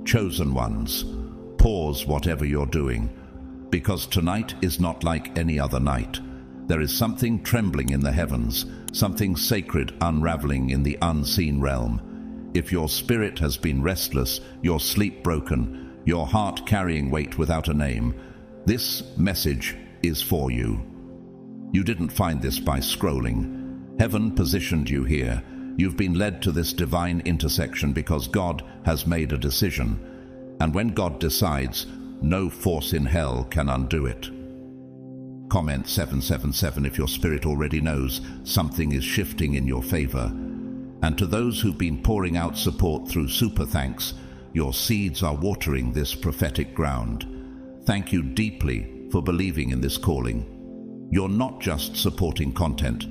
Chosen ones, pause whatever you're doing, because tonight is not like any other night. There is something trembling in the heavens, something sacred unraveling in the unseen realm. If your spirit has been restless, your sleep broken, your heart carrying weight without a name, this message is for you. You didn't find this by scrolling. Heaven positioned you here. You've been led to this divine intersection because God has made a decision. And when God decides, no force in hell can undo it. Comment 777 if your spirit already knows something is shifting in your favor. And to those who've been pouring out support through super thanks, your seeds are watering this prophetic ground. Thank you deeply for believing in this calling. You're not just supporting content.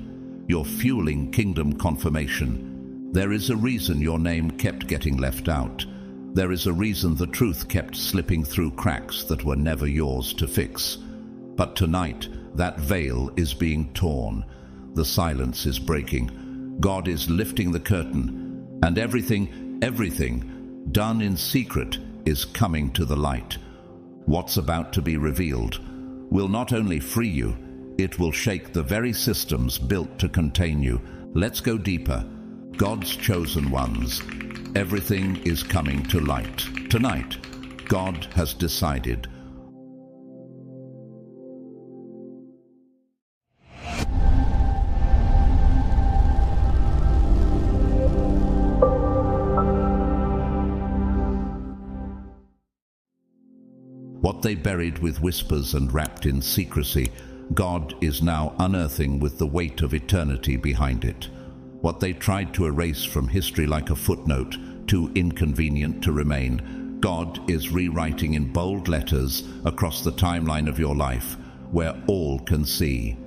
You're fueling kingdom confirmation. There is a reason your name kept getting left out. There is a reason the truth kept slipping through cracks that were never yours to fix. But tonight, that veil is being torn. The silence is breaking. God is lifting the curtain. And everything done in secret is coming to the light. What's about to be revealed will not only free you, it will shake the very systems built to contain you. Let's go deeper. God's chosen ones. Everything is coming to light. Tonight, God has decided. What they buried with whispers and wrapped in secrecy, God is now unearthing with the weight of eternity behind it. What they tried to erase from history like a footnote, too inconvenient to remain, God is rewriting in bold letters across the timeline of your life, where all can see.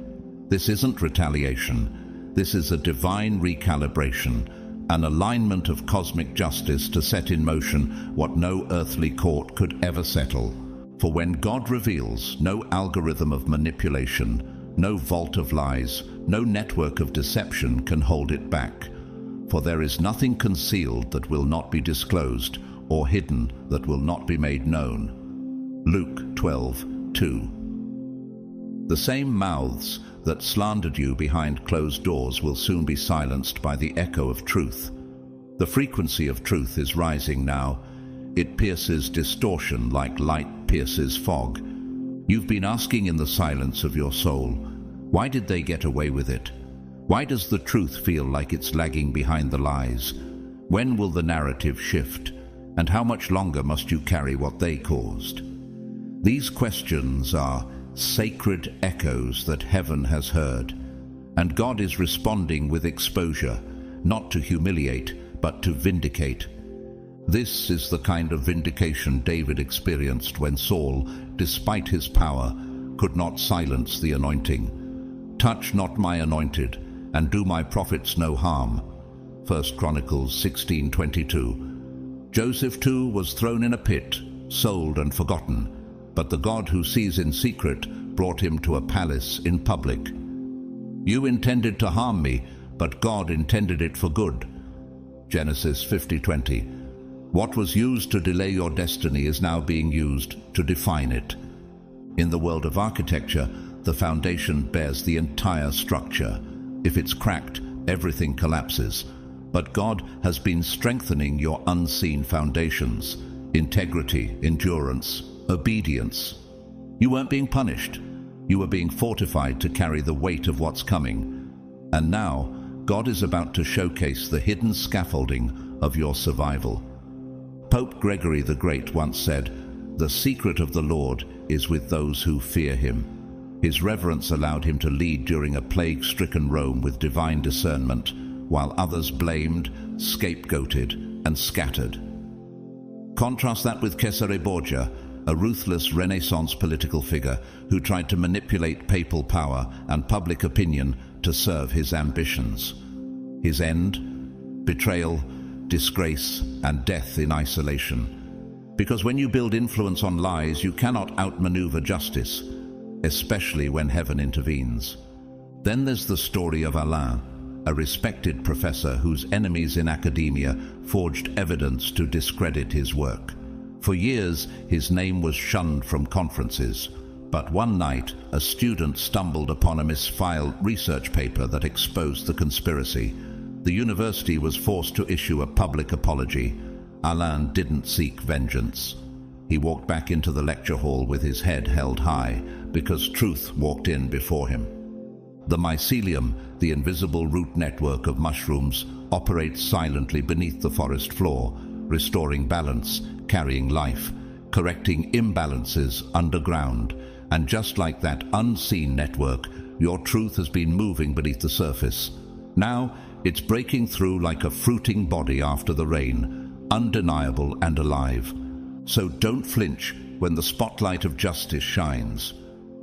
This isn't retaliation. This is a divine recalibration, an alignment of cosmic justice to set in motion what no earthly court could ever settle. For when God reveals, no algorithm of manipulation, no vault of lies, no network of deception can hold it back. For there is nothing concealed that will not be disclosed, or hidden that will not be made known. Luke 12:2. The same mouths that slandered you behind closed doors will soon be silenced by the echo of truth. The frequency of truth is rising now. It pierces distortion like light pierces fog. You've been asking in the silence of your soul, why did they get away with it? Why does the truth feel like it's lagging behind the lies? When will the narrative shift? And how much longer must you carry what they caused? These questions are sacred echoes that heaven has heard. And God is responding with exposure, not to humiliate, but to vindicate. This is the kind of vindication David experienced when Saul, despite his power, could not silence the anointing. Touch not my anointed, and do my prophets no harm. 1 Chronicles 16:22. Joseph too was thrown in a pit, sold and forgotten, but the God who sees in secret brought him to a palace in public. You intended to harm me, but God intended it for good. Genesis 50:20. What was used to delay your destiny is now being used to define it. In the world of architecture, the foundation bears the entire structure. If it's cracked, everything collapses. But God has been strengthening your unseen foundations: integrity, endurance, obedience. You weren't being punished. You were being fortified to carry the weight of what's coming. And now, God is about to showcase the hidden scaffolding of your survival. Pope Gregory the Great once said, "The secret of the Lord is with those who fear him." His reverence allowed him to lead during a plague-stricken Rome with divine discernment, while others blamed, scapegoated, and scattered. Contrast that with Cesare Borgia, a ruthless Renaissance political figure who tried to manipulate papal power and public opinion to serve his ambitions. His end? Betrayal, disgrace, and death in isolation. Because when you build influence on lies, you cannot outmaneuver justice, especially when heaven intervenes. Then there's the story of Alain, a respected professor whose enemies in academia forged evidence to discredit his work. For years, his name was shunned from conferences. But one night, a student stumbled upon a misfiled research paper that exposed the conspiracy. The university was forced to issue a public apology. Alain didn't seek vengeance. He walked back into the lecture hall with his head held high, because truth walked in before him. The mycelium, the invisible root network of mushrooms, operates silently beneath the forest floor, restoring balance, carrying life, correcting imbalances underground. And just like that unseen network, your truth has been moving beneath the surface. Now, it's breaking through like a fruiting body after the rain, undeniable and alive. So don't flinch when the spotlight of justice shines.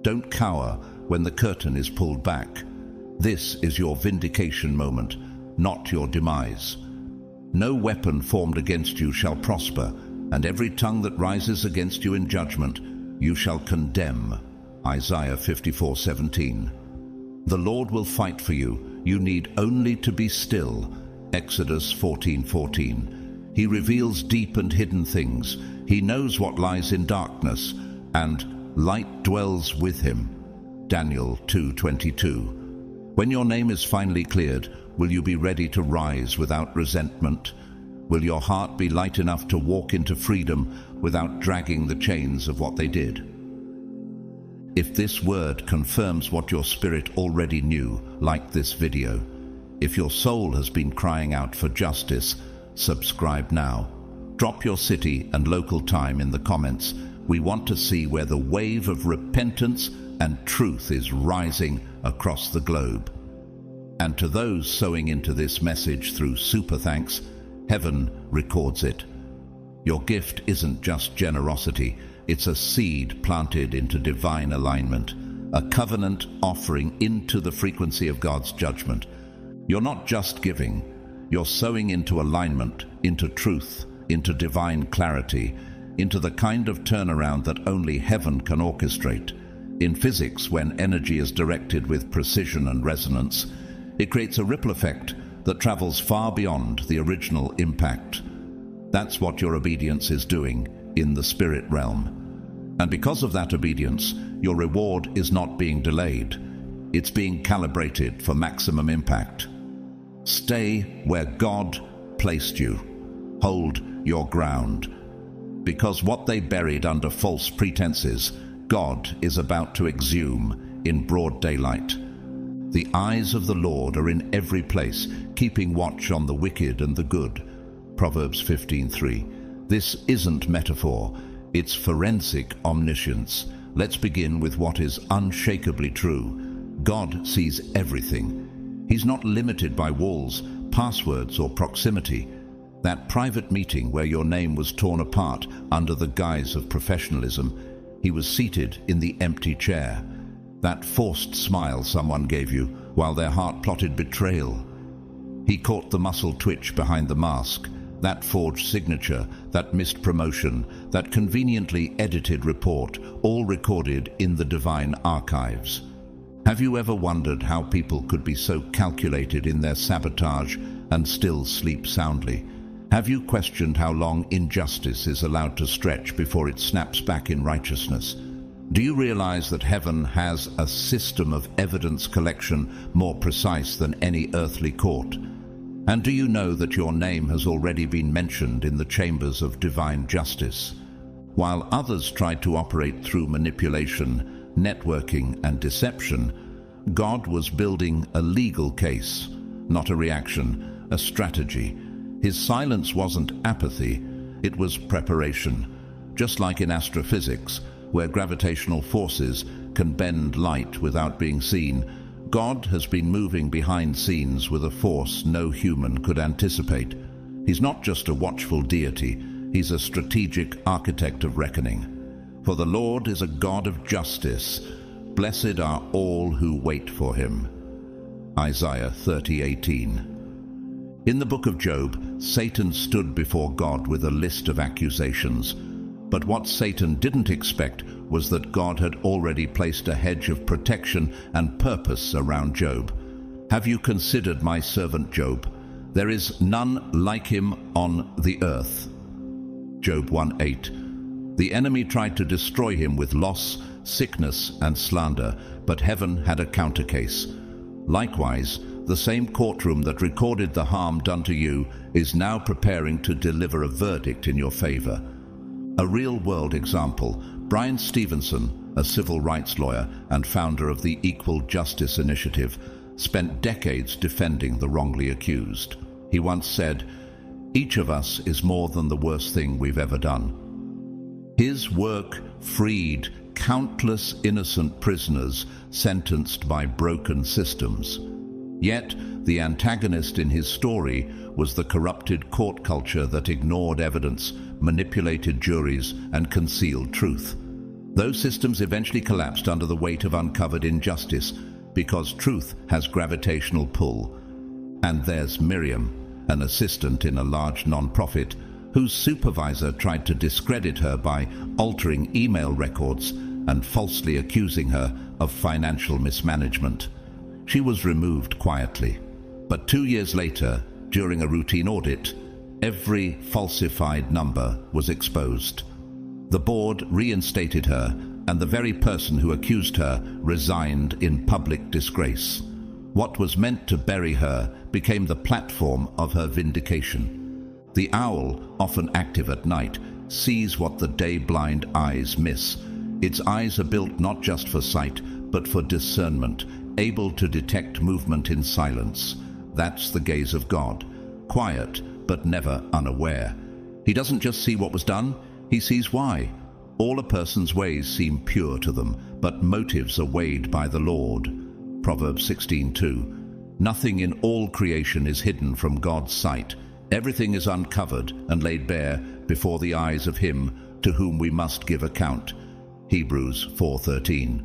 Don't cower when the curtain is pulled back. This is your vindication moment, not your demise. No weapon formed against you shall prosper, and every tongue that rises against you in judgment you shall condemn. Isaiah 54:17. The Lord will fight for you. You need only to be still. Exodus 14:14. He reveals deep and hidden things. He knows what lies in darkness, and light dwells with him. Daniel 2:22. When your name is finally cleared, will you be ready to rise without resentment? Will your heart be light enough to walk into freedom without dragging the chains of what they did? If this word confirms what your spirit already knew, like this video. If your soul has been crying out for justice, subscribe now. Drop your city and local time in the comments. We want to see where the wave of repentance and truth is rising across the globe. And to those sowing into this message through super thanks, heaven records it. Your gift isn't just generosity, it's a seed planted into divine alignment, a covenant offering into the frequency of God's judgment. You're not just giving, you're sowing into alignment, into truth, into divine clarity, into the kind of turnaround that only heaven can orchestrate. In physics, when energy is directed with precision and resonance, it creates a ripple effect that travels far beyond the original impact. That's what your obedience is doing in the spirit realm. And because of that obedience, your reward is not being delayed. It's being calibrated for maximum impact. Stay where God placed you. Hold your ground. Because what they buried under false pretenses, God is about to exhume in broad daylight. The eyes of the Lord are in every place, keeping watch on the wicked and the good. Proverbs 15:3. This isn't metaphor, it's forensic omniscience. Let's begin with what is unshakably true. God sees everything. He's not limited by walls, passwords, or proximity. That private meeting where your name was torn apart under the guise of professionalism, he was seated in the empty chair. That forced smile someone gave you while their heart plotted betrayal. He caught the muscle twitch behind the mask, that forged signature, that missed promotion, that conveniently edited report, all recorded in the divine archives. Have you ever wondered how people could be so calculated in their sabotage and still sleep soundly? Have you questioned how long injustice is allowed to stretch before it snaps back in righteousness? Do you realize that heaven has a system of evidence collection more precise than any earthly court? And do you know that your name has already been mentioned in the chambers of divine justice? While others tried to operate through manipulation, networking, and deception, God was building a legal case, not a reaction, a strategy. His silence wasn't apathy, it was preparation. Just like in astrophysics, where gravitational forces can bend light without being seen, God has been moving behind scenes with a force no human could anticipate. He's not just a watchful deity, he's a strategic architect of reckoning. For the Lord is a God of justice. Blessed are all who wait for him. Isaiah 30:18. In the book of Job, Satan stood before God with a list of accusations. But what Satan didn't expect was that God had already placed a hedge of protection and purpose around Job. Have you considered my servant Job? There is none like him on the earth. Job 1:8. The enemy tried to destroy him with loss, sickness, and slander, but heaven had a counter case. Likewise, the same courtroom that recorded the harm done to you is now preparing to deliver a verdict in your favor. A real-world example: Brian Stevenson, a civil rights lawyer and founder of the Equal Justice Initiative, spent decades defending the wrongly accused. He once said, "Each of us is more than the worst thing we've ever done." His work freed countless innocent prisoners sentenced by broken systems. Yet, the antagonist in his story was the corrupted court culture that ignored evidence, manipulated juries, and concealed truth. Those systems eventually collapsed under the weight of uncovered injustice, because truth has gravitational pull. And there's Miriam, an assistant in a large non-profit, whose supervisor tried to discredit her by altering email records and falsely accusing her of financial mismanagement. She was removed quietly. But 2 years later, during a routine audit, every falsified number was exposed. The board reinstated her, and the very person who accused her resigned in public disgrace. What was meant to bury her became the platform of her vindication. The owl, often active at night, sees what the day-blind eyes miss. Its eyes are built not just for sight, but for discernment, able to detect movement in silence. That's the gaze of God, quiet but never unaware. He doesn't just see what was done, he sees why. All a person's ways seem pure to them, but motives are weighed by the Lord. Proverbs 16:2. Nothing in all creation is hidden from God's sight. Everything is uncovered and laid bare before the eyes of him to whom we must give account. Hebrews 4:13.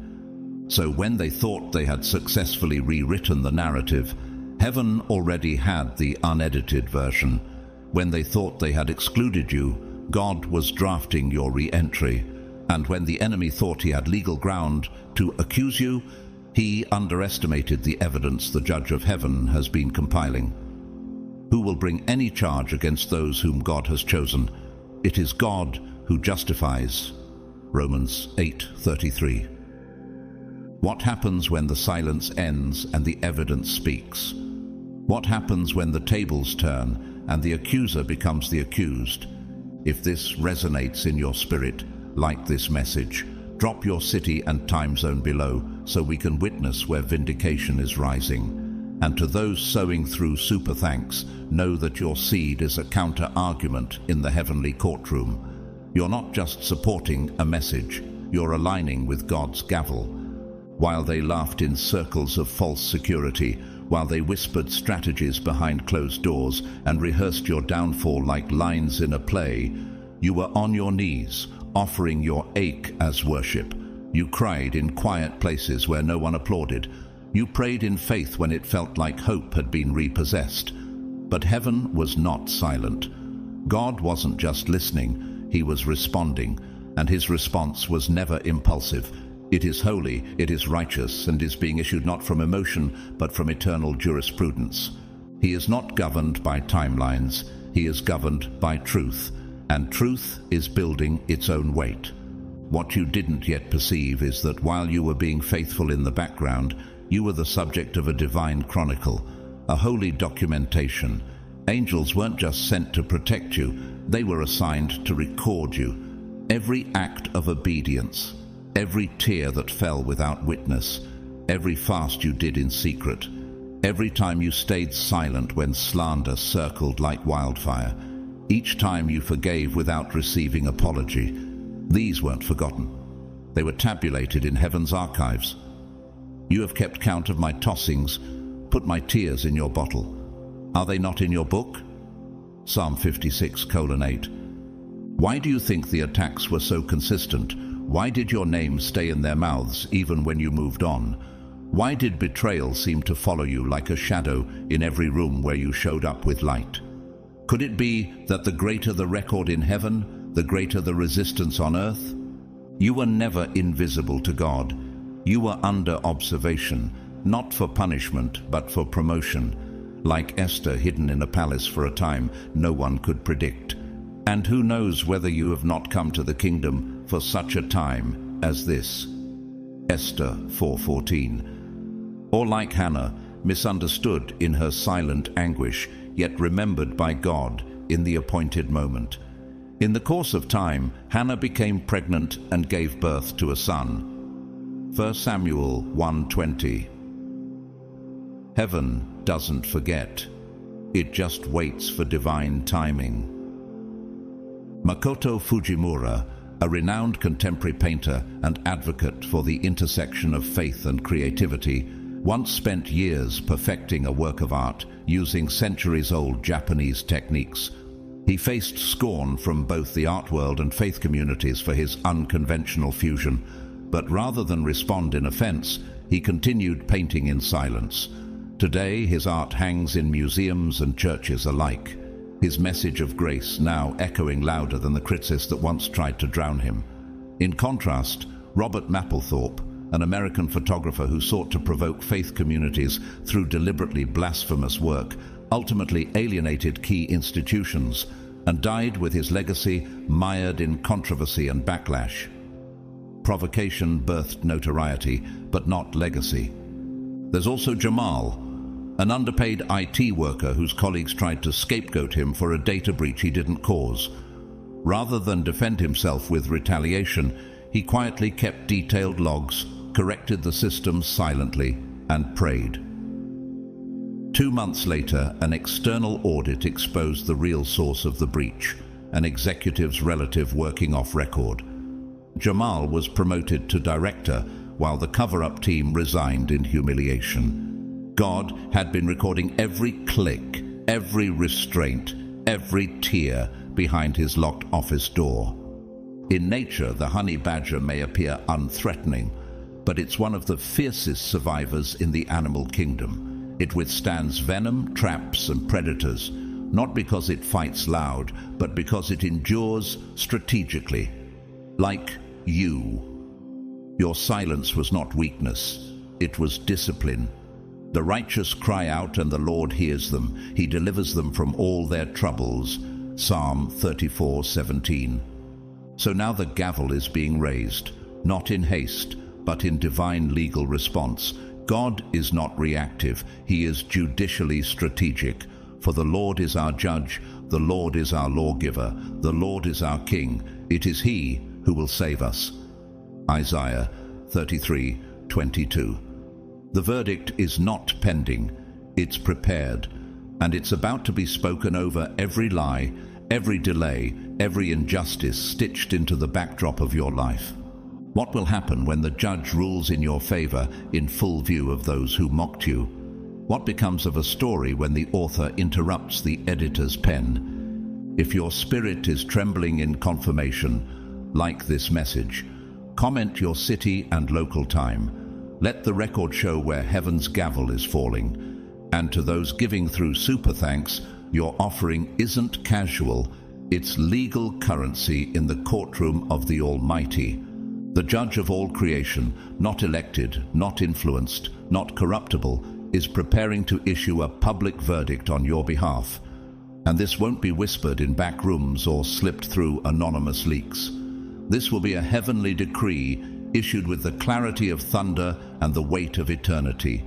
So when they thought they had successfully rewritten the narrative, heaven already had the unedited version. When they thought they had excluded you, God was drafting your re-entry. And when the enemy thought he had legal ground to accuse you, he underestimated the evidence the judge of heaven has been compiling. Who will bring any charge against those whom God has chosen? It is God who justifies. Romans 8:33. What happens when the silence ends and the evidence speaks? What happens when the tables turn and the accuser becomes the accused? If this resonates in your spirit, like this message, drop your city and time zone below so we can witness where vindication is rising. And to those sowing through super thanks, know that your seed is a counter-argument in the heavenly courtroom. You're not just supporting a message, you're aligning with God's gavel. While they laughed in circles of false security, while they whispered strategies behind closed doors and rehearsed your downfall like lines in a play, you were on your knees, offering your ache as worship. You cried in quiet places where no one applauded. You prayed in faith when it felt like hope had been repossessed. But heaven was not silent. God wasn't just listening, he was responding, and his response was never impulsive. It is holy, it is righteous, and is being issued not from emotion, but from eternal jurisprudence. He is not governed by timelines, he is governed by truth, and truth is building its own weight. What you didn't yet perceive is that while you were being faithful in the background, you were the subject of a divine chronicle, a holy documentation. Angels weren't just sent to protect you, they were assigned to record you. Every act of obedience, every tear that fell without witness, every fast you did in secret, every time you stayed silent when slander circled like wildfire, each time you forgave without receiving apology, these weren't forgotten. They were tabulated in heaven's archives. You have kept count of my tossings, put my tears in your bottle. Are they not in your book? Psalm 56:8. Why do you think the attacks were so consistent? Why did your name stay in their mouths even when you moved on? Why did betrayal seem to follow you like a shadow in every room where you showed up with light? Could it be that the greater the record in heaven, the greater the resistance on earth? You were never invisible to God. You were under observation, not for punishment, but for promotion. Like Esther hidden in a palace for a time no one could predict. And who knows whether you have not come to the kingdom for such a time as this? Esther 4:14. Or like Hannah, misunderstood in her silent anguish, yet remembered by God in the appointed moment. In the course of time, Hannah became pregnant and gave birth to a son. 1 Samuel 1:20. Heaven doesn't forget. It just waits for divine timing. Makoto Fujimura, a renowned contemporary painter and advocate for the intersection of faith and creativity, once spent years perfecting a work of art using centuries-old Japanese techniques. He faced scorn from both the art world and faith communities for his unconventional fusion, but rather than respond in offense, he continued painting in silence. Today, his art hangs in museums and churches alike, his message of grace now echoing louder than the criticism that once tried to drown him. In contrast, Robert Mapplethorpe, an American photographer who sought to provoke faith communities through deliberately blasphemous work, ultimately alienated key institutions and died with his legacy mired in controversy and backlash. Provocation birthed notoriety, but not legacy. There's also Jamal, an underpaid IT worker whose colleagues tried to scapegoat him for a data breach he didn't cause. Rather than defend himself with retaliation, he quietly kept detailed logs, corrected the systems silently, and prayed. 2 months later, an external audit exposed the real source of the breach, an executive's relative working off record. Jamal was promoted to director, while the cover-up team resigned in humiliation. God had been recording every click, every restraint, every tear behind his locked office door. In nature, the honey badger may appear unthreatening, but it's one of the fiercest survivors in the animal kingdom. It withstands venom, traps, and predators, not because it fights loud, but because it endures strategically. Like you. Your silence was not weakness, it was discipline. The righteous cry out and the Lord hears them. He delivers them from all their troubles. Psalm 34:17. So now the gavel is being raised, not in haste, but in divine legal response. God is not reactive, he is judicially strategic. For the Lord is our judge, the Lord is our lawgiver, the Lord is our king. It is he who will save us. Isaiah 33:22. The verdict is not pending, it's prepared, and it's about to be spoken over every lie, every delay, every injustice stitched into the backdrop of your life. What will happen when the judge rules in your favor in full view of those who mocked you? What becomes of a story when the author interrupts the editor's pen? If your spirit is trembling in confirmation, like this message, comment your city and local time. Let the record show where heaven's gavel is falling. And to those giving through super thanks, your offering isn't casual, it's legal currency in the courtroom of the Almighty. The judge of all creation, not elected, not influenced, not corruptible, is preparing to issue a public verdict on your behalf. And this won't be whispered in back rooms or slipped through anonymous leaks. This will be a heavenly decree issued with the clarity of thunder and the weight of eternity.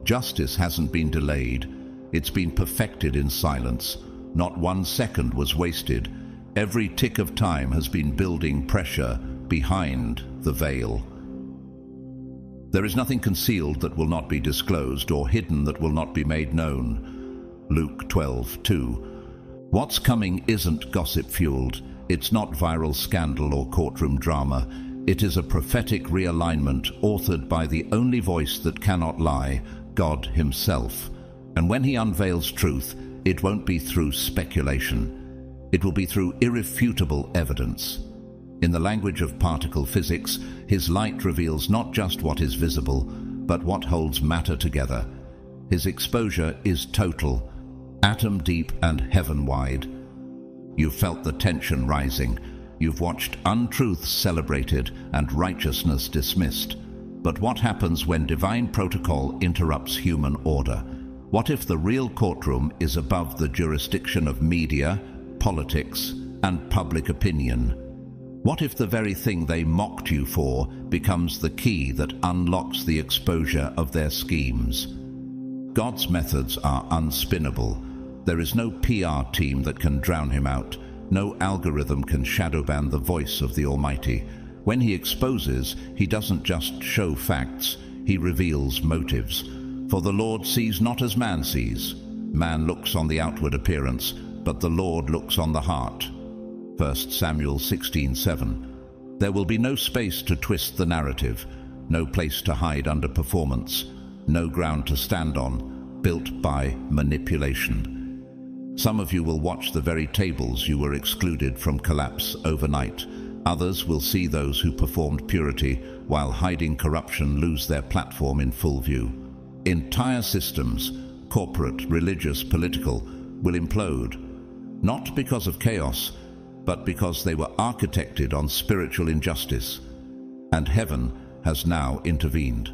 Justice hasn't been delayed. It's been perfected in silence. Not 1 second was wasted. Every tick of time has been building pressure behind the veil. There is nothing concealed that will not be disclosed or hidden that will not be made known. Luke 12:2. What's coming isn't gossip-fueled. It's not viral scandal or courtroom drama. It is a prophetic realignment authored by the only voice that cannot lie, God himself. And when he unveils truth, it won't be through speculation. It will be through irrefutable evidence. In the language of particle physics, his light reveals not just what is visible, but what holds matter together. His exposure is total, atom deep and heaven wide. You've felt the tension rising. You've watched untruths celebrated and righteousness dismissed. But what happens when divine protocol interrupts human order? What if the real courtroom is above the jurisdiction of media, politics, and public opinion? What if the very thing they mocked you for becomes the key that unlocks the exposure of their schemes? God's methods are unspinnable. There is no PR team that can drown him out. No algorithm can shadow ban the voice of the Almighty. When he exposes, he doesn't just show facts, he reveals motives. For the Lord sees not as man sees. Man looks on the outward appearance, but the Lord looks on the heart. 1 Samuel 16:7. There will be no space to twist the narrative, no place to hide under performance, no ground to stand on, built by manipulation. Some of you will watch the very tables you were excluded from collapse overnight. Others will see those who performed purity while hiding corruption lose their platform in full view. Entire systems, corporate, religious, political, will implode, not because of chaos, but because they were architected on spiritual injustice. And heaven has now intervened.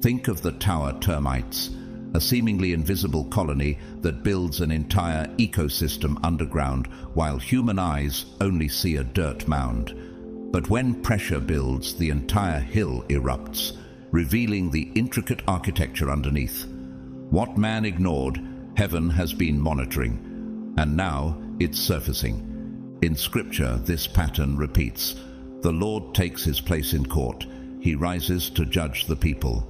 Think of the tower termites, a seemingly invisible colony that builds an entire ecosystem underground while human eyes only see a dirt mound. But when pressure builds, the entire hill erupts, revealing the intricate architecture underneath. What man ignored, heaven has been monitoring, and now it's surfacing. In Scripture, this pattern repeats. The Lord takes his place in court. He rises to judge the people.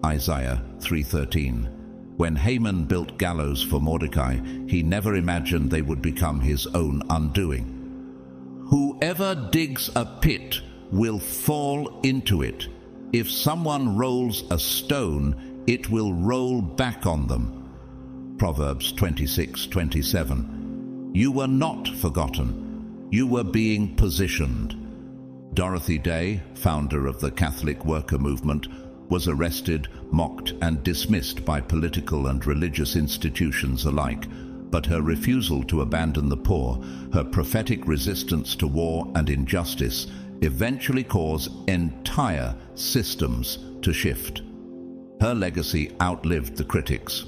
Isaiah 3:13. When Haman built gallows for Mordecai, he never imagined they would become his own undoing. Whoever digs a pit will fall into it. If someone rolls a stone, it will roll back on them. Proverbs 26:27. You were not forgotten. You were being positioned. Dorothy Day, founder of the Catholic worker movement, was arrested, mocked, and dismissed by political and religious institutions alike. But her refusal to abandon the poor, her prophetic resistance to war and injustice, eventually caused entire systems to shift. Her legacy outlived the critics.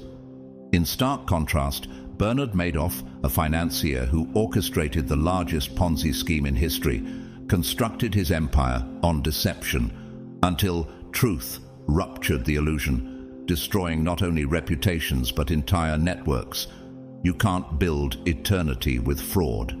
In stark contrast, Bernard Madoff, a financier who orchestrated the largest Ponzi scheme in history, constructed his empire on deception until truth ruptured the illusion, destroying not only reputations but entire networks. You can't build eternity with fraud.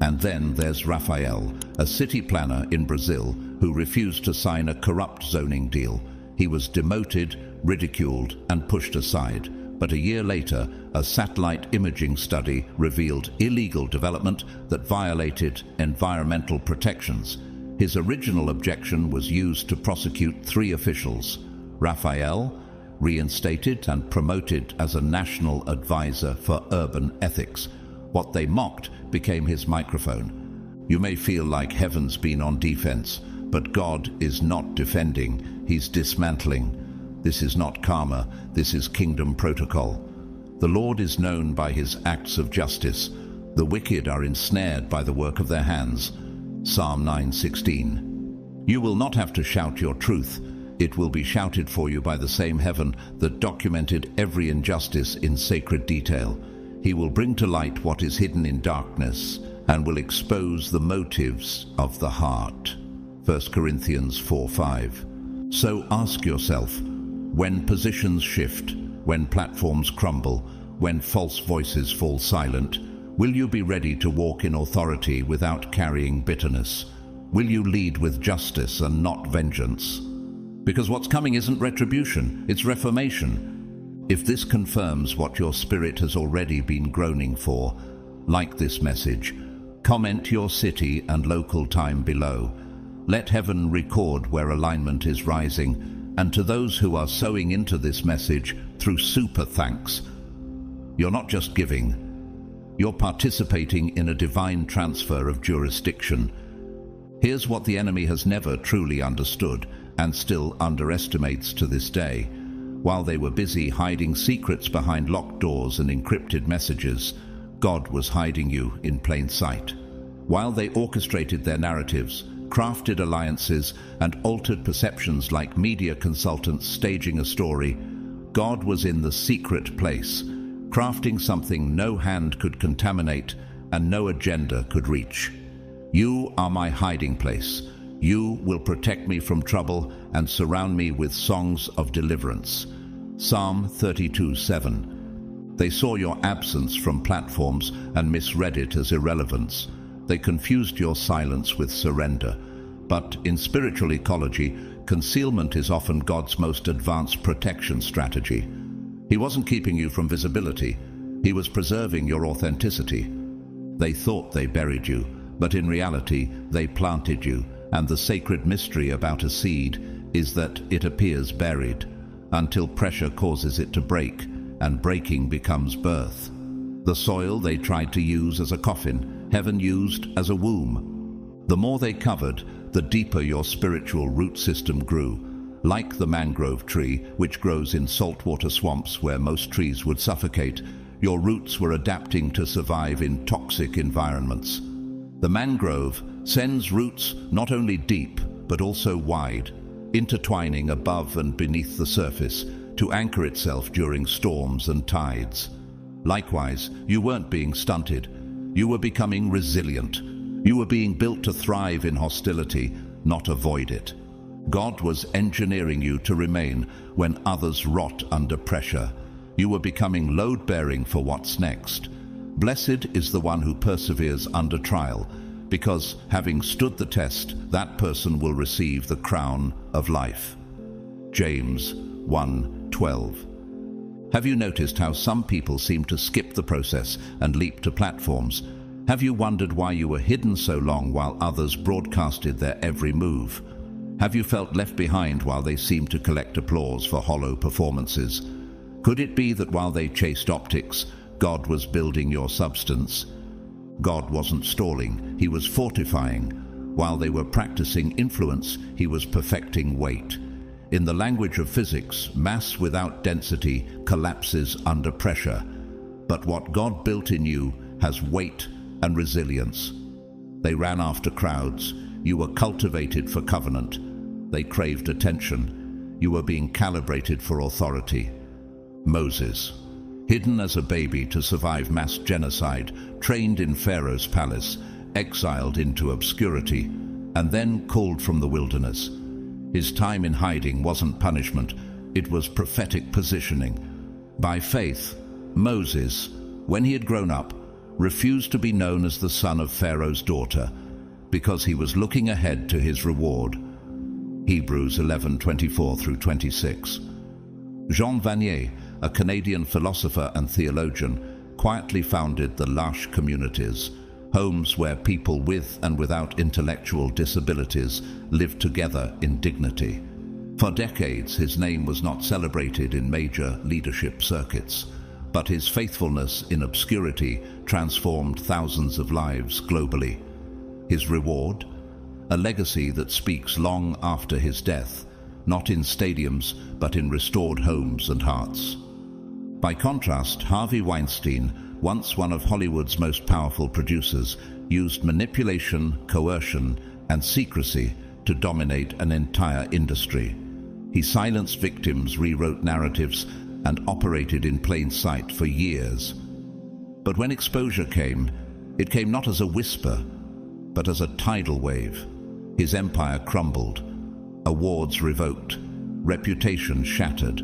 And then there's Rafael, a city planner in Brazil who refused to sign a corrupt zoning deal. He was demoted, ridiculed, and pushed aside. But a year later, a satellite imaging study revealed illegal development that violated environmental protections. His original objection was used to prosecute 3 officials. Rafael, reinstated and promoted as a national advisor for urban ethics. What they mocked became his microphone. You may feel like heaven's been on defense, but God is not defending, he's dismantling. This is not karma, this is kingdom protocol. The Lord is known by his acts of justice. The wicked are ensnared by the work of their hands. Psalm 9:16. You will not have to shout your truth. It will be shouted for you by the same heaven that documented every injustice in sacred detail. He will bring to light what is hidden in darkness and will expose the motives of the heart. 1 Corinthians 4:5. So ask yourself, when positions shift, when platforms crumble, when false voices fall silent, will you be ready to walk in authority without carrying bitterness? Will you lead with justice and not vengeance? Because what's coming isn't retribution, it's reformation. If this confirms what your spirit has already been groaning for, like this message, comment your city and local time below. Let heaven record where alignment is rising. And to those who are sowing into this message through super thanks, you're not just giving, you're participating in a divine transfer of jurisdiction. Here's what the enemy has never truly understood and still underestimates to this day. While they were busy hiding secrets behind locked doors and encrypted messages, God was hiding you in plain sight. While they orchestrated their narratives, crafted alliances, and altered perceptions like media consultants staging a story, God was in the secret place, crafting something no hand could contaminate and no agenda could reach. You are my hiding place. You will protect me from trouble and surround me with songs of deliverance. Psalm 32:7. They saw your absence from platforms and misread it as irrelevance. They confused your silence with surrender. But in spiritual ecology, concealment is often God's most advanced protection strategy. He wasn't keeping you from visibility. He was preserving your authenticity. They thought they buried you, but in reality, they planted you. And the sacred mystery about a seed is that it appears buried until pressure causes it to break, and breaking becomes birth. The soil they tried to use as a coffin, heaven used as a womb. The more they covered, the deeper your spiritual root system grew. Like the mangrove tree, which grows in saltwater swamps where most trees would suffocate, your roots were adapting to survive in toxic environments. The mangrove sends roots not only deep, but also wide, intertwining above and beneath the surface to anchor itself during storms and tides. Likewise, you weren't being stunted. You were becoming resilient. You were being built to thrive in hostility, not avoid it. God was engineering you to remain when others rot under pressure. You were becoming load-bearing for what's next. Blessed is the one who perseveres under trial, because having stood the test, that person will receive the crown of life. James 1:12. Have you noticed how some people seem to skip the process and leap to platforms? Have you wondered why you were hidden so long while others broadcasted their every move? Have you felt left behind while they seemed to collect applause for hollow performances? Could it be that while they chased optics, God was building your substance? God wasn't stalling, He was fortifying. While they were practicing influence, He was perfecting weight. In the language of physics, mass without density collapses under pressure. But what God built in you has weight and resilience. They ran after crowds. You were cultivated for covenant. They craved attention. You were being calibrated for authority. Moses, hidden as a baby to survive mass genocide, trained in Pharaoh's palace, exiled into obscurity, and then called from the wilderness. His time in hiding wasn't punishment, it was prophetic positioning. By faith, Moses, when he had grown up, refused to be known as the son of Pharaoh's daughter, because he was looking ahead to his reward. Hebrews 11:24-26. Jean Vanier, a Canadian philosopher and theologian, quietly founded the L'Arche communities, homes where people with and without intellectual disabilities lived together in dignity. For decades, his name was not celebrated in major leadership circuits, but his faithfulness in obscurity transformed thousands of lives globally. His reward? A legacy that speaks long after his death, not in stadiums, but in restored homes and hearts. By contrast, Harvey Weinstein, once one of Hollywood's most powerful producers, used manipulation, coercion, and secrecy to dominate an entire industry. He silenced victims, rewrote narratives, and operated in plain sight for years. But when exposure came, it came not as a whisper, but as a tidal wave. His empire crumbled, awards revoked, reputation shattered,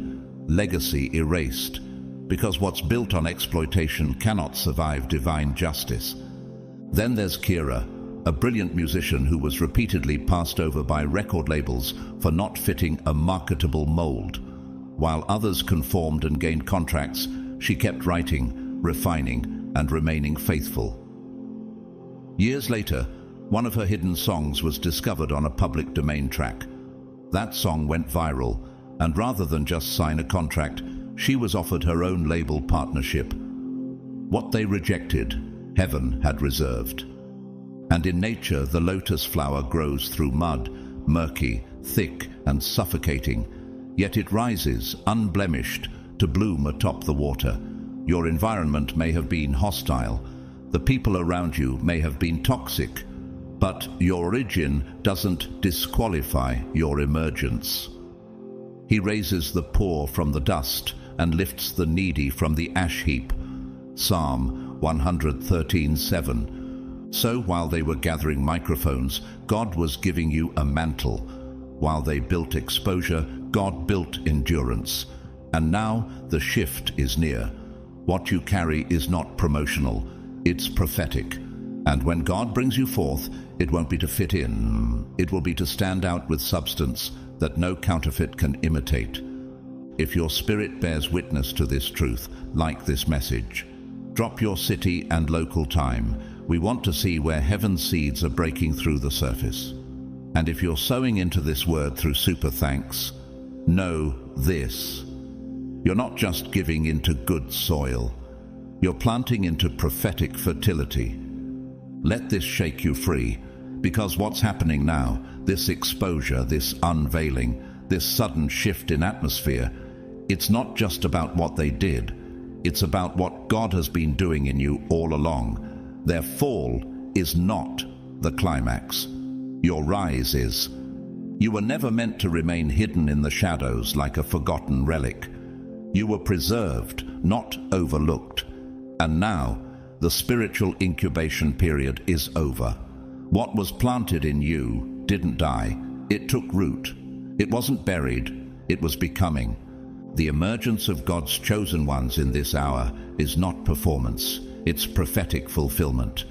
legacy erased, because what's built on exploitation cannot survive divine justice. Then there's Kira, a brilliant musician who was repeatedly passed over by record labels for not fitting a marketable mold. While others conformed and gained contracts, she kept writing, refining, and remaining faithful. Years later, one of her hidden songs was discovered on a public domain track. That song went viral, and rather than just sign a contract, she was offered her own label partnership. What they rejected, heaven had reserved. And in nature, the lotus flower grows through mud, murky, thick, and suffocating, yet it rises, unblemished, to bloom atop the water. Your environment may have been hostile, the people around you may have been toxic, but your origin doesn't disqualify your emergence. He raises the poor from the dust and lifts the needy from the ash heap. Psalm 113:7. So while they were gathering microphones, God was giving you a mantle. While they built exposure, God built endurance. And now the shift is near. What you carry is not promotional, it's prophetic. And when God brings you forth, it won't be to fit in. It will be to stand out with substance that no counterfeit can imitate. If your spirit bears witness to this truth, like this message, drop your city and local time. We want to see where heaven's seeds are breaking through the surface. And if you're sowing into this word through super thanks, know this. You're not just giving into good soil. You're planting into prophetic fertility. Let this shake you free, because what's happening now, this exposure, this unveiling, this sudden shift in atmosphere, it's not just about what they did. It's about what God has been doing in you all along. Their fall is not the climax. Your rise is. You were never meant to remain hidden in the shadows like a forgotten relic. You were preserved, not overlooked. And now, the spiritual incubation period is over. What was planted in you didn't die. It took root. It wasn't buried. It was becoming. The emergence of God's chosen ones in this hour is not performance. It's prophetic fulfillment.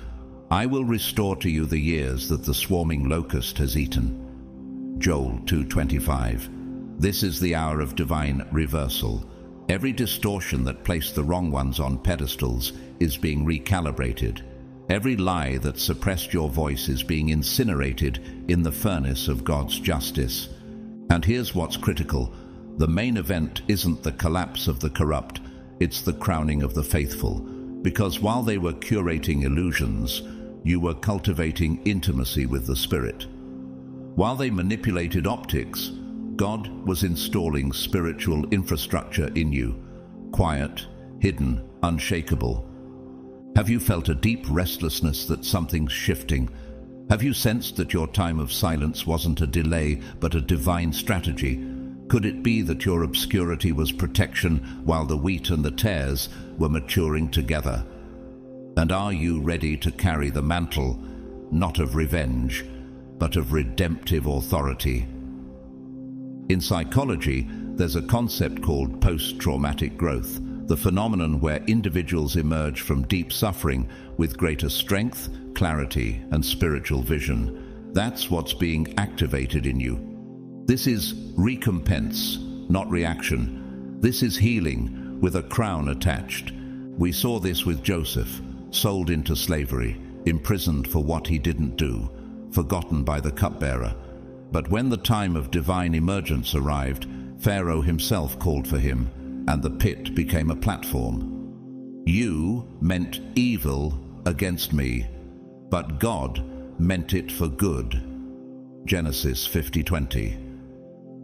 I will restore to you the years that the swarming locust has eaten. Joel 2:25. This is the hour of divine reversal. Every distortion that placed the wrong ones on pedestals is being recalibrated. Every lie that suppressed your voice is being incinerated in the furnace of God's justice. And here's what's critical. The main event isn't the collapse of the corrupt, it's the crowning of the faithful. Because while they were curating illusions, you were cultivating intimacy with the Spirit. While they manipulated optics, God was installing spiritual infrastructure in you, quiet, hidden, unshakable. Have you felt a deep restlessness that something's shifting? Have you sensed that your time of silence wasn't a delay, but a divine strategy? Could it be that your obscurity was protection while the wheat and the tares were maturing together? And are you ready to carry the mantle, not of revenge, but of redemptive authority? In psychology, there's a concept called post-traumatic growth, the phenomenon where individuals emerge from deep suffering with greater strength, clarity, and spiritual vision. That's what's being activated in you. This is recompense, not reaction. This is healing with a crown attached. We saw this with Joseph, sold into slavery, imprisoned for what he didn't do, forgotten by the cupbearer. But when the time of divine emergence arrived, Pharaoh himself called for him, and the pit became a platform. You meant evil against me, but God meant it for good. Genesis 50:20.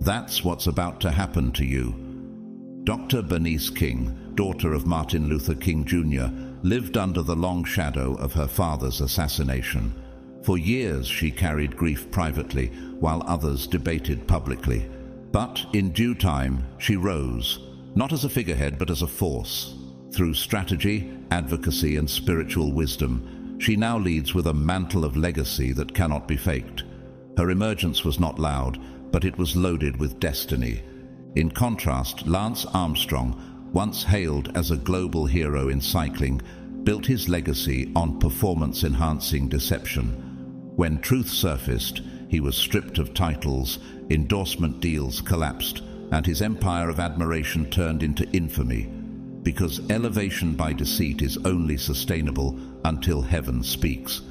That's what's about to happen to you. Dr. Bernice King, daughter of Martin Luther King Jr., lived under the long shadow of her father's assassination. For years she carried grief privately, while others debated publicly. But in due time, she rose, not as a figurehead, but as a force. Through strategy, advocacy, and spiritual wisdom, she now leads with a mantle of legacy that cannot be faked. Her emergence was not loud, but it was loaded with destiny. In contrast, Lance Armstrong, once hailed as a global hero in cycling, built his legacy on performance-enhancing deception. When truth surfaced, he was stripped of titles, endorsement deals collapsed, and his empire of admiration turned into infamy. Because elevation by deceit is only sustainable until heaven speaks.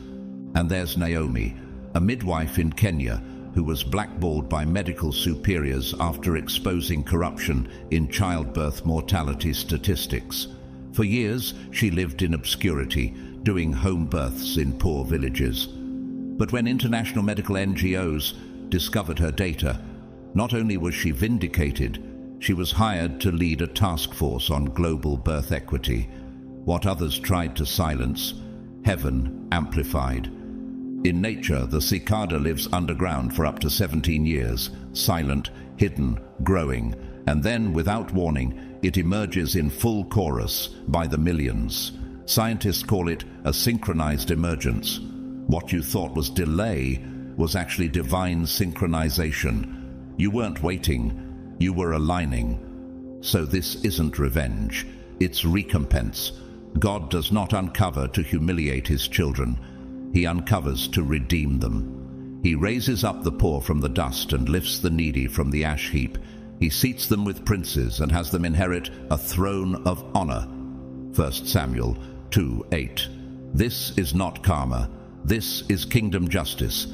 And there's Naomi, a midwife in Kenya, who was blackballed by medical superiors after exposing corruption in childbirth mortality statistics. For years, she lived in obscurity, doing home births in poor villages. But when international medical NGOs discovered her data, not only was she vindicated, she was hired to lead a task force on global birth equity. What others tried to silence, heaven amplified. In nature, the cicada lives underground for up to 17 years, silent, hidden, growing, and then, without warning, it emerges in full chorus by the millions. Scientists call it a synchronized emergence. What you thought was delay was actually divine synchronization. You weren't waiting, you were aligning. So this isn't revenge, it's recompense. God does not uncover to humiliate his children. He uncovers to redeem them. He raises up the poor from the dust and lifts the needy from the ash heap. He seats them with princes and has them inherit a throne of honor. 1 Samuel 2:8. This is not karma. This is kingdom justice.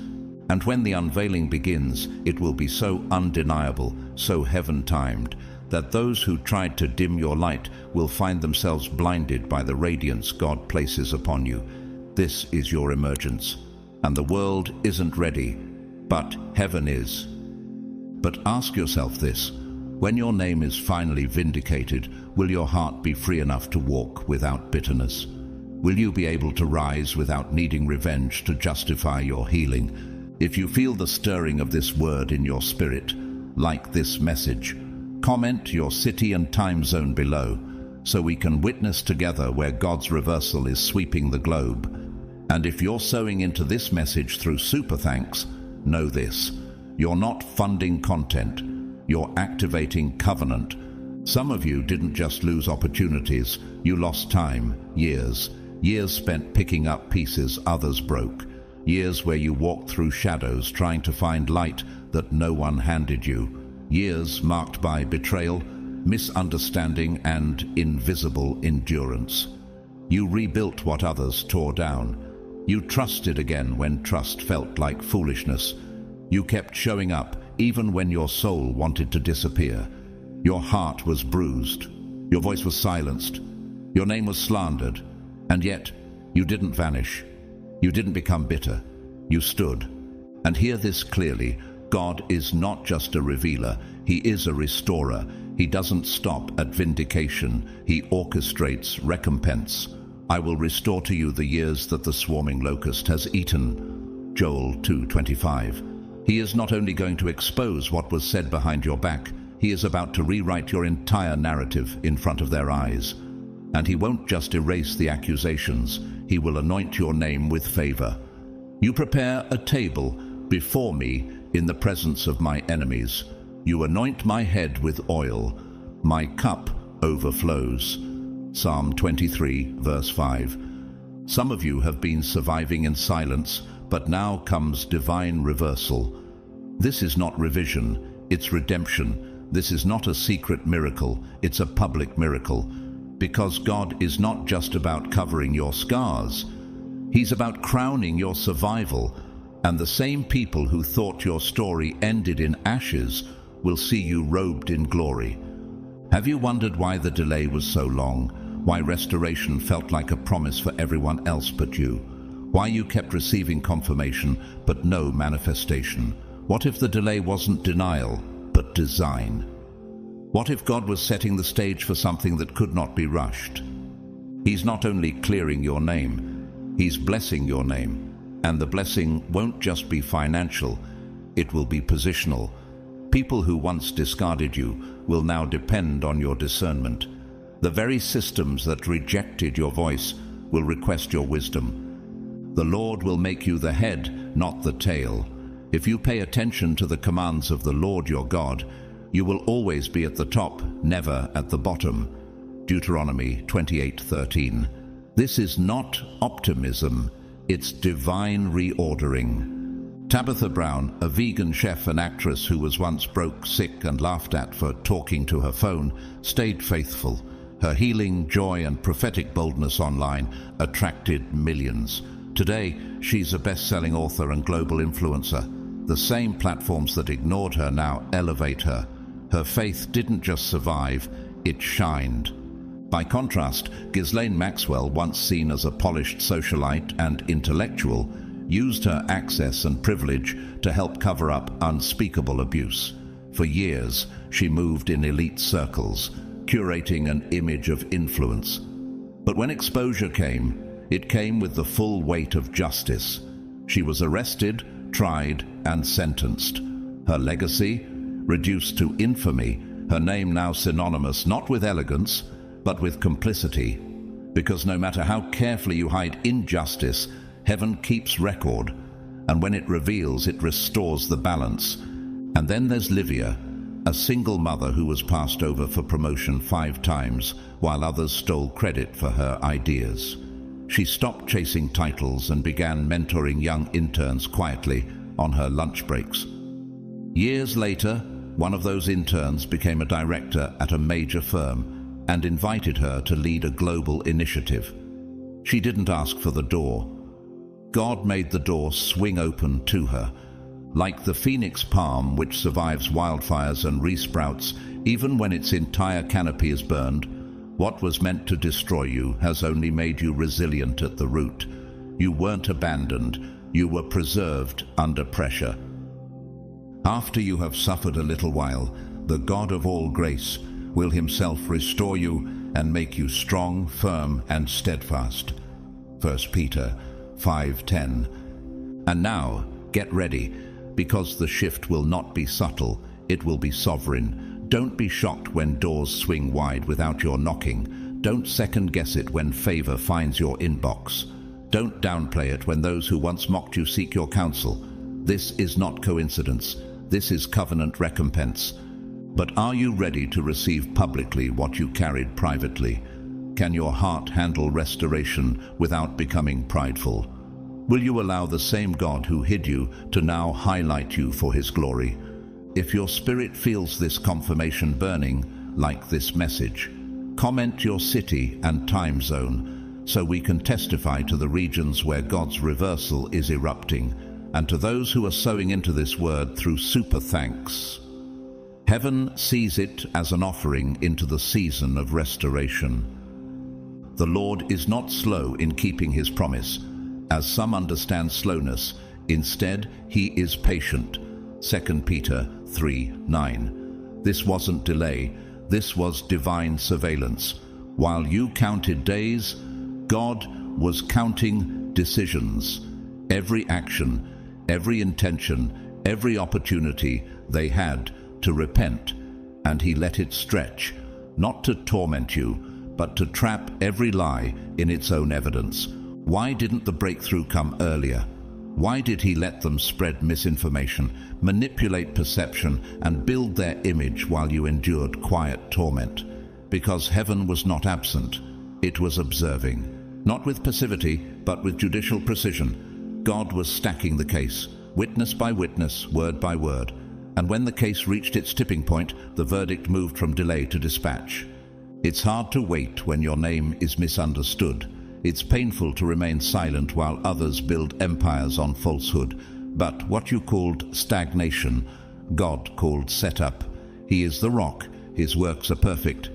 And when the unveiling begins, it will be so undeniable, so heaven-timed, that those who tried to dim your light will find themselves blinded by the radiance God places upon you. This is your emergence, and the world isn't ready, but heaven is. But ask yourself this: when your name is finally vindicated, will your heart be free enough to walk without bitterness? Will you be able to rise without needing revenge to justify your healing? If you feel the stirring of this word in your spirit, like this message, comment your city and time zone below, so we can witness together where God's reversal is sweeping the globe. And if you're sowing into this message through Super Thanks, know this: you're not funding content, you're activating covenant. Some of you didn't just lose opportunities, you lost time, years spent picking up pieces others broke, years where you walked through shadows trying to find light that no one handed you, years marked by betrayal, misunderstanding, and invisible endurance. You rebuilt what others tore down. You trusted again when trust felt like foolishness. You kept showing up even when your soul wanted to disappear. Your heart was bruised. Your voice was silenced. Your name was slandered. And yet, you didn't vanish. You didn't become bitter. You stood. And hear this clearly: God is not just a revealer, he is a restorer. He doesn't stop at vindication, he orchestrates recompense. I will restore to you the years that the swarming locust has eaten. Joel 2:25. He is not only going to expose what was said behind your back, he is about to rewrite your entire narrative in front of their eyes. And he won't just erase the accusations, he will anoint your name with favor. You prepare a table before me in the presence of my enemies. You anoint my head with oil. My cup overflows. Psalm 23, verse 5. Some of you have been surviving in silence, but now comes divine reversal. This is not revision, it's redemption. This is not a secret miracle, it's a public miracle. Because God is not just about covering your scars, he's about crowning your survival. And the same people who thought your story ended in ashes will see you robed in glory. Have you wondered why the delay was so long? Why restoration felt like a promise for everyone else but you? Why you kept receiving confirmation but no manifestation? What if the delay wasn't denial, but design? What if God was setting the stage for something that could not be rushed? He's not only clearing your name, he's blessing your name. And the blessing won't just be financial, it will be positional. People who once discarded you will now depend on your discernment. The very systems that rejected your voice will request your wisdom. The Lord will make you the head, not the tail. If you pay attention to the commands of the Lord your God, you will always be at the top, never at the bottom. Deuteronomy 28:13. This is not optimism, it's divine reordering. Tabitha Brown, a vegan chef and actress who was once broke, sick, and laughed at for talking to her phone, stayed faithful. Her healing, joy, and prophetic boldness online attracted millions. Today, she's a best-selling author and global influencer. The same platforms that ignored her now elevate her. Her faith didn't just survive, it shined. By contrast, Ghislaine Maxwell, once seen as a polished socialite and intellectual, used her access and privilege to help cover up unspeakable abuse. For years, she moved in elite circles, curating an image of influence. But when exposure came, it came with the full weight of justice. She was arrested, tried, and sentenced. Her legacy, reduced to infamy, her name now synonymous not with elegance, but with complicity. Because no matter how carefully you hide injustice, heaven keeps record, and when it reveals, it restores the balance. And then there's Livia, a single mother who was passed over for promotion 5 times, while others stole credit for her ideas. She stopped chasing titles and began mentoring young interns quietly on her lunch breaks. Years later, one of those interns became a director at a major firm and invited her to lead a global initiative. She didn't ask for the door. God made the door swing open to her. Like the phoenix palm, which survives wildfires and resprouts even when its entire canopy is burned, what was meant to destroy you has only made you resilient at the root. You weren't abandoned, you were preserved under pressure. After you have suffered a little while, the God of all grace will himself restore you and make you strong, firm, and steadfast. 1 Peter 5:10. And now, get ready, because the shift will not be subtle, it will be sovereign. Don't be shocked when doors swing wide without your knocking. Don't second-guess it when favor finds your inbox. Don't downplay it when those who once mocked you seek your counsel. This is not coincidence. This is covenant recompense. But are you ready to receive publicly what you carried privately? Can your heart handle restoration without becoming prideful? Will you allow the same God who hid you to now highlight you for his glory? If your spirit feels this confirmation burning, like this message, comment your city and time zone so we can testify to the regions where God's reversal is erupting, and to those who are sowing into this word through super thanks. Heaven sees it as an offering into the season of restoration. The Lord is not slow in keeping his promise, as some understand slowness. Instead, he is patient. 2 Peter 3:9. This wasn't delay, this was divine surveillance. While you counted days, God was counting decisions. Every action, every intention, every opportunity they had to repent, and he let it stretch, not to torment you, but to trap every lie in its own evidence. Why didn't the breakthrough come earlier? Why did he let them spread misinformation, manipulate perception, and build their image while you endured quiet torment? Because heaven was not absent, it was observing. Not with passivity, but with judicial precision. God was stacking the case, witness by witness, word by word. And when the case reached its tipping point, the verdict moved from delay to dispatch. It's hard to wait when your name is misunderstood. It's painful to remain silent while others build empires on falsehood. But what you called stagnation, God called setup. He is the rock, his works are perfect,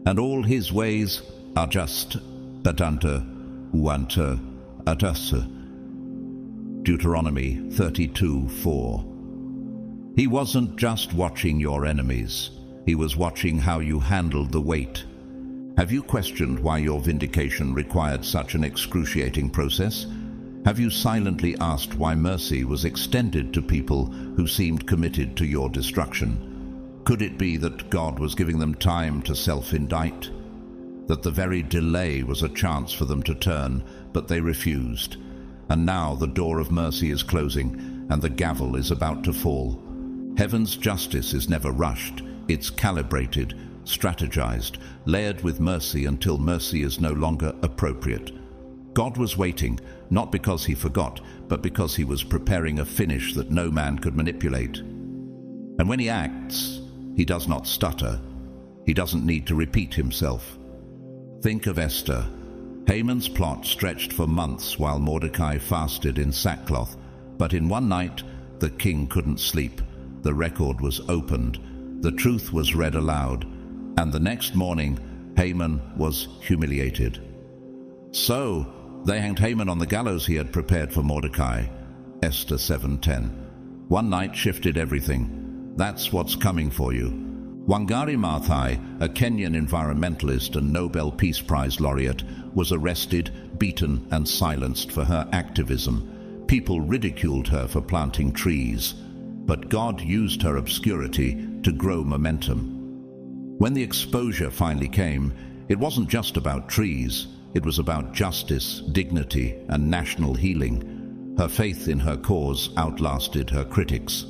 and all his ways are just. Badanta, uanta, atasa. Deuteronomy 32:4. He wasn't just watching your enemies, he was watching how you handled the weight. Have you questioned why your vindication required such an excruciating process? Have you silently asked why mercy was extended to people who seemed committed to your destruction? Could it be that God was giving them time to self-indict? That the very delay was a chance for them to turn, but they refused. And now the door of mercy is closing, and the gavel is about to fall. Heaven's justice is never rushed. It's calibrated, strategized, layered with mercy until mercy is no longer appropriate. God was waiting, not because he forgot, but because he was preparing a finish that no man could manipulate. And when he acts, he does not stutter. He doesn't need to repeat himself. Think of Esther. Haman's plot stretched for months while Mordecai fasted in sackcloth, but in one night the king couldn't sleep. The record was opened, the truth was read aloud, and the next morning Haman was humiliated. So they hanged Haman on the gallows he had prepared for Mordecai. Esther 7:10. One night shifted everything. That's what's coming for you. Wangari Maathai, a Kenyan environmentalist and Nobel Peace Prize laureate, was arrested, beaten, and silenced for her activism. People ridiculed her for planting trees, but God used her obscurity to grow momentum. When the exposure finally came, it wasn't just about trees, It was about justice, dignity, and national healing. Her faith in her cause outlasted her critics.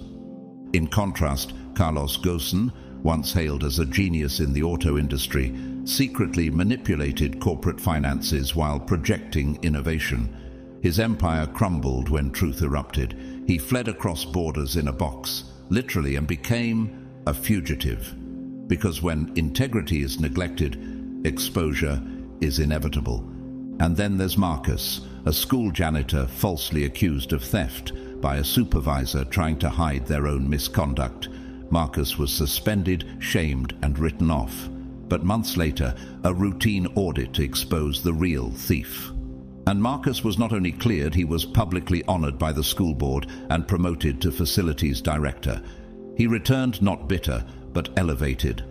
In contrast, Carlos Ghosn, once hailed as a genius in the auto industry, secretly manipulated corporate finances while projecting innovation. His empire crumbled when truth erupted. He fled across borders in a box, literally, and became a fugitive. Because when integrity is neglected, exposure is inevitable. And then there's Marcus, a school janitor falsely accused of theft by a supervisor trying to hide their own misconduct. Marcus was suspended, shamed, and written off. But months later, a routine audit exposed the real thief. And Marcus was not only cleared, he was publicly honored by the school board and promoted to facilities director. He returned not bitter, but elevated.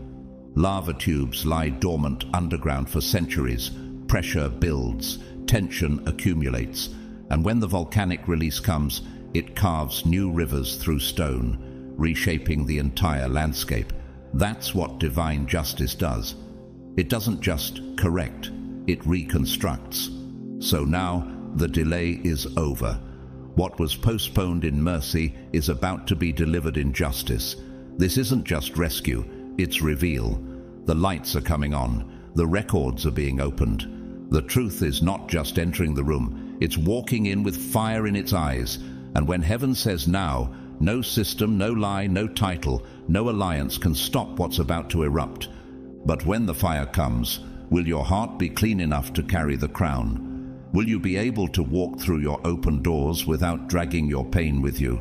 Lava tubes lie dormant underground for centuries. Pressure builds, tension accumulates, and when the volcanic release comes, it carves new rivers through stone, reshaping the entire landscape. That's what divine justice does. It doesn't just correct, it reconstructs. So now, the delay is over. What was postponed in mercy is about to be delivered in justice. This isn't just rescue, it's reveal. The lights are coming on, the records are being opened. The truth is not just entering the room, it's walking in with fire in its eyes. And when heaven says now, no system, no lie, no title, no alliance can stop what's about to erupt. But when the fire comes, will your heart be clean enough to carry the crown? Will you be able to walk through your open doors without dragging your pain with you?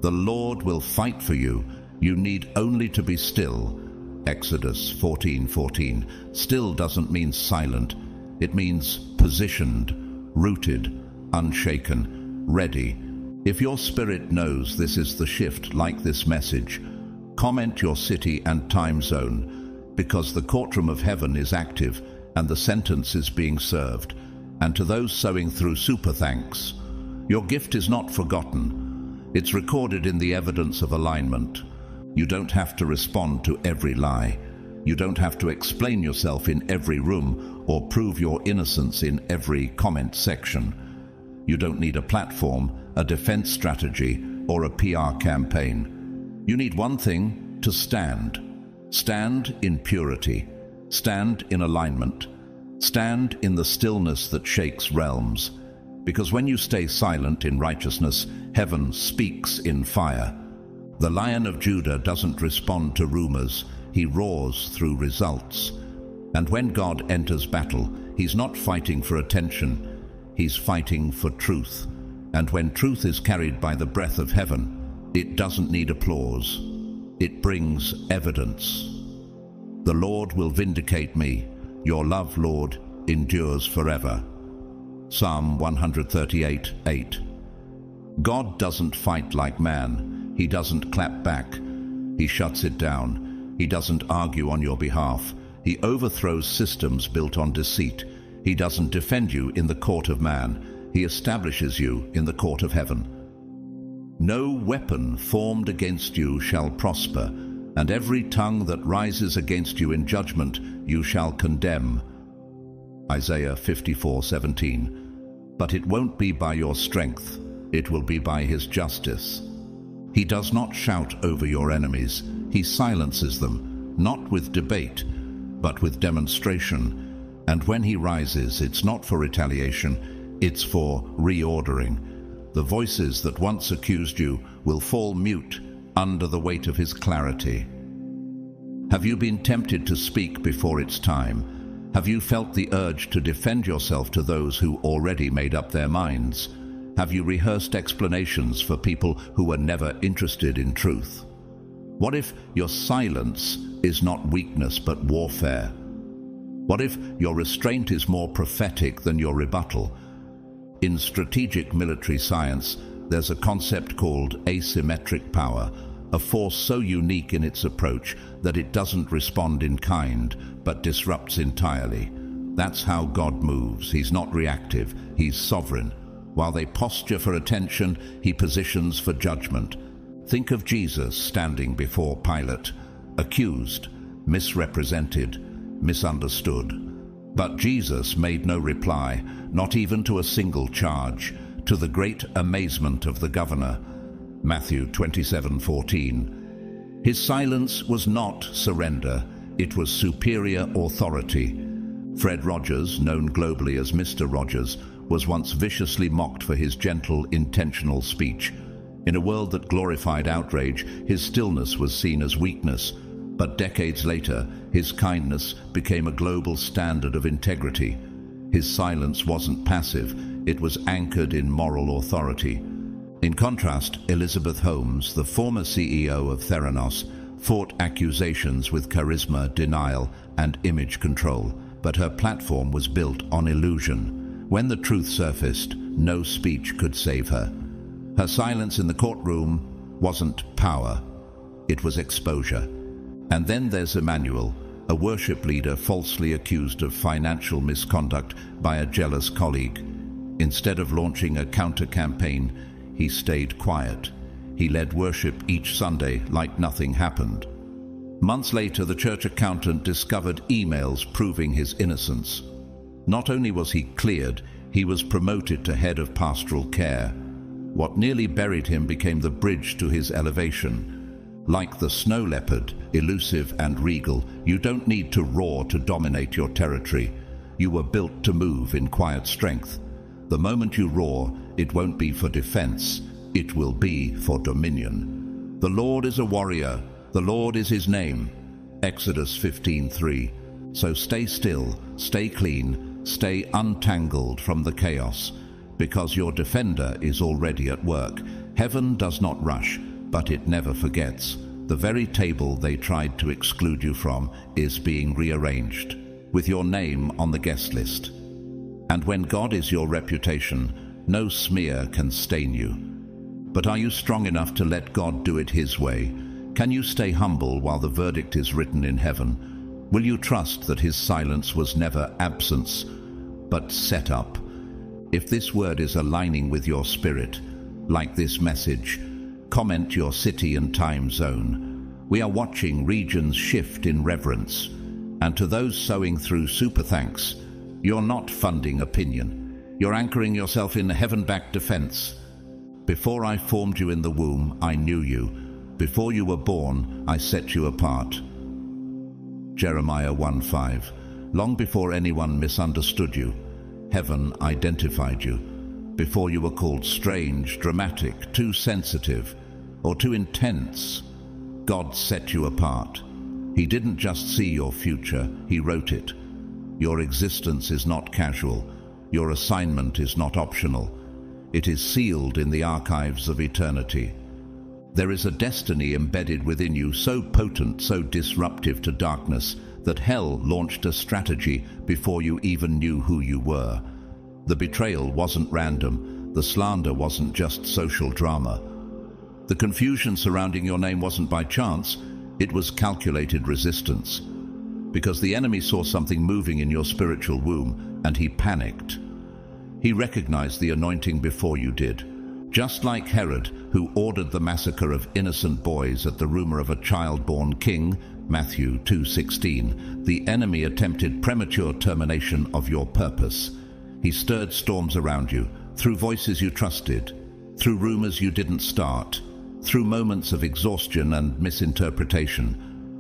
The Lord will fight for you. You need only to be still. Exodus 14:14. Still doesn't mean silent. It means positioned, rooted, unshaken, ready. If your spirit knows this is the shift like this message, comment your city and time zone, because the courtroom of heaven is active and the sentence is being served. And to those sowing through super thanks, your gift is not forgotten. It's recorded in the evidence of alignment. You don't have to respond to every lie. You don't have to explain yourself in every room or prove your innocence in every comment section. You don't need a platform, a defense strategy, or a PR campaign. You need one thing: to stand. Stand in purity. Stand in alignment. Stand in the stillness that shakes realms. Because when you stay silent in righteousness, heaven speaks in fire. The Lion of Judah doesn't respond to rumors, he roars through results. And when God enters battle, he's not fighting for attention, he's fighting for truth. And when truth is carried by the breath of heaven, it doesn't need applause. It brings evidence. The Lord will vindicate me. Your love, Lord, endures forever. Psalm 138:8. God doesn't fight like man. He doesn't clap back. He shuts it down. He doesn't argue on your behalf. He overthrows systems built on deceit. He doesn't defend you in the court of man. He establishes you in the court of heaven. No weapon formed against you shall prosper, and every tongue that rises against you in judgment you shall condemn. Isaiah 54:17. But it won't be by your strength, it will be by his justice. He does not shout over your enemies, he silences them, not with debate, but with demonstration. And when he rises, it's not for retaliation, it's for reordering. The voices that once accused you will fall mute under the weight of his clarity. Have you been tempted to speak before it's time? Have you felt the urge to defend yourself to those who already made up their minds? Have you rehearsed explanations for people who were never interested in truth? What if your silence is not weakness but warfare? What if your restraint is more prophetic than your rebuttal? In strategic military science, there's a concept called asymmetric power, a force so unique in its approach that it doesn't respond in kind, but disrupts entirely. That's how God moves. He's not reactive, he's sovereign. While they posture for attention, he positions for judgment. Think of Jesus standing before Pilate, accused, misrepresented, misunderstood. But Jesus made no reply, not even to a single charge, to the great amazement of the governor. Matthew 27:14. His silence was not surrender, it was superior authority. Fred Rogers, known globally as Mr. Rogers, was once viciously mocked for his gentle, intentional speech. In a world that glorified outrage, his stillness was seen as weakness. But decades later, his kindness became a global standard of integrity. His silence wasn't passive, it was anchored in moral authority. In contrast, Elizabeth Holmes, the former CEO of Theranos, fought accusations with charisma, denial, and image control, but her platform was built on illusion. When the truth surfaced, no speech could save her. Her silence in the courtroom wasn't power, it was exposure. And then there's Emmanuel, a worship leader falsely accused of financial misconduct by a jealous colleague. Instead of launching a counter-campaign, he stayed quiet. He led worship each Sunday like nothing happened. Months later, the church accountant discovered emails proving his innocence. Not only was he cleared, he was promoted to head of pastoral care. What nearly buried him became the bridge to his elevation. Like the snow leopard, elusive and regal, you don't need to roar to dominate your territory. You were built to move in quiet strength. The moment you roar, it won't be for defense, it will be for dominion. The Lord is a warrior, the Lord is his name. Exodus 15:3. So stay still, stay clean, stay untangled from the chaos, because your defender is already at work. Heaven does not rush, but it never forgets. The very table they tried to exclude you from is being rearranged, with your name on the guest list. And when God is your reputation, no smear can stain you. But are you strong enough to let God do it his way? Can you stay humble while the verdict is written in heaven? Will you trust that his silence was never absence, but set up? If this word is aligning with your spirit, like this message, comment your city and time zone. We are watching regions shift in reverence. And to those sowing through super thanks, you're not funding opinion. You're anchoring yourself in heaven-backed defense. Before I formed you in the womb, I knew you. Before you were born, I set you apart. Jeremiah 1:5. Long before anyone misunderstood you, heaven identified you. Before you were called strange, dramatic, too sensitive, or too intense, God set you apart. He didn't just see your future, he wrote it. Your existence is not casual. Your assignment is not optional. It is sealed in the archives of eternity. There is a destiny embedded within you so potent, so disruptive to darkness, that hell launched a strategy before you even knew who you were. The betrayal wasn't random. The slander wasn't just social drama. The confusion surrounding your name wasn't by chance. It was calculated resistance. Because the enemy saw something moving in your spiritual womb, and he panicked. He recognized the anointing before you did. Just like Herod, who ordered the massacre of innocent boys at the rumor of a child-born king, Matthew 2:16, the enemy attempted premature termination of your purpose. He stirred storms around you, through voices you trusted, through rumors you didn't start, through moments of exhaustion and misinterpretation,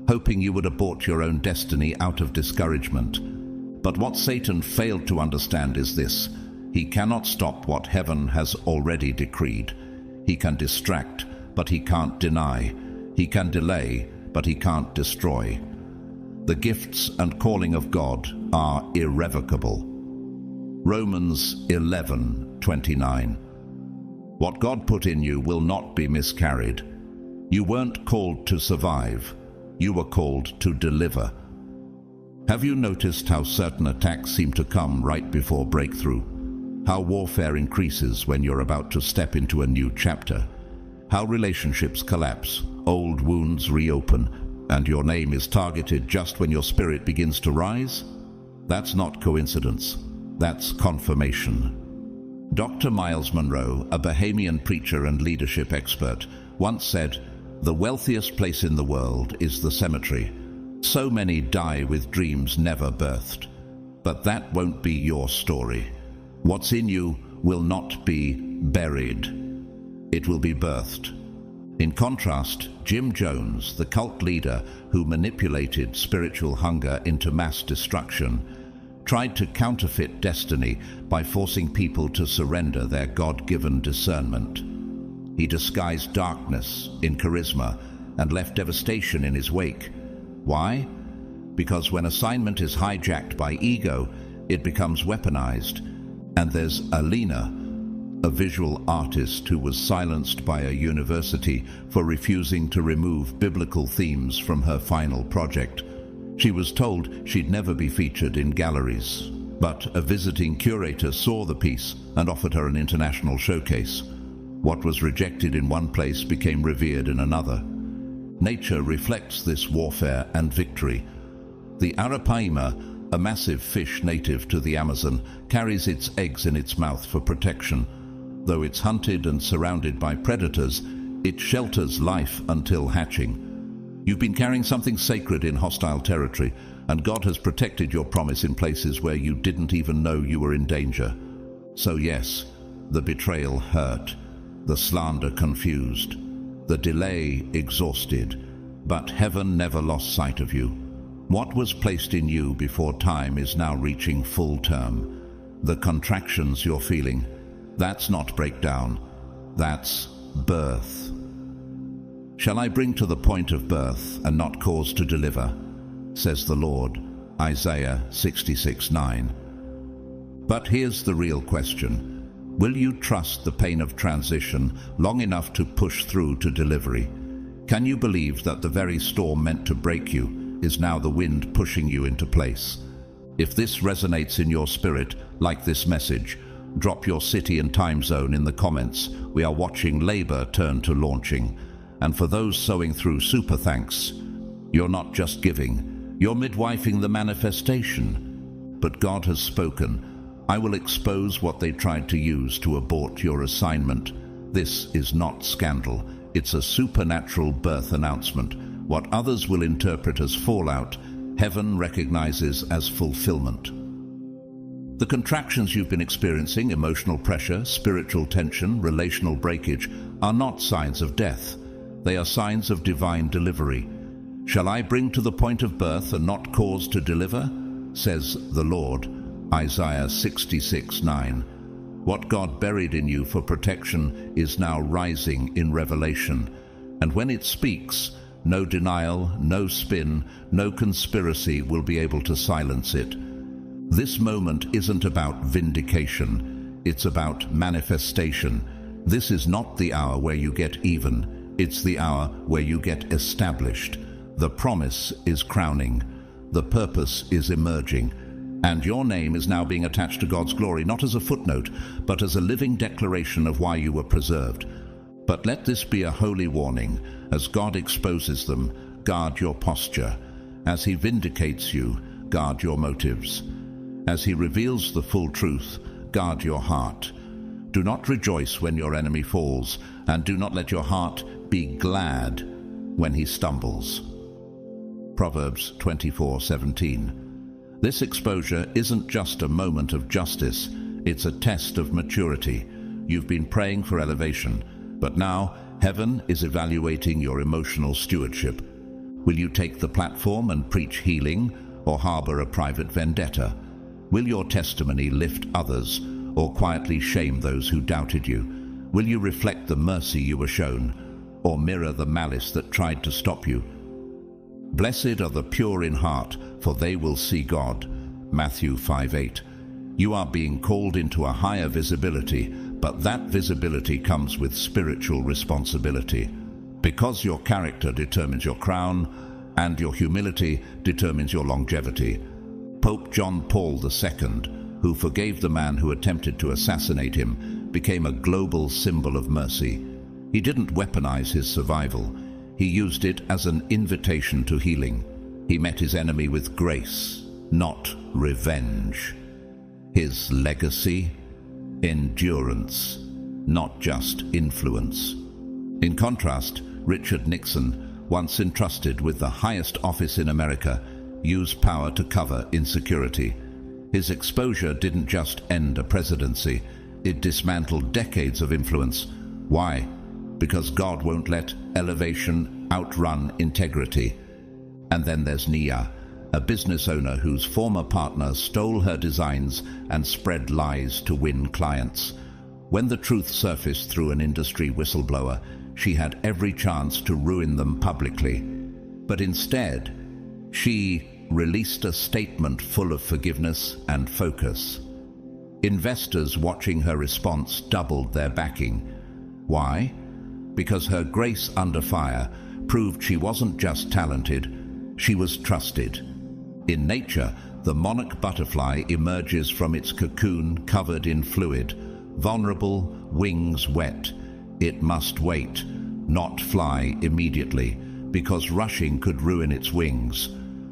hoping you would abort your own destiny out of discouragement. But what Satan failed to understand is this: he cannot stop what heaven has already decreed. He can distract, but he can't deny. He can delay, but he can't destroy. The gifts and calling of God are irrevocable. Romans 11:29. What God put in you will not be miscarried. You weren't called to survive. You were called to deliver. Have you noticed how certain attacks seem to come right before breakthrough? How warfare increases when you're about to step into a new chapter? How relationships collapse, old wounds reopen, and your name is targeted just when your spirit begins to rise? That's not coincidence. That's confirmation. Dr. Miles Monroe, a Bahamian preacher and leadership expert, once said, "The wealthiest place in the world is the cemetery. So many die with dreams never birthed." But that won't be your story. What's in you will not be buried. It will be birthed. In contrast, Jim Jones, the cult leader who manipulated spiritual hunger into mass destruction, tried to counterfeit destiny by forcing people to surrender their God-given discernment. He disguised darkness in charisma and left devastation in his wake. Why? Because when assignment is hijacked by ego, it becomes weaponized. And there's Alina, a visual artist who was silenced by a university for refusing to remove biblical themes from her final project. She was told she'd never be featured in galleries, but a visiting curator saw the piece and offered her an international showcase. What was rejected in one place became revered in another. Nature reflects this warfare and victory. The arapaima, a massive fish native to the Amazon, carries its eggs in its mouth for protection. Though it's hunted and surrounded by predators, it shelters life until hatching. You've been carrying something sacred in hostile territory, and God has protected your promise in places where you didn't even know you were in danger. So yes, the betrayal hurt, the slander confused, the delay exhausted, but heaven never lost sight of you. What was placed in you before time is now reaching full term. The contractions you're feeling, that's not breakdown, that's birth. Shall I bring to the point of birth and not cause to deliver, says the Lord, Isaiah 66:9. But here's the real question. Will you trust the pain of transition long enough to push through to delivery? Can you believe that the very storm meant to break you is now the wind pushing you into place? If this resonates in your spirit, like this message, drop your city and time zone in the comments. We are watching labor turn to launching. And for those sowing through super thanks, you're not just giving, you're midwifing the manifestation. But God has spoken. I will expose what they tried to use to abort your assignment. This is not scandal. It's a supernatural birth announcement. What others will interpret as fallout, heaven recognizes as fulfillment. The contractions you've been experiencing, emotional pressure, spiritual tension, relational breakage, are not signs of death. They are signs of divine delivery. Shall I bring to the point of birth and not cause to deliver? Says the Lord, Isaiah 66:9. What God buried in you for protection is now rising in revelation. And when it speaks, no denial, no spin, no conspiracy will be able to silence it. This moment isn't about vindication, it's about manifestation. This is not the hour where you get even, it's the hour where you get established. The promise is crowning, the purpose is emerging, and your name is now being attached to God's glory, not as a footnote, but as a living declaration of why you were preserved. But let this be a holy warning. As God exposes them, guard your posture. As He vindicates you, guard your motives. As He reveals the full truth, guard your heart. Do not rejoice when your enemy falls, and do not let your heart be glad when he stumbles. Proverbs 24:17. This exposure isn't just a moment of justice, it's a test of maturity. You've been praying for elevation, but now heaven is evaluating your emotional stewardship. Will you take the platform and preach healing, or harbor a private vendetta? Will your testimony lift others, or quietly shame those who doubted you? Will you reflect the mercy you were shown, or mirror the malice that tried to stop you? Blessed are the pure in heart, for they will see God. Matthew 5:8. You are being called into a higher visibility, but that visibility comes with spiritual responsibility. Because your character determines your crown, and your humility determines your longevity. Pope John Paul II, who forgave the man who attempted to assassinate him, became a global symbol of mercy. He didn't weaponize his survival. He used it as an invitation to healing. He met his enemy with grace, not revenge. His legacy? Endurance, not just influence. In contrast, Richard Nixon, once entrusted with the highest office in America, used power to cover insecurity. His exposure didn't just end a presidency, it dismantled decades of influence. Why? Because God won't let elevation outrun integrity. And then there's Nia, a business owner whose former partner stole her designs and spread lies to win clients. When the truth surfaced through an industry whistleblower, she had every chance to ruin them publicly. But instead, she released a statement full of forgiveness and focus. Investors watching her response doubled their backing. Why? Because her grace under fire proved she wasn't just talented, she was trusted. In nature, the monarch butterfly emerges from its cocoon covered in fluid, vulnerable, wings wet. It must wait, not fly immediately, because rushing could ruin its wings.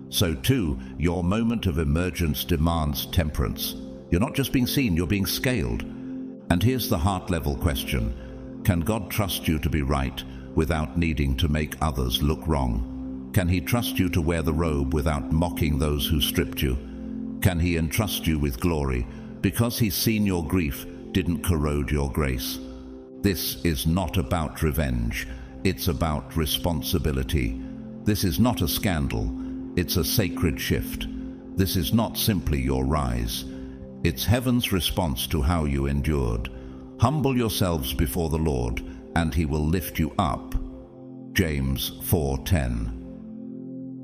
So too, your moment of emergence demands temperance. You're not just being seen, you're being scaled. And here's the heart-level question. Can God trust you to be right without needing to make others look wrong? Can He trust you to wear the robe without mocking those who stripped you? Can He entrust you with glory because He's seen your grief didn't corrode your grace? This is not about revenge. It's about responsibility. This is not a scandal. It's a sacred shift. This is not simply your rise. It's heaven's response to how you endured. Humble yourselves before the Lord, and He will lift you up. James 4:10.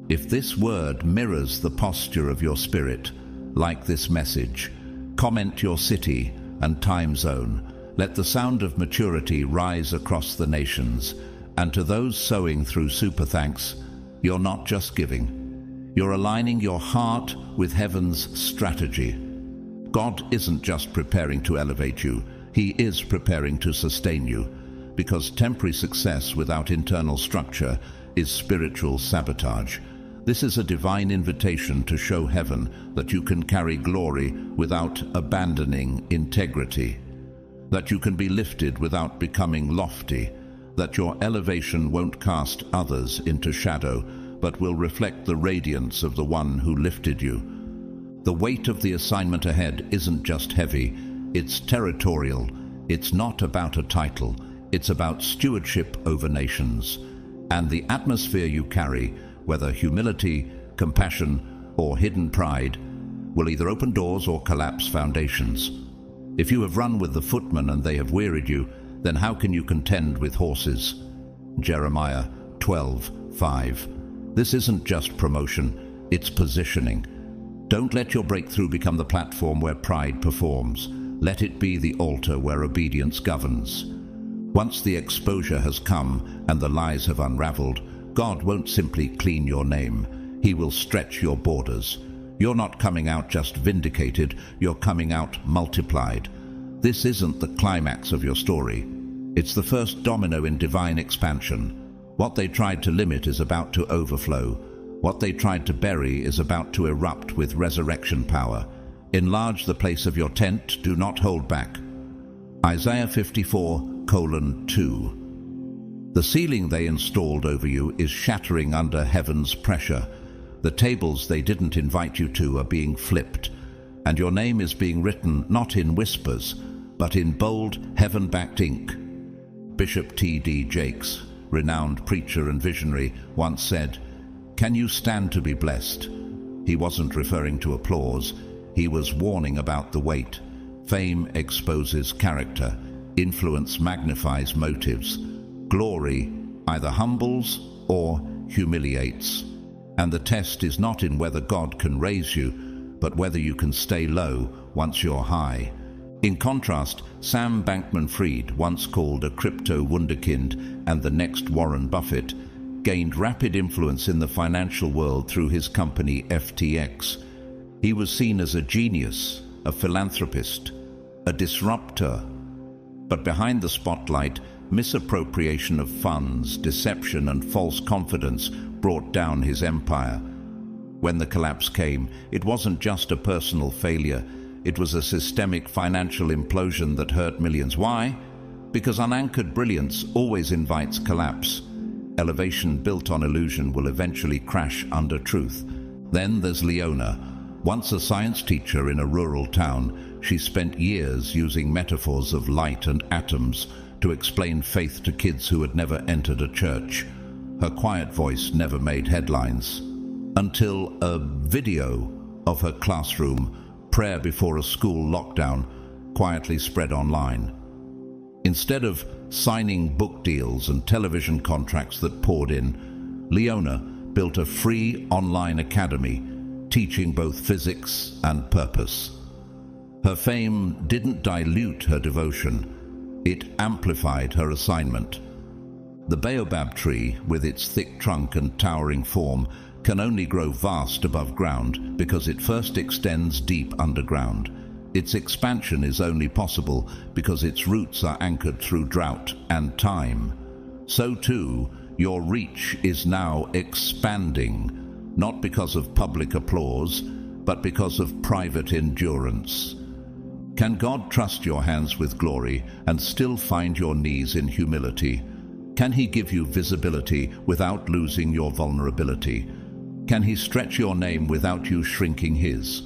If this word mirrors the posture of your spirit, like this message, comment your city and time zone. Let the sound of maturity rise across the nations. And to those sowing through super thanks, you're not just giving. You're aligning your heart with heaven's strategy. God isn't just preparing to elevate you, He is preparing to sustain you, because temporary success without internal structure is spiritual sabotage. This is a divine invitation to show heaven that you can carry glory without abandoning integrity, that you can be lifted without becoming lofty, that your elevation won't cast others into shadow, but will reflect the radiance of the one who lifted you. The weight of the assignment ahead isn't just heavy, it's territorial. It's not about a title, it's about stewardship over nations. And the atmosphere you carry, whether humility, compassion, or hidden pride, will either open doors or collapse foundations. If you have run with the footmen and they have wearied you, then how can you contend with horses? Jeremiah 12:5. This isn't just promotion, it's positioning. Don't let your breakthrough become the platform where pride performs. Let it be the altar where obedience governs. Once the exposure has come and the lies have unraveled, God won't simply clean your name. He will stretch your borders. You're not coming out just vindicated, you're coming out multiplied. This isn't the climax of your story. It's the first domino in divine expansion. What they tried to limit is about to overflow. What they tried to bury is about to erupt with resurrection power. Enlarge the place of your tent, do not hold back. Isaiah 54:2. The ceiling they installed over you is shattering under heaven's pressure. The tables they didn't invite you to are being flipped, and your name is being written not in whispers, but in bold, heaven-backed ink. Bishop T.D. Jakes, renowned preacher and visionary, once said, "Can you stand to be blessed?" He wasn't referring to applause. He was warning about the weight. Fame exposes character. Influence magnifies motives. Glory either humbles or humiliates. And the test is not in whether God can raise you, but whether you can stay low once you're high. In contrast, Sam Bankman-Fried, once called a crypto wunderkind and the next Warren Buffett, gained rapid influence in the financial world through his company FTX. He was seen as a genius, a philanthropist, a disruptor. But behind the spotlight, misappropriation of funds, deception, and false confidence brought down his empire. When the collapse came, it wasn't just a personal failure. It was a systemic financial implosion that hurt millions. Why? Because unanchored brilliance always invites collapse. Elevation built on illusion will eventually crash under truth. Then there's Leona, Once a science teacher in a rural town, she spent years using metaphors of light and atoms to explain faith to kids who had never entered a church. Her quiet voice never made headlines, until a video of her classroom prayer before a school lockdown quietly spread online. Instead of signing book deals and television contracts that poured in, Leona built a free online academy teaching both physics and purpose. Her fame didn't dilute her devotion, it amplified her assignment. The baobab tree, with its thick trunk and towering form, can only grow vast above ground because it first extends deep underground. Its expansion is only possible because its roots are anchored through drought and time. So too, your reach is now expanding, not because of public applause, but because of private endurance. Can God trust your hands with glory and still find your knees in humility? Can He give you visibility without losing your vulnerability? Can He stretch your name without you shrinking His?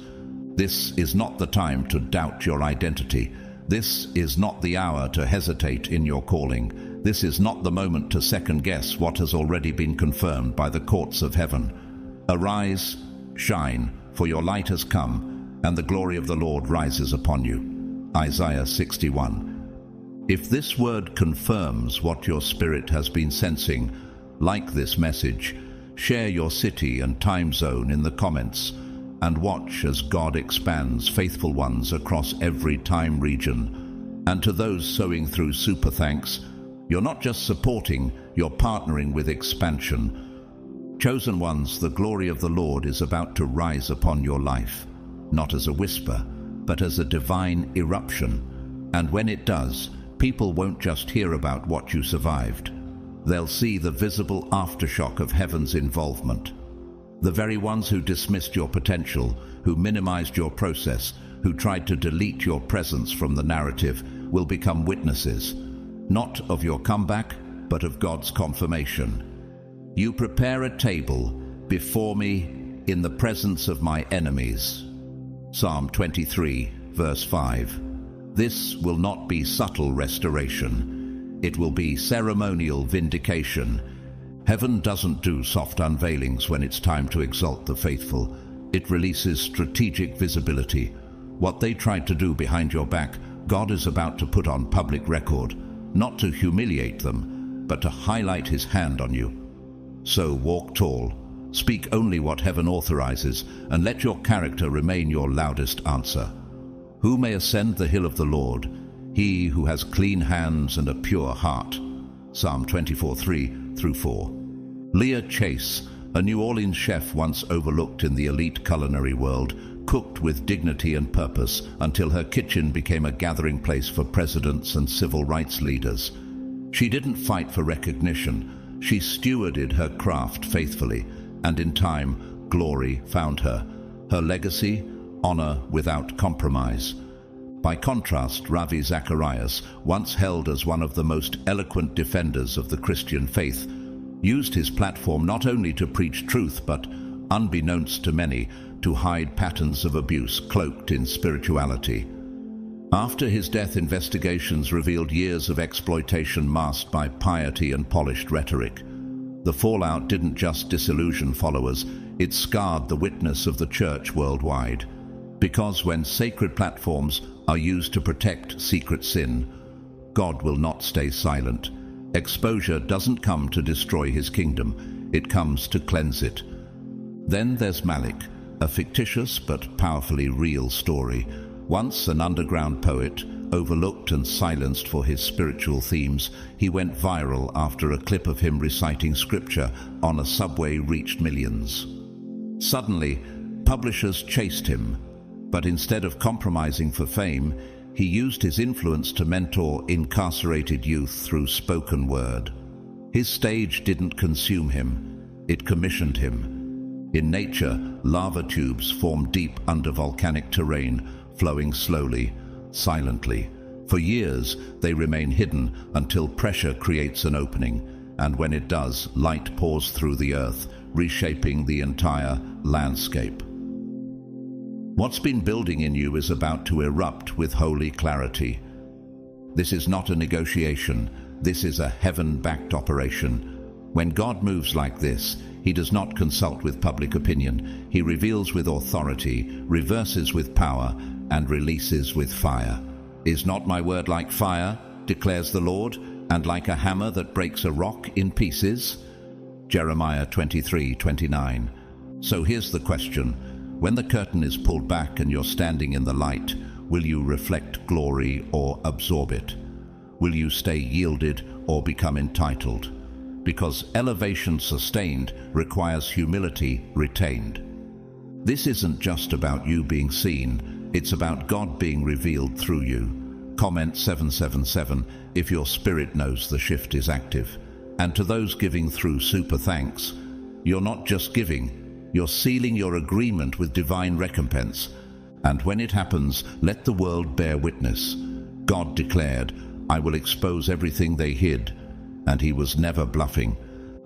This is not the time to doubt your identity. This is not the hour to hesitate in your calling. This is not the moment to second-guess what has already been confirmed by the courts of heaven. Arise, shine, for your light has come, and the glory of the Lord rises upon you. Isaiah 61. If this word confirms what your spirit has been sensing, like this message, share your city and time zone in the comments, and watch as God expands faithful ones across every time region. And to those sowing through Super Thanks, you're not just supporting, you're partnering with expansion. Chosen ones, the glory of the Lord is about to rise upon your life, not as a whisper, but as a divine eruption. And when it does, people won't just hear about what you survived. They'll see the visible aftershock of heaven's involvement. The very ones who dismissed your potential, who minimized your process, who tried to delete your presence from the narrative, will become witnesses, not of your comeback, but of God's confirmation. You prepare a table before me in the presence of my enemies. Psalm 23, verse 5. This will not be subtle restoration. It will be ceremonial vindication. Heaven doesn't do soft unveilings when it's time to exalt the faithful. It releases strategic visibility. What they tried to do behind your back, God is about to put on public record, not to humiliate them, but to highlight His hand on you. So walk tall, speak only what heaven authorizes, and let your character remain your loudest answer. Who may ascend the hill of the Lord? He who has clean hands and a pure heart. Psalm 24:3-4. Leah Chase, a New Orleans chef once overlooked in the elite culinary world, cooked with dignity and purpose until her kitchen became a gathering place for presidents and civil rights leaders. She didn't fight for recognition. She stewarded her craft faithfully, and in time, glory found her. Her legacy, honor without compromise. By contrast, Ravi Zacharias, once held as one of the most eloquent defenders of the Christian faith, used his platform not only to preach truth, but, unbeknownst to many, to hide patterns of abuse cloaked in spirituality. After his death, investigations revealed years of exploitation masked by piety and polished rhetoric. The fallout didn't just disillusion followers, it scarred the witness of the church worldwide. Because when sacred platforms are used to protect secret sin, God will not stay silent. Exposure doesn't come to destroy His kingdom, it comes to cleanse it. Then there's Malik, a fictitious but powerfully real story. Once an underground poet, overlooked and silenced for his spiritual themes, he went viral after a clip of him reciting scripture on a subway reached millions. Suddenly, publishers chased him, but instead of compromising for fame, he used his influence to mentor incarcerated youth through spoken word. His stage didn't consume him, it commissioned him. In nature, lava tubes form deep under volcanic terrain, flowing slowly, silently. For years, they remain hidden until pressure creates an opening, and when it does, light pours through the earth, reshaping the entire landscape. What's been building in you is about to erupt with holy clarity. This is not a negotiation. This is a heaven-backed operation. When God moves like this, he does not consult with public opinion. He reveals with authority, reverses with power, and releases with fire. Is not my word like fire, declares the Lord, and like a hammer that breaks a rock in pieces? Jeremiah 23:29. So here's the question. When the curtain is pulled back and you're standing in the light, will you reflect glory or absorb it? Will you stay yielded or become entitled? Because elevation sustained requires humility retained. This isn't just about you being seen, it's about God being revealed through you. Comment 777 if your spirit knows the shift is active. And to those giving through super thanks, you're not just giving, you're sealing your agreement with divine recompense. And when it happens, let the world bear witness. God declared, I will expose everything they hid, and he was never bluffing.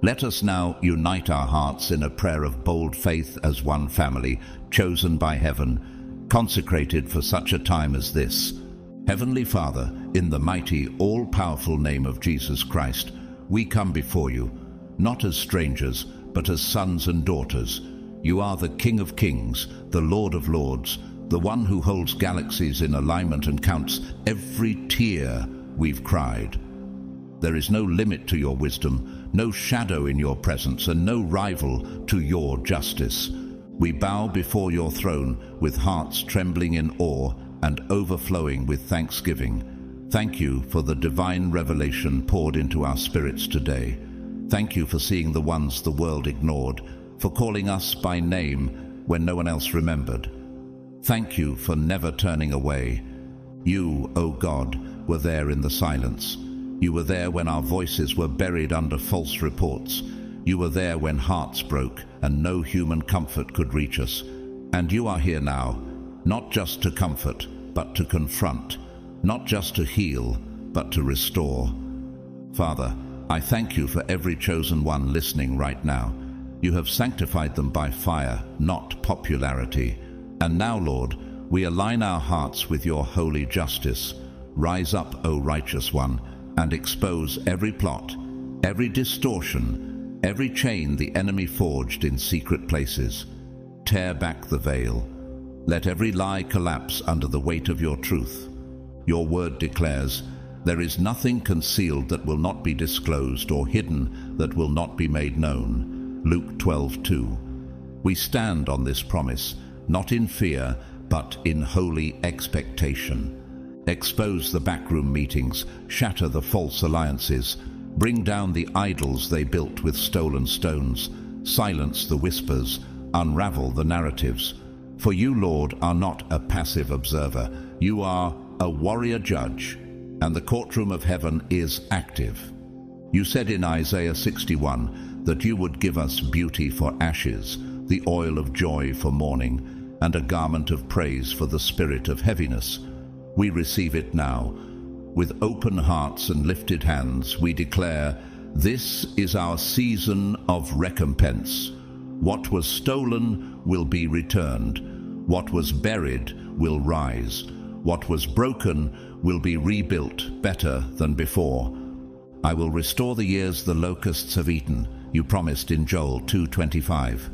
Let us now unite our hearts in a prayer of bold faith as one family, chosen by heaven, consecrated for such a time as this. Heavenly Father, in the mighty, all-powerful name of Jesus Christ, we come before you, not as strangers, but as sons and daughters. You are the King of Kings, the Lord of Lords, the one who holds galaxies in alignment and counts every tear we've cried. There is no limit to your wisdom, no shadow in your presence, and no rival to your justice. We bow before your throne with hearts trembling in awe and overflowing with thanksgiving. Thank you for the divine revelation poured into our spirits today. Thank you for seeing the ones the world ignored, for calling us by name when no one else remembered. Thank you for never turning away. You, O God, were there in the silence. You were there when our voices were buried under false reports. You were there when hearts broke and no human comfort could reach us. And you are here now, not just to comfort, but to confront, not just to heal, but to restore. Father, I thank you for every chosen one listening right now. You have sanctified them by fire, not popularity. And now, Lord, we align our hearts with your holy justice. Rise up, O righteous one, and expose every plot, every distortion, every chain the enemy forged in secret places. Tear back the veil. Let every lie collapse under the weight of your truth. Your word declares, there is nothing concealed that will not be disclosed or hidden that will not be made known. Luke 12:2. We stand on this promise, not in fear, but in holy expectation. Expose the backroom meetings, shatter the false alliances, bring down the idols they built with stolen stones, silence the whispers, unravel the narratives. For you, Lord, are not a passive observer. You are a warrior judge, and the courtroom of heaven is active. You said in Isaiah 61 that you would give us beauty for ashes, the oil of joy for mourning, and a garment of praise for the spirit of heaviness. We receive it now. With open hearts and lifted hands, we declare, this is our season of recompense. What was stolen will be returned. What was buried will rise. What was broken will be rebuilt better than before. I will restore the years the locusts have eaten, you promised in Joel 2:25.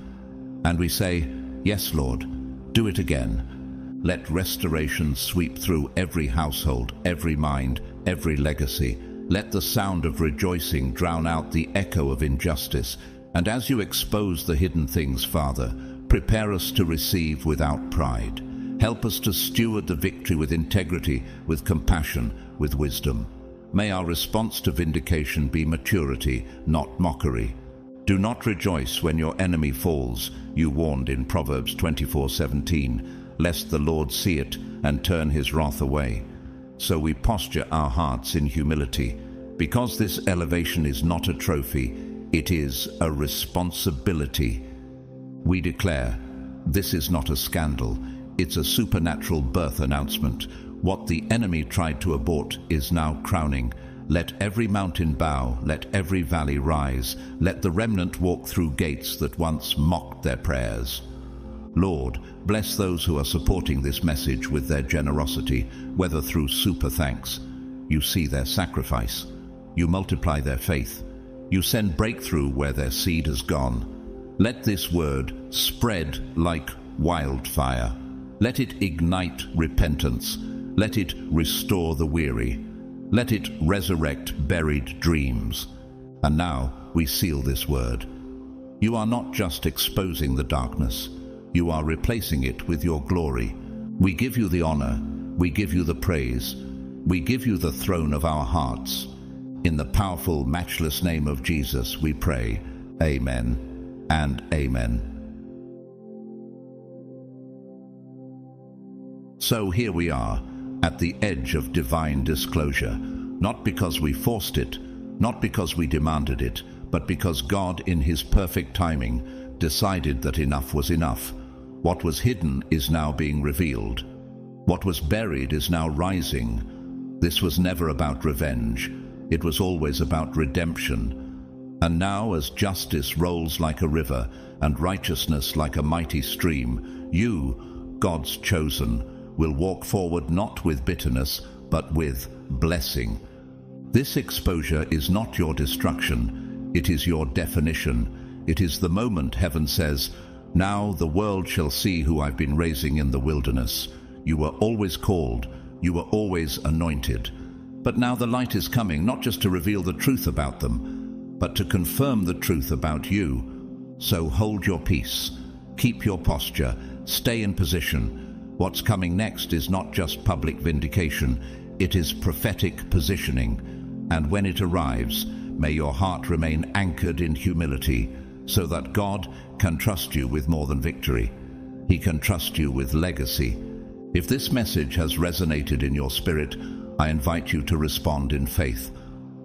And we say, yes, Lord, do it again. Let restoration sweep through every household, every mind, every legacy. Let the sound of rejoicing drown out the echo of injustice. And as you expose the hidden things, Father, prepare us to receive without pride. Help us to steward the victory with integrity, with compassion, with wisdom. May our response to vindication be maturity, not mockery. Do not rejoice when your enemy falls, you warned in Proverbs 24:17, lest the Lord see it and turn his wrath away. So we posture our hearts in humility, because this elevation is not a trophy, it is a responsibility. We declare, this is not a scandal, it's a supernatural birth announcement. What the enemy tried to abort is now crowning. Let every mountain bow, let every valley rise, let the remnant walk through gates that once mocked their prayers. Lord, bless those who are supporting this message with their generosity, whether through super thanks. You see their sacrifice. You multiply their faith. You send breakthrough where their seed has gone. Let this word spread like wildfire. Let it ignite repentance. Let it restore the weary. Let it resurrect buried dreams. And now we seal this word. You are not just exposing the darkness. You are replacing it with your glory. We give you the honor. We give you the praise. We give you the throne of our hearts. In the powerful, matchless name of Jesus, we pray. Amen and amen. So here we are, at the edge of divine disclosure, not because we forced it, not because we demanded it, but because God, in His perfect timing, decided that enough was enough. What was hidden is now being revealed. What was buried is now rising. This was never about revenge. It was always about redemption. And now, as justice rolls like a river and righteousness like a mighty stream, you, God's chosen, will walk forward not with bitterness, but with blessing. This exposure is not your destruction. It is your definition. It is the moment heaven says, "Now the world shall see who I've been raising in the wilderness. You were always called. You were always anointed. But now the light is coming, not just to reveal the truth about them, but to confirm the truth about you. So hold your peace. Keep your posture. Stay in position. What's coming next is not just public vindication. It is prophetic positioning. And when it arrives, may your heart remain anchored in humility, so that God can trust you with more than victory. He can trust you with legacy. If this message has resonated in your spirit, I invite you to respond in faith.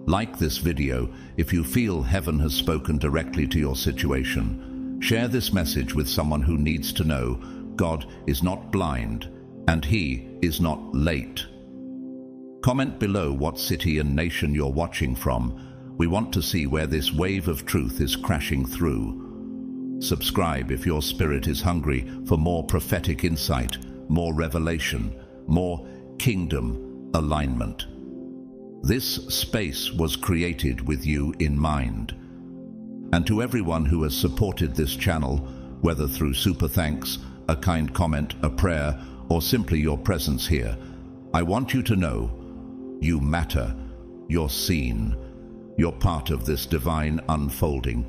Like this video if you feel heaven has spoken directly to your situation. Share this message with someone who needs to know God is not blind and He is not late. Comment below what city and nation you're watching from. We want to see where this wave of truth is crashing through. Subscribe if your spirit is hungry for more prophetic insight, more revelation, more kingdom alignment. This space was created with you in mind. And to everyone who has supported this channel, whether through super thanks, a kind comment, a prayer, or simply your presence here, I want you to know you matter, you're seen, you're part of this divine unfolding.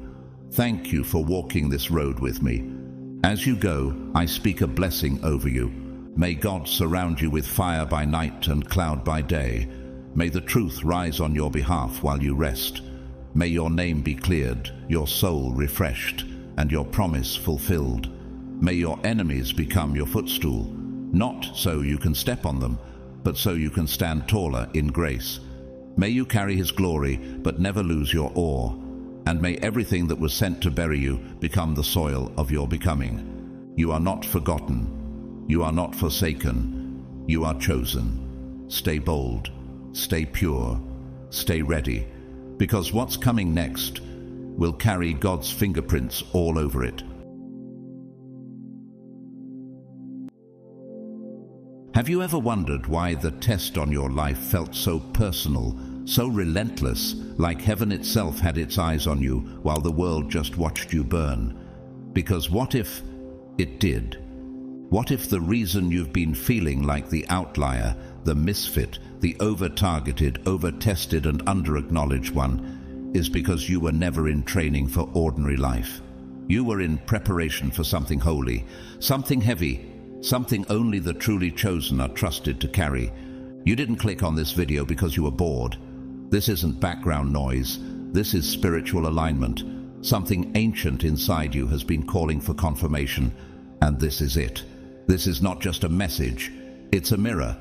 Thank you for walking this road with me. As you go, I speak a blessing over you. May God surround you with fire by night and cloud by day. May the truth rise on your behalf while you rest. May your name be cleared, your soul refreshed, and your promise fulfilled. May your enemies become your footstool, not so you can step on them, but so you can stand taller in grace. May you carry His glory, but never lose your awe. And may everything that was sent to bury you become the soil of your becoming. You are not forgotten. You are not forsaken. You are chosen. Stay bold. Stay pure. Stay ready. Because what's coming next will carry God's fingerprints all over it. Have you ever wondered why the test on your life felt so personal, so relentless, like heaven itself had its eyes on you while the world just watched you burn? Because what if it did? What if the reason you've been feeling like the outlier, the misfit, the over-targeted, over-tested and under-acknowledged one is because you were never in training for ordinary life? You were in preparation for something holy, something heavy, something only the truly chosen are trusted to carry. You didn't click on this video because you were bored. This isn't background noise. This is spiritual alignment. Something ancient inside you has been calling for confirmation, and this is it. This is not just a message. It's a mirror,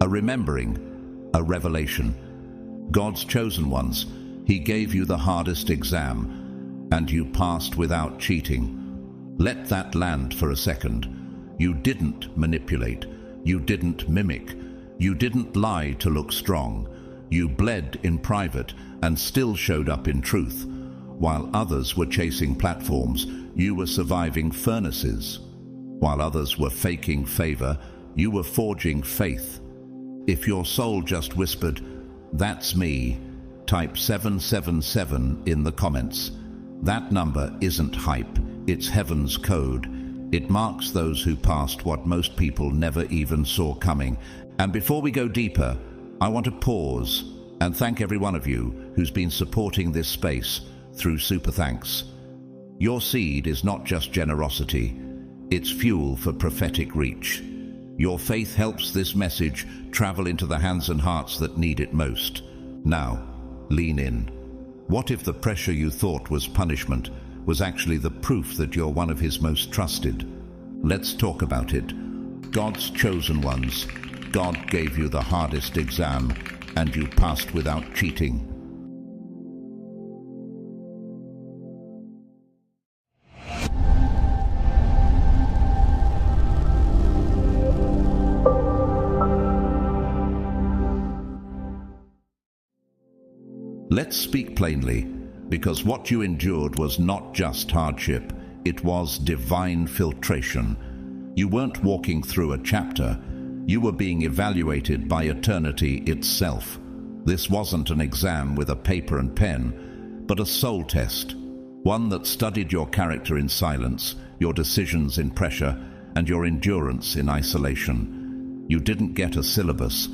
a remembering, a revelation. God's chosen ones, He gave you the hardest exam, and you passed without cheating. Let that land for a second. You didn't manipulate. You didn't mimic. You didn't lie to look strong. You bled in private and still showed up in truth. While others were chasing platforms, you were surviving furnaces. While others were faking favor, you were forging faith. If your soul just whispered, "That's me," type 777 in the comments. That number isn't hype, it's heaven's code. It marks those who passed what most people never even saw coming. And before we go deeper, I want to pause and thank every one of you who's been supporting this space through Super Thanks. Your seed is not just generosity, it's fuel for prophetic reach. Your faith helps this message travel into the hands and hearts that need it most. Now, lean in. What if the pressure you thought was punishment was actually the proof that you're one of His most trusted? Let's talk about it. God's chosen ones. God gave you the hardest exam, and you passed without cheating. Let's speak plainly, because what you endured was not just hardship, it was divine filtration. You weren't walking through a chapter, you were being evaluated by eternity itself. This wasn't an exam with a paper and pen, but a soul test, one that studied your character in silence, your decisions in pressure, and your endurance in isolation. You didn't get a syllabus.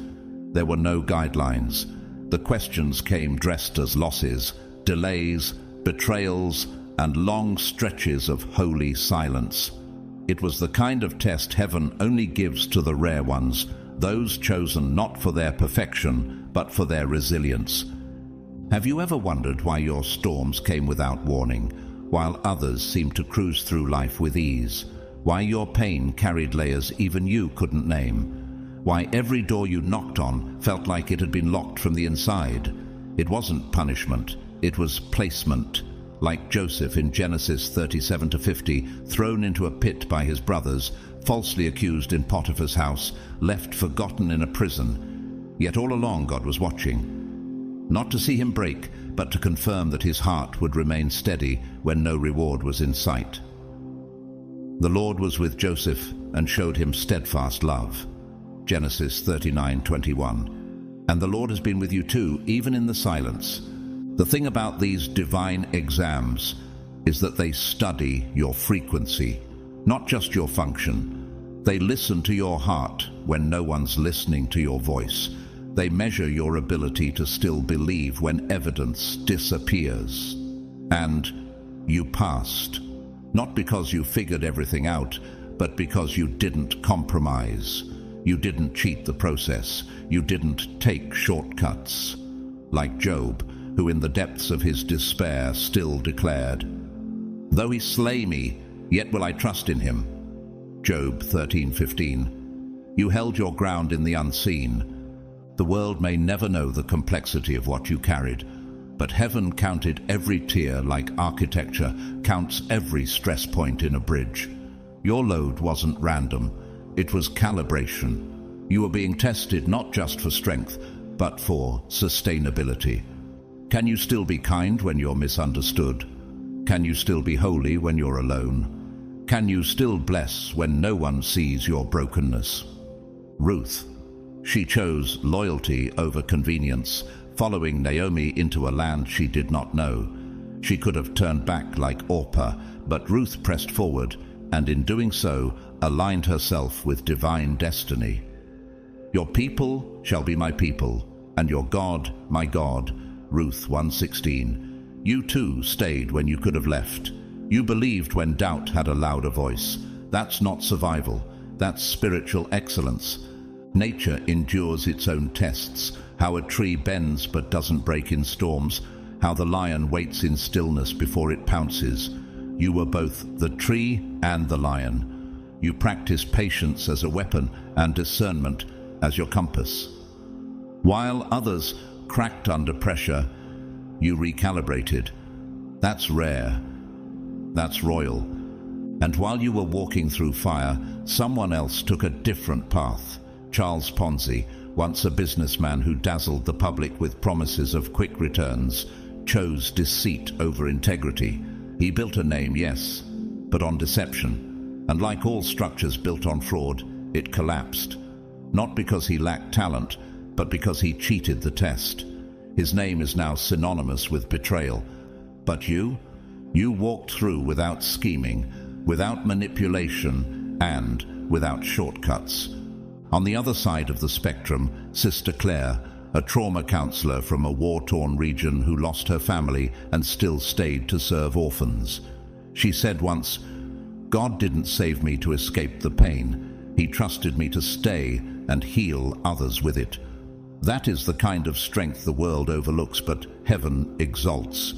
There were no guidelines. The questions came dressed as losses, delays, betrayals, and long stretches of holy silence. It was the kind of test heaven only gives to the rare ones, those chosen not for their perfection, but for their resilience. Have you ever wondered why your storms came without warning, while others seemed to cruise through life with ease? Why your pain carried layers even you couldn't name? Why every door you knocked on felt like it had been locked from the inside? It wasn't punishment, it was placement. Like Joseph in Genesis 37-50, thrown into a pit by his brothers, falsely accused in Potiphar's house, left forgotten in a prison. Yet all along God was watching. Not to see him break, but to confirm that his heart would remain steady when no reward was in sight. The Lord was with Joseph and showed him steadfast love. Genesis 39:21. And the Lord has been with you too, even in the silence. The thing about these divine exams is that they study your frequency, not just your function. They listen to your heart when no one's listening to your voice. They measure your ability to still believe when evidence disappears. And you passed, not because you figured everything out, but because you didn't compromise. You didn't cheat the process. You didn't take shortcuts. Like Job, who in the depths of his despair still declared, "Though he slay me, yet will I trust in him." Job 13:15. You held your ground in the unseen. The world may never know the complexity of what you carried, but heaven counted every tear like architecture counts every stress point in a bridge. Your load wasn't random. It was calibration. You were being tested not just for strength, but for sustainability. Can you still be kind when you're misunderstood? Can you still be holy when you're alone? Can you still bless when no one sees your brokenness? Ruth. She chose loyalty over convenience, following Naomi into a land she did not know. She could have turned back like Orpah, but Ruth pressed forward, and in doing so, aligned herself with divine destiny. Your people shall be my people, and your God my God. Ruth 1:16. You too stayed when you could have left. You believed when doubt had a louder voice. That's not survival, that's spiritual excellence. Nature endures its own tests, how a tree bends but doesn't break in storms, how the lion waits in stillness before it pounces. You were both the tree and the lion. You practiced patience as a weapon and discernment as your compass. While others cracked under pressure, you recalibrated. That's rare. That's royal. And while you were walking through fire, someone else took a different path. Charles Ponzi, once a businessman who dazzled the public with promises of quick returns, chose deceit over integrity. He built a name, yes, but on deception. And like all structures built on fraud, it collapsed. Not because he lacked talent, but because he cheated the test. His name is now synonymous with betrayal. But you walked through without scheming, without manipulation, and without shortcuts. On the other side of the spectrum, Sister Claire, a trauma counselor from a war-torn region who lost her family and still stayed to serve orphans. She said once, "God didn't save me to escape the pain. He trusted me to stay and heal others with it." That is the kind of strength the world overlooks, but heaven exalts.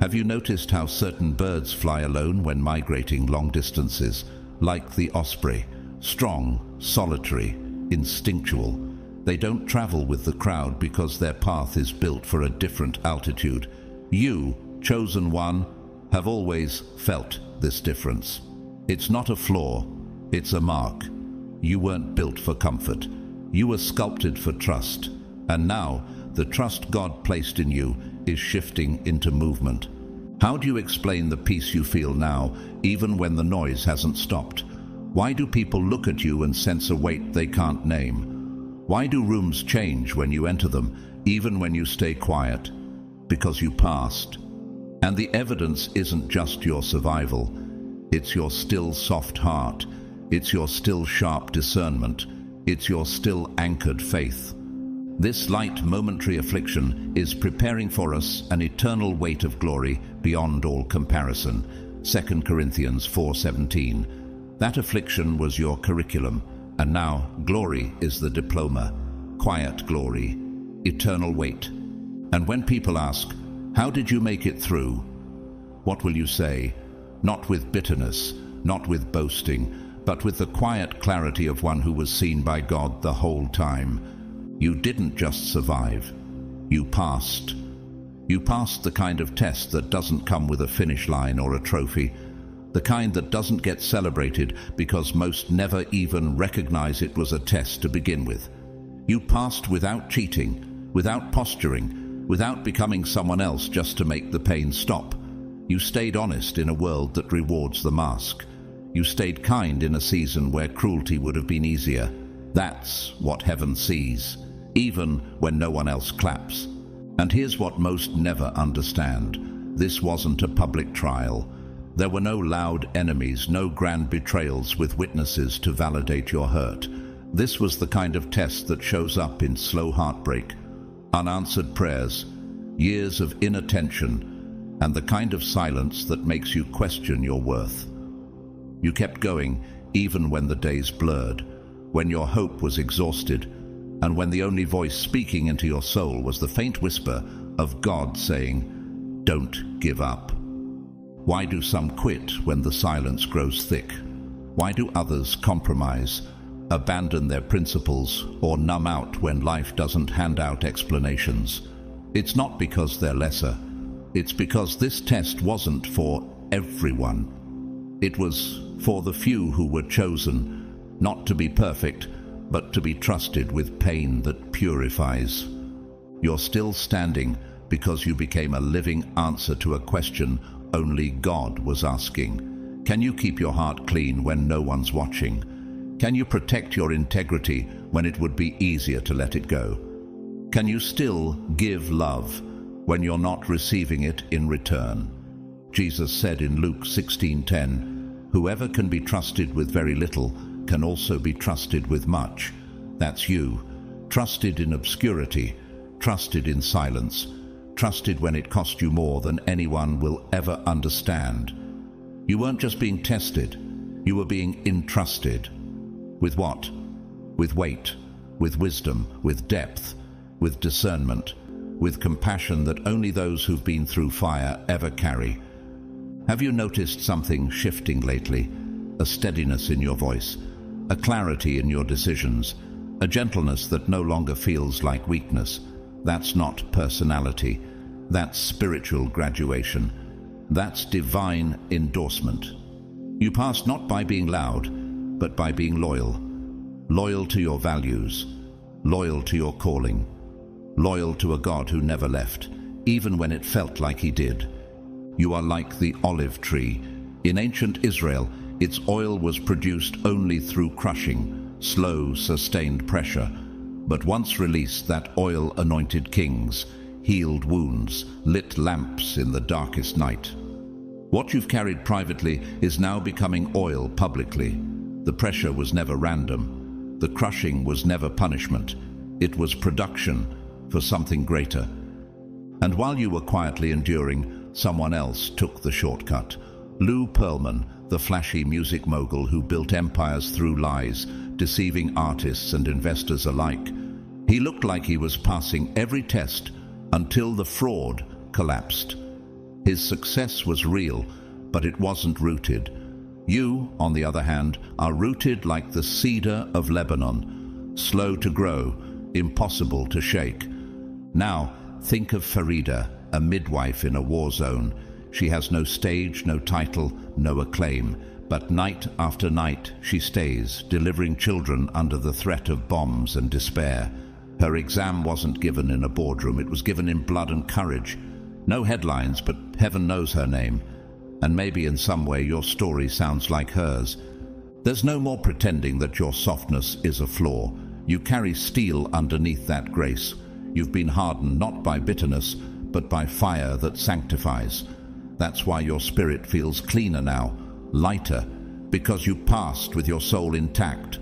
Have you noticed how certain birds fly alone when migrating long distances? Like the osprey, strong, solitary, instinctual. They don't travel with the crowd because their path is built for a different altitude. You, chosen one, have always felt this difference. It's not a flaw, it's a mark. You weren't built for comfort. You were sculpted for trust. And now, the trust God placed in you is shifting into movement. How do you explain the peace you feel now, even when the noise hasn't stopped? Why do people look at you and sense a weight they can't name? Why do rooms change when you enter them, even when you stay quiet? Because you passed. And the evidence isn't just your survival. It's your still soft heart. It's your still sharp discernment. It's your still anchored faith. This light momentary affliction is preparing for us an eternal weight of glory beyond all comparison. 2 Corinthians 4:17. That affliction was your curriculum, and now glory is the diploma. Quiet glory, eternal weight. And when people ask, "How did you make it through?" what will you say? Not with bitterness, not with boasting, but with the quiet clarity of one who was seen by God the whole time. You didn't just survive. You passed. You passed the kind of test that doesn't come with a finish line or a trophy, the kind that doesn't get celebrated because most never even recognize it was a test to begin with. You passed without cheating, without posturing, without becoming someone else just to make the pain stop. You stayed honest in a world that rewards the mask. You stayed kind in a season where cruelty would have been easier. That's what heaven sees, even when no one else claps. And here's what most never understand. This wasn't a public trial. There were no loud enemies, no grand betrayals with witnesses to validate your hurt. This was the kind of test that shows up in slow heartbreak, unanswered prayers, years of inattention, and the kind of silence that makes you question your worth. You kept going even when the days blurred, when your hope was exhausted, and when the only voice speaking into your soul was the faint whisper of God saying, "Don't give up." Why do some quit when the silence grows thick? Why do others compromise, abandon their principles, or numb out when life doesn't hand out explanations? It's not because they're lesser. It's because this test wasn't for everyone. It was for the few who were chosen, not to be perfect, but to be trusted with pain that purifies. You're still standing because you became a living answer to a question only God was asking. Can you keep your heart clean when no one's watching? Can you protect your integrity when it would be easier to let it go? Can you still give love when you're not receiving it in return? Jesus said in Luke 16:10, "Whoever can be trusted with very little can also be trusted with much." That's you, trusted in obscurity, trusted in silence, trusted when it cost you more than anyone will ever understand. You weren't just being tested, you were being entrusted. With what? With weight, with wisdom, with depth, with discernment, with compassion that only those who've been through fire ever carry. Have you noticed something shifting lately? A steadiness in your voice, a clarity in your decisions, a gentleness that no longer feels like weakness. That's not personality. That's spiritual graduation. That's divine endorsement. You passed not by being loud, but by being loyal. Loyal to your values, loyal to your calling, loyal to a God who never left, even when it felt like he did. You are like the olive tree. In ancient Israel, Its oil was produced only through crushing, slow, sustained pressure. But once released, that oil anointed kings, healed wounds, lit lamps in the darkest night. What you've carried privately is now becoming oil publicly. The pressure was never random. The crushing was never punishment. It was production for something greater. And while you were quietly enduring, someone else took the shortcut. Lou Pearlman, the flashy music mogul who built empires through lies, deceiving artists and investors alike. He looked like he was passing every test until the fraud collapsed. His success was real, but it wasn't rooted. You, on the other hand, are rooted like the cedar of Lebanon, slow to grow, impossible to shake. Now, think of Farida, a midwife in a war zone. She has no stage, no title, no acclaim, but night after night she stays, delivering children under the threat of bombs and despair. Her exam wasn't given in a boardroom, it was given in blood and courage. No headlines, but heaven knows her name. And maybe in some way your story sounds like hers. There's no more pretending that your softness is a flaw. You carry steel underneath that grace. You've been hardened not by bitterness, but by fire that sanctifies. That's why your spirit feels cleaner now, lighter, because you passed with your soul intact.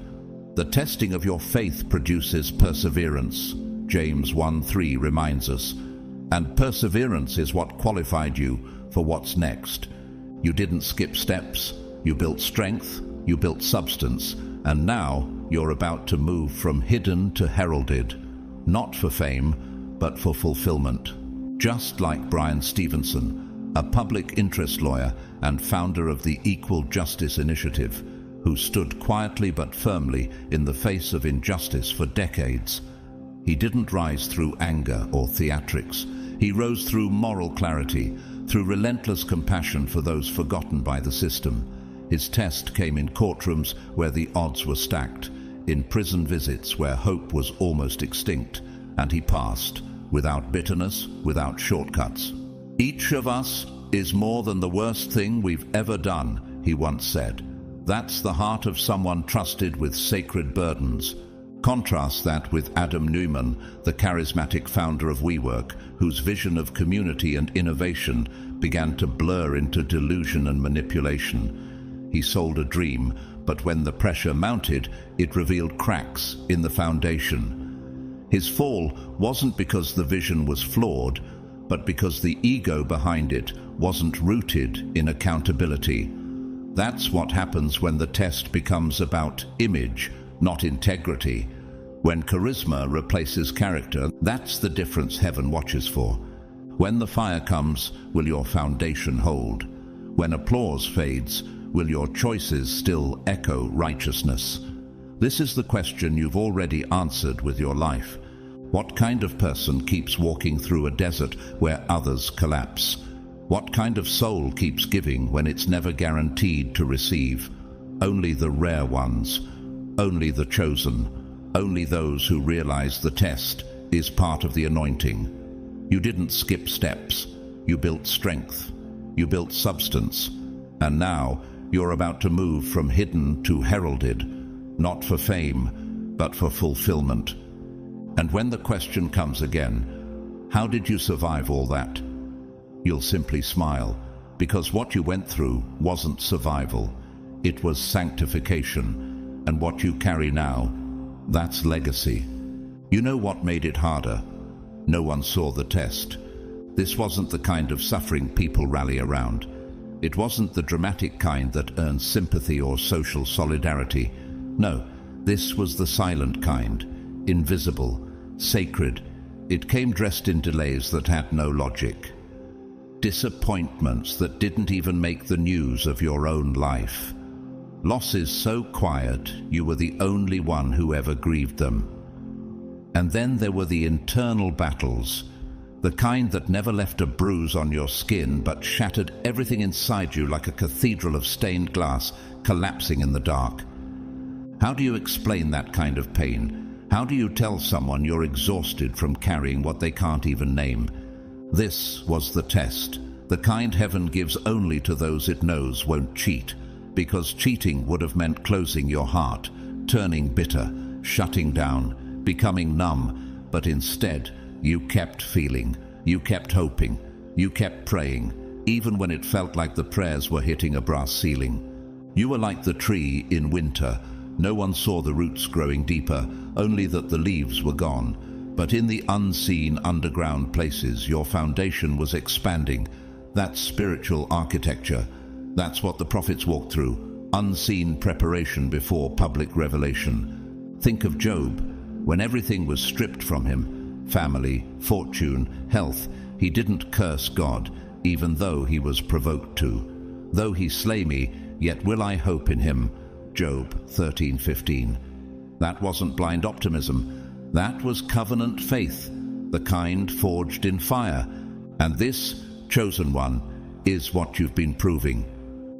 The testing of your faith produces perseverance. James 1:3 reminds us. And perseverance is what qualified you for what's next. You didn't skip steps. You built strength. You built substance. And now you're about to move from hidden to heralded. Not for fame, but for fulfillment. Just like Brian Stevenson, a public interest lawyer and founder of the Equal Justice Initiative, who stood quietly but firmly in the face of injustice for decades. He didn't rise through anger or theatrics. He rose through moral clarity, through relentless compassion for those forgotten by the system. His test came in courtrooms where the odds were stacked, in prison visits where hope was almost extinct, and he passed, without bitterness, without shortcuts. Each of us is more than the worst thing we've ever done, he once said. That's the heart of someone trusted with sacred burdens. Contrast that with Adam Neumann, the charismatic founder of WeWork, whose vision of community and innovation began to blur into delusion and manipulation. He sold a dream, but when the pressure mounted, it revealed cracks in the foundation. His fall wasn't because the vision was flawed, but because the ego behind it wasn't rooted in accountability. That's what happens when the test becomes about image, not integrity. When charisma replaces character, that's the difference heaven watches for. When the fire comes, will your foundation hold? When applause fades, will your choices still echo righteousness? This is the question you've already answered with your life. What kind of person keeps walking through a desert where others collapse? What kind of soul keeps giving when it's never guaranteed to receive? Only the rare ones. Only the chosen, only those who realize the test is part of the anointing. You didn't skip steps, you built strength, you built substance, and now you're about to move from hidden to heralded, not for fame, but for fulfillment. And when the question comes again, how did you survive all that? You'll simply smile, because what you went through wasn't survival, it was sanctification. And what you carry now, that's legacy. You know what made it harder? No one saw the test. This wasn't the kind of suffering people rally around. It wasn't the dramatic kind that earns sympathy or social solidarity. No, this was the silent kind, invisible, sacred. It came dressed in delays that had no logic. Disappointments that didn't even make the news of your own life. Losses so quiet, you were the only one who ever grieved them. And then there were the internal battles, the kind that never left a bruise on your skin but shattered everything inside you like a cathedral of stained glass collapsing in the dark. How do you explain that kind of pain? How do you tell someone you're exhausted from carrying what they can't even name? This was the test, the kind heaven gives only to those it knows won't cheat. because cheating would have meant closing your heart, turning bitter, shutting down, becoming numb. But instead, you kept feeling, you kept hoping, you kept praying, even when it felt like the prayers were hitting a brass ceiling. You were like the tree in winter. No one saw the roots growing deeper, only that the leaves were gone. But in the unseen underground places, your foundation was expanding. That's spiritual architecture. That's what the prophets walked through, unseen preparation before public revelation. Think of Job. When everything was stripped from him, family, fortune, health, he didn't curse God, even though he was provoked to. Though he slay me, yet will I hope in him. Job 13:15. That wasn't blind optimism. That was covenant faith, the kind forged in fire. And this, chosen one, is what you've been proving.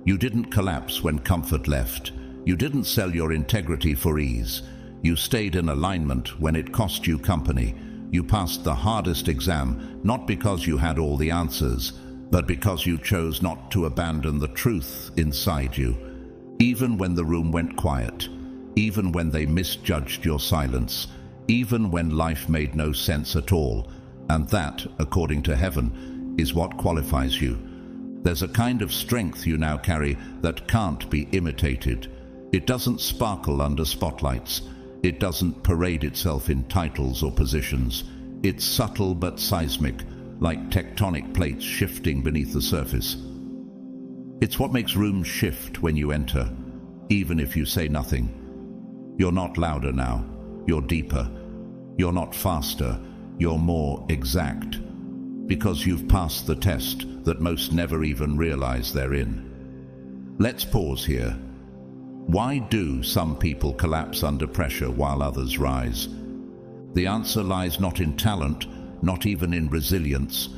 You didn't collapse when comfort left. You didn't sell your integrity for ease. You stayed in alignment when it cost you company. You passed the hardest exam, not because you had all the answers, but because you chose not to abandon the truth inside you. Even when the room went quiet, even when they misjudged your silence, even when life made no sense at all. And that, according to heaven, is what qualifies you. There's a kind of strength you now carry that can't be imitated. It doesn't sparkle under spotlights. It doesn't parade itself in titles or positions. It's subtle but seismic, like tectonic plates shifting beneath the surface. It's what makes rooms shift when you enter, even if you say nothing. You're not louder now. You're deeper. You're not faster. You're more exact. Because you've passed the test that most never even realize they're in. Let's pause here. Why do some people collapse under pressure while others rise? The answer lies not in talent, not even in resilience,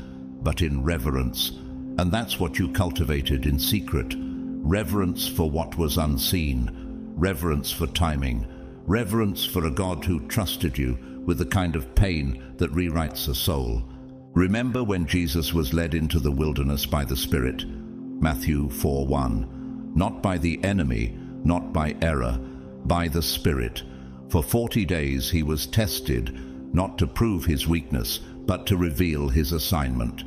but in reverence. And that's what you cultivated in secret. Reverence for what was unseen. Reverence for timing. Reverence for a God who trusted you with the kind of pain that rewrites a soul. Remember when Jesus was led into the wilderness by the Spirit? Matthew 4:1. Not by the enemy, not by error, by the Spirit. For 40 days he was tested, not to prove his weakness, but to reveal his assignment.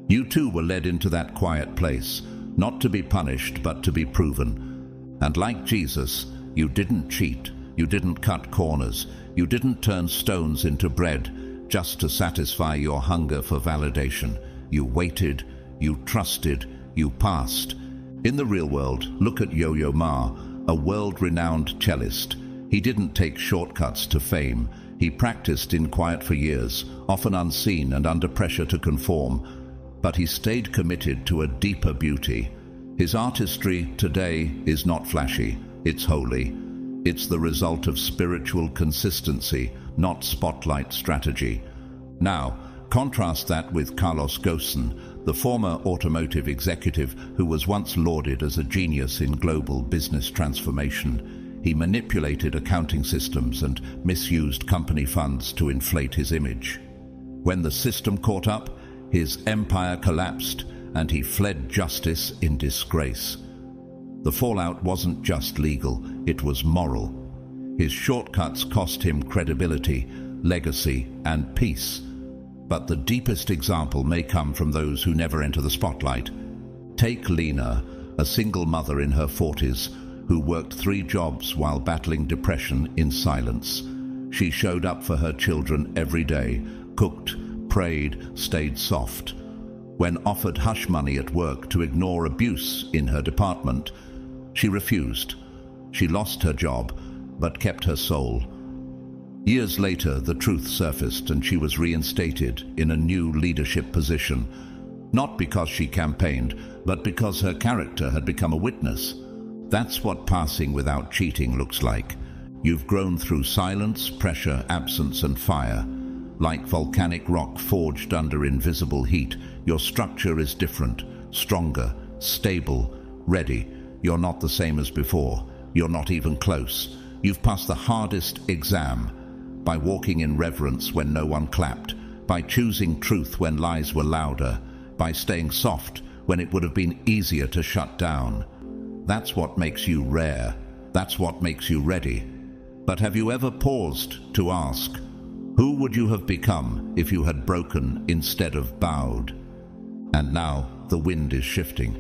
You too were led into that quiet place, not to be punished, but to be proven. And like Jesus, you didn't cheat, you didn't cut corners, you didn't turn stones into bread just to satisfy your hunger for validation. You waited, you trusted, you passed. In the real world, look at Yo-Yo Ma, a world-renowned cellist. He didn't take shortcuts to fame. He practiced in quiet for years, often unseen and under pressure to conform. But he stayed committed to a deeper beauty. His artistry today is not flashy, it's holy. It's the result of spiritual consistency, not spotlight strategy. Now, contrast that with Carlos Ghosn, the former automotive executive who was once lauded as a genius in global business transformation. He manipulated accounting systems and misused company funds to inflate his image. When the system caught up, his empire collapsed and he fled justice in disgrace. The fallout wasn't just legal, it was moral. His shortcuts cost him credibility, legacy, and peace. But the deepest example may come from those who never enter the spotlight. Take Lena, a single mother in her 40s, who worked 3 jobs while battling depression in silence. She showed up for her children every day, cooked, prayed, stayed soft. When offered hush money at work to ignore abuse in her department, she refused. She lost her job, but kept her soul. Years later, the truth surfaced and she was reinstated in a new leadership position, not because she campaigned, but because her character had become a witness. That's what passing without cheating looks like. You've grown through silence, pressure, absence, and fire. Like volcanic rock forged under invisible heat, your structure is different, stronger, stable, ready. You're not the same as before. You're not even close. You've passed the hardest exam by walking in reverence when no one clapped, by choosing truth when lies were louder, by staying soft when it would have been easier to shut down. That's what makes you rare. That's what makes you ready. But have you ever paused to ask, who would you have become if you had broken instead of bowed? And now the wind is shifting.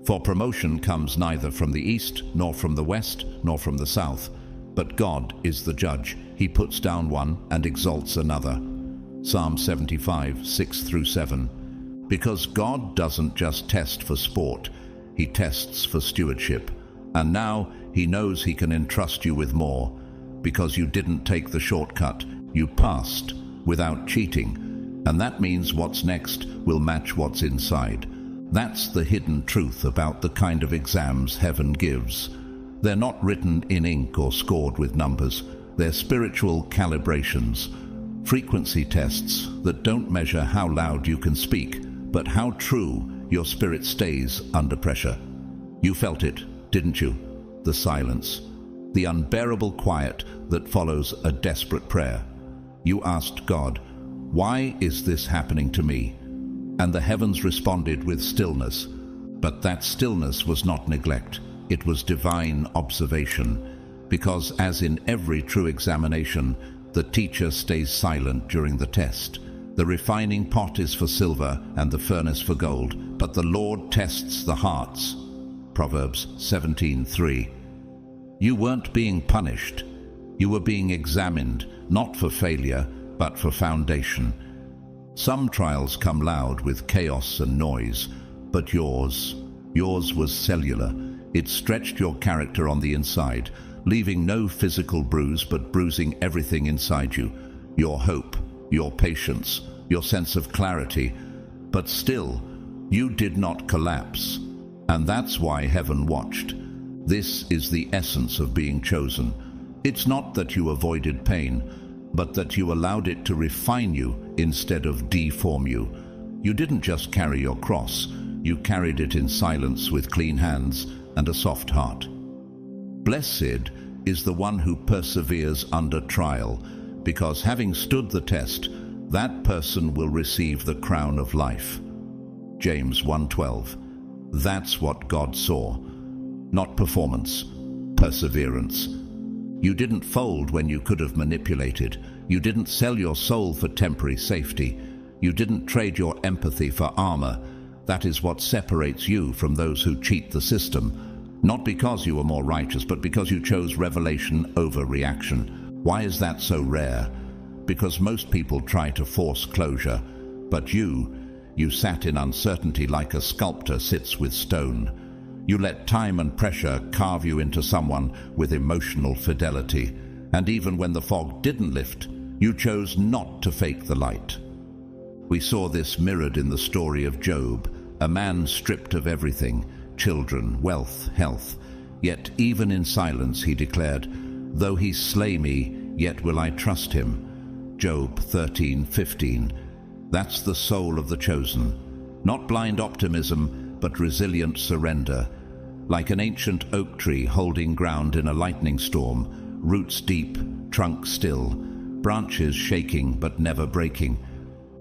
For promotion comes neither from the east, nor from the west, nor from the south. But God is the judge. He puts down one and exalts another. Psalm 75, 6 through 7. Because God doesn't just test for sport, He tests for stewardship. And now He knows He can entrust you with more. Because you didn't take the shortcut, you passed without cheating. And that means what's next will match what's inside. That's the hidden truth about the kind of exams heaven gives. They're not written in ink or scored with numbers. They're spiritual calibrations, frequency tests that don't measure how loud you can speak, but how true your spirit stays under pressure. You felt it, didn't you? The silence, the unbearable quiet that follows a desperate prayer. You asked God, "Why is this happening to me?" And the heavens responded with stillness. But that stillness was not neglect. It was divine observation. Because as in every true examination, the teacher stays silent during the test. The refining pot is for silver and the furnace for gold, but the Lord tests the hearts. Proverbs 17:3. You weren't being punished. You were being examined, not for failure, but for foundation. Some trials come loud with chaos and noise, but yours was cellular. It stretched your character on the inside, leaving no physical bruise but bruising everything inside you. Your hope, your patience, your sense of clarity. But still, you did not collapse. And that's why heaven watched. This is the essence of being chosen. It's not that you avoided pain, but that you allowed it to refine you instead of deform you. You didn't just carry your cross, you carried it in silence with clean hands and a soft heart. Blessed is the one who perseveres under trial, because having stood the test, that person will receive the crown of life. James 1:12. That's what God saw. Not performance, perseverance. You didn't fold when you could have manipulated. You didn't sell your soul for temporary safety. You didn't trade your empathy for armor. That is what separates you from those who cheat the system. Not because you were more righteous, but because you chose revelation over reaction. Why is that so rare? Because most people try to force closure, but you sat in uncertainty like a sculptor sits with stone. You let time and pressure carve you into someone with emotional fidelity. And even when the fog didn't lift, you chose not to fake the light. We saw this mirrored in the story of Job, a man stripped of everything, children, wealth, health. Yet even in silence he declared, "Though he slay me, yet will I trust him." Job 13:15. That's the soul of the chosen. Not blind optimism, but resilient surrender. Like an ancient oak tree holding ground in a lightning storm, roots deep, trunk still, branches shaking but never breaking.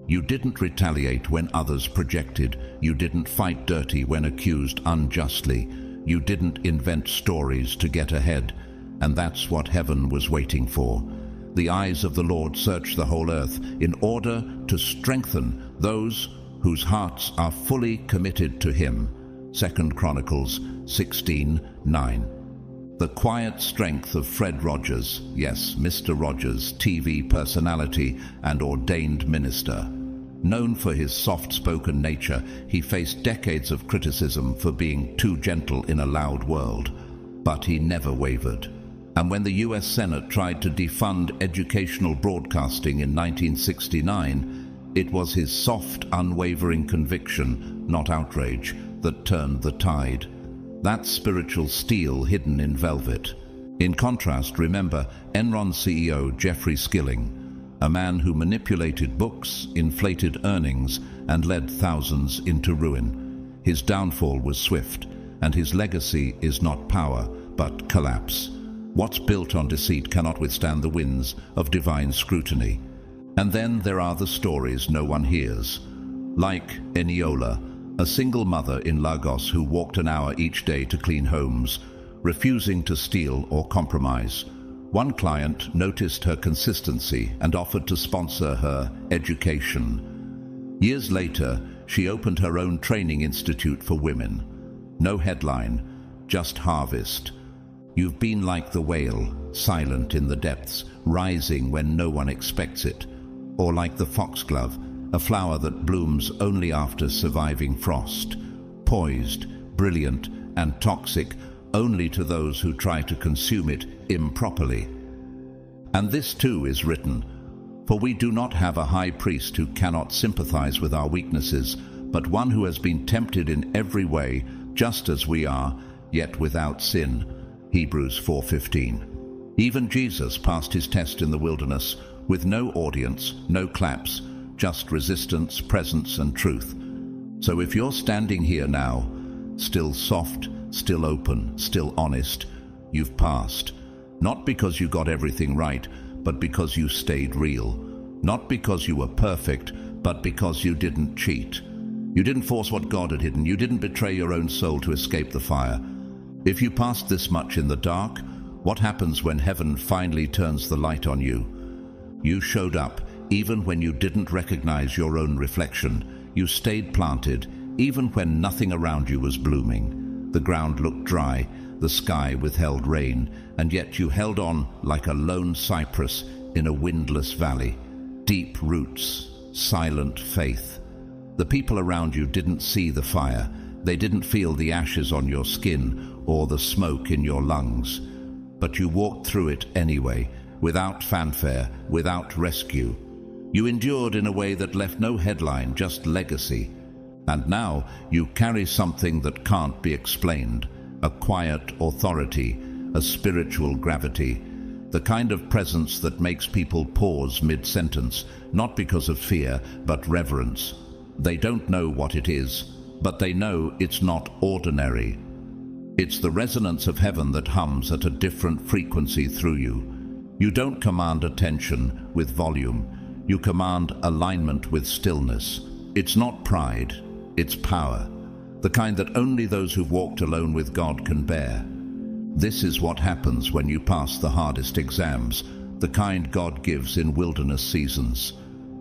You didn't retaliate when others projected. You didn't fight dirty when accused unjustly. You didn't invent stories to get ahead. And that's what heaven was waiting for. The eyes of the Lord search the whole earth in order to strengthen those whose hearts are fully committed to Him. 2 Chronicles 16:9. The quiet strength of Fred Rogers, yes, Mr. Rogers, TV personality and ordained minister. Known for his soft-spoken nature, he faced decades of criticism for being too gentle in a loud world. But he never wavered. And when the US Senate tried to defund educational broadcasting in 1969, it was his soft, unwavering conviction, not outrage, that turned the tide. That spiritual steel hidden in velvet. In contrast, remember Enron CEO Jeffrey Skilling, a man who manipulated books, inflated earnings, and led thousands into ruin. His downfall was swift, and his legacy is not power, but collapse. What's built on deceit cannot withstand the winds of divine scrutiny. And then there are the stories no one hears. Like Eniola, a single mother in Lagos who walked an hour each day to clean homes, refusing to steal or compromise. One client noticed her consistency and offered to sponsor her education. Years later, she opened her own training institute for women. No headline, just harvest. You've been like the whale, silent in the depths, rising when no one expects it. Or like the foxglove, a flower that blooms only after surviving frost. Poised, brilliant, and toxic only to those who try to consume it improperly. And this too is written, for we do not have a high priest who cannot sympathize with our weaknesses, but one who has been tempted in every way, just as we are, yet without sin. Hebrews 4:15. Even Jesus passed his test in the wilderness, with no audience, no claps, just resistance, presence, and truth. So if you're standing here now, still soft, still open, still honest, you've passed. Not because you got everything right, but because you stayed real. Not because you were perfect, but because you didn't cheat. You didn't force what God had hidden. You didn't betray your own soul to escape the fire. If you passed this much in the dark, what happens when heaven finally turns the light on you? You showed up, even when you didn't recognize your own reflection. You stayed planted, even when nothing around you was blooming. The ground looked dry, the sky withheld rain, and yet you held on like a lone cypress in a windless valley. Deep roots, silent faith. The people around you didn't see the fire. They didn't feel the ashes on your skin or the smoke in your lungs. But you walked through it anyway, without fanfare, without rescue. You endured in a way that left no headline, just legacy. And now you carry something that can't be explained, a quiet authority, a spiritual gravity, the kind of presence that makes people pause mid-sentence, not because of fear, but reverence. They don't know what it is, but they know it's not ordinary. It's the resonance of heaven that hums at a different frequency through you. You don't command attention with volume. You command alignment with stillness. It's not pride, it's power, the kind that only those who've walked alone with God can bear. This is what happens when you pass the hardest exams, the kind God gives in wilderness seasons.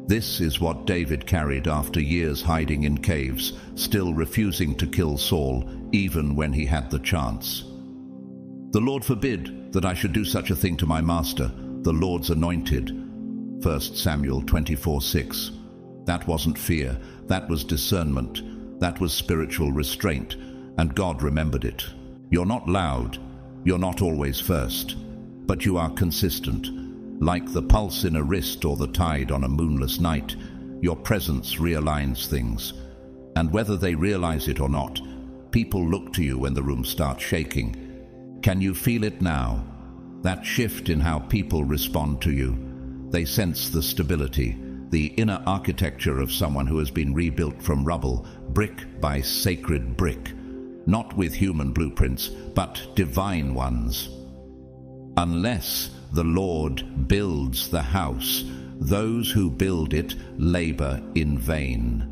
This is what David carried after years hiding in caves, still refusing to kill Saul, even when he had the chance. The Lord forbid that I should do such a thing to my master, the Lord's anointed. 1 Samuel 24:6. That wasn't fear, that was discernment, that was spiritual restraint, and God remembered it. You're not loud, you're not always first, but you are consistent. Like the pulse in a wrist or the tide on a moonless night, your presence realigns things. And whether they realize it or not, people look to you when the room starts shaking. Can you feel it now? That shift in how people respond to you. They sense the stability, the inner architecture of someone who has been rebuilt from rubble, brick by sacred brick. Not with human blueprints, but divine ones. Unless the Lord builds the house, those who build it labor in vain.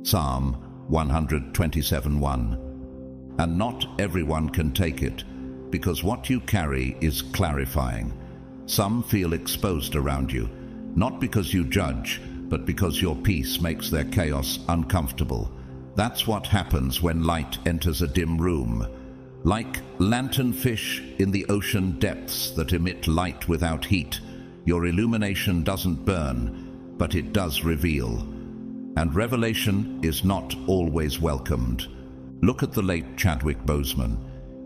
Psalm 127:1. And not everyone can take it, because what you carry is clarifying. Some feel exposed around you, not because you judge, but because your peace makes their chaos uncomfortable. That's what happens when light enters a dim room. Like lanternfish in the ocean depths that emit light without heat, your illumination doesn't burn, but it does reveal. And revelation is not always welcomed. Look at the late Chadwick Boseman.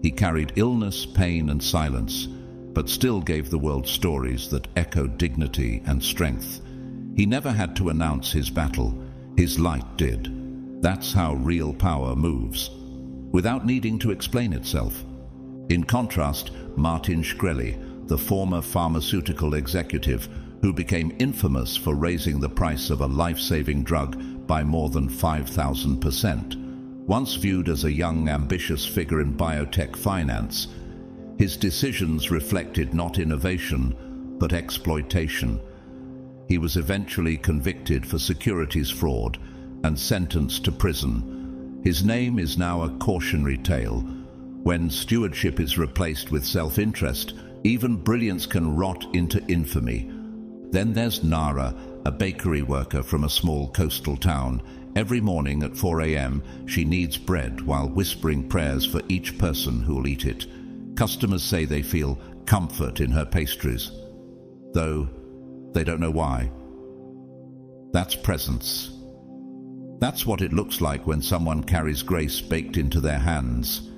He carried illness, pain, and silence, but still gave the world stories that echoed dignity and strength. He never had to announce his battle. His light did. That's how real power moves, without needing to explain itself. In contrast, Martin Shkreli, the former pharmaceutical executive who became infamous for raising the price of a life-saving drug by more than 5,000%, once viewed as a young, ambitious figure in biotech finance, his decisions reflected not innovation, but exploitation. He was eventually convicted for securities fraud and sentenced to prison. His name is now a cautionary tale. When stewardship is replaced with self-interest, even brilliance can rot into infamy. Then there's Nara, a bakery worker from a small coastal town. Every morning at 4 a.m. she kneads bread while whispering prayers for each person who'll eat it. Customers say they feel comfort in her pastries, though they don't know why. That's presence. That's what it looks like when someone carries grace baked into their hands.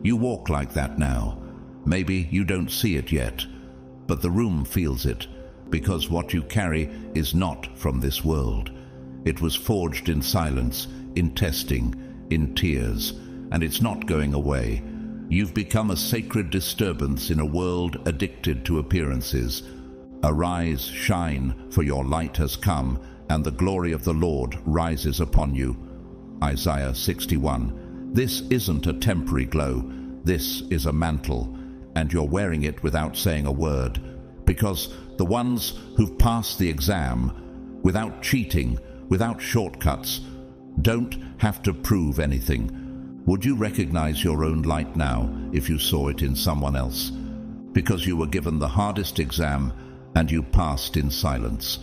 You walk like that now. Maybe you don't see it yet, but the room feels it, because what you carry is not from this world. It was forged in silence, in testing, in tears, and it's not going away. You've become a sacred disturbance in a world addicted to appearances. Arise, shine, for your light has come, and the glory of the Lord rises upon you. Isaiah 61. This isn't a temporary glow. This is a mantle, and you're wearing it without saying a word, because the ones who've passed the exam, without cheating, without shortcuts, don't have to prove anything. Would you recognize your own light now if you saw it in someone else? Because you were given the hardest exam and you passed in silence.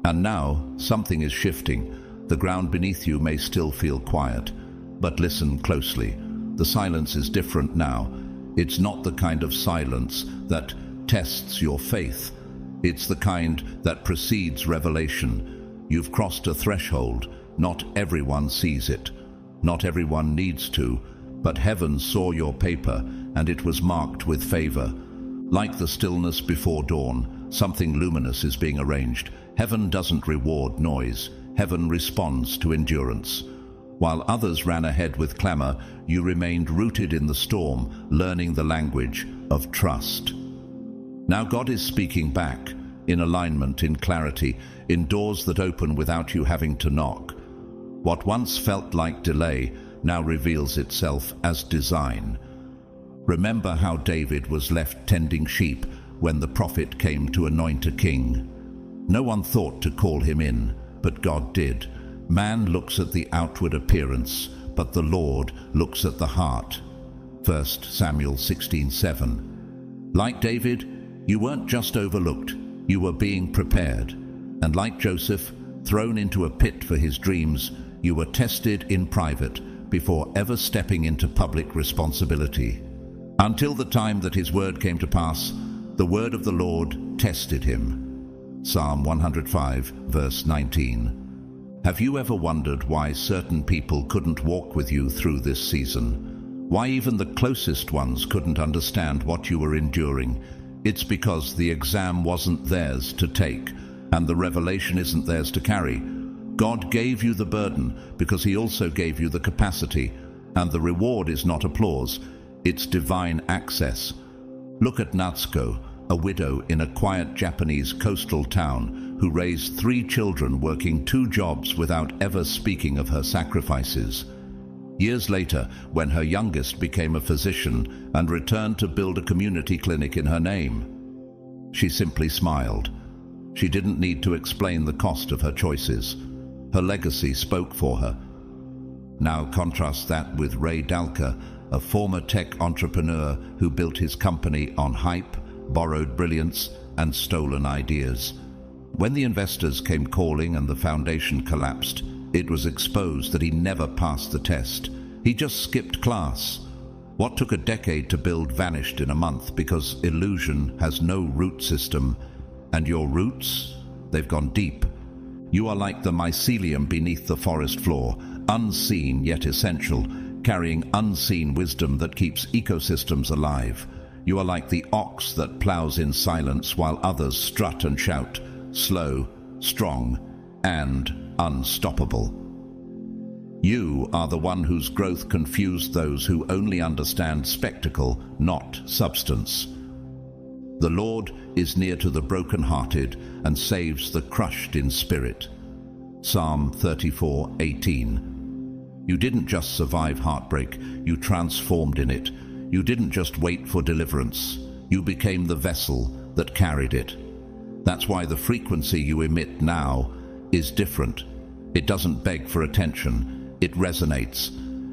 And now something is shifting. The ground beneath you may still feel quiet, but listen closely. The silence is different now. It's not the kind of silence that tests your faith. It's the kind that precedes revelation. You've crossed a threshold. Not everyone sees it. Not everyone needs to. But heaven saw your paper, and it was marked with favor. Like the stillness before dawn, something luminous is being arranged. Heaven doesn't reward noise. Heaven responds to endurance. While others ran ahead with clamor, you remained rooted in the storm, learning the language of trust. Now God is speaking back, in alignment, in clarity, in doors that open without you having to knock. What once felt like delay now reveals itself as design. Remember how David was left tending sheep when the prophet came to anoint a king. No one thought to call him in, but God did. Man looks at the outward appearance, but the Lord looks at the heart. 1 Samuel 16:7. Like David, you weren't just overlooked, you were being prepared. And like Joseph, thrown into a pit for his dreams, you were tested in private before ever stepping into public responsibility. Until the time that his word came to pass, the word of the Lord tested him. Psalm 105, verse 19. Have you ever wondered why certain people couldn't walk with you through this season? Why even the closest ones couldn't understand what you were enduring? It's because the exam wasn't theirs to take, and the revelation isn't theirs to carry. God gave you the burden because he also gave you the capacity, and the reward is not applause, it's divine access. Look at Natsuko, a widow in a quiet Japanese coastal town who raised 3 children working 2 jobs without ever speaking of her sacrifices. Years later, when her youngest became a physician and returned to build a community clinic in her name, she simply smiled. She didn't need to explain the cost of her choices. Her legacy spoke for her. Now contrast that with Ray Dalker, a former tech entrepreneur who built his company on hype, borrowed brilliance, and stolen ideas. When the investors came calling and the foundation collapsed, it was exposed that he never passed the test. He just skipped class. What took a decade to build vanished in a month because illusion has no root system. And your roots? They've gone deep. You are like the mycelium beneath the forest floor, unseen yet essential, carrying unseen wisdom that keeps ecosystems alive. You are like the ox that plows in silence while others strut and shout, slow, strong, and unstoppable. You are the one whose growth confused those who only understand spectacle, not substance. The Lord is near to the brokenhearted and saves the crushed in spirit. Psalm 34:18. You didn't just survive heartbreak, you transformed in it. You didn't just wait for deliverance, you became the vessel that carried it. That's why the frequency you emit now is different. It doesn't beg for attention, it resonates.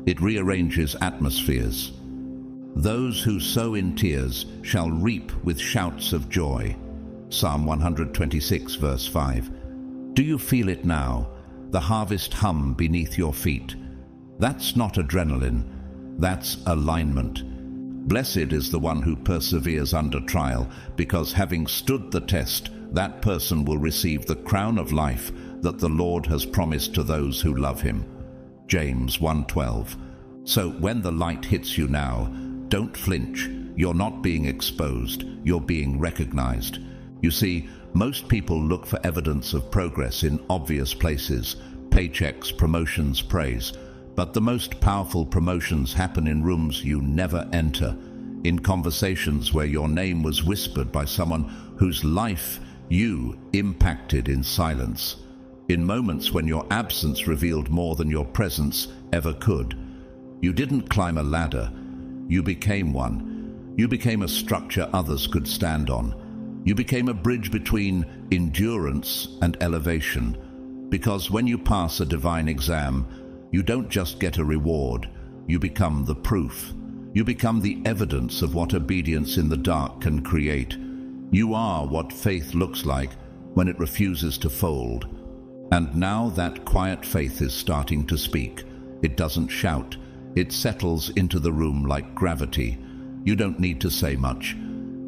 It rearranges atmospheres. Those who sow in tears shall reap with shouts of joy. Psalm 126, verse 5. Do you feel it now? The harvest hum beneath your feet. That's not adrenaline. That's alignment. Blessed is the one who perseveres under trial, because having stood the test, that person will receive the crown of life that the Lord has promised to those who love him. James 1:12. So when the light hits you now, don't flinch. You're not being exposed, you're being recognized. You see, most people look for evidence of progress in obvious places: paychecks, promotions, praise. But the most powerful promotions happen in rooms you never enter, in conversations where your name was whispered by someone whose life you impacted in silence, in moments when your absence revealed more than your presence ever could. You didn't climb a ladder, you became one. You became a structure others could stand on. You became a bridge between endurance and elevation. Because when you pass a divine exam, you don't just get a reward, you become the proof. You become the evidence of what obedience in the dark can create. You are what faith looks like when it refuses to fold. And now that quiet faith is starting to speak. It doesn't shout. It settles into the room like gravity. You don't need to say much.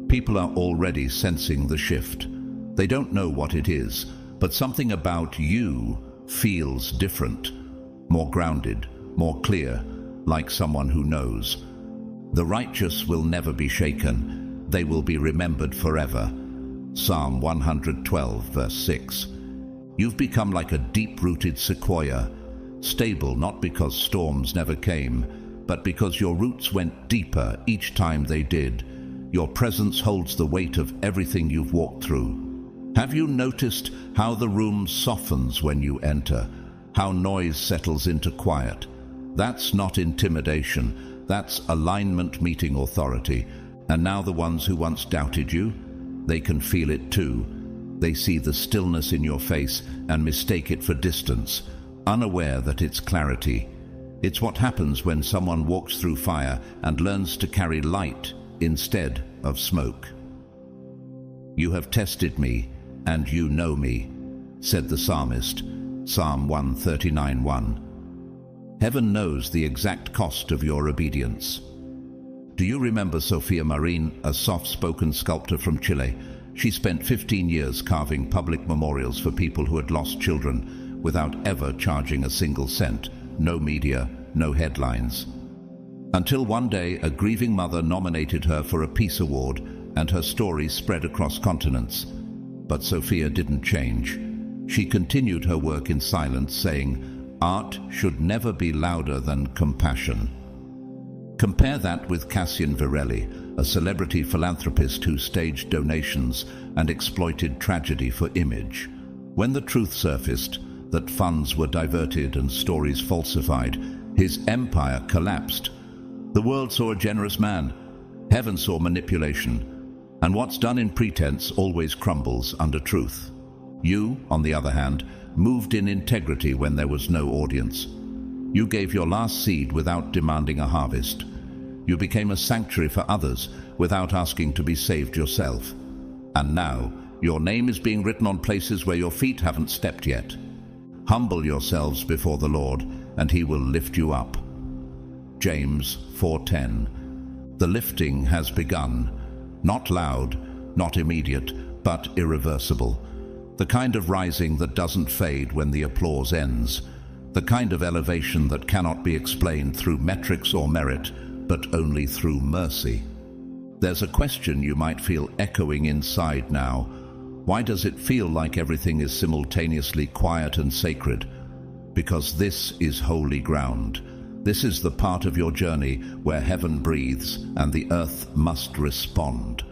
People are already sensing the shift. They don't know what it is, but something about you feels different. More grounded, more clear, like someone who knows. The righteous will never be shaken. They will be remembered forever. Psalm 112, verse 6. You've become like a deep-rooted sequoia, stable not because storms never came, but because your roots went deeper each time they did. Your presence holds the weight of everything you've walked through. Have you noticed how the room softens when you enter? How noise settles into quiet? That's not intimidation. That's alignment meeting authority. And now the ones who once doubted you, they can feel it too. They see the stillness in your face and mistake it for distance, unaware that it's clarity. It's what happens when someone walks through fire and learns to carry light instead of smoke. You have tested me, and you know me, said the psalmist, Psalm 139:1. Heaven knows the exact cost of your obedience. Do you remember Sofia Marin, a soft-spoken sculptor from Chile? She spent 15 years carving public memorials for people who had lost children without ever charging a single cent. No media, no headlines. Until one day, a grieving mother nominated her for a Peace Award, and her story spread across continents. But Sophia didn't change. She continued her work in silence, saying, "Art should never be louder than compassion." Compare that with Cassian Virelli, a celebrity philanthropist who staged donations and exploited tragedy for image. When the truth surfaced, that funds were diverted and stories falsified, his empire collapsed. The world saw a generous man. Heaven saw manipulation. And what's done in pretense always crumbles under truth. You, on the other hand, moved in integrity when there was no audience. You gave your last seed without demanding a harvest. You became a sanctuary for others without asking to be saved yourself. And now, your name is being written on places where your feet haven't stepped yet. Humble yourselves before the Lord, and he will lift you up. James 4:10. The lifting has begun. Not loud, not immediate, but irreversible. The kind of rising that doesn't fade when the applause ends. The kind of elevation that cannot be explained through metrics or merit, but only through mercy. There's a question you might feel echoing inside now. Why does it feel like everything is simultaneously quiet and sacred? Because this is holy ground. This is the part of your journey where heaven breathes and the earth must respond.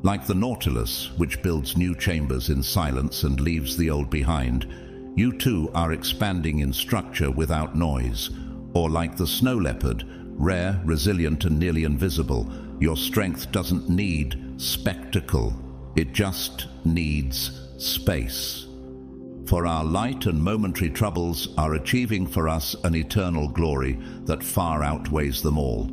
Like the Nautilus, which builds new chambers in silence and leaves the old behind, you too are expanding in structure without noise. Or like the snow leopard, rare, resilient, and nearly invisible, your strength doesn't need spectacle. It just needs space. For our light and momentary troubles are achieving for us an eternal glory that far outweighs them all.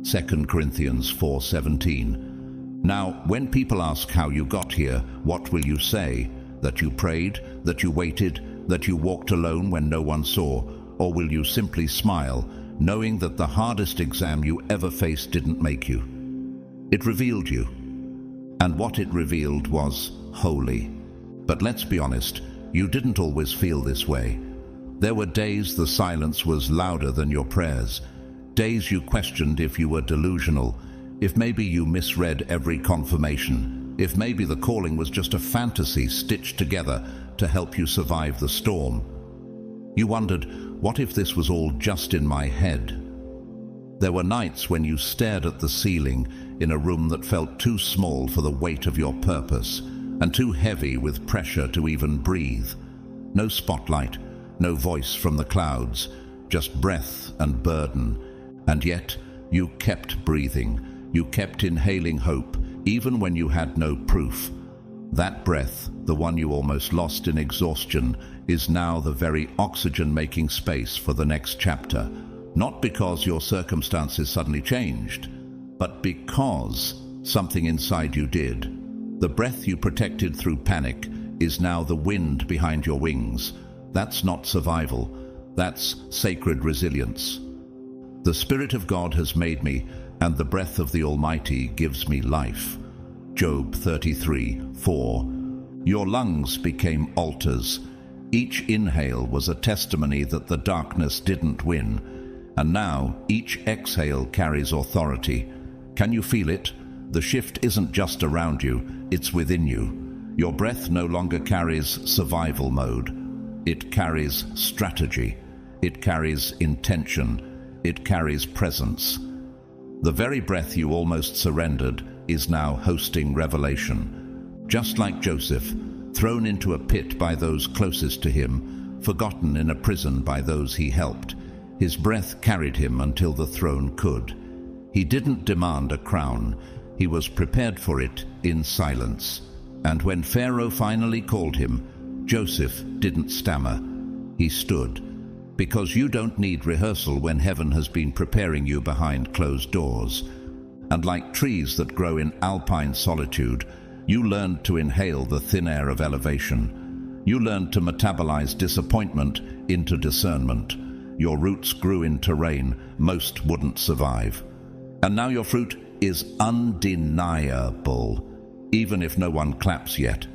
2 Corinthians 4:17. Now, when people ask how you got here, what will you say? That you prayed, that you waited, that you walked alone when no one saw? Or will you simply smile, knowing that the hardest exam you ever faced didn't make you? It revealed you. And what it revealed was holy. But let's be honest, you didn't always feel this way. There were days the silence was louder than your prayers. Days you questioned if you were delusional, if maybe you misread every confirmation, if maybe the calling was just a fantasy stitched together to help you survive the storm. You wondered, what if this was all just in my head? There were nights when you stared at the ceiling in a room that felt too small for the weight of your purpose, and too heavy with pressure to even breathe. No spotlight, no voice from the clouds, just breath and burden. And yet, you kept breathing. You kept inhaling hope, even when you had no proof. That breath, the one you almost lost in exhaustion, is now the very oxygen-making space for the next chapter. Not because your circumstances suddenly changed, but because something inside you did. The breath you protected through panic is now the wind behind your wings. That's not survival. That's sacred resilience. The Spirit of God has made me, and the breath of the Almighty gives me life. Job 33:4. Your lungs became altars. Each inhale was a testimony that the darkness didn't win. And now each exhale carries authority. Can you feel it? The shift isn't just around you, it's within you. Your breath no longer carries survival mode. It carries strategy. It carries intention. It carries presence. The very breath you almost surrendered is now hosting revelation. Just like Joseph, thrown into a pit by those closest to him, forgotten in a prison by those he helped, his breath carried him until the throne could. He didn't demand a crown. He was prepared for it in silence. And when Pharaoh finally called him, Joseph didn't stammer. He stood. Because you don't need rehearsal when heaven has been preparing you behind closed doors. And like trees that grow in alpine solitude, you learned to inhale the thin air of elevation. You learned to metabolize disappointment into discernment. Your roots grew in terrain most wouldn't survive. And now your fruit is undeniable, even if no one claps yet.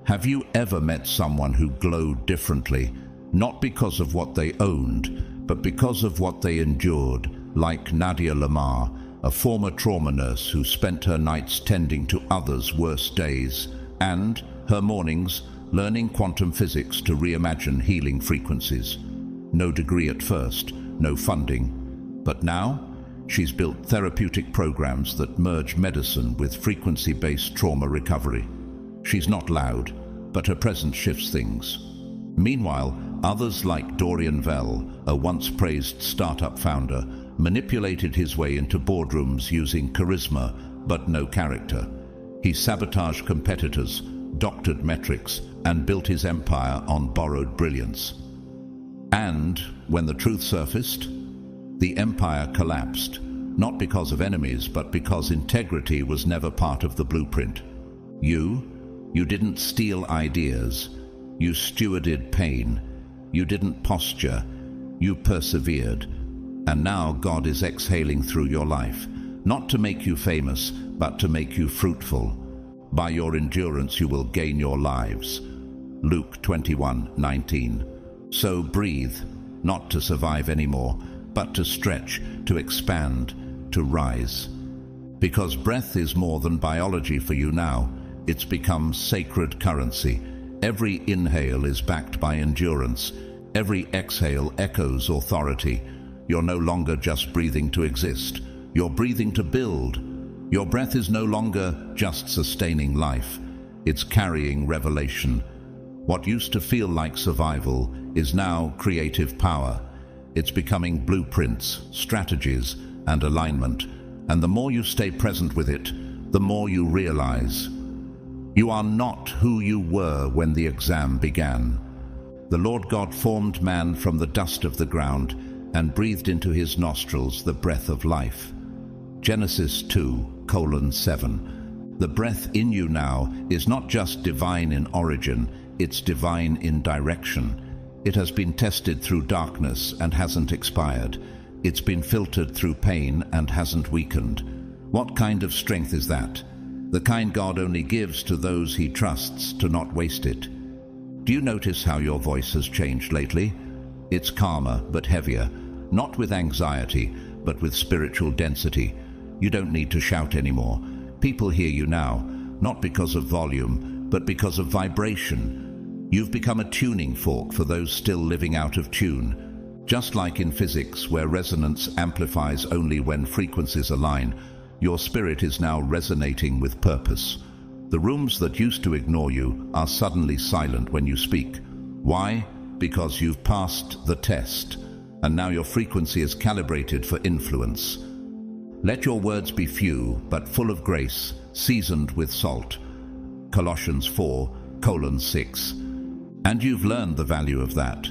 Have you ever met someone who glowed differently, not because of what they owned, but because of what they endured, like Nadia Lamar, a former trauma nurse who spent her nights tending to others' worst days, and her mornings learning quantum physics to reimagine healing frequencies? No degree at first, no funding, but now she's built therapeutic programs that merge medicine with frequency-based trauma recovery. She's not loud, but her presence shifts things. Meanwhile, others like Dorian Vell, a once-praised startup founder, manipulated his way into boardrooms using charisma but no character. He sabotaged competitors, doctored metrics, and built his empire on borrowed brilliance. And when the truth surfaced, the empire collapsed, not because of enemies, but because integrity was never part of the blueprint. You didn't steal ideas. You stewarded pain. You didn't posture. You persevered. And now God is exhaling through your life, not to make you famous, but to make you fruitful. By your endurance you will gain your lives. Luke 21:19. So breathe, not to survive anymore, but to stretch, to expand, to rise. Because breath is more than biology for you now. It's become sacred currency. Every inhale is backed by endurance. Every exhale echoes authority. You're no longer just breathing to exist. You're breathing to build. Your breath is no longer just sustaining life. It's carrying revelation. What used to feel like survival is now creative power. It's becoming blueprints, strategies, and alignment. And the more you stay present with it, the more you realize you are not who you were when the exam began. The Lord God formed man from the dust of the ground and breathed into his nostrils the breath of life. Genesis 2:7. The breath in you now is not just divine in origin, it's divine in direction. It has been tested through darkness and hasn't expired. It's been filtered through pain and hasn't weakened. What kind of strength is that? The kind God only gives to those he trusts to not waste it. Do you notice how your voice has changed lately? It's calmer but heavier, not with anxiety, but with spiritual density. You don't need to shout anymore. People hear you now, not because of volume, but because of vibration. You've become a tuning fork for those still living out of tune. Just like in physics, where resonance amplifies only when frequencies align, your spirit is now resonating with purpose. The rooms that used to ignore you are suddenly silent when you speak. Why? Because you've passed the test, and now your frequency is calibrated for influence. Let your words be few, but full of grace, seasoned with salt. Colossians 4:6. And you've learned the value of that.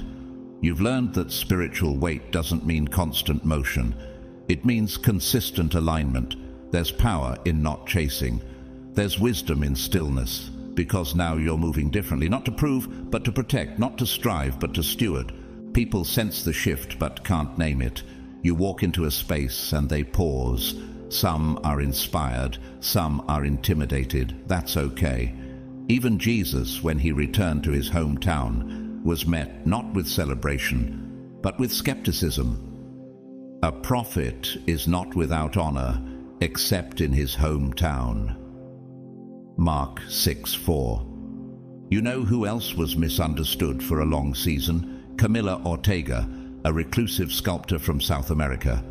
You've learned that spiritual weight doesn't mean constant motion. It means consistent alignment. There's power in not chasing. There's wisdom in stillness, because now you're moving differently, not to prove, but to protect, not to strive, but to steward. People sense the shift, but can't name it. You walk into a space and they pause. Some are inspired, some are intimidated. That's okay. Even Jesus, when he returned to his hometown, was met not with celebration, but with skepticism. A prophet is not without honor, except in his hometown. Mark 6:4. You know who else was misunderstood for a long season? Camila Ortega, a reclusive sculptor from South America.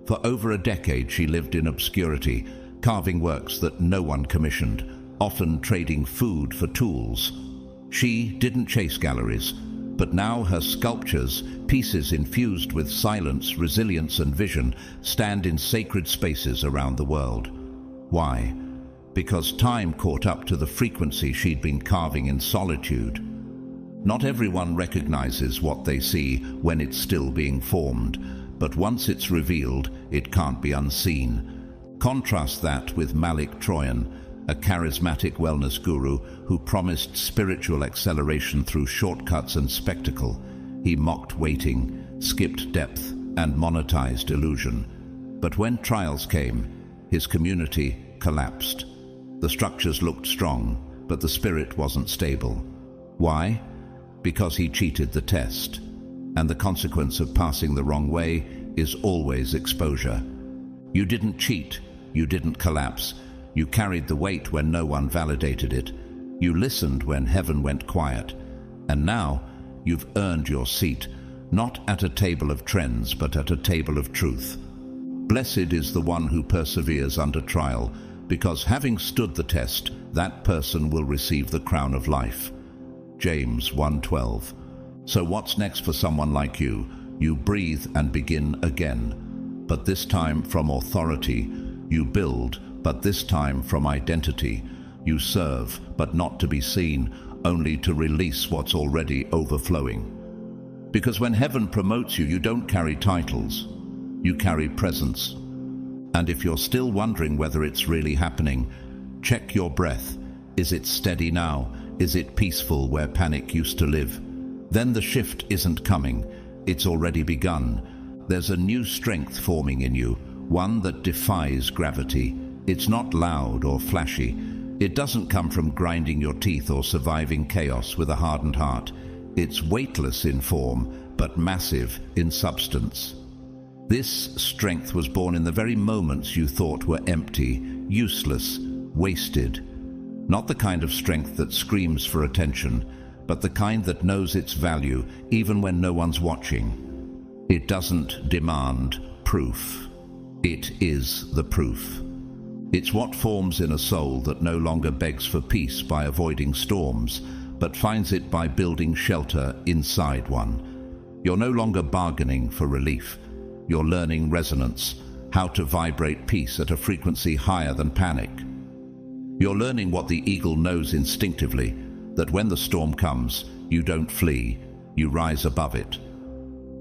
For over a decade she lived in obscurity, carving works that no one commissioned, often trading food for tools. She didn't chase galleries, but now her sculptures, pieces infused with silence, resilience and vision, stand in sacred spaces around the world. Why? Because time caught up to the frequency she'd been carving in solitude. Not everyone recognizes what they see when it's still being formed, but once it's revealed, it can't be unseen. Contrast that with Malik Troyan, a charismatic wellness guru who promised spiritual acceleration through shortcuts and spectacle. He mocked waiting, skipped depth, and monetized illusion. But when trials came, his community collapsed. The structures looked strong, but the spirit wasn't stable. Why? Because he cheated the test. And the consequence of passing the wrong way is always exposure. You didn't cheat, you didn't collapse. You carried the weight when no one validated it. You listened when heaven went quiet. And now you've earned your seat, not at a table of trends, but at a table of truth. Blessed is the one who perseveres under trial, because having stood the test, that person will receive the crown of life. James 1:12. So what's next for someone like you? You breathe and begin again, but this time from authority. You build, but this time from identity. You serve, but not to be seen, only to release what's already overflowing. Because when heaven promotes you, you don't carry titles, you carry presence. And if you're still wondering whether it's really happening, check your breath. Is it steady now? Is it peaceful where panic used to live? Then the shift isn't coming, it's already begun. There's a new strength forming in you, one that defies gravity. It's not loud or flashy. It doesn't come from grinding your teeth or surviving chaos with a hardened heart. It's weightless in form, but massive in substance. This strength was born in the very moments you thought were empty, useless, wasted. Not the kind of strength that screams for attention, but the kind that knows its value even when no one's watching. It doesn't demand proof. It is the proof. It's what forms in a soul that no longer begs for peace by avoiding storms, but finds it by building shelter inside one. You're no longer bargaining for relief. You're learning resonance, how to vibrate peace at a frequency higher than panic. You're learning what the eagle knows instinctively, that when the storm comes, you don't flee, you rise above it.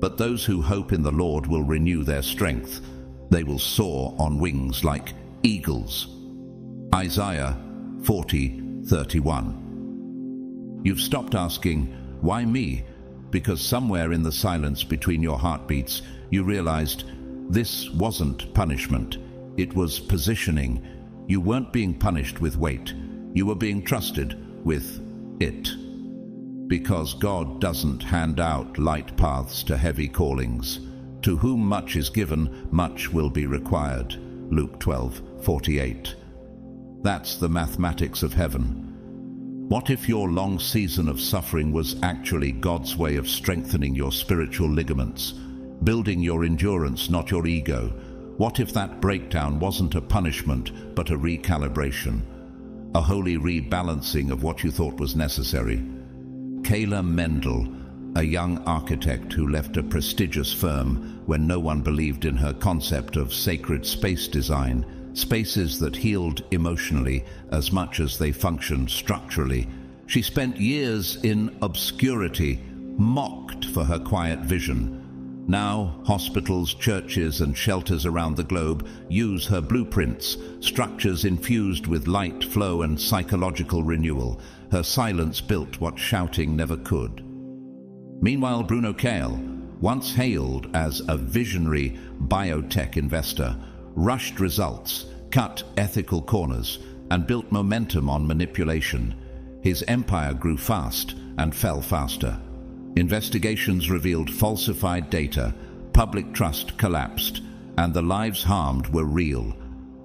But those who hope in the Lord will renew their strength. They will soar on wings like eagles. Isaiah 40:31. You've stopped asking, why me? Because somewhere in the silence between your heartbeats, you realized this wasn't punishment. It was positioning. You weren't being punished with weight. You were being trusted with it. Because God doesn't hand out light paths to heavy callings. To whom much is given, much will be required. Luke 12:48. That's the mathematics of heaven. What if your long season of suffering was actually God's way of strengthening your spiritual ligaments, building your endurance, not your ego? What if that breakdown wasn't a punishment, but a recalibration, a holy rebalancing of what you thought was necessary? Kayla Mendel, a young architect who left a prestigious firm when no one believed in her concept of sacred space design, spaces that healed emotionally as much as they functioned structurally. She spent years in obscurity, mocked for her quiet vision. Now, hospitals, churches, and shelters around the globe use her blueprints, structures infused with light flow and psychological renewal. Her silence built what shouting never could. Meanwhile, Bruno Kael, once hailed as a visionary biotech investor, rushed results, cut ethical corners, and built momentum on manipulation. His empire grew fast and fell faster. Investigations revealed falsified data, public trust collapsed, and the lives harmed were real.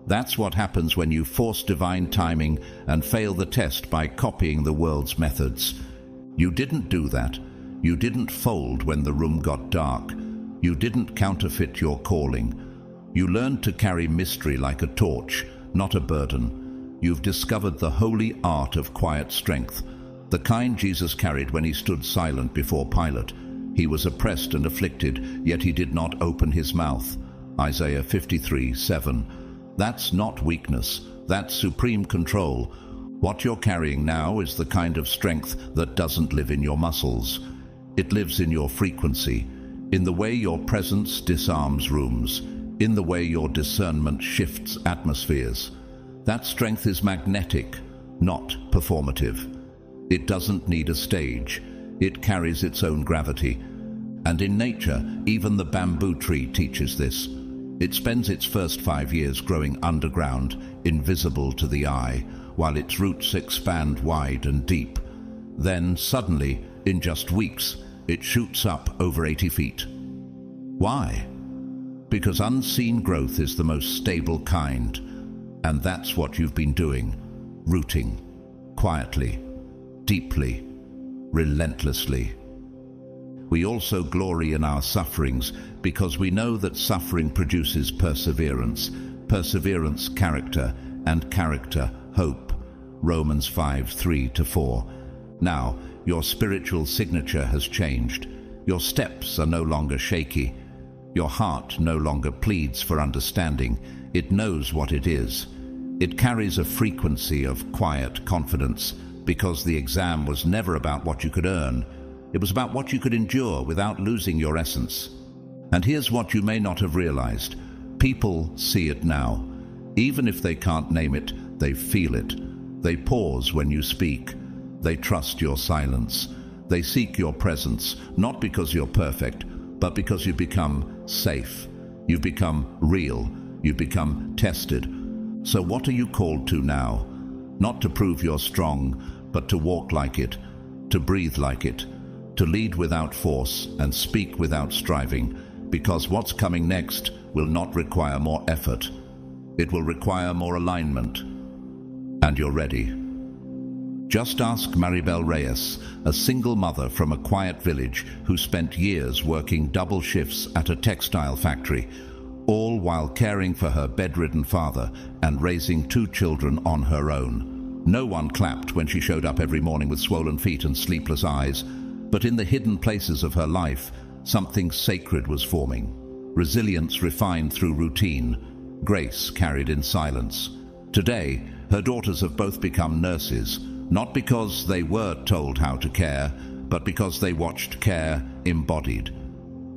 That's what happens when you force divine timing and fail the test by copying the world's methods. You didn't do that. You didn't fold when the room got dark. You didn't counterfeit your calling. You learned to carry mystery like a torch, not a burden. You've discovered the holy art of quiet strength, the kind Jesus carried when he stood silent before Pilate. He was oppressed and afflicted, yet he did not open his mouth. Isaiah 53:7. That's not weakness, that's supreme control. What you're carrying now is the kind of strength that doesn't live in your muscles. It lives in your frequency, in the way your presence disarms rooms, in the way your discernment shifts atmospheres. That strength is magnetic, not performative. It doesn't need a stage. It carries its own gravity. And in nature, even the bamboo tree teaches this. It spends its first 5 years growing underground, invisible to the eye, while its roots expand wide and deep. Then, suddenly, in just weeks, it shoots up over 80 feet. Why? Because unseen growth is the most stable kind, and that's what you've been doing, rooting, quietly, deeply, relentlessly. We also glory in our sufferings because we know that suffering produces perseverance, perseverance character, and character hope. Romans 5:3-4. Now, your spiritual signature has changed. Your steps are no longer shaky. Your heart no longer pleads for understanding. It knows what it is. It carries a frequency of quiet confidence because the exam was never about what you could earn. It was about what you could endure without losing your essence. And here's what you may not have realized. People see it now. Even if they can't name it, they feel it. They pause when you speak. They trust your silence. They seek your presence, not because you're perfect, but because you become safe. You become real. You become tested. So what are you called to now? Not to prove you're strong, but to walk like it, to breathe like it, to lead without force and speak without striving, because what's coming next will not require more effort. It will require more alignment. And you're ready. Just ask Maribel Reyes, a single mother from a quiet village who spent years working double shifts at a textile factory, all while caring for her bedridden father and raising 2 children on her own. No one clapped when she showed up every morning with swollen feet and sleepless eyes, but in the hidden places of her life, something sacred was forming. Resilience refined through routine, grace carried in silence. Today, her daughters have both become nurses, not because they were told how to care, but because they watched care embodied.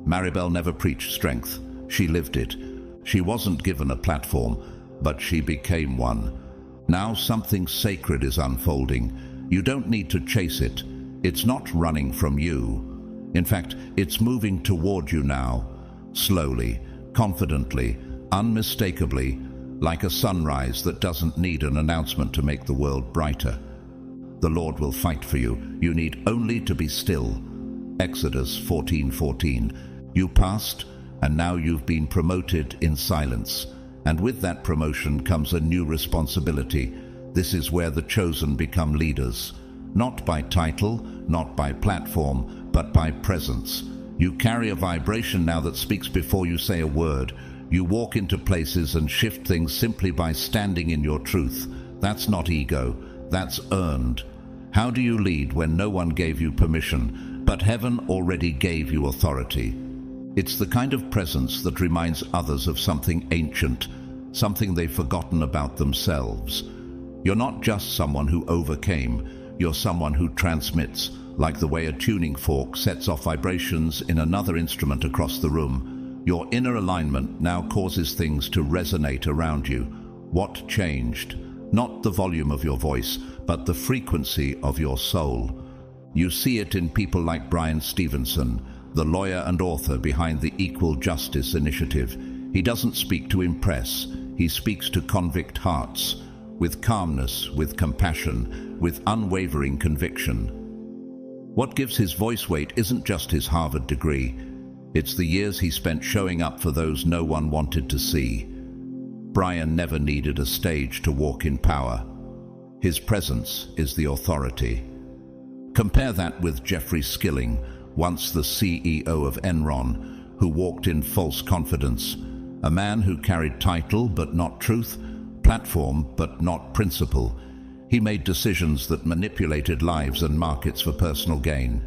Maribel never preached strength. She lived it. She wasn't given a platform, but she became one. Now something sacred is unfolding. You don't need to chase it. It's not running from you. In fact, it's moving toward you now, slowly, confidently, unmistakably, like a sunrise that doesn't need an announcement to make the world brighter. The Lord will fight for you. You need only to be still. Exodus 14:14. You passed, and now you've been promoted in silence. And with that promotion comes a new responsibility. This is where the chosen become leaders. Not by title, not by platform, but by presence. You carry a vibration now that speaks before you say a word. You walk into places and shift things simply by standing in your truth. That's not ego, that's earned. How do you lead when no one gave you permission, but heaven already gave you authority? It's the kind of presence that reminds others of something ancient, something they've forgotten about themselves. You're not just someone who overcame, you're someone who transmits, like the way a tuning fork sets off vibrations in another instrument across the room. Your inner alignment now causes things to resonate around you. What changed? Not the volume of your voice, but the frequency of your soul. You see it in people like Brian Stevenson, the lawyer and author behind the Equal Justice Initiative. He doesn't speak to impress, he speaks to convict hearts, with calmness, with compassion, with unwavering conviction. What gives his voice weight isn't just his Harvard degree. It's the years he spent showing up for those no one wanted to see. Brian never needed a stage to walk in power. His presence is the authority. Compare that with Jeffrey Skilling, once the CEO of Enron, who walked in false confidence, a man who carried title but not truth, platform but not principle. He made decisions that manipulated lives and markets for personal gain.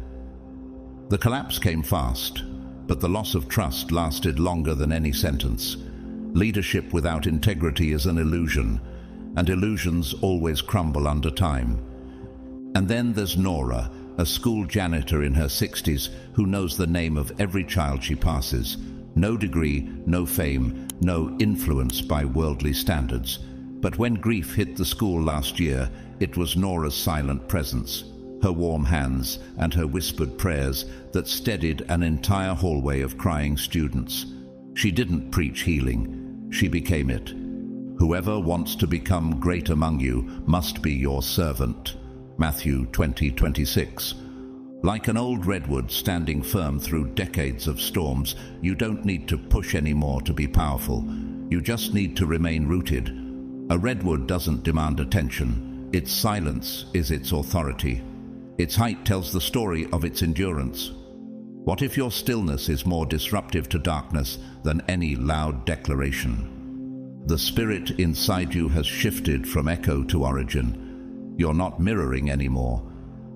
The collapse came fast, but the loss of trust lasted longer than any sentence. Leadership without integrity is an illusion, and illusions always crumble under time. And then there's Nora, a school janitor in her 60s who knows the name of every child she passes. No degree, no fame, no influence by worldly standards. But when grief hit the school last year, it was Nora's silent presence, her warm hands and her whispered prayers that steadied an entire hallway of crying students. She didn't preach healing, she became it. Whoever wants to become great among you must be your servant. Matthew 20:26. Like an old redwood standing firm through decades of storms, you don't need to push anymore to be powerful. You just need to remain rooted. A redwood doesn't demand attention. Its silence is its authority. Its height tells the story of its endurance. What if your stillness is more disruptive to darkness than any loud declaration? The spirit inside you has shifted from echo to origin. You're not mirroring anymore.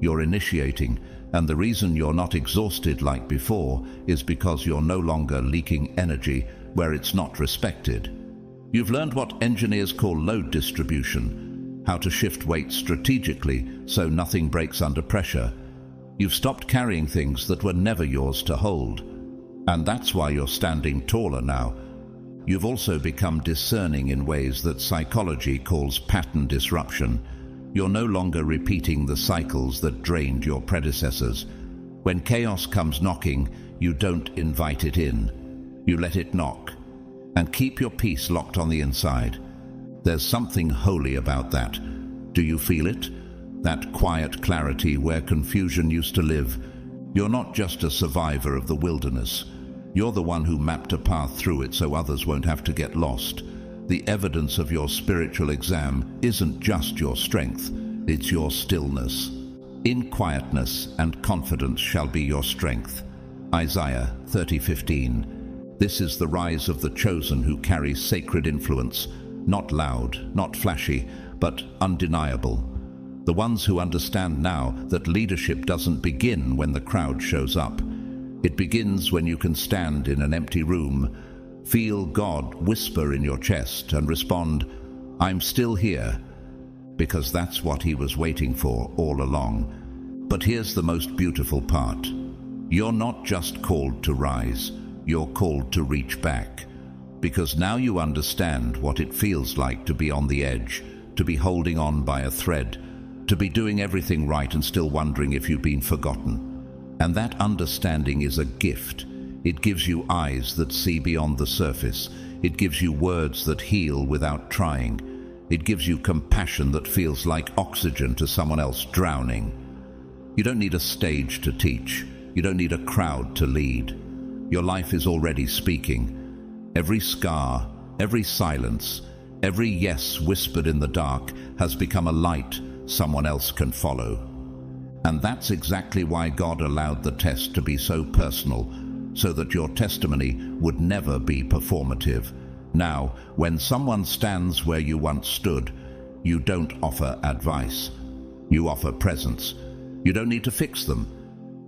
You're initiating, and the reason you're not exhausted like before is because you're no longer leaking energy where it's not respected. You've learned what engineers call load distribution, how to shift weight strategically so nothing breaks under pressure. You've stopped carrying things that were never yours to hold. And that's why you're standing taller now. You've also become discerning in ways that psychology calls pattern disruption. You're no longer repeating the cycles that drained your predecessors. When chaos comes knocking, you don't invite it in. You let it knock. And keep your peace locked on the inside. There's something holy about that. Do you feel it? That quiet clarity where confusion used to live. You're not just a survivor of the wilderness. You're the one who mapped a path through it so others won't have to get lost. The evidence of your spiritual exam isn't just your strength, it's your stillness. In quietness and confidence shall be your strength. Isaiah 30:15. This is the rise of the chosen who carries sacred influence, not loud, not flashy, but undeniable. The ones who understand now that leadership doesn't begin when the crowd shows up. It begins when you can stand in an empty room, feel God whisper in your chest and respond, "I'm still here," because that's what he was waiting for all along. But here's the most beautiful part. You're not just called to rise, you're called to reach back. Because now you understand what it feels like to be on the edge, to be holding on by a thread, to be doing everything right and still wondering if you've been forgotten. And that understanding is a gift. It gives you eyes that see beyond the surface. It gives you words that heal without trying. It gives you compassion that feels like oxygen to someone else drowning. You don't need a stage to teach. You don't need a crowd to lead. Your life is already speaking. Every scar, every silence, every yes whispered in the dark has become a light someone else can follow. And that's exactly why God allowed the test to be so personal, so that your testimony would never be performative. Now, when someone stands where you once stood, you don't offer advice. You offer presence. You don't need to fix them.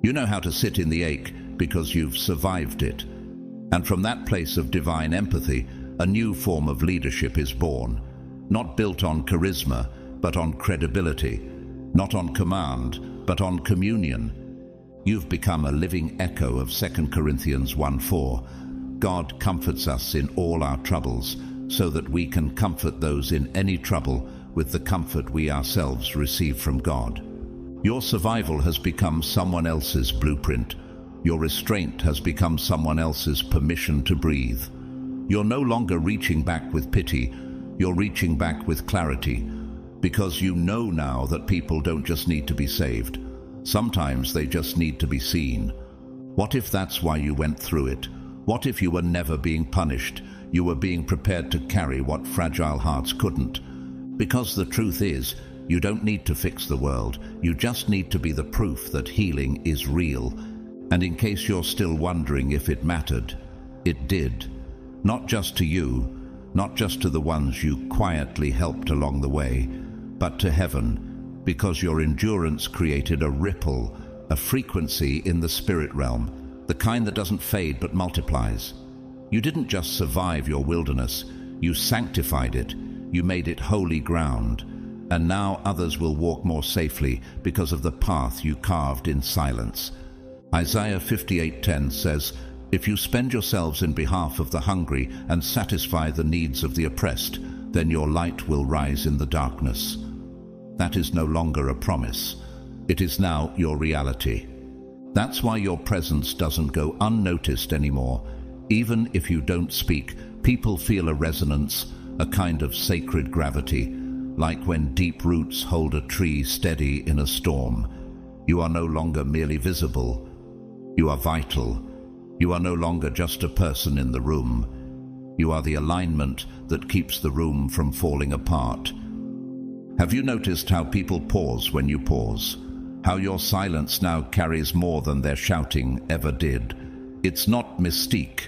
You know how to sit in the ache because you've survived it. And from that place of divine empathy, a new form of leadership is born, not built on charisma, but on credibility, not on command, but on communion. You've become a living echo of 2 Corinthians 1:4. God comforts us in all our troubles, so that we can comfort those in any trouble with the comfort we ourselves receive from God. Your survival has become someone else's blueprint. Your restraint has become someone else's permission to breathe. You're no longer reaching back with pity, you're reaching back with clarity, because you know now that people don't just need to be saved. Sometimes they just need to be seen. What if that's why you went through it? What if you were never being punished? You were being prepared to carry what fragile hearts couldn't. Because the truth is, you don't need to fix the world. You just need to be the proof that healing is real. And in case you're still wondering if it mattered, it did. Not just to you, not just to the ones you quietly helped along the way, but to heaven, because your endurance created a ripple, a frequency in the spirit realm, the kind that doesn't fade but multiplies. You didn't just survive your wilderness, you sanctified it, you made it holy ground, and now others will walk more safely because of the path you carved in silence. Isaiah 58:10 says, "If you spend yourselves in behalf of the hungry and satisfy the needs of the oppressed, then your light will rise in the darkness." That is no longer a promise. It is now your reality. That's why your presence doesn't go unnoticed anymore. Even if you don't speak, people feel a resonance, a kind of sacred gravity, like when deep roots hold a tree steady in a storm. You are no longer merely visible. You are vital. You are no longer just a person in the room. You are the alignment that keeps the room from falling apart. Have you noticed how people pause when you pause? How your silence now carries more than their shouting ever did? It's not mystique,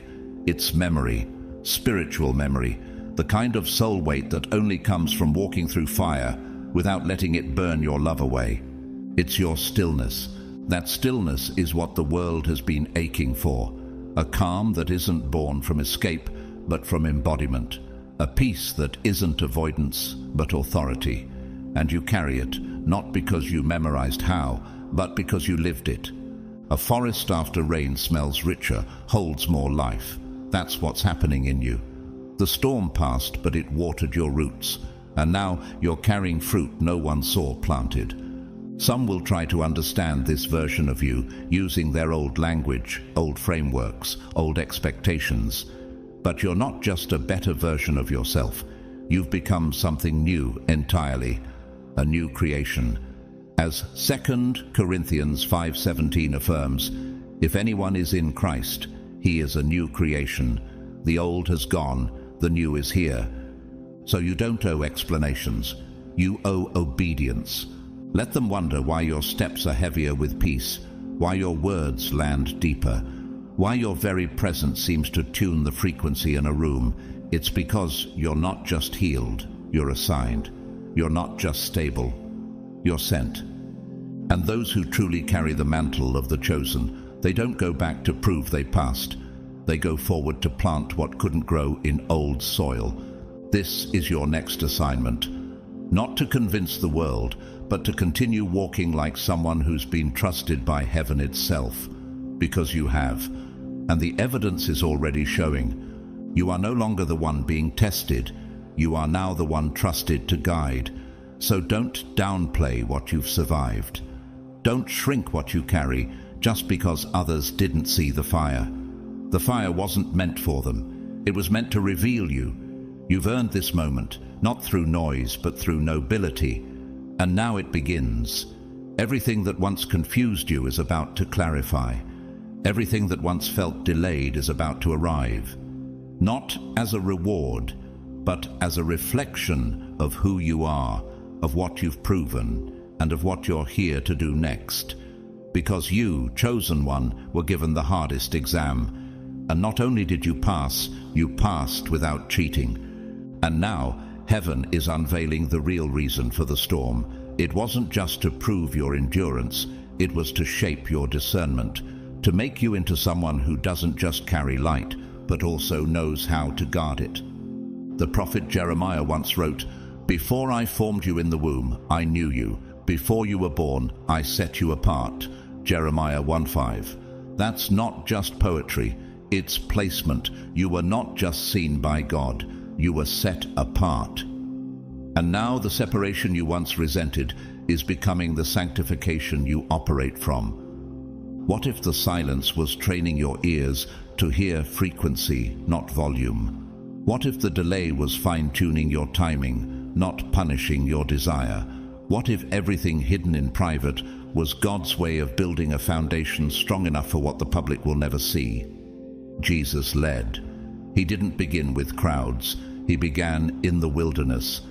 it's memory, spiritual memory, the kind of soul weight that only comes from walking through fire without letting it burn your love away. It's your stillness. That stillness is what the world has been aching for. A calm that isn't born from escape, but from embodiment. A peace that isn't avoidance, but authority. And you carry it, not because you memorized how, but because you lived it. A forest after rain smells richer, holds more life. That's what's happening in you. The storm passed, but it watered your roots. And now you're carrying fruit no one saw planted. Some will try to understand this version of you using their old language, old frameworks, old expectations. But you're not just a better version of yourself. You've become something new entirely, a new creation. As 2 Corinthians 5:17 affirms, if anyone is in Christ, he is a new creation. The old has gone, the new is here. So you don't owe explanations. You owe obedience. Let them wonder why your steps are heavier with peace, why your words land deeper, why your very presence seems to tune the frequency in a room. It's because you're not just healed, you're assigned. You're not just stable, you're sent. And those who truly carry the mantle of the chosen, they don't go back to prove they passed. They go forward to plant what couldn't grow in old soil. This is your next assignment. Not to convince the world, but to continue walking like someone who's been trusted by heaven itself, because you have. And the evidence is already showing. You are no longer the one being tested. You are now the one trusted to guide. So don't downplay what you've survived. Don't shrink what you carry just because others didn't see the fire. The fire wasn't meant for them. It was meant to reveal you. You've earned this moment, not through noise, but through nobility. And now it begins. Everything that once confused you is about to clarify. Everything that once felt delayed is about to arrive. Not as a reward, but as a reflection of who you are, of what you've proven, and of what you're here to do next. Because you, chosen one, were given the hardest exam. And not only did you pass, you passed without cheating. And now, heaven is unveiling the real reason for the storm. It wasn't just to prove your endurance, it was to shape your discernment, to make you into someone who doesn't just carry light, but also knows how to guard it. The prophet Jeremiah once wrote, "Before I formed you in the womb, I knew you. Before you were born, I set you apart." Jeremiah 1:5. That's not just poetry, it's placement. You were not just seen by God, you were set apart. And now the separation you once resented is becoming the sanctification you operate from. What if the silence was training your ears to hear frequency, not volume? What if the delay was fine-tuning your timing, not punishing your desire? What if everything hidden in private was God's way of building a foundation strong enough for what the public will never see? Jesus led. He didn't begin with crowds. He began in the wilderness.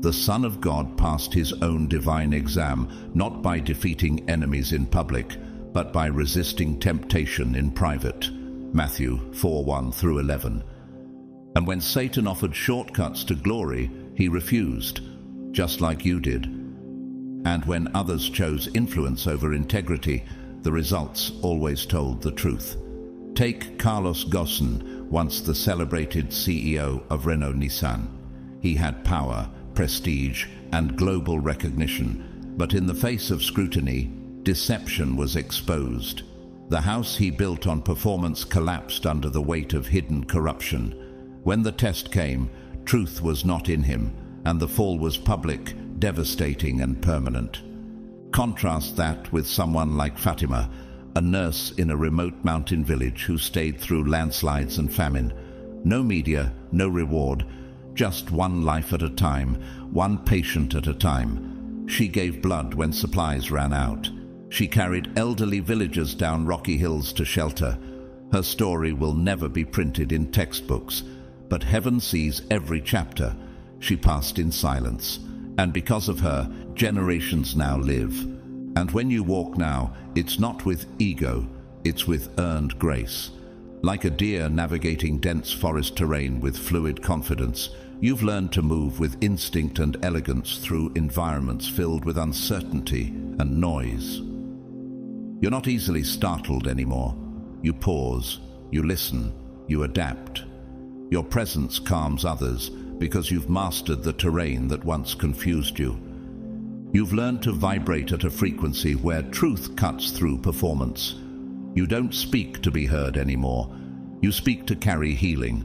The Son of God passed his own divine exam, not by defeating enemies in public, but by resisting temptation in private. Matthew 4:1-11. And when Satan offered shortcuts to glory, he refused, just like you did. And when others chose influence over integrity, the results always told the truth. Take Carlos Ghosn, once the celebrated CEO of Renault-Nissan. He had power, prestige, and global recognition, but in the face of scrutiny, deception was exposed. The house he built on performance collapsed under the weight of hidden corruption. When the test came, truth was not in him, and the fall was public, devastating and permanent. Contrast that with someone like Fatima, a nurse in a remote mountain village who stayed through landslides and famine. No media, no reward, just one life at a time, one patient at a time. She gave blood when supplies ran out. She carried elderly villagers down rocky hills to shelter. Her story will never be printed in textbooks, but heaven sees every chapter. She passed in silence, and because of her, generations now live. And when you walk now, it's not with ego, it's with earned grace. Like a deer navigating dense forest terrain with fluid confidence, you've learned to move with instinct and elegance through environments filled with uncertainty and noise. You're not easily startled anymore. You pause, you listen, you adapt. Your presence calms others because you've mastered the terrain that once confused you. You've learned to vibrate at a frequency where truth cuts through performance. You don't speak to be heard anymore. You speak to carry healing.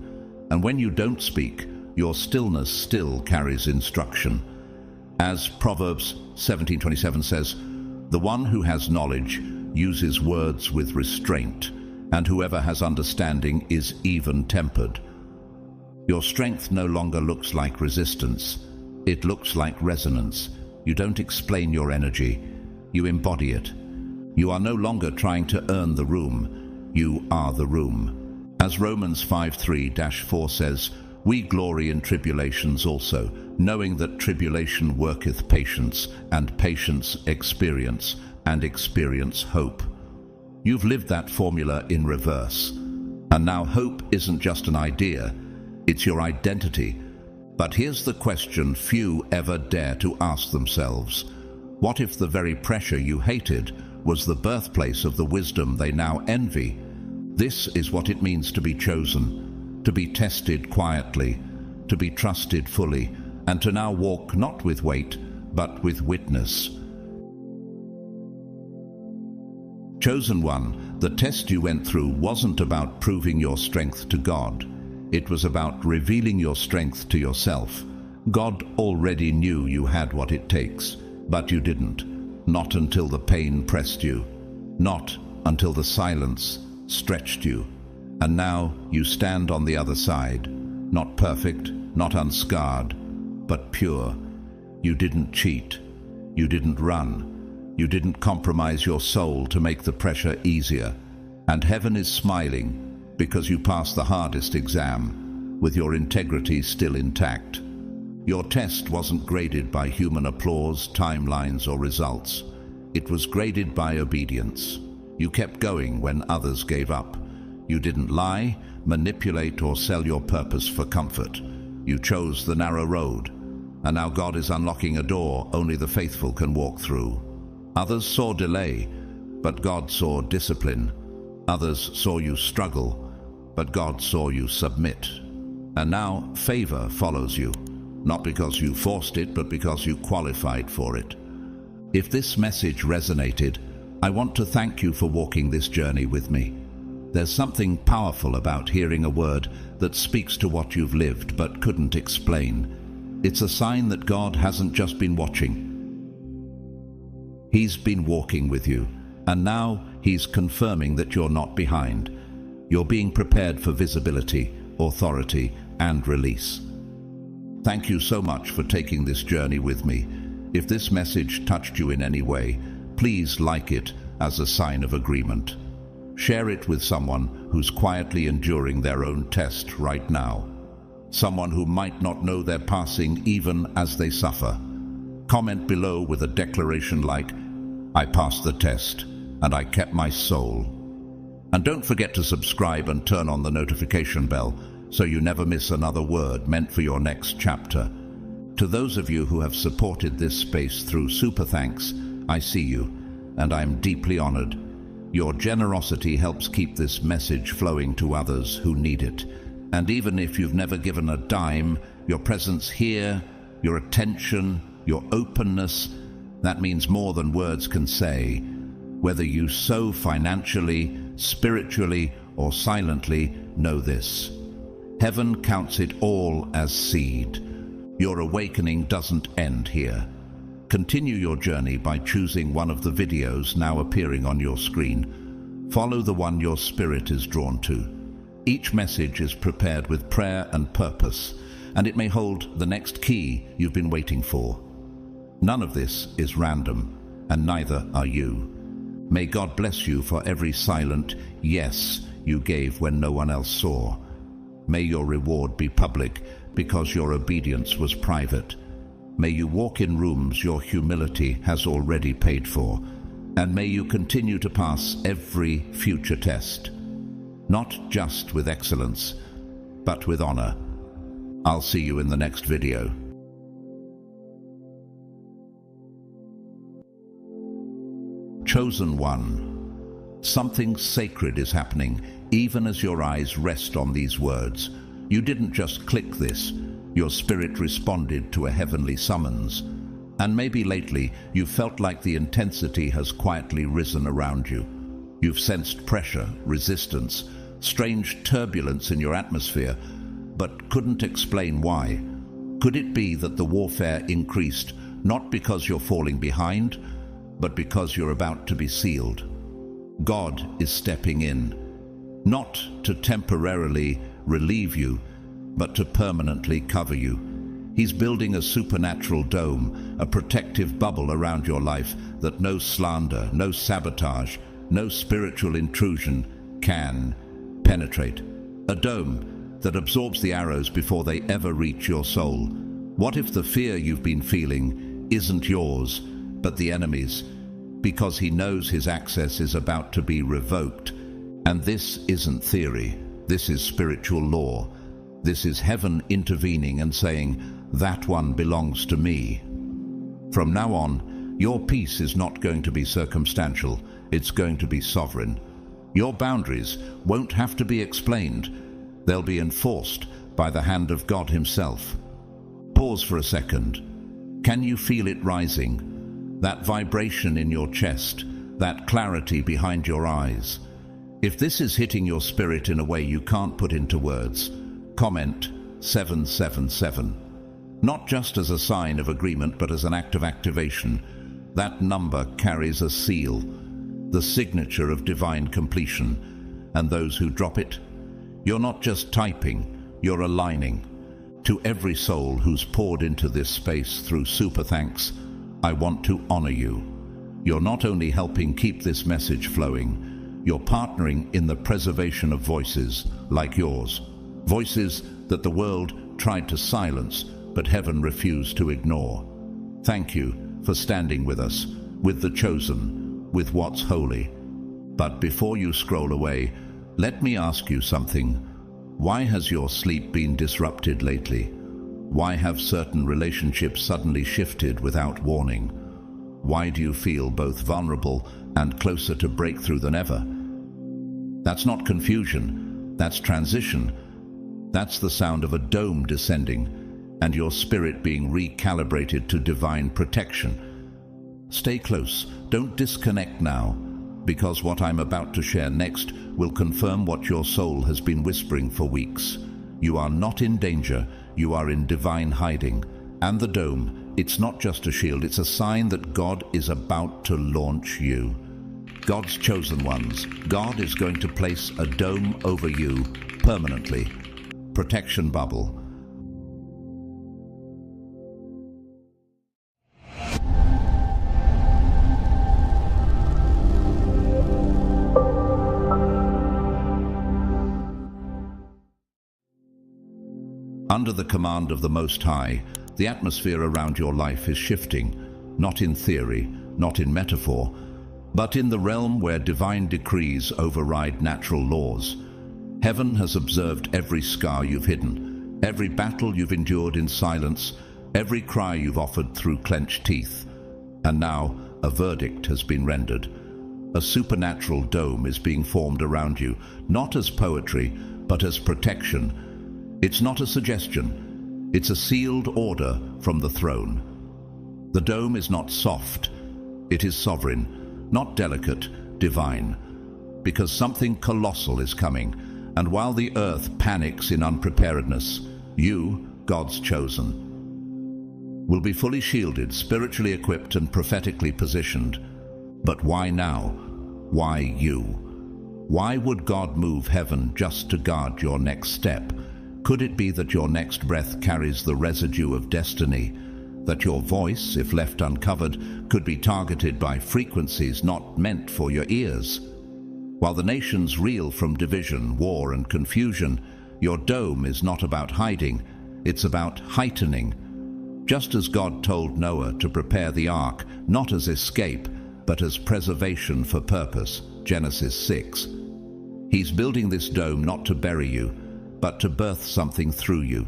And when you don't speak, your stillness still carries instruction. As Proverbs 17:27 says, "The one who has knowledge uses words with restraint, and whoever has understanding is even-tempered." Your strength no longer looks like resistance. It looks like resonance. You don't explain your energy. You embody it. You are no longer trying to earn the room. You are the room. As Romans 5:3-4 says, "We glory in tribulations also, knowing that tribulation worketh patience, and patience experience, and experience hope." You've lived that formula in reverse. And now hope isn't just an idea, it's your identity. But here's the question few ever dare to ask themselves. What if the very pressure you hated was the birthplace of the wisdom they now envy? This is what it means to be chosen, to be tested quietly, to be trusted fully, and to now walk not with weight, but with witness. Chosen one, the test you went through wasn't about proving your strength to God. It was about revealing your strength to yourself. God already knew you had what it takes, but you didn't. Not until the pain pressed you. Not until the silence stretched you. And now you stand on the other side. Not perfect, not unscarred, but pure. You didn't cheat. You didn't run. You didn't compromise your soul to make the pressure easier. And heaven is smiling because you passed the hardest exam, with your integrity still intact. Your test wasn't graded by human applause, timelines, or results. It was graded by obedience. You kept going when others gave up. You didn't lie, manipulate, or sell your purpose for comfort. You chose the narrow road. And now God is unlocking a door only the faithful can walk through. Others saw delay, but God saw discipline. Others saw you struggle, but God saw you submit. And now favor follows you, not because you forced it, but because you qualified for it. If this message resonated, I want to thank you for walking this journey with me. There's something powerful about hearing a word that speaks to what you've lived but couldn't explain. It's a sign that God hasn't just been watching. He's been walking with you, and now He's confirming that you're not behind. You're being prepared for visibility, authority, and release. Thank you so much for taking this journey with me. If this message touched you in any way, please like it as a sign of agreement. Share it with someone who's quietly enduring their own test right now. Someone who might not know they're passing even as they suffer. Comment below with a declaration like, "I passed the test, and I kept my soul." And don't forget to subscribe and turn on the notification bell so you never miss another word meant for your next chapter. To those of you who have supported this space through super thanks, I see you, and I'm deeply honored. Your generosity helps keep this message flowing to others who need it. And even if you've never given a dime, your presence here, your attention, your openness, that means more than words can say. Whether you sow financially, spiritually, or silently, know this: heaven counts it all as seed. Your awakening doesn't end here. Continue your journey by choosing one of the videos now appearing on your screen. Follow the one your spirit is drawn to. Each message is prepared with prayer and purpose, and it may hold the next key you've been waiting for. None of this is random, and neither are you. May God bless you for every silent yes you gave when no one else saw. May your reward be public because your obedience was private. May you walk in rooms your humility has already paid for, and may you continue to pass every future test, not just with excellence, but with honor. I'll see you in the next video. Chosen one, something sacred is happening even as your eyes rest on these words. You didn't just click this. Your spirit responded to a heavenly summons. And maybe lately you felt like the intensity has quietly risen around you. You've sensed pressure, resistance, strange turbulence in your atmosphere, but couldn't explain why. Could it be that the warfare increased not because you're falling behind, but because you're about to be sealed? God is stepping in, not to temporarily relieve you, but to permanently cover you. He's building a supernatural dome, a protective bubble around your life that no slander, no sabotage, no spiritual intrusion can penetrate. A dome that absorbs the arrows before they ever reach your soul. What if the fear you've been feeling isn't yours, but the enemy's? Because he knows his access is about to be revoked. And this isn't theory. This is spiritual law. This is heaven intervening and saying, "That one belongs to me." From now on, your peace is not going to be circumstantial. It's going to be sovereign. Your boundaries won't have to be explained. They'll be enforced by the hand of God Himself. Pause for a second. Can you feel it rising? That vibration in your chest, that clarity behind your eyes. If this is hitting your spirit in a way you can't put into words, comment 777. Not just as a sign of agreement, but as an act of activation. That number carries a seal, the signature of divine completion. And those who drop it, you're not just typing, you're aligning. To every soul who's poured into this space through super thanks, I want to honor you. You're not only helping keep this message flowing, you're partnering in the preservation of voices like yours. Voices that the world tried to silence, but heaven refused to ignore. Thank you for standing with us, with the chosen, with what's holy. But before you scroll away, let me ask you something. Why has your sleep been disrupted lately? Why have certain relationships suddenly shifted without warning? Why do you feel both vulnerable and closer to breakthrough than ever? That's not confusion, that's transition. That's the sound of a dome descending, and your spirit being recalibrated to divine protection. Stay close, don't disconnect now, because what I'm about to share next will confirm what your soul has been whispering for weeks. You are not in danger, you are in divine hiding. And the dome, it's not just a shield, it's a sign that God is about to launch you. God's chosen ones, God is going to place a dome over you permanently. Protection bubble. Under the command of the Most High, the atmosphere around your life is shifting, not in theory, not in metaphor, but in the realm where divine decrees override natural laws. Heaven has observed every scar you've hidden, every battle you've endured in silence, every cry you've offered through clenched teeth. And now a verdict has been rendered. A supernatural dome is being formed around you, not as poetry, but as protection. It's not a suggestion, it's a sealed order from the throne. The dome is not soft, it is sovereign, not delicate, divine, because something colossal is coming, and while the earth panics in unpreparedness, you, God's chosen, will be fully shielded, spiritually equipped and prophetically positioned. But why now? Why you? Why would God move heaven just to guard your next step? Could it be that your next breath carries the residue of destiny? That your voice, if left uncovered, could be targeted by frequencies not meant for your ears? While the nations reel from division, war, and confusion, your dome is not about hiding, it's about heightening. Just as God told Noah to prepare the ark, not as escape, but as preservation for purpose, Genesis 6. He's building this dome not to bury you, but to birth something through you.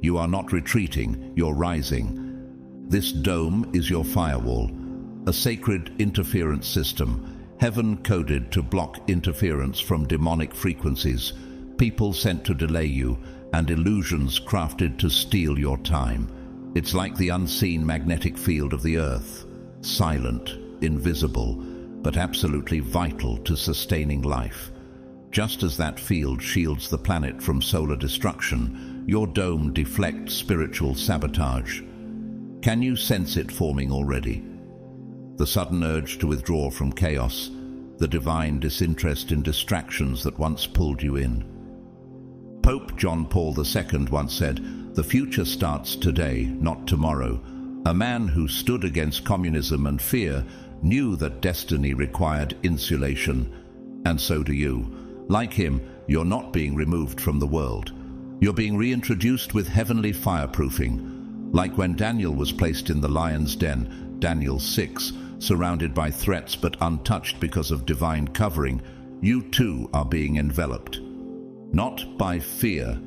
You are not retreating, you're rising. This dome is your firewall, a sacred interference system, heaven coded to block interference from demonic frequencies, people sent to delay you, and illusions crafted to steal your time. It's like the unseen magnetic field of the earth, silent, invisible, but absolutely vital to sustaining life. Just as that field shields the planet from solar destruction, your dome deflects spiritual sabotage. Can you sense it forming already? The sudden urge to withdraw from chaos, the divine disinterest in distractions that once pulled you in. Pope John Paul II once said, "The future starts today, not tomorrow." A man who stood against communism and fear knew that destiny required insulation, and so do you. Like him, you're not being removed from the world. You're being reintroduced with heavenly fireproofing. Like when Daniel was placed in the lion's den, Daniel 6, surrounded by threats but untouched because of divine covering, you too are being enveloped. Not by fear,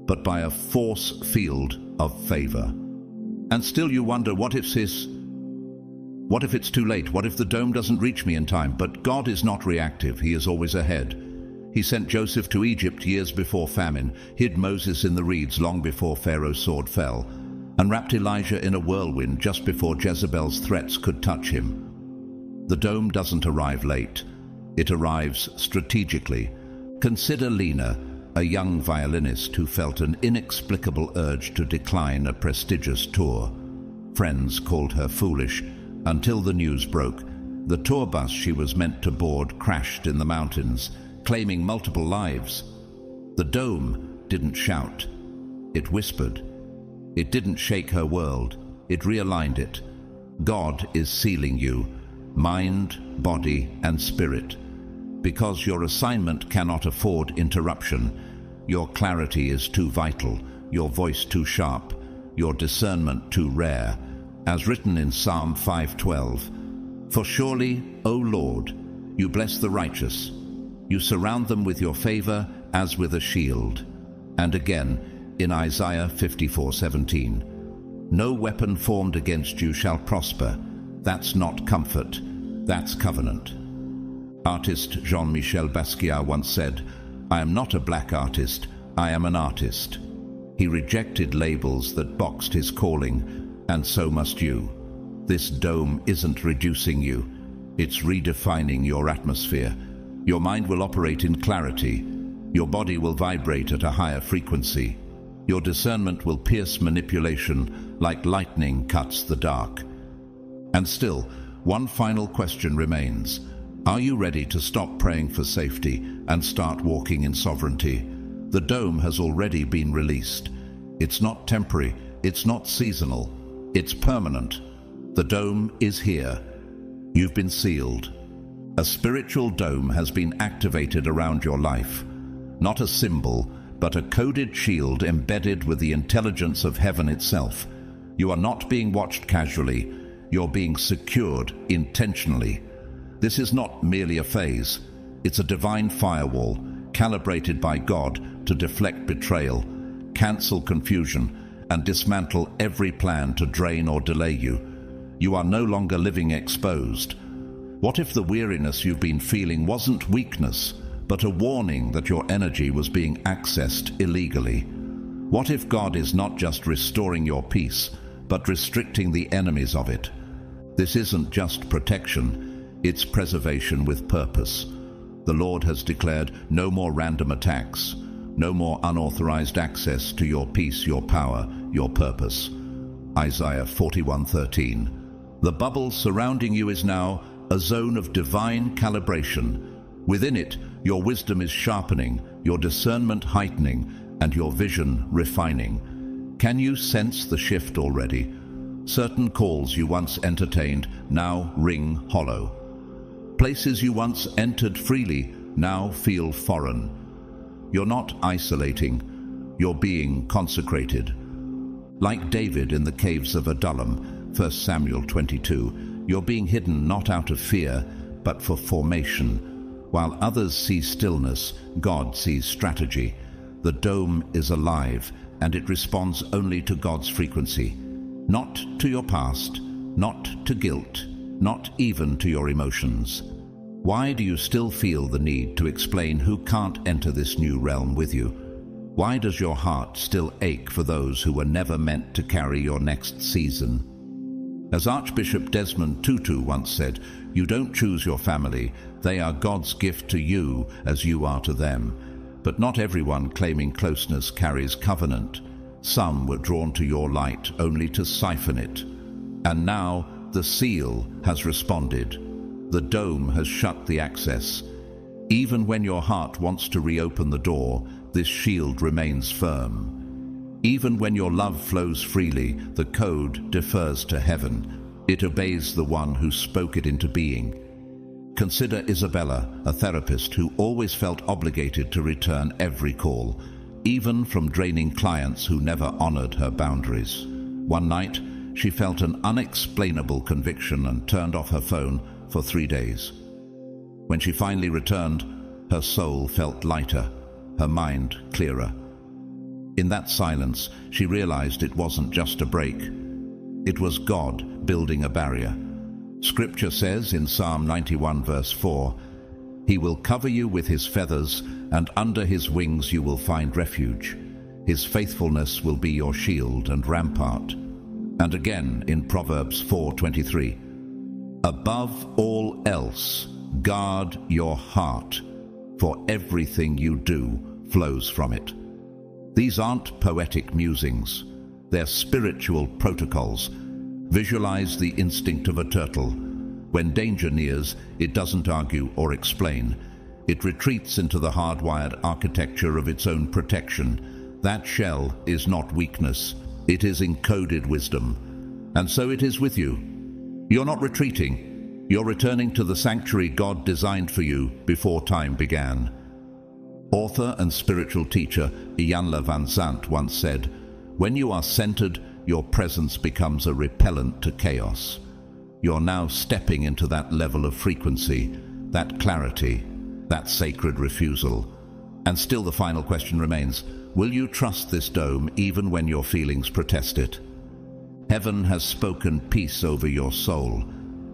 but by a force field of favor. And still you wonder, what if it's too late? What if the dome doesn't reach me in time? But God is not reactive, He is always ahead. He sent Joseph to Egypt years before famine, hid Moses in the reeds long before Pharaoh's sword fell. and wrapped Elijah in a whirlwind just before Jezebel's threats could touch him. The dome doesn't arrive late. It arrives strategically. Consider Lena, a young violinist who felt an inexplicable urge to decline a prestigious tour. Friends called her foolish until the news broke. The tour bus she was meant to board crashed in the mountains, claiming multiple lives. The dome didn't shout. It whispered. It didn't shake her world. It realigned it. God is sealing you, mind, body, and spirit. Because your assignment cannot afford interruption. Your clarity is too vital, your voice too sharp, your discernment too rare. As written in Psalm 5:12, "For surely, O Lord, you bless the righteous. You surround them with your favor as with a shield." And again in Isaiah 54:17, "No weapon formed against you shall prosper." That's not comfort, that's covenant. Artist Jean-Michel Basquiat once said, "I am not a black artist, I am an artist." He rejected labels that boxed his calling, and so must you. This dome isn't reducing you, it's redefining your atmosphere. Your mind will operate in clarity. Your body will vibrate at a higher frequency. Your discernment will pierce manipulation like lightning cuts the dark. And still, one final question remains. Are you ready to stop praying for safety and start walking in sovereignty? The dome has already been released. It's not temporary, it's not seasonal, it's permanent. The dome is here. You've been sealed. A spiritual dome has been activated around your life. Not a symbol, but a coded shield embedded with the intelligence of heaven itself. You are not being watched casually, you're being secured intentionally. This is not merely a phase, it's a divine firewall, calibrated by God to deflect betrayal, cancel confusion, and dismantle every plan to drain or delay you. You are no longer living exposed. What if the weariness you've been feeling wasn't weakness, but a warning that your energy was being accessed illegally? What if God is not just restoring your peace, but restricting the enemies of it? This isn't just protection, it's preservation with purpose. The Lord has declared no more random attacks, no more unauthorized access to your peace, your power, your purpose. Isaiah 41:13. The bubble surrounding you is now a zone of divine calibration. Within it, your wisdom is sharpening, your discernment heightening, and your vision refining. Can you sense the shift already? Certain calls you once entertained now ring hollow. Places you once entered freely now feel foreign. You're not isolating, you're being consecrated. Like David in the caves of Adullam, 1 Samuel 22, you're being hidden not out of fear, but for formation. While others see stillness, God sees strategy. The dome is alive, and it responds only to God's frequency. Not to your past, not to guilt, not even to your emotions. Why do you still feel the need to explain who can't enter this new realm with you? Why does your heart still ache for those who were never meant to carry your next season? As Archbishop Desmond Tutu once said, you don't choose your family, they are God's gift to you as you are to them. But not everyone claiming closeness carries covenant. Some were drawn to your light only to siphon it. And now the seal has responded. The dome has shut the access. Even when your heart wants to reopen the door, this shield remains firm. Even when your love flows freely, the code defers to heaven. It obeys the one who spoke it into being. Consider Isabella, a therapist who always felt obligated to return every call, even from draining clients who never honored her boundaries. One night, she felt an unexplainable conviction and turned off her phone for 3 days. When she finally returned, her soul felt lighter, her mind clearer. In that silence, she realized it wasn't just a break. It was God building a barrier. Scripture says in Psalm 91 verse 4, "He will cover you with his feathers, and under his wings you will find refuge. His faithfulness will be your shield and rampart." And again in Proverbs 4:23, above all else, guard your heart, for everything you do flows from it. These aren't poetic musings, they're spiritual protocols. Visualize the instinct of a turtle. When danger nears, it doesn't argue or explain. It retreats into the hardwired architecture of its own protection. That shell is not weakness, it is encoded wisdom. And so it is with you. You're not retreating, you're returning to the sanctuary God designed for you before time began. Author and spiritual teacher Iyanla Van Zandt once said, when you are centered, your presence becomes a repellent to chaos. You're now stepping into that level of frequency, that clarity, that sacred refusal. And still the final question remains, will you trust this dome even when your feelings protest it? Heaven has spoken peace over your soul,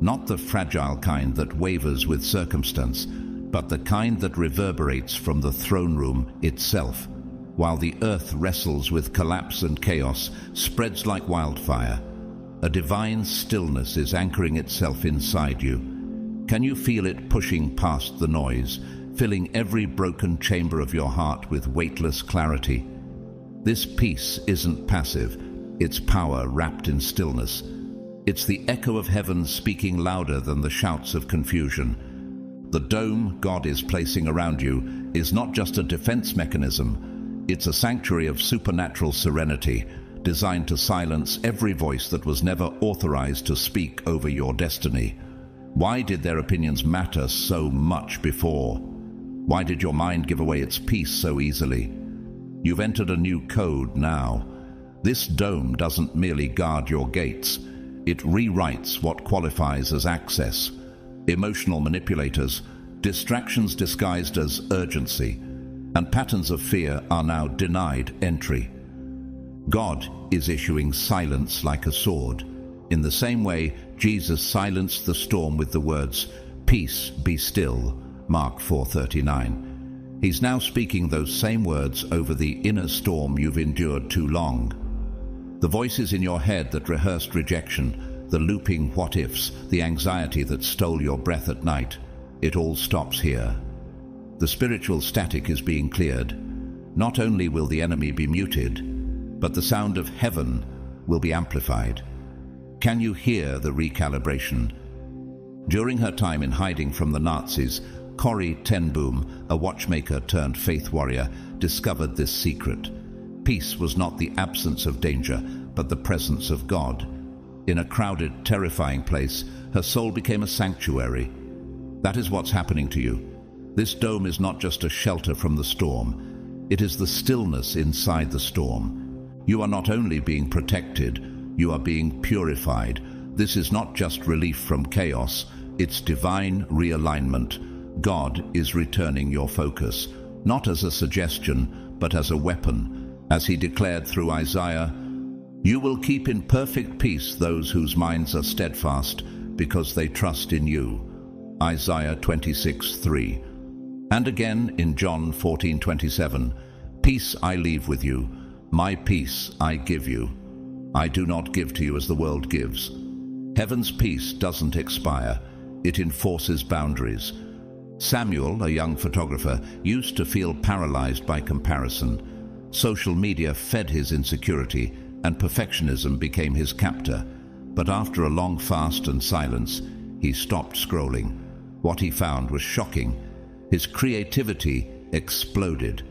not the fragile kind that wavers with circumstance, but the kind that reverberates from the throne room itself, while the earth wrestles with collapse and chaos, spreads like wildfire. A divine stillness is anchoring itself inside you. Can you feel it pushing past the noise, filling every broken chamber of your heart with weightless clarity? This peace isn't passive, it's power wrapped in stillness. It's the echo of heaven speaking louder than the shouts of confusion. The dome God is placing around you is not just a defense mechanism, it's a sanctuary of supernatural serenity, designed to silence every voice that was never authorized to speak over your destiny. Why did their opinions matter so much before? Why did your mind give away its peace so easily? You've entered a new code now. This dome doesn't merely guard your gates, it rewrites what qualifies as access. Emotional manipulators, distractions disguised as urgency, and patterns of fear are now denied entry. God is issuing silence like a sword. In the same way, Jesus silenced the storm with the words, "Peace, be still," Mark 4:39. He's now speaking those same words over the inner storm you've endured too long. The voices in your head that rehearsed rejection, the looping what-ifs, the anxiety that stole your breath at night, it all stops here. The spiritual static is being cleared. Not only will the enemy be muted, but the sound of heaven will be amplified. Can you hear the recalibration? During her time in hiding from the Nazis, Corrie ten Boom, a watchmaker turned faith warrior, discovered this secret. Peace was not the absence of danger, but the presence of God. In a crowded, terrifying place, her soul became a sanctuary. That is what's happening to you. This dome is not just a shelter from the storm. It is the stillness inside the storm. You are not only being protected, you are being purified. This is not just relief from chaos, it's divine realignment. God is returning your focus, not as a suggestion, but as a weapon. As he declared through Isaiah, "You will keep in perfect peace those whose minds are steadfast, because they trust in you." Isaiah 26:3. And again in John 14:27, "Peace I leave with you, my peace I give you. I do not give to you as the world gives." Heaven's peace doesn't expire, it enforces boundaries. Samuel, a young photographer, used to feel paralyzed by comparison. Social media fed his insecurity, and perfectionism became his captor. But after a long fast and silence, he stopped scrolling. What he found was shocking. His creativity exploded.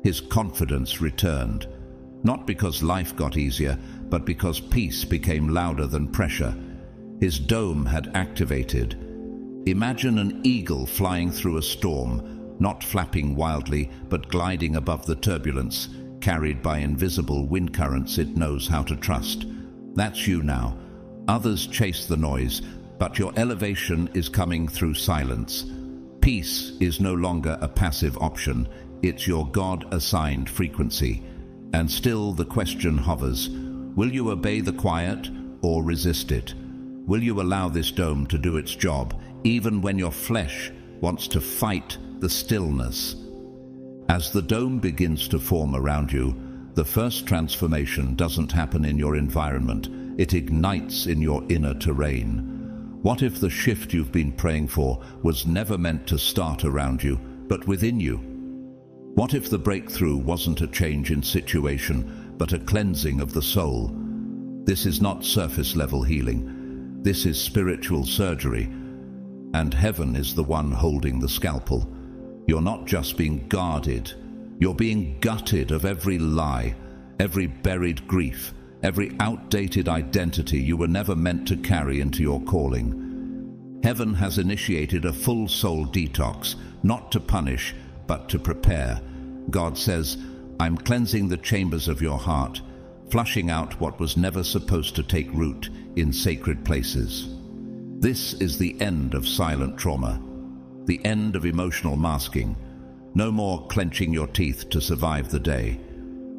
His confidence returned. Not because life got easier, but because peace became louder than pressure. His dome had activated. Imagine an eagle flying through a storm, not flapping wildly, but gliding above the turbulence, carried by invisible wind currents it knows how to trust. That's you now. Others chase the noise, but your elevation is coming through silence. Peace is no longer a passive option, it's your God-assigned frequency. And still the question hovers, will you obey the quiet or resist it? Will you allow this dome to do its job, even when your flesh wants to fight the stillness? As the dome begins to form around you, the first transformation doesn't happen in your environment, It ignites in your inner terrain. What if the shift you've been praying for was never meant to start around you, but within you? What if the breakthrough wasn't a change in situation, but a cleansing of the soul? This is not surface-level healing. This is spiritual surgery, and heaven is the one holding the scalpel. You're not just being guarded, you're being gutted of every lie, every buried grief, every outdated identity you were never meant to carry into your calling. Heaven has initiated a full soul detox, not to punish, but to prepare. God says, I'm cleansing the chambers of your heart, flushing out what was never supposed to take root in sacred places. This is the end of silent trauma, the end of emotional masking. No more clenching your teeth to survive the day.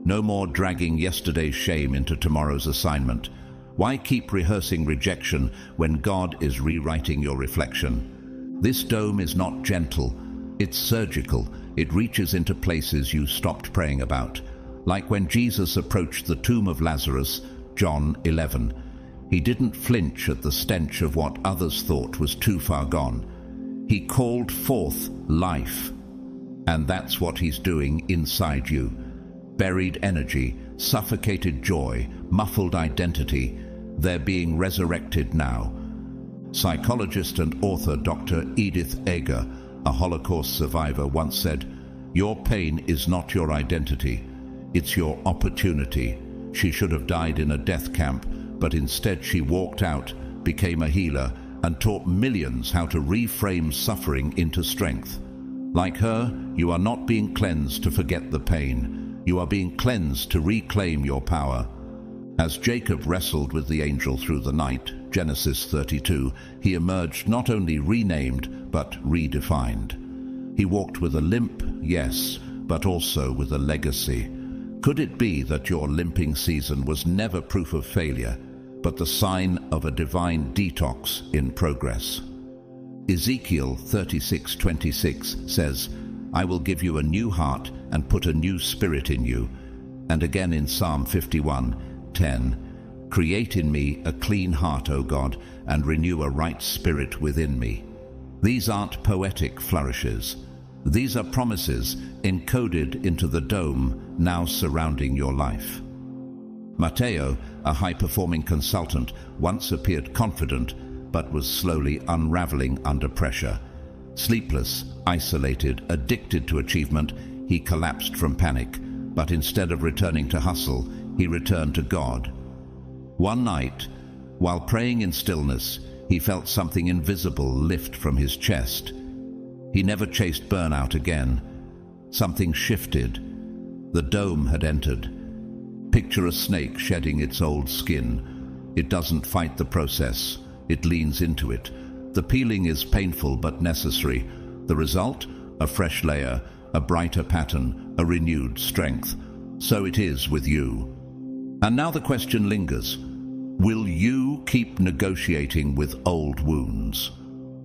No more dragging yesterday's shame into tomorrow's assignment. Why keep rehearsing rejection when God is rewriting your reflection? This dome is not gentle, it's surgical. It reaches into places you stopped praying about. Like when Jesus approached the tomb of Lazarus, John 11. He didn't flinch at the stench of what others thought was too far gone. He called forth life. And that's what he's doing inside you. Buried energy, suffocated joy, muffled identity, they're being resurrected now. Psychologist and author Dr. Edith Eger, a Holocaust survivor, once said, "Your pain is not your identity, it's your opportunity." She should have died in a death camp, but instead she walked out, became a healer, and taught millions how to reframe suffering into strength. Like her, you are not being cleansed to forget the pain. You are being cleansed to reclaim your power. As Jacob wrestled with the angel through the night, Genesis 32, he emerged not only renamed, but redefined. He walked with a limp, yes, but also with a legacy. Could it be that your limping season was never proof of failure, but the sign of a divine detox in progress? Ezekiel 36:26 says, I will give you a new heart and put a new spirit in you. And again in Psalm 51:10, create in me a clean heart, O God, and renew a right spirit within me. These aren't poetic flourishes. These are promises encoded into the dome now surrounding your life. Matteo, a high-performing consultant, once appeared confident, but was slowly unraveling under pressure. Sleepless, isolated, addicted to achievement, he collapsed from panic, but instead of returning to hustle, he returned to God. One night, while praying in stillness, he felt something invisible lift from his chest. He never chased burnout again. Something shifted. The dome had entered. Picture a snake shedding its old skin. It doesn't fight the process. It leans into it. The peeling is painful but necessary. The result? A fresh layer, a brighter pattern, a renewed strength. So it is with you. And now the question lingers. Will you keep negotiating with old wounds?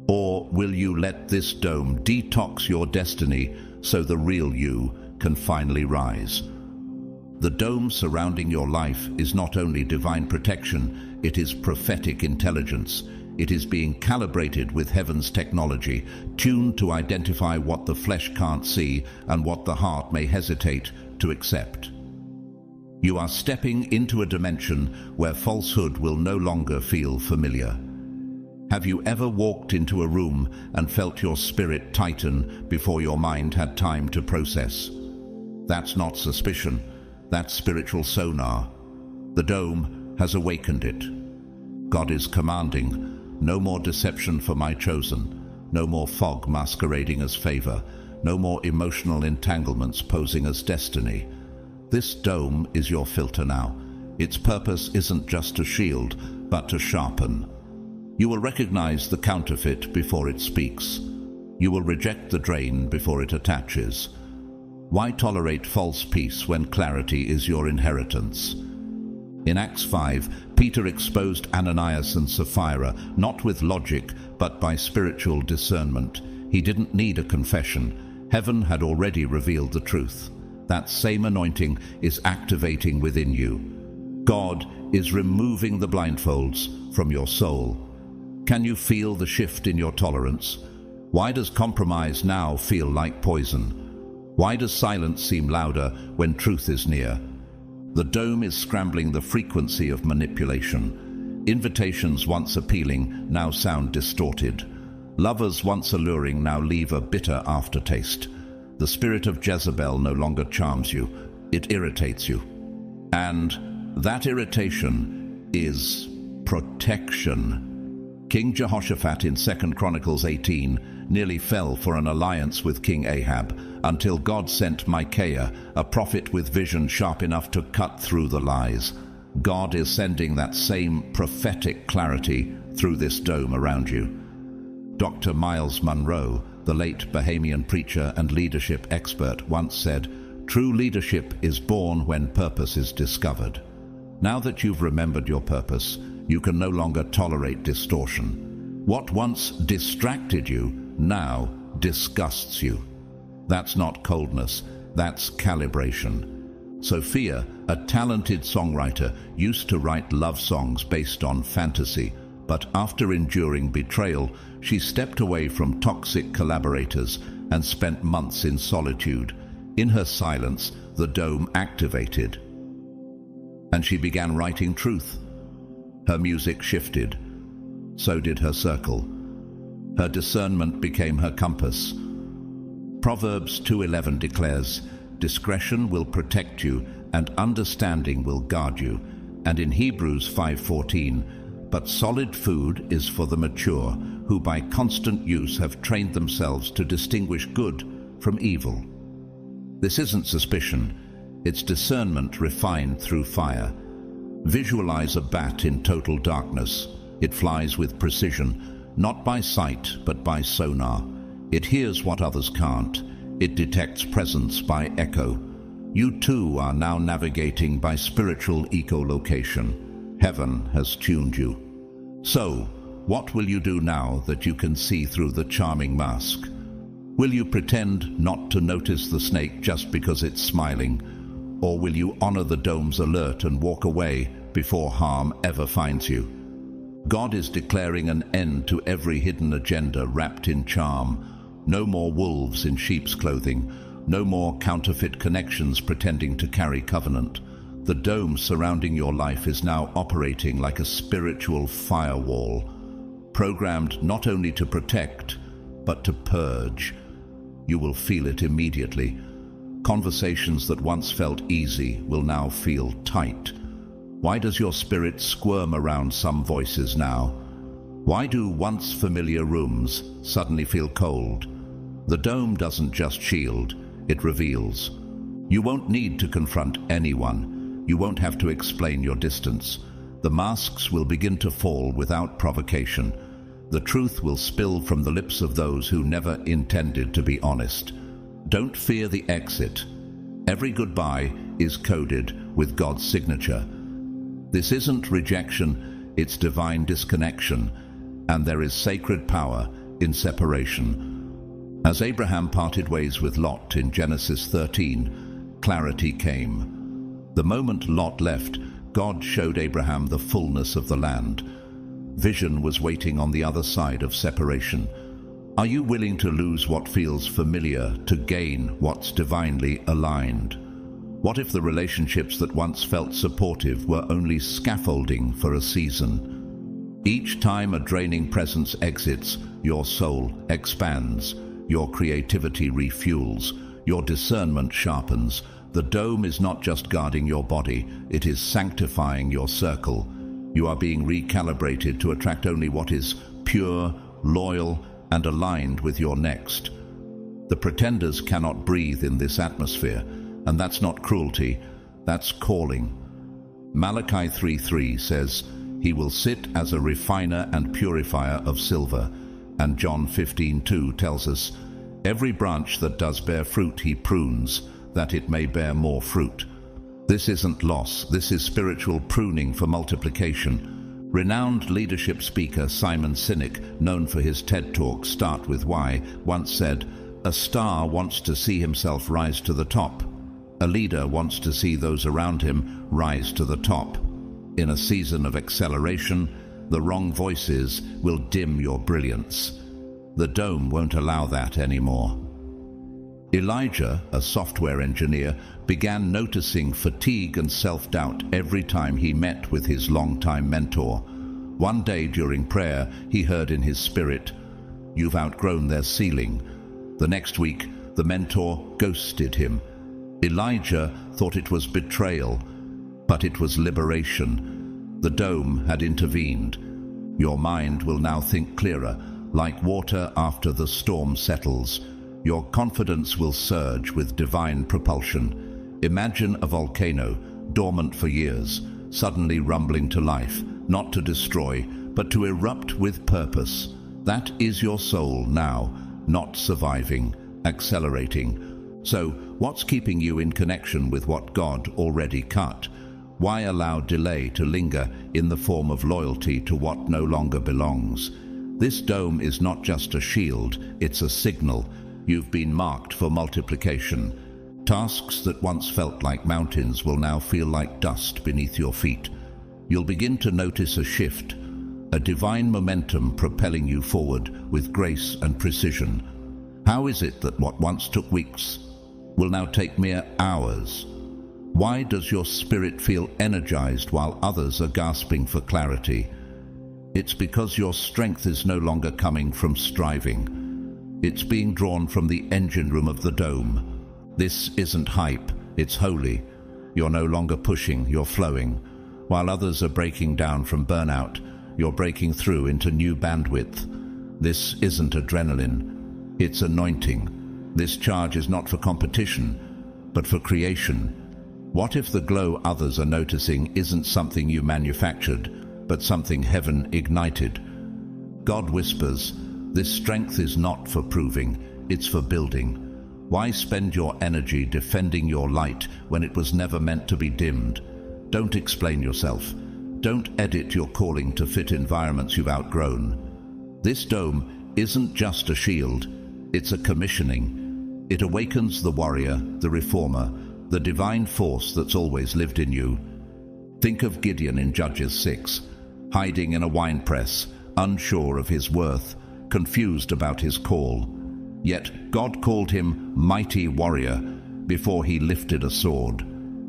Or will you let this dome detox your destiny so the real you can finally rise? The dome surrounding your life is not only divine protection, it is prophetic intelligence. It is being calibrated with heaven's technology, tuned to identify what the flesh can't see and what the heart may hesitate to accept. You are stepping into a dimension where falsehood will no longer feel familiar. Have you ever walked into a room and felt your spirit tighten before your mind had time to process? That's not suspicion, that's spiritual sonar. The dome has awakened it. God is commanding, no more deception for my chosen, no more fog masquerading as favor, no more emotional entanglements posing as destiny. This dome is your filter now. Its purpose isn't just to shield, but to sharpen. You will recognize the counterfeit before it speaks. You will reject the drain before it attaches. Why tolerate false peace when clarity is your inheritance? In Acts 5, Peter exposed Ananias and Sapphira, not with logic, but by spiritual discernment. He didn't need a confession. Heaven had already revealed the truth. That same anointing is activating within you. God is removing the blindfolds from your soul. Can you feel the shift in your tolerance? Why does compromise now feel like poison? Why does silence seem louder when truth is near? The dome is scrambling the frequency of manipulation. Invitations once appealing now sound distorted. Lovers once alluring now leave a bitter aftertaste. The spirit of Jezebel no longer charms you, it irritates you. And that irritation is protection. King Jehoshaphat in 2 Chronicles 18 nearly fell for an alliance with King Ahab until God sent Micaiah, a prophet with vision sharp enough to cut through the lies. God is sending that same prophetic clarity through this dome around you. Dr. Miles Monroe, the late Bahamian preacher and leadership expert, once said, "True leadership is born when purpose is discovered." Now that you've remembered your purpose, you can no longer tolerate distortion. What once distracted you now disgusts you. That's not coldness, that's calibration. Sophia, a talented songwriter, used to write love songs based on fantasy, but after enduring betrayal, she stepped away from toxic collaborators and spent months in solitude. In her silence, the dome activated, and she began writing truth. Her music shifted. So did her circle. Her discernment became her compass. Proverbs 2:11 declares, "Discretion will protect you, and understanding will guard you." And in Hebrews 5:14, "But solid food is for the mature, who by constant use have trained themselves to distinguish good from evil." This isn't suspicion, it's discernment refined through fire. Visualize a bat in total darkness. It flies with precision, not by sight but by sonar. It hears what others can't. It detects presence by echo. You too are now navigating by spiritual echolocation. Heaven has tuned you. So, what will you do now that you can see through the charming mask? Will you pretend not to notice the snake just because it's smiling? Or will you honor the dome's alert and walk away before harm ever finds you? God is declaring an end to every hidden agenda wrapped in charm. No more wolves in sheep's clothing. No more counterfeit connections pretending to carry covenant. The dome surrounding your life is now operating like a spiritual firewall, programmed not only to protect, but to purge. You will feel it immediately. Conversations that once felt easy will now feel tight. Why does your spirit squirm around some voices now? Why do once familiar rooms suddenly feel cold? The dome doesn't just shield, it reveals. You won't need to confront anyone. You won't have to explain your distance. The masks will begin to fall without provocation. The truth will spill from the lips of those who never intended to be honest. Don't fear the exit. Every goodbye is coded with God's signature. This isn't rejection, it's divine disconnection, and there is sacred power in separation. As Abraham parted ways with Lot in Genesis 13, clarity came. The moment Lot left, God showed Abraham the fullness of the land. Vision was waiting on the other side of separation. Are you willing to lose what feels familiar to gain what's divinely aligned? What if the relationships that once felt supportive were only scaffolding for a season? Each time a draining presence exits, your soul expands, your creativity refuels, your discernment sharpens. The dome is not just guarding your body, it is sanctifying your circle. You are being recalibrated to attract only what is pure, loyal, and aligned with your next. The pretenders cannot breathe in this atmosphere, and that's not cruelty, that's calling. Malachi 3:3 says, "He will sit as a refiner and purifier of silver." And John 15:2 tells us, "Every branch that does bear fruit he prunes, that it may bear more fruit." This isn't loss, this is spiritual pruning for multiplication. Renowned leadership speaker Simon Sinek, known for his TED Talk Start With Why, once said, "A star wants to see himself rise to the top. A leader wants to see those around him rise to the top." In a season of acceleration, the wrong voices will dim your brilliance. The dome won't allow that anymore. Elijah, a software engineer, began noticing fatigue and self-doubt every time he met with his longtime mentor. One day during prayer, he heard in his spirit, "You've outgrown their ceiling." The next week, the mentor ghosted him. Elijah thought it was betrayal, but it was liberation. The dome had intervened. Your mind will now think clearer, like water after the storm settles. Your confidence will surge with divine propulsion. Imagine a volcano, dormant for years, suddenly rumbling to life, not to destroy, but to erupt with purpose. That is your soul now, not surviving, accelerating. So, what's keeping you in connection with what God already cut? Why allow delay to linger in the form of loyalty to what no longer belongs? This dome is not just a shield, it's a signal. You've been marked for multiplication. Tasks that once felt like mountains will now feel like dust beneath your feet. You'll begin to notice a shift, a divine momentum propelling you forward with grace and precision. How is it that what once took weeks will now take mere hours? Why does your spirit feel energized while others are gasping for clarity? It's because your strength is no longer coming from striving. It's being drawn from the engine room of the dome. This isn't hype, it's holy. You're no longer pushing, you're flowing. While others are breaking down from burnout, you're breaking through into new bandwidth. This isn't adrenaline, it's anointing. This charge is not for competition, but for creation. What if the glow others are noticing isn't something you manufactured, but something heaven ignited? God whispers, this strength is not for proving, it's for building. Why spend your energy defending your light when it was never meant to be dimmed? Don't explain yourself. Don't edit your calling to fit environments you've outgrown. This dome isn't just a shield, it's a commissioning. It awakens the warrior, the reformer, the divine force that's always lived in you. Think of Gideon in Judges 6, hiding in a winepress, unsure of his worth, confused about his call. Yet God called him mighty warrior before he lifted a sword.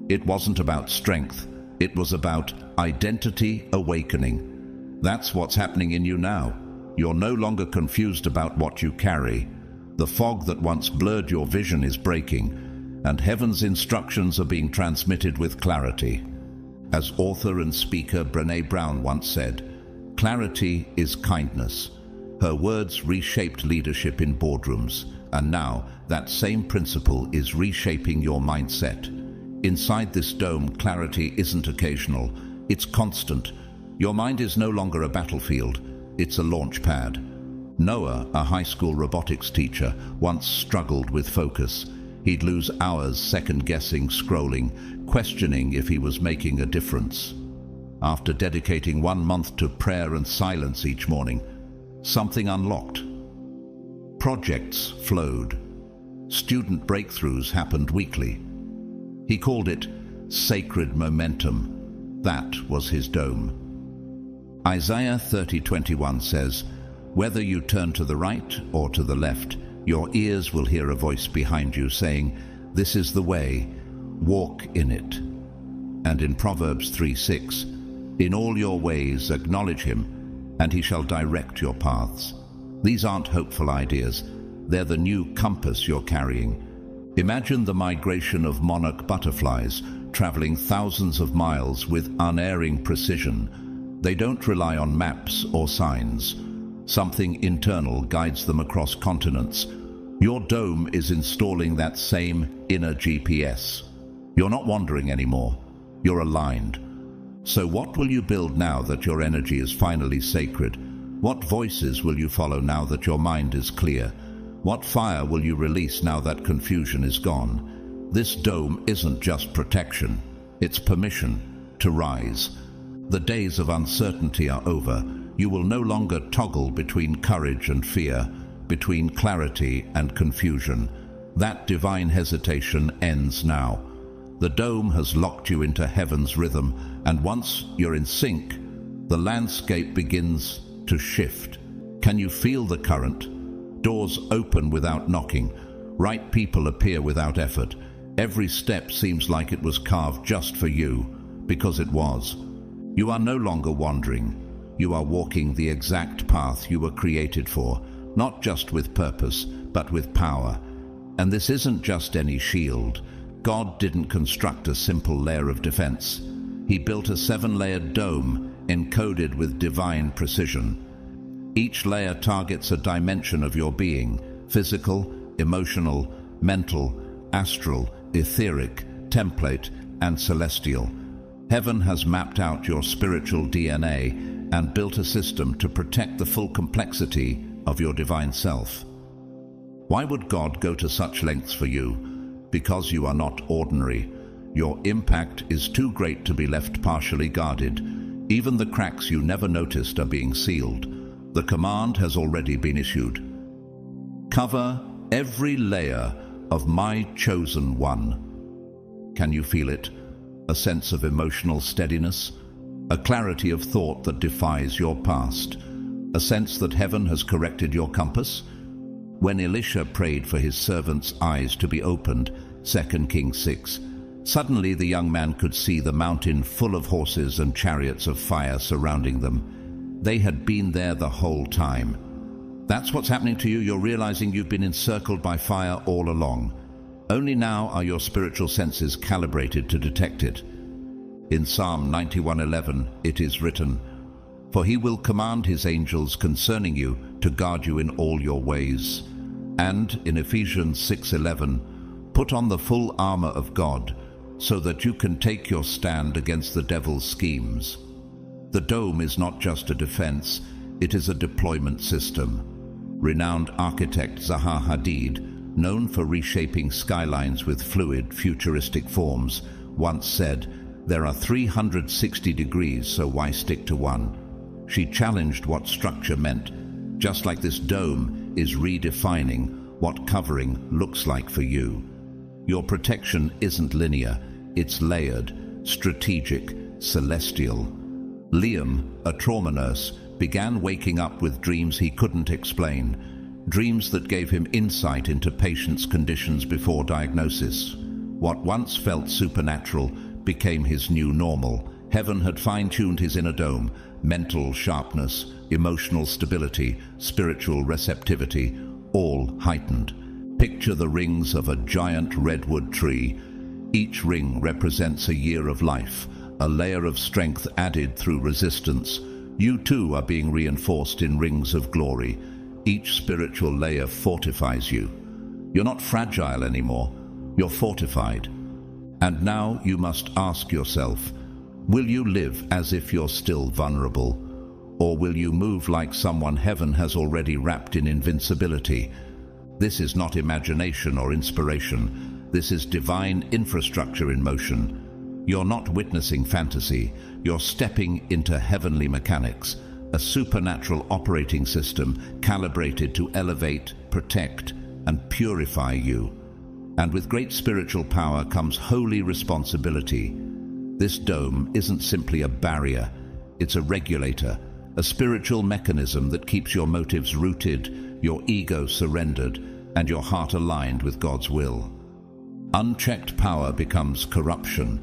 It wasn't about strength, it was about identity awakening. That's what's happening in you now. You're no longer confused about what you carry. The fog that once blurred your vision is breaking, and heaven's instructions are being transmitted with clarity. As author and speaker Brené Brown once said, "Clarity is kindness." Her words reshaped leadership in boardrooms, and now that same principle is reshaping your mindset. Inside this dome, clarity isn't occasional, it's constant. Your mind is no longer a battlefield, it's a launch pad. Noah, a high school robotics teacher, once struggled with focus. He'd lose hours second-guessing, scrolling, questioning if he was making a difference. After dedicating 1 month to prayer and silence each morning, something unlocked. Projects flowed. Student breakthroughs happened weekly. He called it sacred momentum. That was his dome. Isaiah 30:21 says, "Whether you turn to the right or to the left, your ears will hear a voice behind you saying, 'This is the way, walk in it.'" And in Proverbs 3:6, "In all your ways acknowledge him, and he shall direct your paths." These aren't hopeful ideas, they're the new compass you're carrying. Imagine the migration of monarch butterflies, traveling thousands of miles with unerring precision. They don't rely on maps or signs. Something internal guides them across continents. Your dome is installing that same inner GPS. You're not wandering anymore, you're aligned. So what will you build now that your energy is finally sacred? What voices will you follow now that your mind is clear? What fire will you release now that confusion is gone? This dome isn't just protection, it's permission to rise. The days of uncertainty are over. You will no longer toggle between courage and fear, between clarity and confusion. That divine hesitation ends now. The dome has locked you into heaven's rhythm, and once you're in sync, the landscape begins to shift. Can you feel the current? Doors open without knocking. Right people appear without effort. Every step seems like it was carved just for you, because it was. You are no longer wandering. You are walking the exact path you were created for, not just with purpose, but with power. And this isn't just any shield. God didn't construct a simple layer of defense. He built a 7-layered dome encoded with divine precision. Each layer targets a dimension of your being: physical, emotional, mental, astral, etheric, template, and celestial. Heaven has mapped out your spiritual DNA and built a system to protect the full complexity of your divine self. Why would God go to such lengths for you? Because you are not ordinary. Your impact is too great to be left partially guarded. Even the cracks you never noticed are being sealed. The command has already been issued. Cover every layer of my chosen one. Can you feel it? A sense of emotional steadiness? A clarity of thought that defies your past? A sense that heaven has corrected your compass? When Elisha prayed for his servant's eyes to be opened, 2 Kings 6, suddenly the young man could see the mountain full of horses and chariots of fire surrounding them. They had been there the whole time. That's what's happening to you. You're realizing you've been encircled by fire all along. Only now are your spiritual senses calibrated to detect it. In Psalm 91:11, it is written, "For he will command his angels concerning you to guard you in all your ways." And in Ephesians 6:11, "Put on the full armor of God, so that you can take your stand against the devil's schemes." The dome is not just a defense, it is a deployment system. Renowned architect Zaha Hadid, known for reshaping skylines with fluid, futuristic forms, once said, "There are 360 degrees, so why stick to one?" She challenged what structure meant, just like this dome is redefining what covering looks like for you. Your protection isn't linear, it's layered, strategic, celestial. Liam, a trauma nurse, began waking up with dreams he couldn't explain, dreams that gave him insight into patients' conditions before diagnosis. What once felt supernatural became his new normal. Heaven had fine-tuned his inner dome: mental sharpness, emotional stability, spiritual receptivity, all heightened. Picture the rings of a giant redwood tree. Each ring represents a year of life, a layer of strength added through resistance. You too are being reinforced in rings of glory. Each spiritual layer fortifies you. You're not fragile anymore, you're fortified. And now you must ask yourself, will you live as if you're still vulnerable? Or will you move like someone heaven has already wrapped in invincibility? This is not imagination or inspiration. This is divine infrastructure in motion. You're not witnessing fantasy. You're stepping into heavenly mechanics, a supernatural operating system calibrated to elevate, protect, and purify you. And with great spiritual power comes holy responsibility. This dome isn't simply a barrier, it's a regulator, a spiritual mechanism that keeps your motives rooted, your ego surrendered, and your heart aligned with God's will. Unchecked power becomes corruption.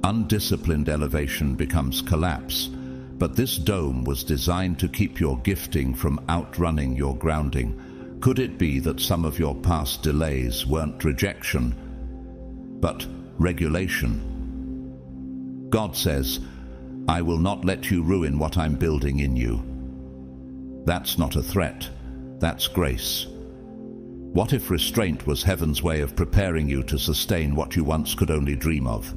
Undisciplined elevation becomes collapse. But this dome was designed to keep your gifting from outrunning your grounding. Could it be that some of your past delays weren't rejection, but regulation? God says, "I will not let you ruin what I'm building in you." That's not a threat, that's grace. What if restraint was heaven's way of preparing you to sustain what you once could only dream of?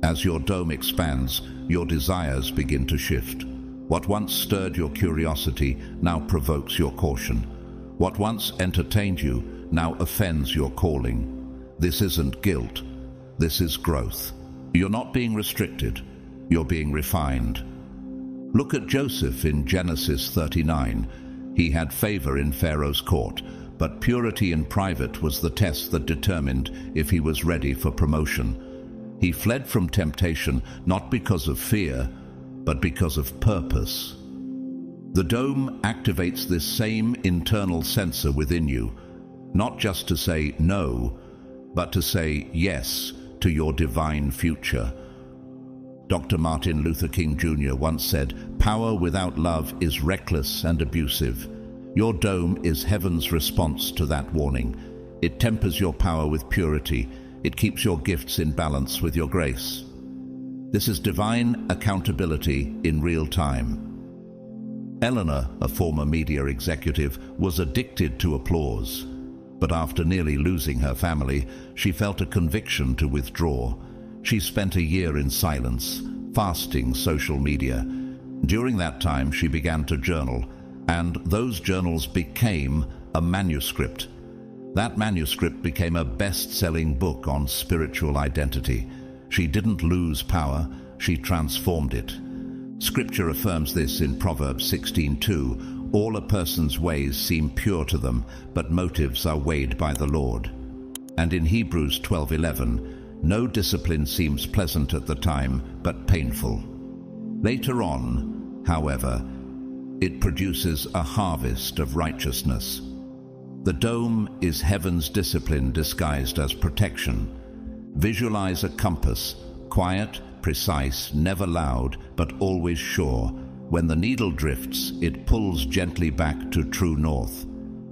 As your dome expands, your desires begin to shift. What once stirred your curiosity now provokes your caution. What once entertained you now offends your calling. This isn't guilt, this is growth. You're not being restricted, you're being refined. Look at Joseph in Genesis 39. He had favor in Pharaoh's court, but purity in private was the test that determined if he was ready for promotion. He fled from temptation not because of fear, but because of purpose. The dome activates this same internal sensor within you, not just to say no, but to say yes to your divine future. Dr. Martin Luther King Jr. once said, "Power without love is reckless and abusive." Your dome is heaven's response to that warning. It tempers your power with purity. It keeps your gifts in balance with your grace. This is divine accountability in real time. Eleanor, a former media executive, was addicted to applause. But after nearly losing her family, she felt a conviction to withdraw. She spent a year in silence, fasting social media. During that time, she began to journal, and those journals became a manuscript. That manuscript became a best-selling book on spiritual identity. She didn't lose power, she transformed it. Scripture affirms this in Proverbs 16:2. All a person's ways seem pure to them, but motives are weighed by the Lord. And in Hebrews 12:11, no discipline seems pleasant at the time, but painful. Later on, however, it produces a harvest of righteousness. The dome is heaven's discipline disguised as protection. Visualize a compass, quiet, precise, never loud, but always sure. When the needle drifts, it pulls gently back to true north.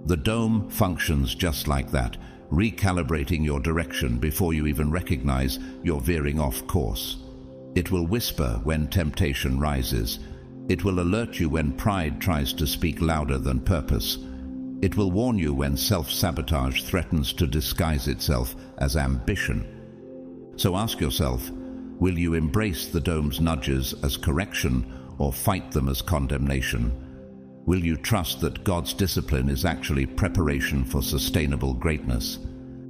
The dome functions just like that, recalibrating your direction before you even recognize you're veering off course. It will whisper when temptation rises. It will alert you when pride tries to speak louder than purpose. It will warn you when self-sabotage threatens to disguise itself as ambition. So ask yourself, will you embrace the dome's nudges as correction or fight them as condemnation? Will you trust that God's discipline is actually preparation for sustainable greatness?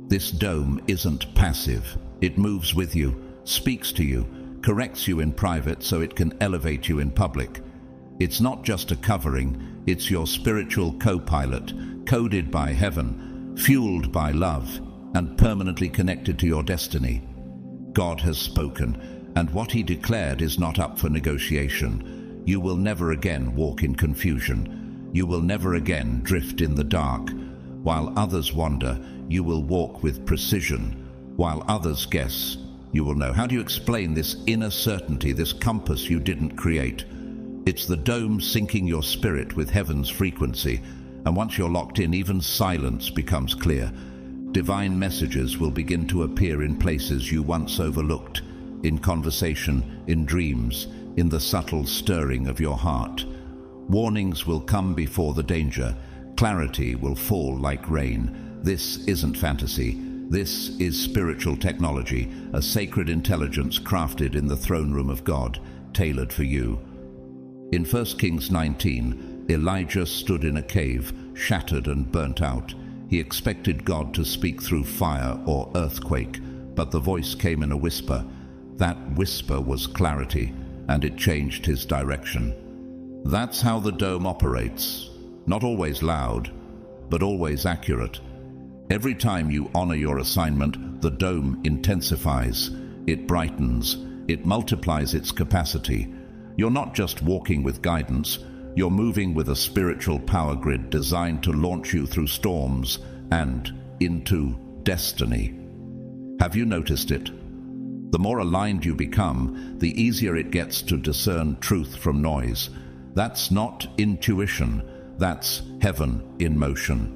This dome isn't passive. It moves with you, speaks to you, corrects you in private so it can elevate you in public. It's not just a covering, it's your spiritual co-pilot, coded by heaven, fueled by love, and permanently connected to your destiny. God has spoken, and what he declared is not up for negotiation. You will never again walk in confusion. You will never again drift in the dark. While others wander, you will walk with precision. While others guess, you will know. How do you explain this inner certainty, this compass you didn't create? It's the dome syncing your spirit with heaven's frequency, and once you're locked in, even silence becomes clear. Divine messages will begin to appear in places you once overlooked, in conversation, in dreams, in the subtle stirring of your heart. Warnings will come before the danger. Clarity will fall like rain. This isn't fantasy. This is spiritual technology, a sacred intelligence crafted in the throne room of God, tailored for you. In 1 Kings 19, Elijah stood in a cave, shattered and burnt out. He expected God to speak through fire or earthquake, but the voice came in a whisper. That whisper was clarity, and it changed his direction. That's how the dome operates. Not always loud, but always accurate. Every time you honor your assignment, the dome intensifies. It brightens. It multiplies its capacity. You're not just walking with guidance, you're moving with a spiritual power grid designed to launch you through storms and into destiny. Have you noticed it? The more aligned you become, the easier it gets to discern truth from noise. That's not intuition, that's heaven in motion.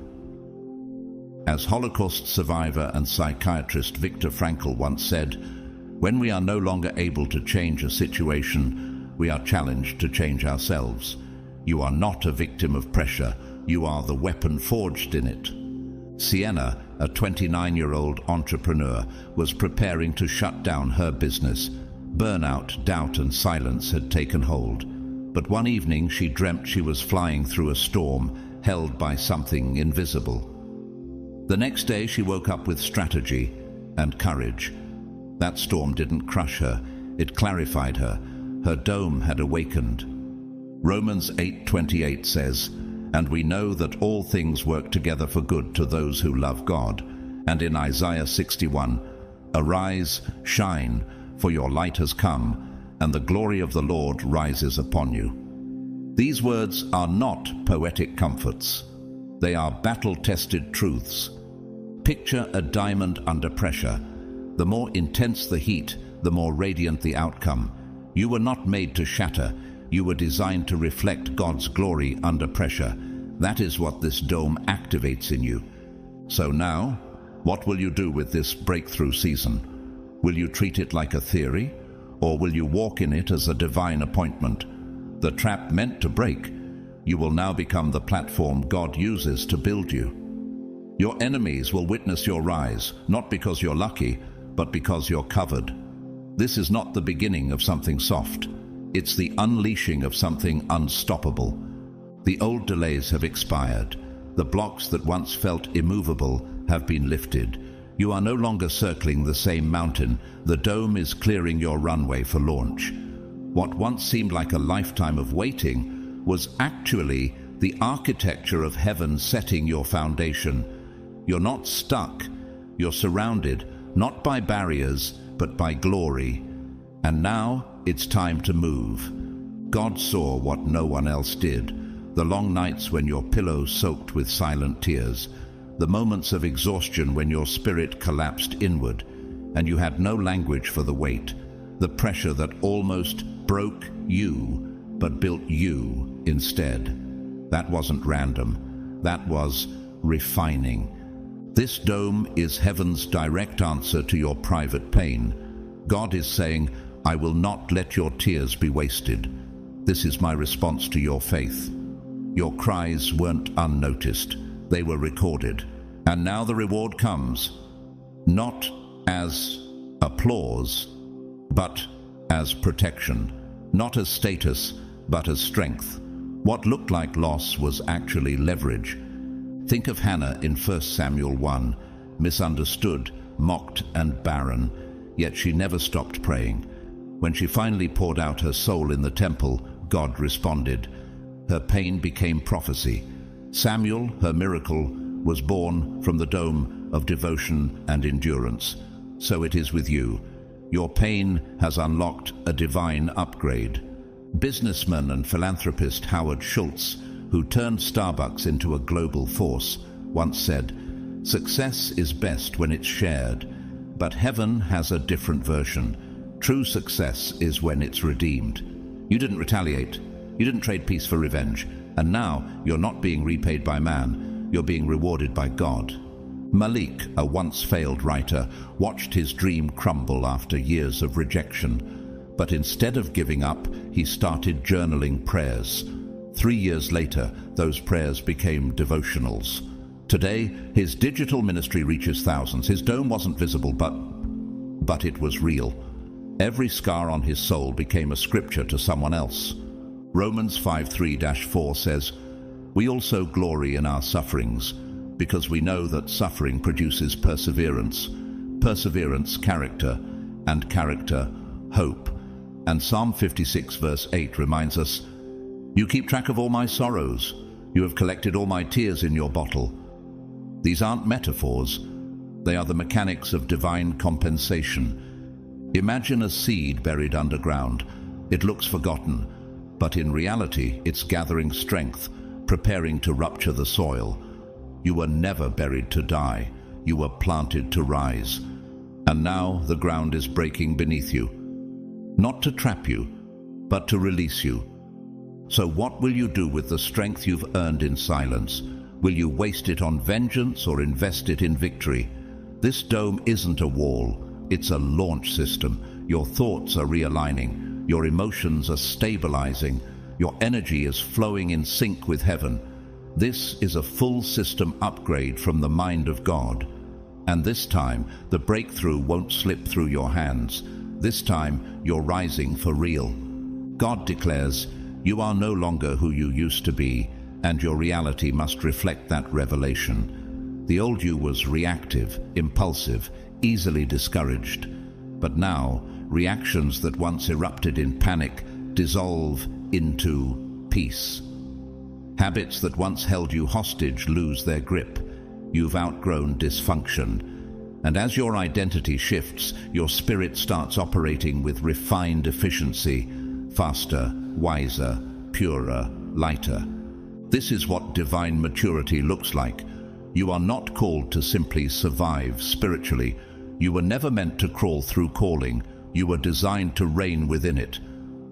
As Holocaust survivor and psychiatrist Viktor Frankl once said, "When we are no longer able to change a situation, we are challenged to change ourselves. You are not a victim of pressure, you are the weapon forged in it." Sienna, a 29-year-old entrepreneur, was preparing to shut down her business. Burnout, doubt, and silence had taken hold. But one evening she dreamt she was flying through a storm, held by something invisible. The next day she woke up with strategy and courage. That storm didn't crush her, it clarified her. Her dome had awakened. Romans 8:28 says, "And we know that all things work together for good to those who love God." And in Isaiah 61, Arise, shine, for your light has come, and the glory of the Lord rises upon you. These words are not poetic comforts. They are battle-tested truths. Picture a diamond under pressure. The more intense the heat, the more radiant the outcome. You were not made to shatter. You were designed to reflect God's glory under pressure. That is what this dome activates in you. So now, what will you do with this breakthrough season? Will you treat it like a theory, or will you walk in it as a divine appointment? The trap meant to break, you will now become the platform God uses to build you. Your enemies will witness your rise, not because you're lucky, but because you're covered. This is not the beginning of something soft. It's the unleashing of something unstoppable. The old delays have expired. The blocks that once felt immovable have been lifted. You are no longer circling the same mountain. The dome is clearing your runway for launch. What once seemed like a lifetime of waiting was actually the architecture of heaven setting your foundation. You're not stuck. You're surrounded, not by barriers, but by glory. And now it's time to move. God saw what no one else did. The long nights when your pillow soaked with silent tears. The moments of exhaustion when your spirit collapsed inward, and you had no language for the weight. The pressure that almost broke you, but built you instead. That wasn't random. That was refining. This dome is heaven's direct answer to your private pain. God is saying, I will not let your tears be wasted. This is my response to your faith. Your cries weren't unnoticed. They were recorded. And now the reward comes, not as applause, but as protection. Not as status, but as strength. What looked like loss was actually leverage. Think of Hannah in 1 Samuel 1, misunderstood, mocked and barren, yet she never stopped praying. When she finally poured out her soul in the temple, God responded. Her pain became prophecy. Samuel, her miracle, was born from the dome of devotion and endurance. So it is with you. Your pain has unlocked a divine upgrade. Businessman and philanthropist Howard Schultz, who turned Starbucks into a global force, once said, "Success is best when it's shared, but heaven has a different version. True success is when it's redeemed." You didn't retaliate. You didn't trade peace for revenge. And now you're not being repaid by man. You're being rewarded by God. Malik, a once failed writer, watched his dream crumble after years of rejection. But instead of giving up, he started journaling prayers. 3 years later, those prayers became devotionals. Today, his digital ministry reaches thousands. His dome wasn't visible, but it was real. Every scar on his soul became a scripture to someone else. Romans 5:3-4 says, "We also glory in our sufferings, because we know that suffering produces perseverance, perseverance character, and character hope." And Psalm 56 verse 8 reminds us, "You keep track of all my sorrows. You have collected all my tears in your bottle." These aren't metaphors. They are the mechanics of divine compensation. Imagine a seed buried underground. It looks forgotten, but in reality it's gathering strength, preparing to rupture the soil. You were never buried to die. You were planted to rise. And now the ground is breaking beneath you. Not to trap you, but to release you. So what will you do with the strength you've earned in silence? Will you waste it on vengeance or invest it in victory? This dome isn't a wall. It's a launch system. Your thoughts are realigning. Your emotions are stabilizing. Your energy is flowing in sync with heaven. This is a full system upgrade from the mind of God. And this time, the breakthrough won't slip through your hands. This time, you're rising for real. God declares, you are no longer who you used to be, and your reality must reflect that revelation. The old you was reactive, impulsive, easily discouraged. But now, reactions that once erupted in panic dissolve into peace. Habits that once held you hostage lose their grip. You've outgrown dysfunction. And as your identity shifts, your spirit starts operating with refined efficiency, faster, wiser, purer, lighter. This is what divine maturity looks like. You are not called to simply survive spiritually. You were never meant to crawl through calling. You were designed to reign within it.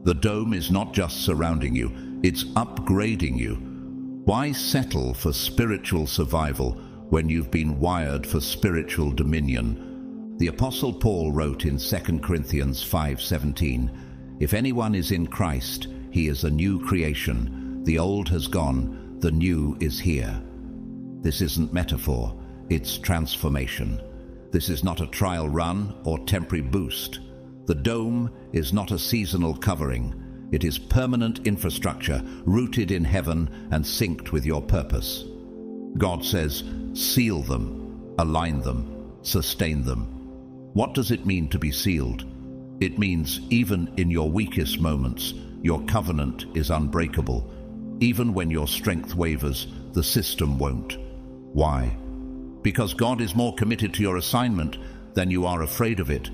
The dome is not just surrounding you, it's upgrading you. Why settle for spiritual survival when you've been wired for spiritual dominion? The Apostle Paul wrote in 2 Corinthians 5:17, "If anyone is in Christ, he is a new creation. The old has gone, the new is here." This isn't metaphor, it's transformation. This is not a trial run or temporary boost. The dome is not a seasonal covering. It is permanent infrastructure rooted in heaven and synced with your purpose. God says, seal them, align them, sustain them. What does it mean to be sealed? It means even in your weakest moments, your covenant is unbreakable. Even when your strength wavers, the system won't. Why? Because God is more committed to your assignment than you are afraid of it.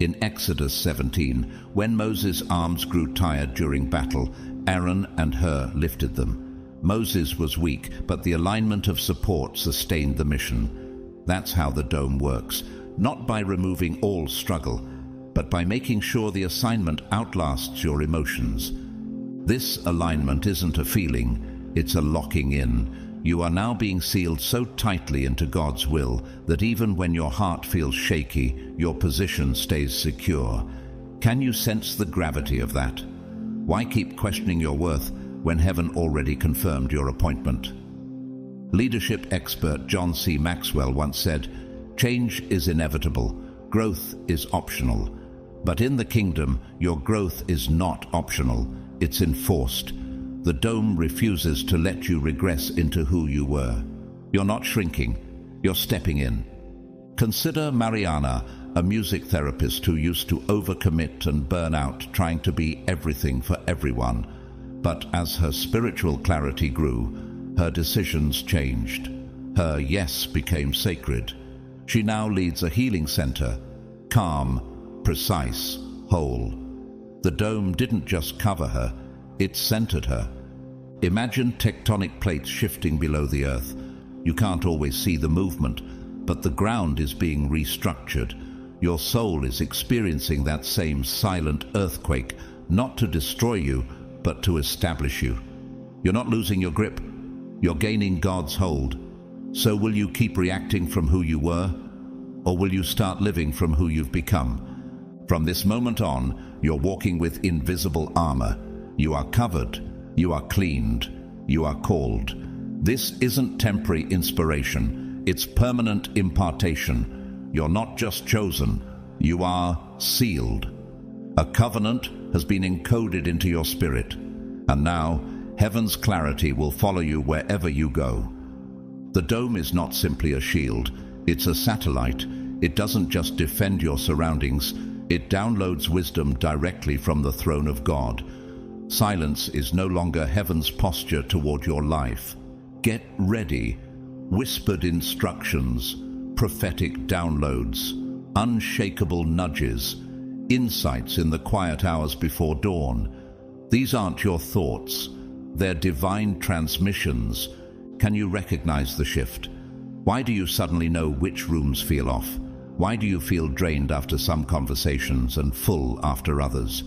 In Exodus 17, when Moses' arms grew tired during battle, Aaron and Hur lifted them. Moses was weak, but the alignment of support sustained the mission. That's how the dome works, not by removing all struggle, but by making sure the assignment outlasts your emotions. This alignment isn't a feeling, it's a locking in. You are now being sealed so tightly into God's will that even when your heart feels shaky, your position stays secure. Can you sense the gravity of that? Why keep questioning your worth when heaven already confirmed your appointment? Leadership expert John C. Maxwell once said, "Change is inevitable, growth is optional. But in the kingdom, your growth is not optional, it's enforced." The dome refuses to let you regress into who you were. You're not shrinking, you're stepping in. Consider Mariana, a music therapist who used to overcommit and burn out trying to be everything for everyone. But as her spiritual clarity grew, her decisions changed. Her yes became sacred. She now leads a healing center, calm, precise, whole. The dome didn't just cover her, it centered her. Imagine tectonic plates shifting below the earth. You can't always see the movement, but the ground is being restructured. Your soul is experiencing that same silent earthquake, not to destroy you, but to establish you. You're not losing your grip, you're gaining God's hold. So will you keep reacting from who you were, or will you start living from who you've become? From this moment on, you're walking with invisible armor. You are covered, you are cleaned, you are called. This isn't temporary inspiration, it's permanent impartation. You're not just chosen, you are sealed. A covenant has been encoded into your spirit, and now heaven's clarity will follow you wherever you go. The dome is not simply a shield, it's a satellite. It doesn't just defend your surroundings, it downloads wisdom directly from the throne of God. Silence is no longer heaven's posture toward your life. Get ready. Whispered instructions, prophetic downloads, unshakable nudges, insights in the quiet hours before dawn. These aren't your thoughts, they're divine transmissions. Can you recognize the shift? Why do you suddenly know which rooms feel off? Why do you feel drained after some conversations and full after others?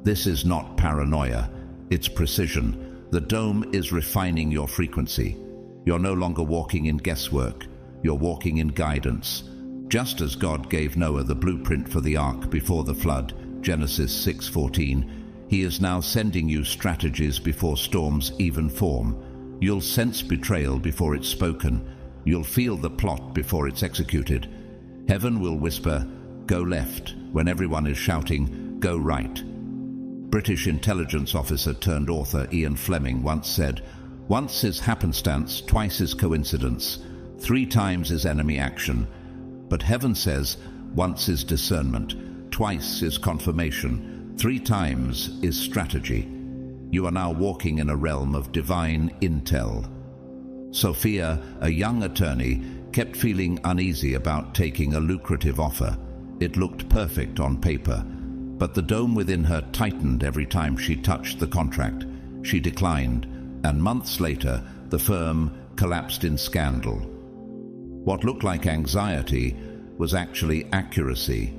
This is not paranoia, it's precision. The dome is refining your frequency. You're no longer walking in guesswork, you're walking in guidance. Just as God gave Noah the blueprint for the ark before the flood, Genesis 6:14, He is now sending you strategies before storms even form. You'll sense betrayal before it's spoken. You'll feel the plot before it's executed. Heaven will whisper, "Go left," when everyone is shouting, "Go right." British intelligence officer turned author Ian Fleming once said, "Once is happenstance, twice is coincidence, 3 times is enemy action. But heaven says, once is discernment, twice is confirmation, 3 times is strategy." You are now walking in a realm of divine intel. Sophia, a young attorney, kept feeling uneasy about taking a lucrative offer. It looked perfect on paper, but the dome within her tightened every time she touched the contract. She declined, and months later, the firm collapsed in scandal. What looked like anxiety was actually accuracy.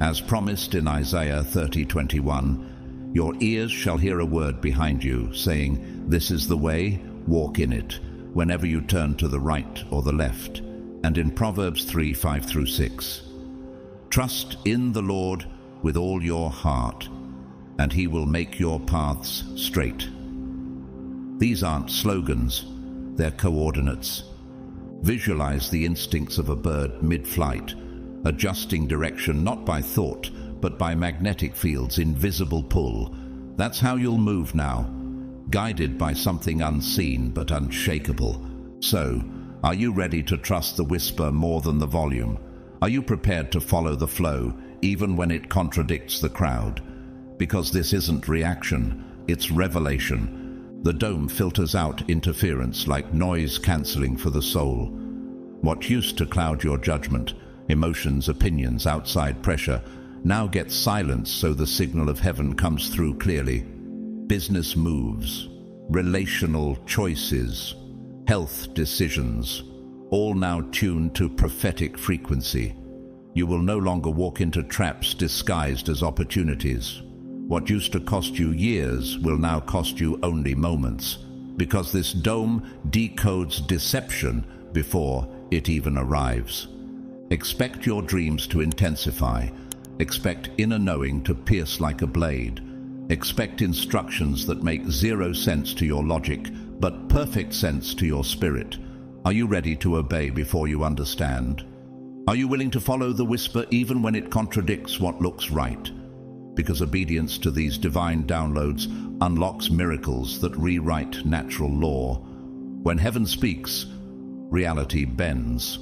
As promised in Isaiah 30:21, "Your ears shall hear a word behind you, saying, 'This is the way, walk in it,' whenever you turn to the right or the left." And in Proverbs 3:5-6, "Trust in the Lord with all your heart, and he will make your paths straight." These aren't slogans, they're coordinates. Visualize the instincts of a bird mid-flight, adjusting direction not by thought, but by magnetic fields' invisible pull. That's how you'll move now, guided by something unseen but unshakable. So, are you ready to trust the whisper more than the volume? Are you prepared to follow the flow, even when it contradicts the crowd? Because this isn't reaction, it's revelation. The dome filters out interference like noise cancelling for the soul. What used to cloud your judgment, emotions, opinions, outside pressure, now gets silenced so the signal of heaven comes through clearly. Business moves, relational choices, health decisions, all now tuned to prophetic frequency. You will no longer walk into traps disguised as opportunities. What used to cost you years will now cost you only moments, because this dome decodes deception before it even arrives. Expect your dreams to intensify. Expect inner knowing to pierce like a blade. Expect instructions that make zero sense to your logic, but perfect sense to your spirit. Are you ready to obey before you understand? Are you willing to follow the whisper even when it contradicts what looks right? Because obedience to these divine downloads unlocks miracles that rewrite natural law. When heaven speaks, reality bends.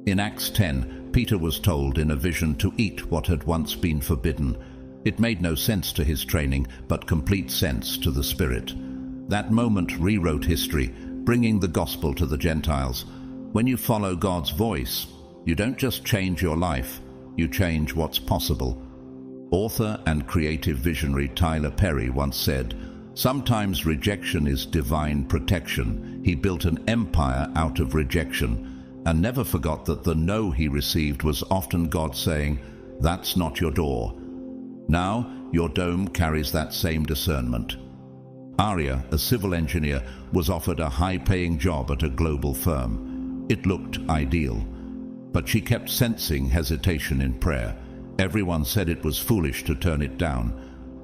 In Acts 10, Peter was told in a vision to eat what had once been forbidden. It made no sense to his training, but complete sense to the Spirit. That moment rewrote history, bringing the gospel to the Gentiles. When you follow God's voice, you don't just change your life, you change what's possible. Author and creative visionary Tyler Perry once said, "Sometimes rejection is divine protection." He built an empire out of rejection and never forgot that the no he received was often God saying, "That's not your door." Now, your dome carries that same discernment. Aria, a civil engineer, was offered a high-paying job at a global firm. It looked ideal, but she kept sensing hesitation in prayer. Everyone said it was foolish to turn it down,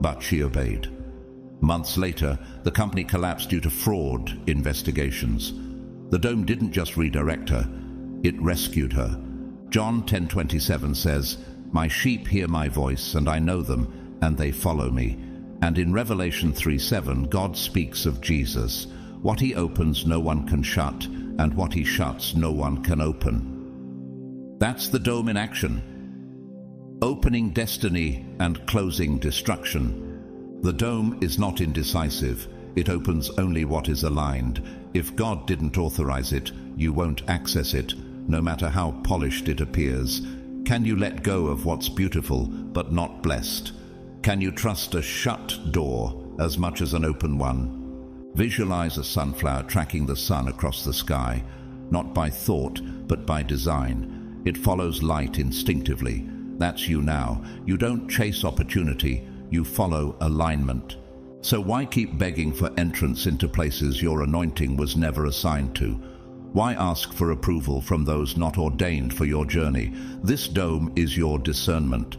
but she obeyed. Months later, the company collapsed due to fraud investigations. The dome didn't just redirect her, it rescued her. John 10:27 says, "My sheep hear my voice, and I know them, and they follow me." And in Revelation 3:7, God speaks of Jesus. What he opens, no one can shut, and what he shuts, no one can open. That's the dome in action. Opening destiny and closing destruction. The dome is not indecisive. It opens only what is aligned. If God didn't authorize it, you won't access it, no matter how polished it appears. Can you let go of what's beautiful but not blessed? Can you trust a shut door as much as an open one? Visualize a sunflower tracking the sun across the sky, not by thought, but by design. It follows light instinctively. That's you now. You don't chase opportunity, you follow alignment. So why keep begging for entrance into places your anointing was never assigned to? Why ask for approval from those not ordained for your journey? This dome is your discernment.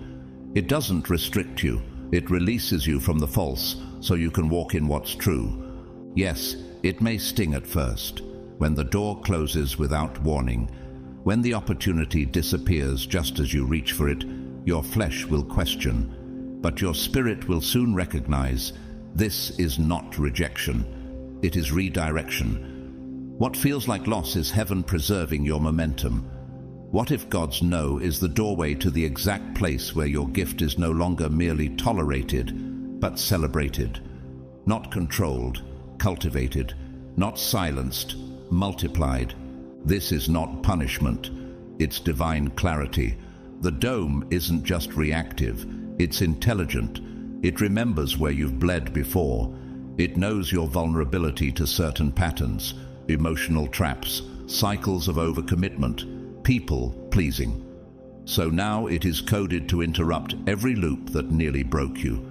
It doesn't restrict you, it releases you from the false, so you can walk in what's true. Yes, it may sting at first, when the door closes without warning. When the opportunity disappears just as you reach for it, your flesh will question, but your spirit will soon recognize this is not rejection, it is redirection. What feels like loss is heaven preserving your momentum. What if God's no is the doorway to the exact place where your gift is no longer merely tolerated, but celebrated, not controlled, cultivated, not silenced, multiplied. This is not punishment, it's divine clarity. The dome isn't just reactive, it's intelligent. It remembers where you've bled before. It knows your vulnerability to certain patterns, emotional traps, cycles of overcommitment, people pleasing. So now it is coded to interrupt every loop that nearly broke you.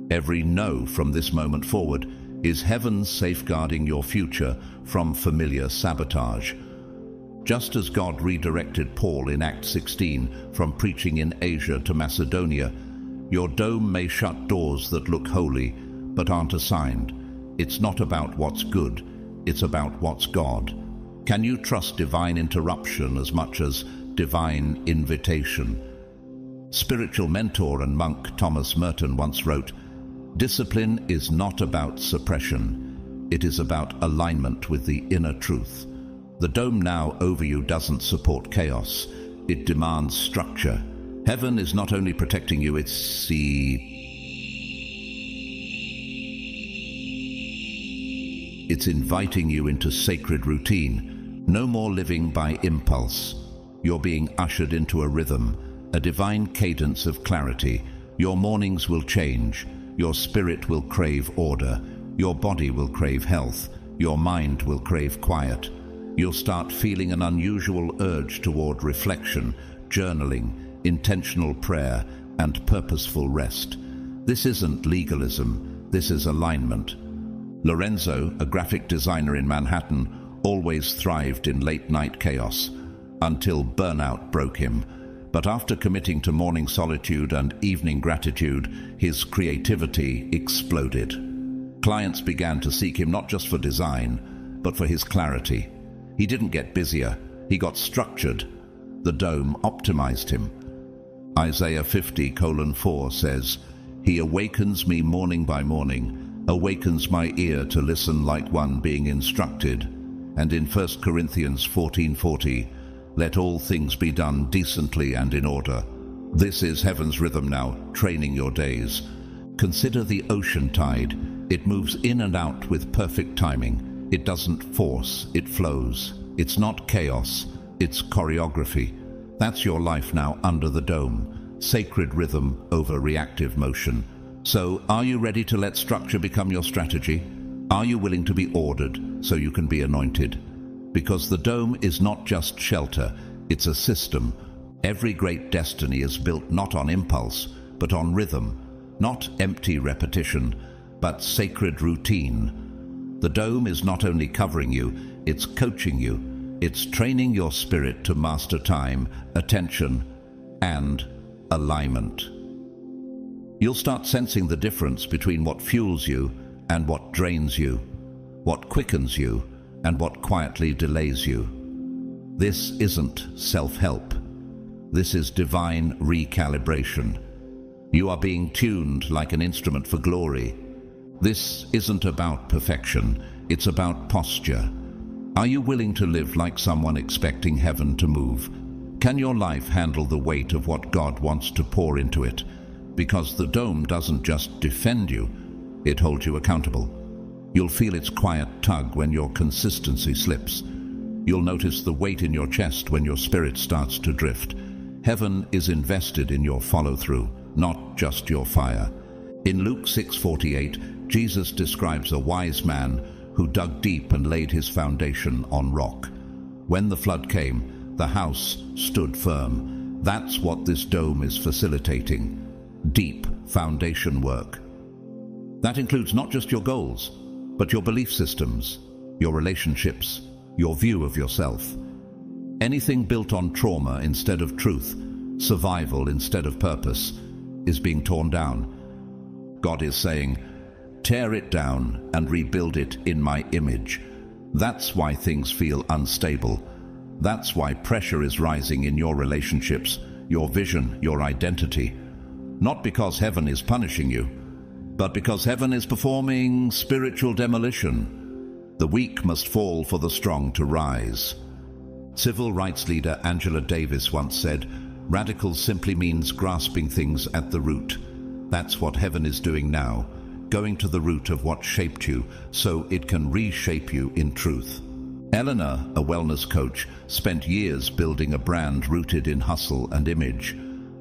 Every no from this moment forward is heaven safeguarding your future from familiar sabotage. Just as God redirected Paul in Acts 16 from preaching in Asia to Macedonia, your dome may shut doors that look holy but aren't assigned. It's not about what's good, it's about what's God. Can you trust divine interruption as much as divine invitation? Spiritual mentor and monk Thomas Merton once wrote, "Discipline is not about suppression, it is about alignment with the inner truth." The dome now over you doesn't support chaos, it demands structure. Heaven is not only protecting you, it's inviting you into sacred routine. No more living by impulse. You're being ushered into a rhythm, a divine cadence of clarity. Your mornings will change. Your spirit will crave order. Your body will crave health. Your mind will crave quiet. You'll start feeling an unusual urge toward reflection, journaling, intentional prayer, and purposeful rest. This isn't legalism, this is alignment. Lorenzo, a graphic designer in Manhattan, always thrived in late-night chaos, until burnout broke him. But after committing to morning solitude and evening gratitude, his creativity exploded. Clients began to seek him not just for design, but for his clarity. He didn't get busier, he got structured. The dome optimized him. Isaiah 50:4 says, "He awakens me morning by morning, awakens my ear to listen like one being instructed." And in 1 Corinthians 14:40, "Let all things be done decently and in order." This is heaven's rhythm now, training your days. Consider the ocean tide. It moves in and out with perfect timing. It doesn't force, it flows. It's not chaos, it's choreography. That's your life now under the dome. Sacred rhythm over reactive motion. So, are you ready to let structure become your strategy? Are you willing to be ordered so you can be anointed? Because the dome is not just shelter, it's a system. Every great destiny is built not on impulse, but on rhythm. Not empty repetition, but sacred routine. The dome is not only covering you, it's coaching you. It's training your spirit to master time, attention, and alignment. You'll start sensing the difference between what fuels you and what drains you, what quickens you and what quietly delays you. This isn't self-help. This is divine recalibration. You are being tuned like an instrument for glory. This isn't about perfection, it's about posture. Are you willing to live like someone expecting heaven to move? Can your life handle the weight of what God wants to pour into it? Because the dome doesn't just defend you, it holds you accountable. You'll feel its quiet tug when your consistency slips. You'll notice the weight in your chest when your spirit starts to drift. Heaven is invested in your follow-through, not just your fire. In Luke 6:48, Jesus describes a wise man who dug deep and laid his foundation on rock. When the flood came, the house stood firm. That's what this dome is facilitating. Deep foundation work. That includes not just your goals, but your belief systems, your relationships, your view of yourself. Anything built on trauma instead of truth, survival instead of purpose, is being torn down. God is saying, tear it down and rebuild it in my image. That's why things feel unstable. That's why pressure is rising in your relationships, your vision, your identity. Not because heaven is punishing you, but because heaven is performing spiritual demolition. The weak must fall for the strong to rise. Civil rights leader Angela Davis once said, "Radical simply means grasping things at the root." That's what heaven is doing now, going to the root of what shaped you so it can reshape you in truth. Eleanor, a wellness coach, spent years building a brand rooted in hustle and image.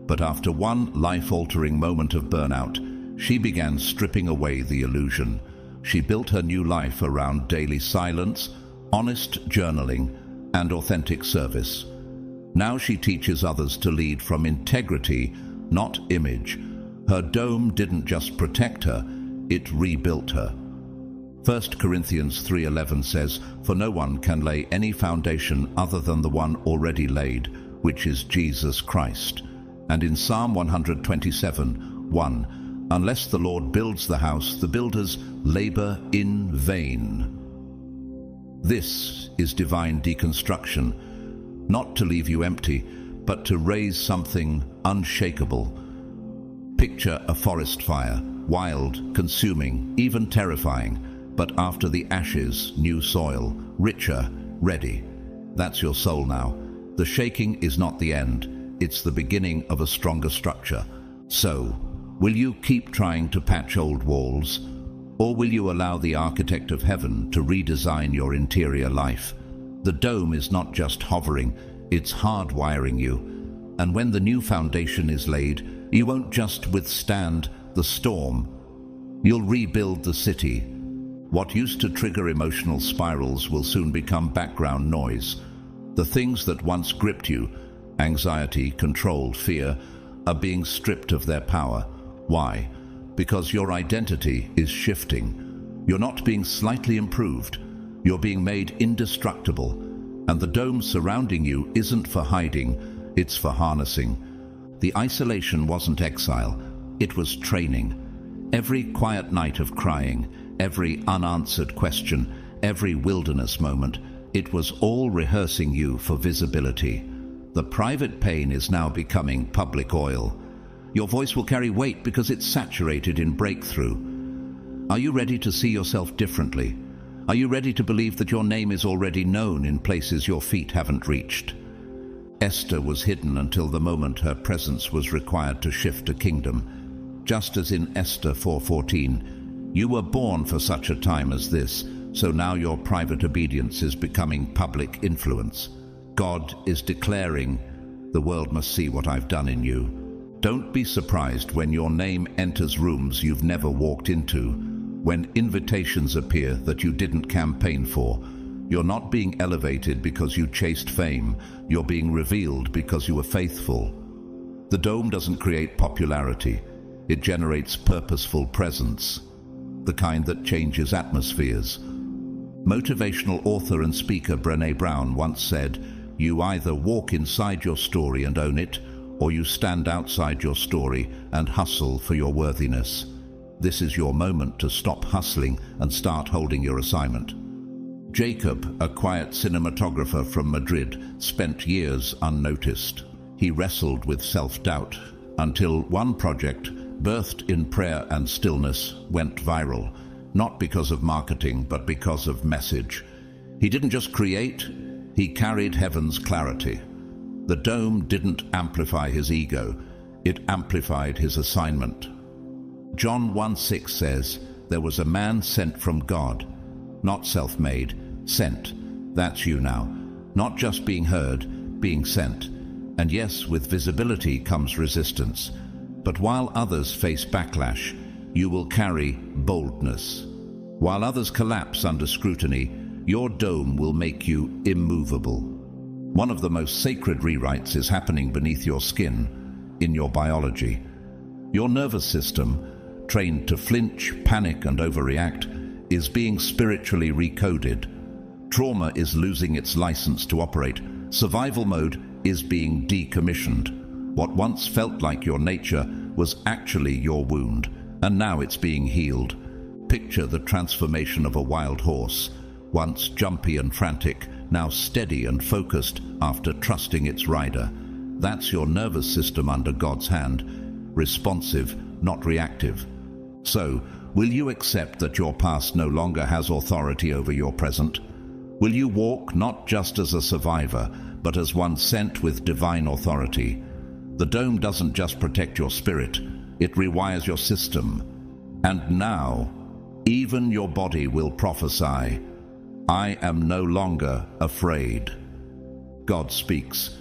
But after one life-altering moment of burnout, she began stripping away the illusion. She built her new life around daily silence, honest journaling, and authentic service. Now she teaches others to lead from integrity, not image. Her dome didn't just protect her, it rebuilt her. 1 Corinthians 3:11 says, "For no one can lay any foundation other than the one already laid, which is Jesus Christ." And in Psalm 127:1, "Unless the Lord builds the house, the builders labor in vain." This is divine deconstruction, not to leave you empty, but to raise something unshakable. Picture a forest fire, wild, consuming, even terrifying, but after the ashes, new soil, richer, ready. That's your soul now. The shaking is not the end, it's the beginning of a stronger structure. So, will you keep trying to patch old walls, or will you allow the architect of heaven to redesign your interior life? The dome is not just hovering, it's hardwiring you. And when the new foundation is laid, you won't just withstand the storm, you'll rebuild the city. What used to trigger emotional spirals will soon become background noise. The things that once gripped you, anxiety, control, fear, are being stripped of their power. Why? Because your identity is shifting. You're not being slightly improved, you're being made indestructible. And the dome surrounding you isn't for hiding, it's for harnessing. The isolation wasn't exile, it was training. Every quiet night of crying, every unanswered question, every wilderness moment, it was all rehearsing you for visibility. The private pain is now becoming public oil. Your voice will carry weight because it's saturated in breakthrough. Are you ready to see yourself differently? Are you ready to believe that your name is already known in places your feet haven't reached? Esther was hidden until the moment her presence was required to shift a kingdom. Just as in Esther 4:14, you were born for such a time as this, so now your private obedience is becoming public influence. God is declaring, the world must see what I've done in you. Don't be surprised when your name enters rooms you've never walked into, when invitations appear that you didn't campaign for. You're not being elevated because you chased fame, you're being revealed because you were faithful. The dome doesn't create popularity, it generates purposeful presence, the kind that changes atmospheres. Motivational author and speaker Brené Brown once said, "You either walk inside your story and own it, or you stand outside your story and hustle for your worthiness." This is your moment to stop hustling and start holding your assignment. Jacob, a quiet cinematographer from Madrid, spent years unnoticed. He wrestled with self-doubt until one project, birthed in prayer and stillness, went viral, not because of marketing, but because of message. He didn't just create, he carried heaven's clarity. The dome didn't amplify his ego, it amplified his assignment. John 1:6 says, "There was a man sent from God," not self-made, sent. That's you now. Not just being heard, being sent. And yes, with visibility comes resistance. But while others face backlash, you will carry boldness. While others collapse under scrutiny, your dome will make you immovable. One of the most sacred rewrites is happening beneath your skin, in your biology. Your nervous system, trained to flinch, panic, and overreact, is being spiritually recoded. Trauma is losing its license to operate. Survival mode is being decommissioned. What once felt like your nature was actually your wound, and now it's being healed. Picture the transformation of a wild horse, once jumpy and frantic, now steady and focused after trusting its rider. That's your nervous system under God's hand, responsive, not reactive. So, will you accept that your past no longer has authority over your present? Will you walk not just as a survivor, but as one sent with divine authority? The dome doesn't just protect your spirit, it rewires your system. And now, even your body will prophesy. I am no longer afraid. God speaks.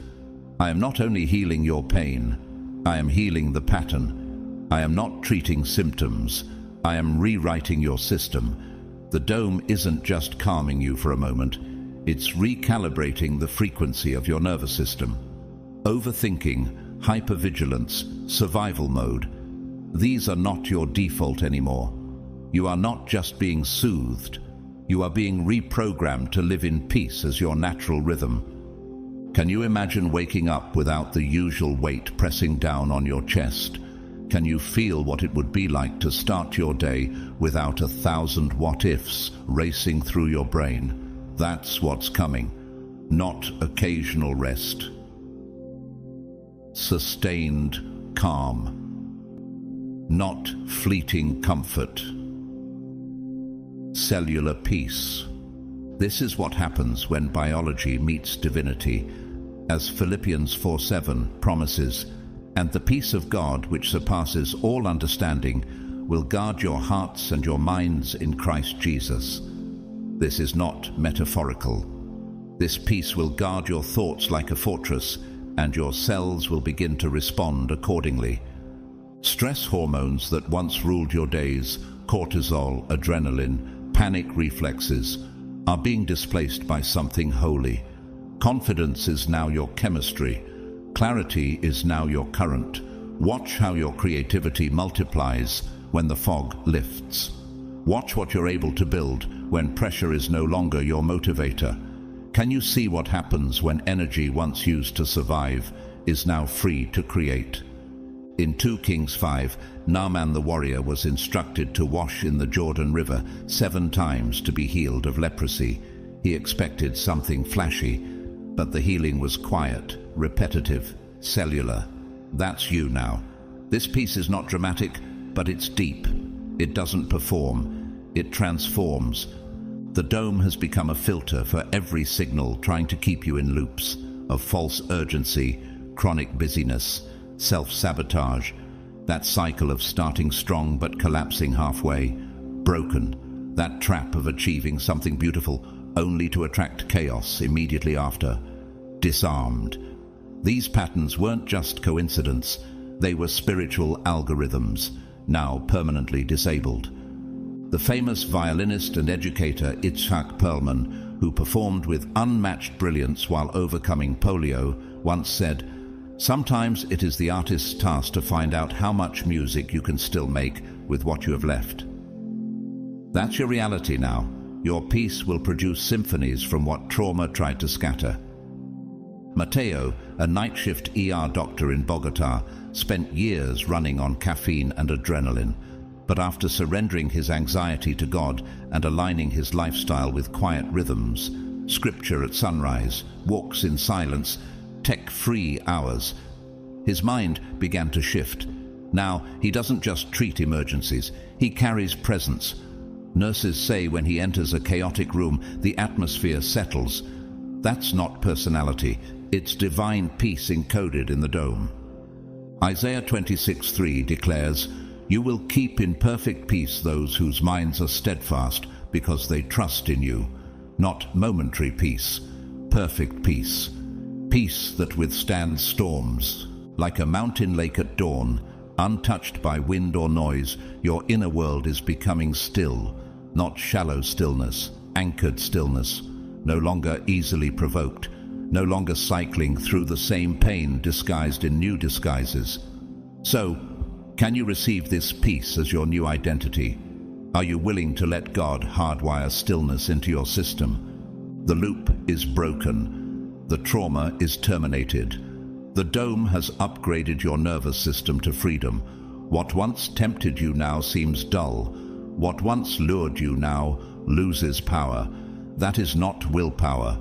I am not only healing your pain, I am healing the pattern. I am not treating symptoms. I am rewriting your system. The dome isn't just calming you for a moment. It's recalibrating the frequency of your nervous system. Overthinking, hypervigilance, survival mode. These are not your default anymore. You are not just being soothed. You are being reprogrammed to live in peace as your natural rhythm. Can you imagine waking up without the usual weight pressing down on your chest? Can you feel what it would be like to start your day without 1,000 what-ifs racing through your brain? That's what's coming, not occasional rest. Sustained calm, not fleeting comfort. Cellular peace. This is what happens when biology meets divinity, as Philippians 4:7 promises, and the peace of God, which surpasses all understanding, will guard your hearts and your minds in Christ Jesus. This is not metaphorical. This peace will guard your thoughts like a fortress, and your cells will begin to respond accordingly. Stress hormones that once ruled your days, cortisol, adrenaline, panic reflexes, are being displaced by something holy. Confidence is now your chemistry. Clarity is now your current. Watch how your creativity multiplies when the fog lifts. Watch what you're able to build when pressure is no longer your motivator. Can you see what happens when energy once used to survive is now free to create? In 2 Kings 5, Naaman the warrior was instructed to wash in the Jordan River 7 times to be healed of leprosy. He expected something flashy, but the healing was quiet, repetitive, cellular. That's you now. This piece is not dramatic, but it's deep. It doesn't perform. It transforms. The dome has become a filter for every signal trying to keep you in loops of false urgency, chronic busyness, self-sabotage, that cycle of starting strong but collapsing halfway, broken, that trap of achieving something beautiful only to attract chaos immediately after, disarmed. These patterns weren't just coincidence, they were spiritual algorithms, now permanently disabled. The famous violinist and educator Itzhak Perlman, who performed with unmatched brilliance while overcoming polio, once said, "Sometimes it is the artist's task to find out how much music you can still make with what you have left." That's your reality now. Your peace will produce symphonies from what trauma tried to scatter. Mateo, a night shift ER doctor in Bogota, spent years running on caffeine and adrenaline, but after surrendering his anxiety to God and aligning his lifestyle with quiet rhythms, scripture at sunrise, walks in silence, tech-free hours, his mind began to shift. Now, he doesn't just treat emergencies, he carries presence. Nurses say when he enters a chaotic room, the atmosphere settles. That's not personality, it's divine peace encoded in the dome. Isaiah 26:3 declares, "You will keep in perfect peace those whose minds are steadfast because they trust in you." Not momentary peace, perfect peace. Peace that withstands storms. Like a mountain lake at dawn, untouched by wind or noise, your inner world is becoming still, not shallow stillness, anchored stillness, no longer easily provoked, no longer cycling through the same pain disguised in new disguises. So, can you receive this peace as your new identity? Are you willing to let God hardwire stillness into your system? The loop is broken. The trauma is terminated. The dome has upgraded your nervous system to freedom. What once tempted you now seems dull. What once lured you now loses power. That is not willpower.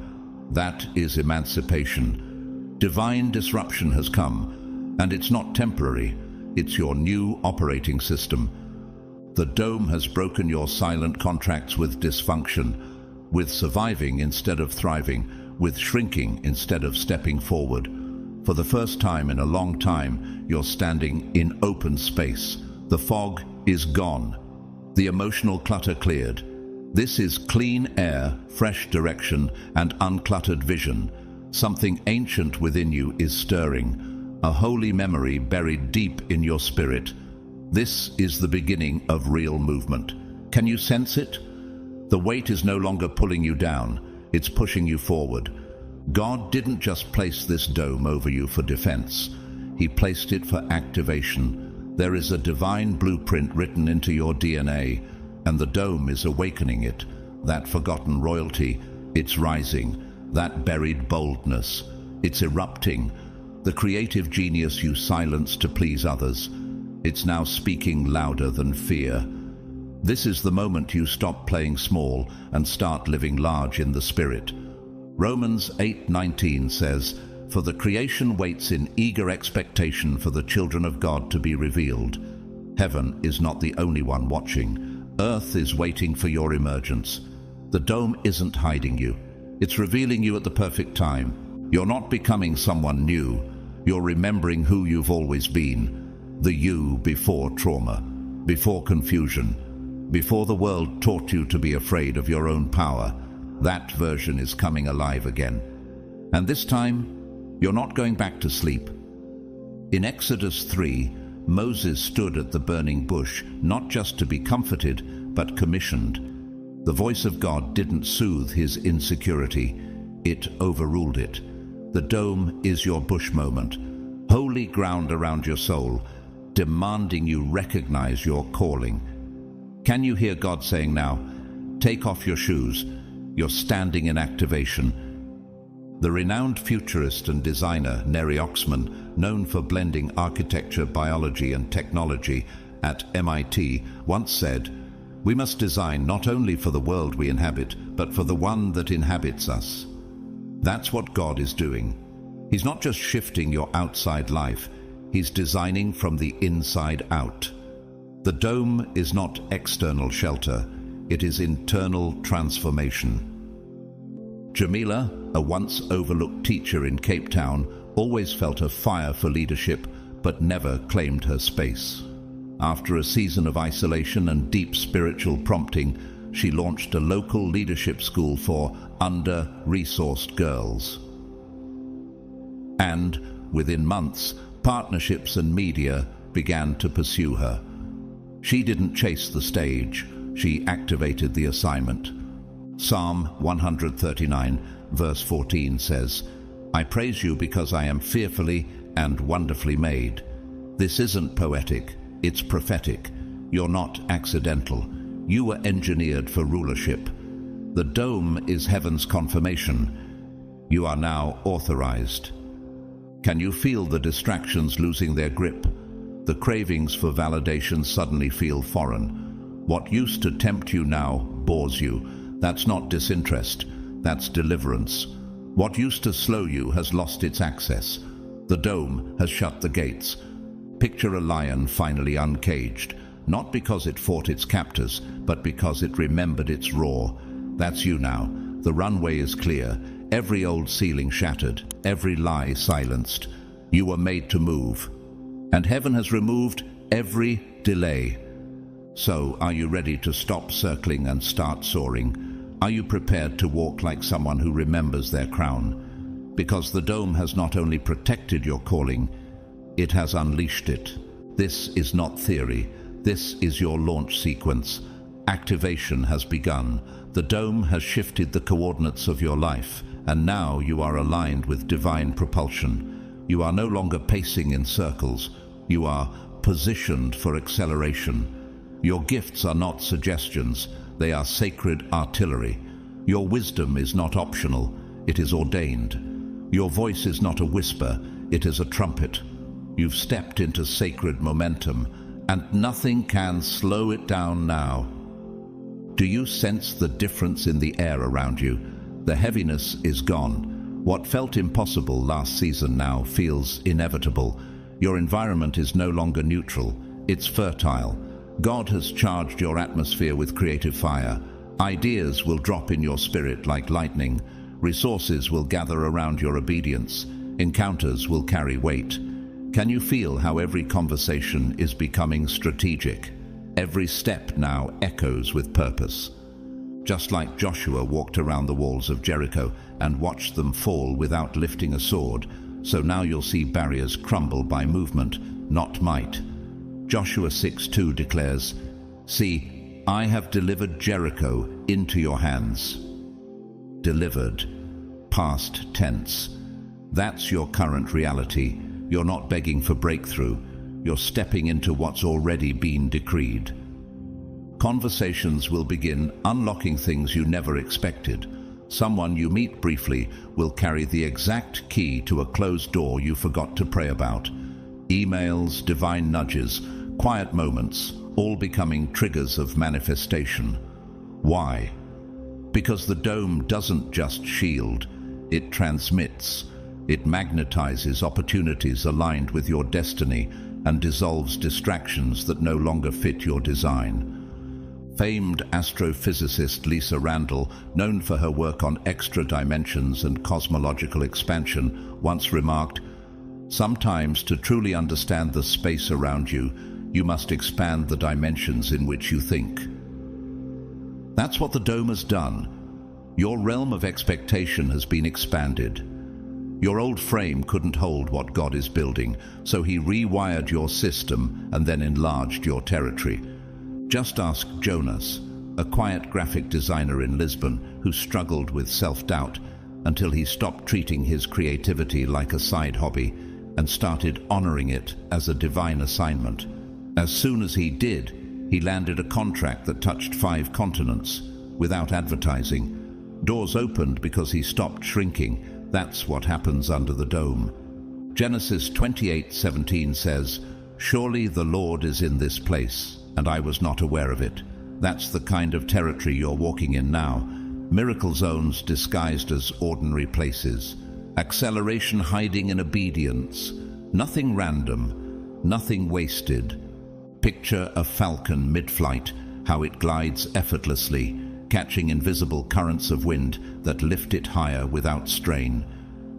That is emancipation. Divine disruption has come, and it's not temporary. It's your new operating system. The dome has broken your silent contracts with dysfunction, with surviving instead of thriving, with shrinking instead of stepping forward. For the first time in a long time, you're standing in open space. The fog is gone. The emotional clutter cleared. This is clean air, fresh direction, and uncluttered vision. Something ancient within you is stirring, a holy memory buried deep in your spirit. This is the beginning of real movement. Can you sense it? The weight is no longer pulling you down, it's pushing you forward. God didn't just place this dome over you for defense. He placed it for activation. There is a divine blueprint written into your DNA, and the dome is awakening it. That forgotten royalty, it's rising. That buried boldness, it's erupting. The creative genius you silenced to please others, it's now speaking louder than fear. This is the moment you stop playing small and start living large in the Spirit. Romans 8:19 says, "For the creation waits in eager expectation for the children of God to be revealed." Heaven is not the only one watching. Earth is waiting for your emergence. The dome isn't hiding you. It's revealing you at the perfect time. You're not becoming someone new. You're remembering who you've always been. The you before trauma, before confusion, before the world taught you to be afraid of your own power. That version is coming alive again. And this time, you're not going back to sleep. In Exodus 3, Moses stood at the burning bush, not just to be comforted, but commissioned. The voice of God didn't soothe his insecurity, it overruled it. The dome is your bush moment, holy ground around your soul, demanding you recognize your calling. Can you hear God saying now, take off your shoes, you're standing in activation? The renowned futurist and designer Nery Oxman, known for blending architecture, biology and technology at MIT, once said, "We must design not only for the world we inhabit, but for the one that inhabits us." That's what God is doing. He's not just shifting your outside life, He's designing from the inside out. The dome is not external shelter, it is internal transformation. Jamila, a once overlooked teacher in Cape Town, always felt a fire for leadership, but never claimed her space. After a season of isolation and deep spiritual prompting, she launched a local leadership school for under-resourced girls. And, within months, partnerships and media began to pursue her. She didn't chase the stage, she activated the assignment. Psalm 139, verse 14 says, "I praise you because I am fearfully and wonderfully made." This isn't poetic, it's prophetic. You're not accidental. You were engineered for rulership. The dome is heaven's confirmation. You are now authorized. Can you feel the distractions losing their grip? The cravings for validation suddenly feel foreign. What used to tempt you now bores you. That's not disinterest, that's deliverance. What used to slow you has lost its access. The dome has shut the gates. Picture a lion finally uncaged, not because it fought its captors, but because it remembered its roar. That's you now. The runway is clear, every old ceiling shattered, every lie silenced. You were made to move. And heaven has removed every delay. So, are you ready to stop circling and start soaring? Are you prepared to walk like someone who remembers their crown? Because the dome has not only protected your calling, it has unleashed it. This is not theory. This is your launch sequence. Activation has begun. The dome has shifted the coordinates of your life, and now you are aligned with divine propulsion. You are no longer pacing in circles. You are positioned for acceleration. Your gifts are not suggestions. They are sacred artillery. Your wisdom is not optional. It is ordained. Your voice is not a whisper. It is a trumpet. You've stepped into sacred momentum, and nothing can slow it down now. Do you sense the difference in the air around you? The heaviness is gone. What felt impossible last season now feels inevitable. Your environment is no longer neutral. It's fertile. God has charged your atmosphere with creative fire. Ideas will drop in your spirit like lightning. Resources will gather around your obedience. Encounters will carry weight. Can you feel how every conversation is becoming strategic? Every step now echoes with purpose. Just like Joshua walked around the walls of Jericho and watched them fall without lifting a sword, so now you'll see barriers crumble by movement, not might. Joshua 6:2 declares, "See, I have delivered Jericho into your hands." Delivered, past tense. That's your current reality. You're not begging for breakthrough. You're stepping into what's already been decreed. Conversations will begin, unlocking things you never expected. Someone you meet briefly will carry the exact key to a closed door you forgot to pray about. Emails, divine nudges, quiet moments, all becoming triggers of manifestation. Why? Because the dome doesn't just shield, it transmits. It magnetizes opportunities aligned with your destiny and dissolves distractions that no longer fit your design. Famed astrophysicist Lisa Randall, known for her work on extra dimensions and cosmological expansion, once remarked, "Sometimes to truly understand the space around you, you must expand the dimensions in which you think." That's what the dome has done. Your realm of expectation has been expanded. Your old frame couldn't hold what God is building, so he rewired your system and then enlarged your territory. Just ask Jonas, a quiet graphic designer in Lisbon who struggled with self-doubt until he stopped treating his creativity like a side hobby and started honoring it as a divine assignment. As soon as he did, he landed a contract that touched 5 continents without advertising. Doors opened because he stopped shrinking. That's what happens under the dome. Genesis 28:17 says, "Surely the Lord is in this place, and I was not aware of it." That's the kind of territory you're walking in now. Miracle zones disguised as ordinary places. Acceleration hiding in obedience. Nothing random, nothing wasted. Picture a falcon mid-flight, how it glides effortlessly, catching invisible currents of wind that lift it higher without strain.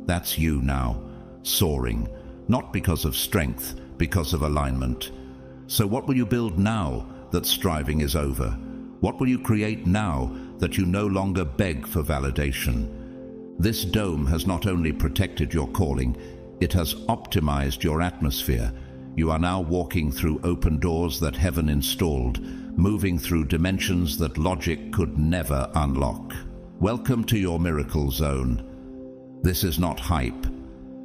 That's you now, soaring, not because of strength, because of alignment. So what will you build now that striving is over? What will you create now that you no longer beg for validation? This dome has not only protected your calling, it has optimized your atmosphere. You are now walking through open doors that heaven installed, moving through dimensions that logic could never unlock. Welcome to your miracle zone. This is not hype.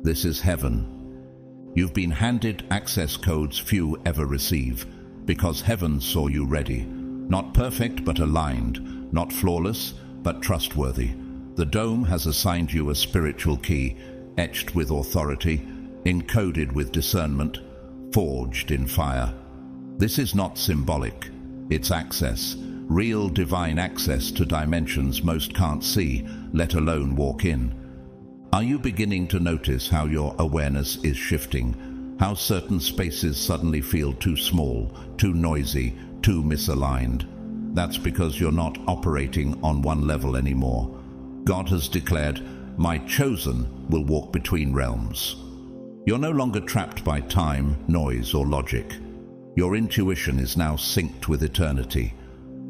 This is heaven. You've been handed access codes few ever receive, because heaven saw you ready. Not perfect, but aligned. Not flawless, but trustworthy. The dome has assigned you a spiritual key, etched with authority, encoded with discernment, forged in fire. This is not symbolic. It's access, real divine access to dimensions most can't see, let alone walk in. Are you beginning to notice how your awareness is shifting? How certain spaces suddenly feel too small, too noisy, too misaligned? That's because you're not operating on one level anymore. God has declared, "My chosen will walk between realms." You're no longer trapped by time, noise, or logic. Your intuition is now synced with eternity.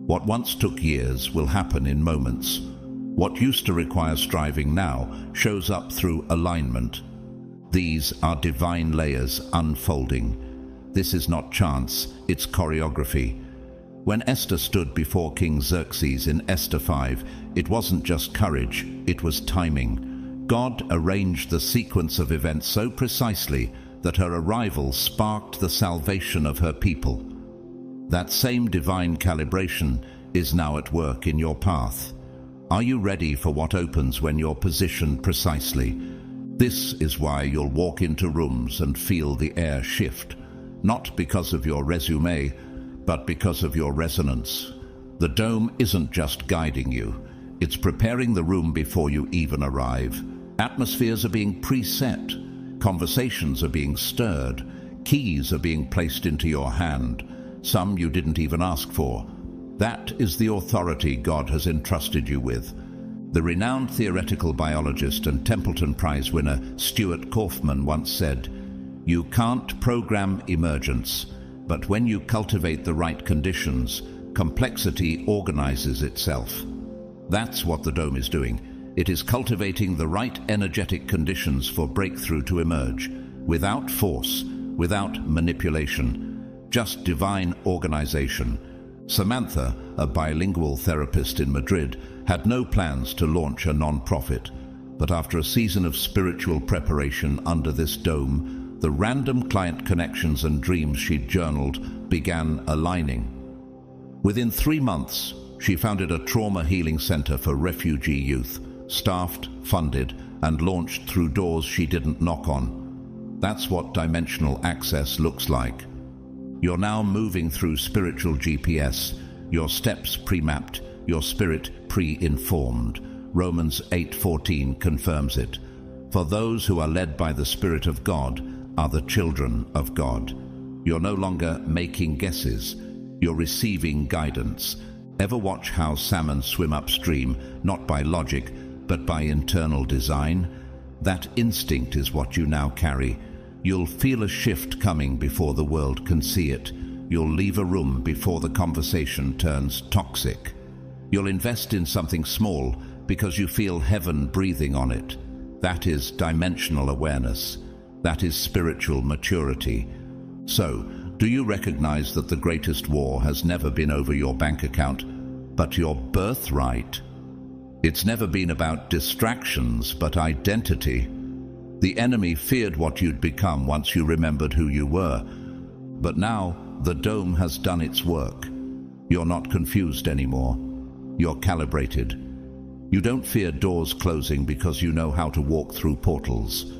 What once took years will happen in moments. What used to require striving now shows up through alignment. These are divine layers unfolding. This is not chance, it's choreography. When Esther stood before King Xerxes in Esther 5, it wasn't just courage, it was timing. God arranged the sequence of events so precisely that her arrival sparked the salvation of her people. That same divine calibration is now at work in your path. Are you ready for what opens when you're positioned precisely? This is why you'll walk into rooms and feel the air shift, not because of your resume, but because of your resonance. The dome isn't just guiding you, it's preparing the room before you even arrive. Atmospheres are being preset, conversations are being stirred, keys are being placed into your hand, some you didn't even ask for. That is the authority God has entrusted you with. The renowned theoretical biologist and Templeton Prize winner Stuart Kauffman once said, "You can't program emergence, but when you cultivate the right conditions, complexity organizes itself." That's what the dome is doing. It is cultivating the right energetic conditions for breakthrough to emerge, without force, without manipulation, just divine organization. Samantha, a bilingual therapist in Madrid, had no plans to launch a non-profit, but after a season of spiritual preparation under this dome, the random client connections and dreams she'd journaled began aligning. Within 3 months, she founded a trauma healing center for refugee youth, staffed, funded, and launched through doors she didn't knock on. That's what dimensional access looks like. You're now moving through spiritual GPS, your steps pre-mapped, your spirit pre-informed. Romans 8:14 confirms it. For those who are led by the Spirit of God are the children of God. You're no longer making guesses, you're receiving guidance. Ever watch how salmon swim upstream, not by logic, but by internal design? That instinct is what you now carry. You'll feel a shift coming before the world can see it. You'll leave a room before the conversation turns toxic. You'll invest in something small because you feel heaven breathing on it. That is dimensional awareness. That is spiritual maturity. So, do you recognize that the greatest war has never been over your bank account, but your birthright? It's never been about distractions, but identity. The enemy feared what you'd become once you remembered who you were. But now, the dome has done its work. You're not confused anymore. You're calibrated. You don't fear doors closing because you know how to walk through portals.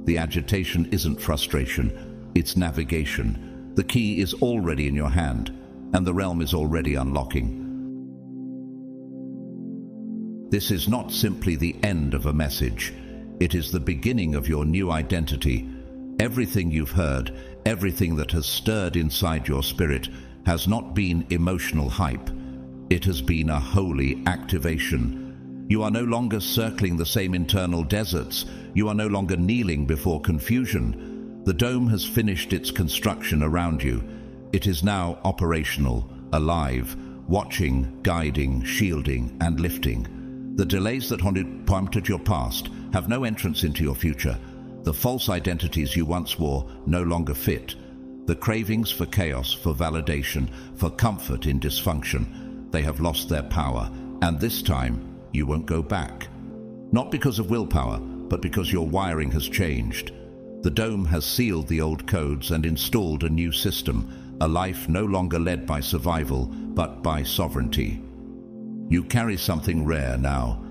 The agitation isn't frustration, it's navigation. The key is already in your hand, and the realm is already unlocking. This is not simply the end of a message. It is the beginning of your new identity. Everything you've heard, everything that has stirred inside your spirit, has not been emotional hype. It has been a holy activation. You are no longer circling the same internal deserts. You are no longer kneeling before confusion. The dome has finished its construction around you. It is now operational, alive, watching, guiding, shielding, and lifting. The delays that haunted your past have no entrance into your future. The false identities you once wore no longer fit. The cravings for chaos, for validation, for comfort in dysfunction, they have lost their power, and this time you won't go back. Not because of willpower, but because your wiring has changed. The dome has sealed the old codes and installed a new system, a life no longer led by survival, but by sovereignty. You carry something rare now.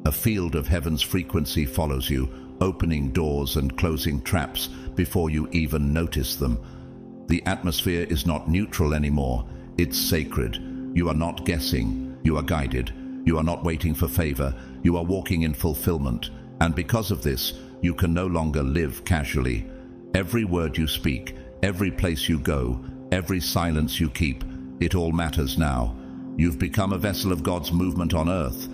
A field of heaven's frequency follows you, opening doors and closing traps before you even notice them. The atmosphere is not neutral anymore. It's sacred. You are not guessing. You are guided. You are not waiting for favor. You are walking in fulfillment. And because of this, you can no longer live casually. Every word you speak, every place you go, every silence you keep, it all matters now. You've become a vessel of God's movement on earth.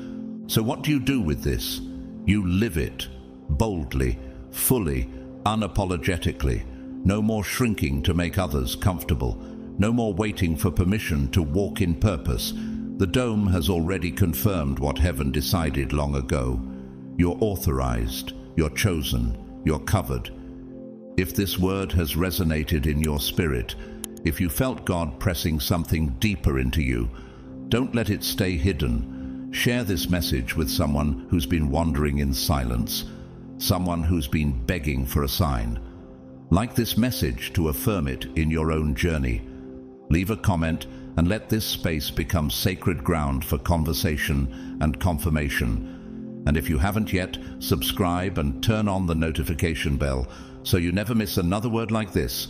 So what do you do with this? You live it, boldly, fully, unapologetically. No more shrinking to make others comfortable. No more waiting for permission to walk in purpose. The dome has already confirmed what heaven decided long ago. You're authorized, you're chosen, you're covered. If this word has resonated in your spirit, if you felt God pressing something deeper into you, don't let it stay hidden. Share this message with someone who's been wandering in silence, someone who's been begging for a sign. Like this message to affirm it in your own journey. Leave a comment and let this space become sacred ground for conversation and confirmation. And if you haven't yet, subscribe and turn on the notification bell so you never miss another word like this,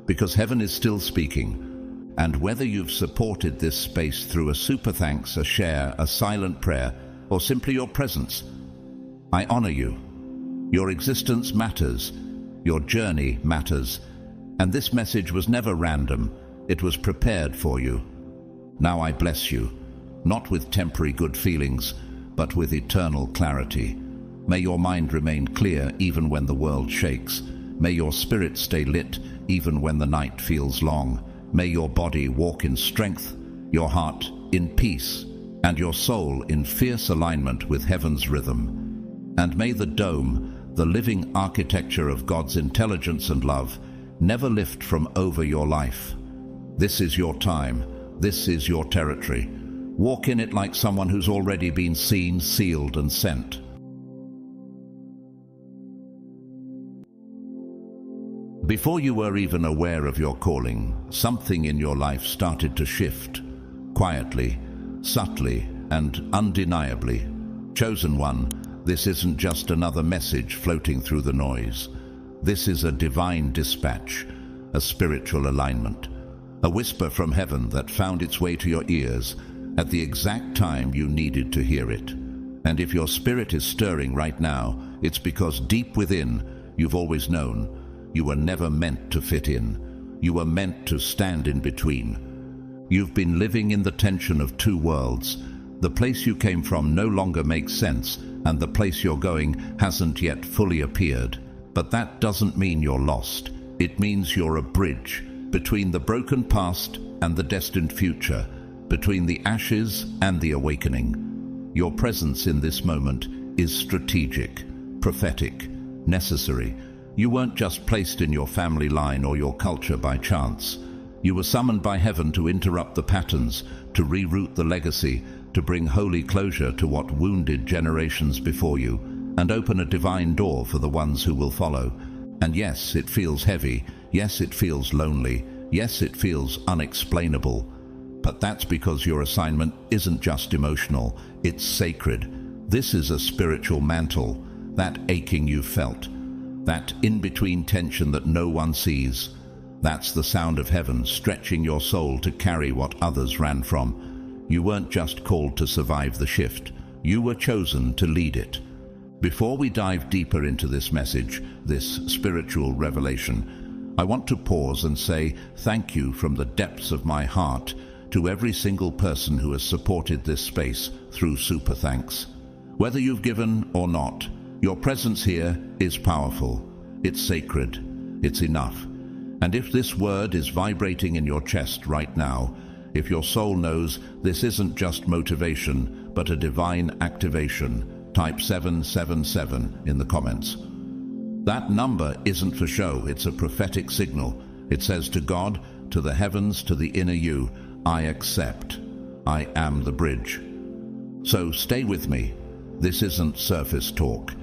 because heaven is still speaking. And whether you've supported this space through a super thanks, a share, a silent prayer, or simply your presence, I honor you. Your existence matters. Your journey matters. And this message was never random. It was prepared for you. Now I bless you, not with temporary good feelings, but with eternal clarity. May your mind remain clear even when the world shakes. May your spirit stay lit even when the night feels long. May your body walk in strength, your heart in peace, and your soul in fierce alignment with heaven's rhythm. And may the dome, the living architecture of God's intelligence and love, never lift from over your life. This is your time. This is your territory. Walk in it like someone who's already been seen, sealed, and sent. Before you were even aware of your calling, something in your life started to shift, quietly, subtly, and undeniably. Chosen one, this isn't just another message floating through the noise. This is a divine dispatch, a spiritual alignment, a whisper from heaven that found its way to your ears at the exact time you needed to hear it. And if your spirit is stirring right now, it's because deep within, you've always known, you were never meant to fit in. You were meant to stand in between. You've been living in the tension of two worlds. The place you came from no longer makes sense, and the place you're going hasn't yet fully appeared. But that doesn't mean you're lost. It means you're a bridge between the broken past and the destined future, between the ashes and the awakening. Your presence in this moment is strategic, prophetic, necessary. You weren't just placed in your family line or your culture by chance. You were summoned by heaven to interrupt the patterns, to reroute the legacy, to bring holy closure to what wounded generations before you, and open a divine door for the ones who will follow. And yes, it feels heavy. Yes, it feels lonely. Yes, it feels unexplainable. But that's because your assignment isn't just emotional, it's sacred. This is a spiritual mantle, that aching you felt, that in-between tension that no one sees. That's the sound of heaven stretching your soul to carry what others ran from. You weren't just called to survive the shift, you were chosen to lead it. Before we dive deeper into this message, this spiritual revelation, I want to pause and say thank you from the depths of my heart to every single person who has supported this space through Super Thanks. Whether you've given or not, your presence here is powerful, it's sacred, it's enough. And if this word is vibrating in your chest right now, if your soul knows this isn't just motivation, but a divine activation, type 777 in the comments. That number isn't for show, it's a prophetic signal. It says to God, to the heavens, to the inner you, I accept. I am the bridge. So stay with me. This isn't surface talk.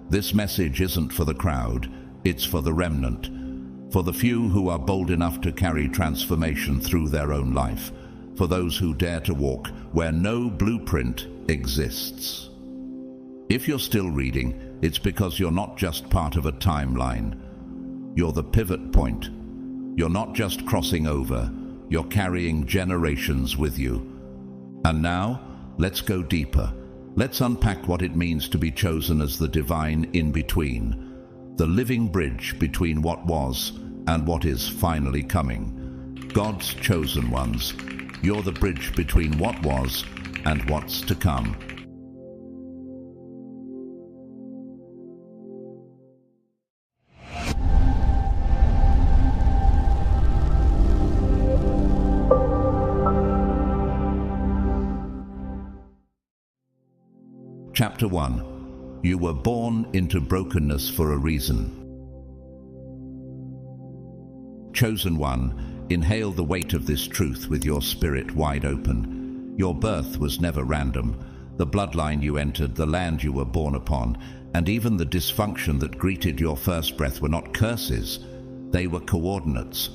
This message isn't for the crowd, it's for the remnant, for the few who are bold enough to carry transformation through their own life, for those who dare to walk where no blueprint exists. If you're still reading, it's because you're not just part of a timeline. You're the pivot point. You're not just crossing over, you're carrying generations with you. And now, let's go deeper. Let's unpack what it means to be chosen as the divine in-between, the living bridge between what was and what is finally coming. God's chosen ones, you're the bridge between what was and what's to come. Chapter 1. You were born into brokenness for a reason. Chosen one, inhale the weight of this truth with your spirit wide open. Your birth was never random. The bloodline you entered, the land you were born upon, and even the dysfunction that greeted your first breath were not curses. They were coordinates.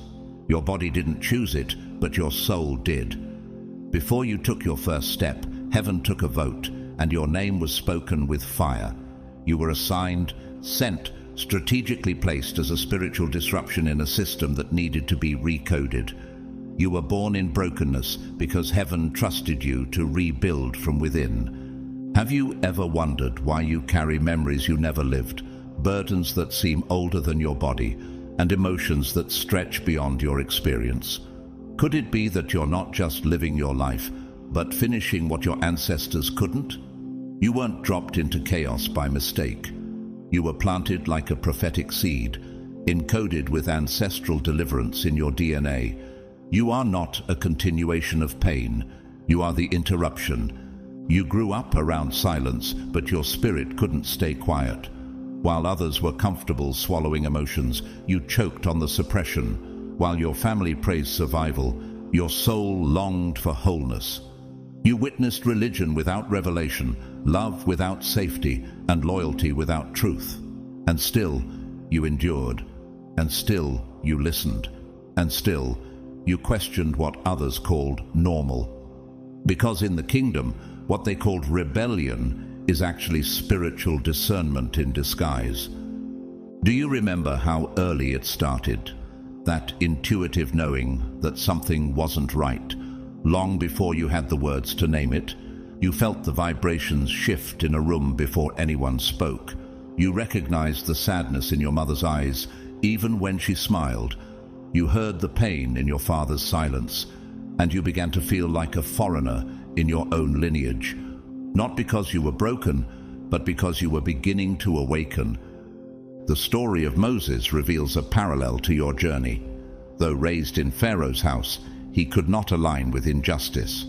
Your body didn't choose it, but your soul did. Before you took your first step, heaven took a vote, and your name was spoken with fire. You were assigned, sent, strategically placed as a spiritual disruption in a system that needed to be recoded. You were born in brokenness because heaven trusted you to rebuild from within. Have you ever wondered why you carry memories you never lived, burdens that seem older than your body, and emotions that stretch beyond your experience? Could it be that you're not just living your life, but finishing what your ancestors couldn't? You weren't dropped into chaos by mistake. You were planted like a prophetic seed, encoded with ancestral deliverance in your DNA. You are not a continuation of pain. You are the interruption, You grew up around silence, but your spirit couldn't stay quiet. While others were comfortable swallowing emotions, you choked on the suppression. While your family praised survival, your soul longed for wholeness. You witnessed religion without revelation, love without safety, and loyalty without truth. And still, you endured. And still, you listened. And still, you questioned what others called normal. Because in the kingdom, what they called rebellion is actually spiritual discernment in disguise. Do you remember how early it started? That intuitive knowing that something wasn't right. Long before you had the words to name it, you felt the vibrations shift in a room before anyone spoke. You recognized the sadness in your mother's eyes, even when she smiled. You heard the pain in your father's silence, and you began to feel like a foreigner in your own lineage. Not because you were broken, but because you were beginning to awaken. The story of Moses reveals a parallel to your journey. Though raised in Pharaoh's house, he could not align with injustice.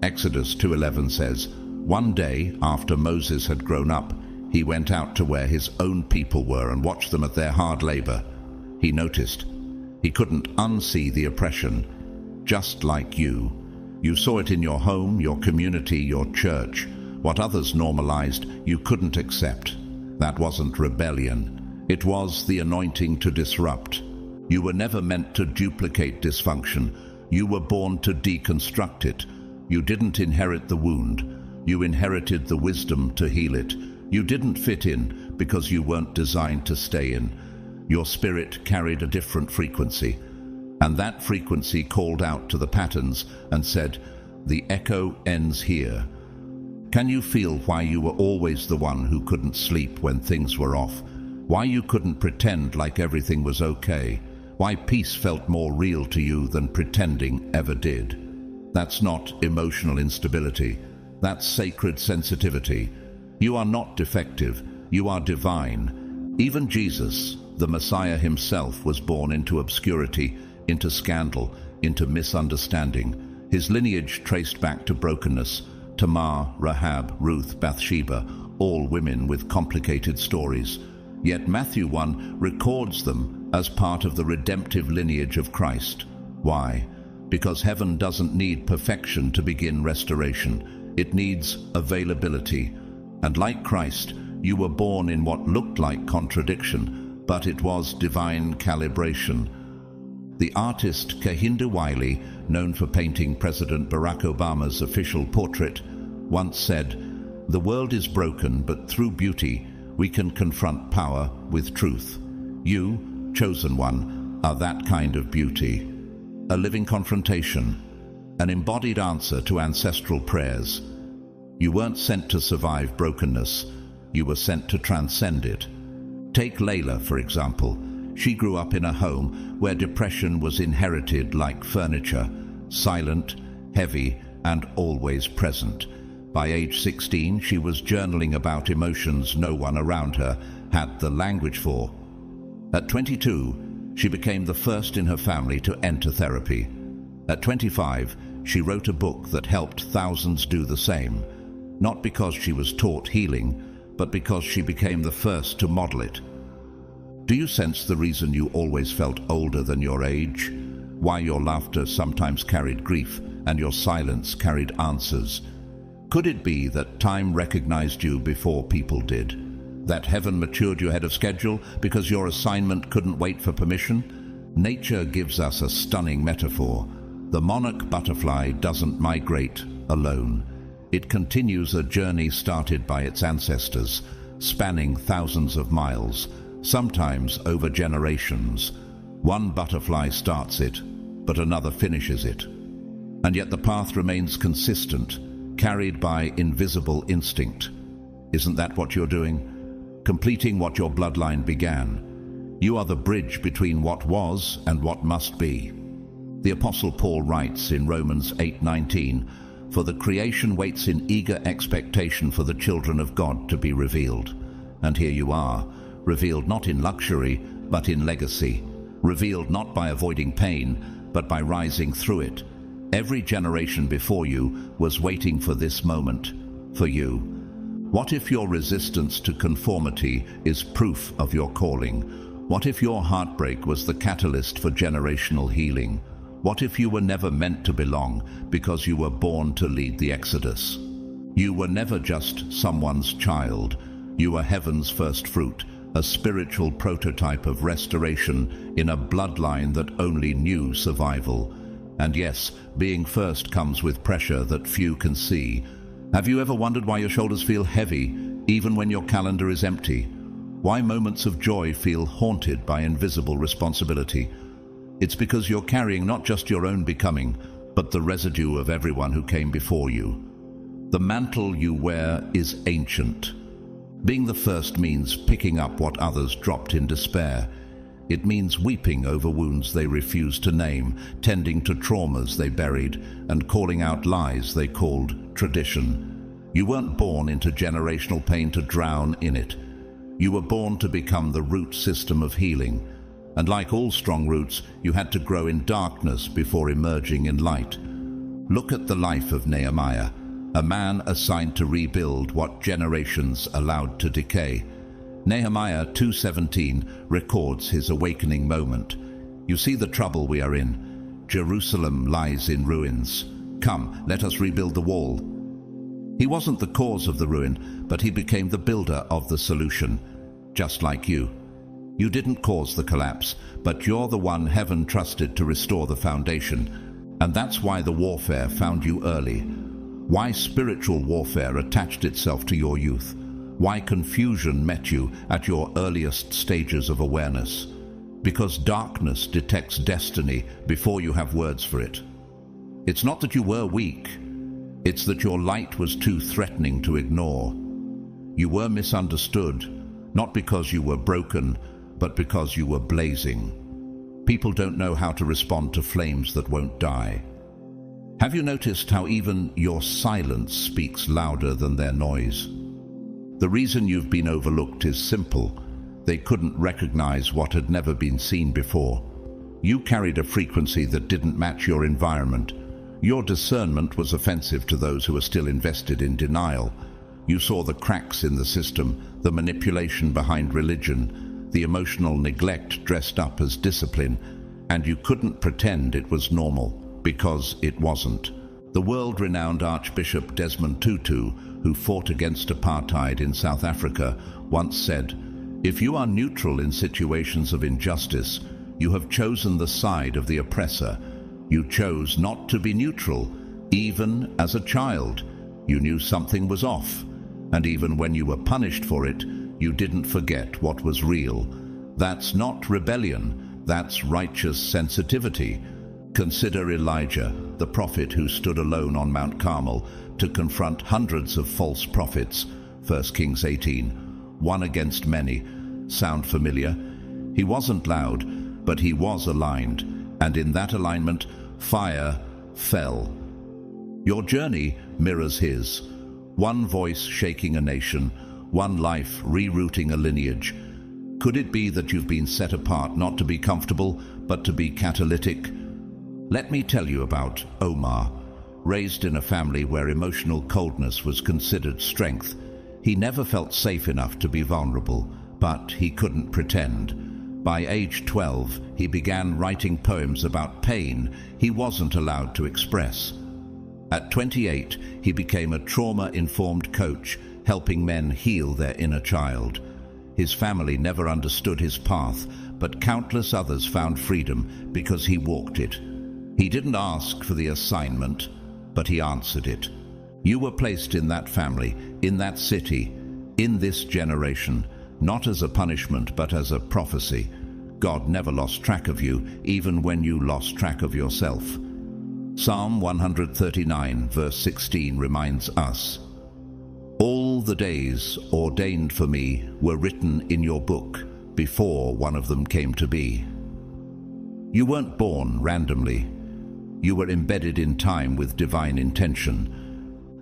Exodus 2:11 says, "One day, after Moses had grown up, he went out to where his own people were and watched them at their hard labor. He noticed. He couldn't unsee the oppression. Just like you. You saw it in your home, your community, your church. What others normalized, you couldn't accept. That wasn't rebellion. It was the anointing to disrupt. You were never meant to duplicate dysfunction. You were born to deconstruct it. You didn't inherit the wound. You inherited the wisdom to heal it. You didn't fit in because you weren't designed to stay in. Your spirit carried a different frequency. And that frequency called out to the patterns and said, "The echo ends here." Can you feel why you were always the one who couldn't sleep when things were off? Why you couldn't pretend like everything was okay? Why peace felt more real to you than pretending ever did? That's not emotional instability. That's sacred sensitivity. You are not defective. You are divine. Even Jesus, the Messiah himself, was born into obscurity, into scandal, into misunderstanding. His lineage traced back to brokenness. Tamar, Rahab, Ruth, Bathsheba, all women with complicated stories. Yet Matthew 1 records them as part of the redemptive lineage of Christ. Why? Because heaven doesn't need perfection to begin restoration. It needs availability. And like Christ, you were born in what looked like contradiction, but it was divine calibration. The artist Kehinde Wiley, known for painting President Barack Obama's official portrait, once said, "The world is broken, but through beauty, we can confront power with truth." You, chosen one, are that kind of beauty. A living confrontation, an embodied answer to ancestral prayers. You weren't sent to survive brokenness. You were sent to transcend it. Take Layla, for example. She grew up in a home where depression was inherited like furniture, silent, heavy, and always present. By age 16, she was journaling about emotions no one around her had the language for. At 22, she became the first in her family to enter therapy. At 25, she wrote a book that helped thousands do the same, not because she was taught healing, but because she became the first to model it. Do you sense the reason you always felt older than your age? Why your laughter sometimes carried grief and your silence carried answers? Could it be that time recognized you before people did? That heaven matured you ahead of schedule because your assignment couldn't wait for permission? Nature gives us a stunning metaphor. The monarch butterfly doesn't migrate alone. It continues a journey started by its ancestors, spanning thousands of miles, sometimes over generations. One butterfly starts it, but another finishes it. And yet the path remains consistent, carried by invisible instinct. Isn't that what you're doing? Completing what your bloodline began. You are the bridge between what was and what must be. The Apostle Paul writes in Romans 8:19, "For the creation waits in eager expectation for the children of God to be revealed." And here you are, revealed not in luxury, but in legacy. Revealed not by avoiding pain, but by rising through it. Every generation before you was waiting for this moment. for you? What if your resistance to conformity is proof of your calling? What if your heartbreak was the catalyst for generational healing? What if you were never meant to belong because you were born to lead the Exodus? You were never just someone's child. You were heaven's first fruit, a spiritual prototype of restoration in a bloodline that only knew survival. And yes, being first comes with pressure that few can see. Have you ever wondered why your shoulders feel heavy, even when your calendar is empty? Why moments of joy feel haunted by invisible responsibility? It's because you're carrying not just your own becoming, but the residue of everyone who came before you. The mantle you wear is ancient. Being the first means picking up what others dropped in despair. It means weeping over wounds they refused to name, tending to traumas they buried, and calling out lies they called tradition. You weren't born into generational pain to drown in it. You were born to become the root system of healing. And like all strong roots, you had to grow in darkness before emerging in light. Look at the life of Nehemiah, a man assigned to rebuild what generations allowed to decay. Nehemiah 2:17 records his awakening moment. You see the trouble we are in. Jerusalem lies in ruins. Come, let us rebuild the wall. He wasn't the cause of the ruin, but he became the builder of the solution, just like you. You didn't cause the collapse, but you're the one heaven trusted to restore the foundation. And that's why the warfare found you early. Why spiritual warfare attached itself to your youth. Why confusion met you at your earliest stages of awareness. Because darkness detects destiny before you have words for it. It's not that you were weak. It's that your light was too threatening to ignore. You were misunderstood, not because you were broken, but because you were blazing. People don't know how to respond to flames that won't die. Have you noticed how even your silence speaks louder than their noise? The reason you've been overlooked is simple. They couldn't recognize what had never been seen before. You carried a frequency that didn't match your environment. Your discernment was offensive to those who were still invested in denial. You saw the cracks in the system, the manipulation behind religion, the emotional neglect dressed up as discipline, and you couldn't pretend it was normal, because it wasn't. The world-renowned Archbishop Desmond Tutu, who fought against apartheid in South Africa, once said, "If you are neutral in situations of injustice, you have chosen the side of the oppressor. You chose not to be neutral. Even as a child, you knew something was off. And even when you were punished for it, you didn't forget what was real. That's not rebellion, that's righteous sensitivity." Consider Elijah, the prophet who stood alone on Mount Carmel to confront hundreds of false prophets. 1 Kings 18, one against many. Sound familiar? He wasn't loud, but he was aligned, and in that alignment, fire fell. Your journey mirrors his. One voice shaking a nation, one life rerouting a lineage. Could it be that you've been set apart not to be comfortable, but to be catalytic? Let me tell you about Omar. Raised in a family where emotional coldness was considered strength, he never felt safe enough to be vulnerable, but he couldn't pretend. By age 12, he began writing poems about pain he wasn't allowed to express. At 28, he became a trauma-informed coach, helping men heal their inner child. His family never understood his path, but countless others found freedom because he walked it. He didn't ask for the assignment, but he answered it. You were placed in that family, in that city, in this generation, not as a punishment, but as a prophecy. God never lost track of you, even when you lost track of yourself. Psalm 139, verse 16 reminds us, "All the days ordained for me were written in your book before one of them came to be." You weren't born randomly. You were embedded in time with divine intention.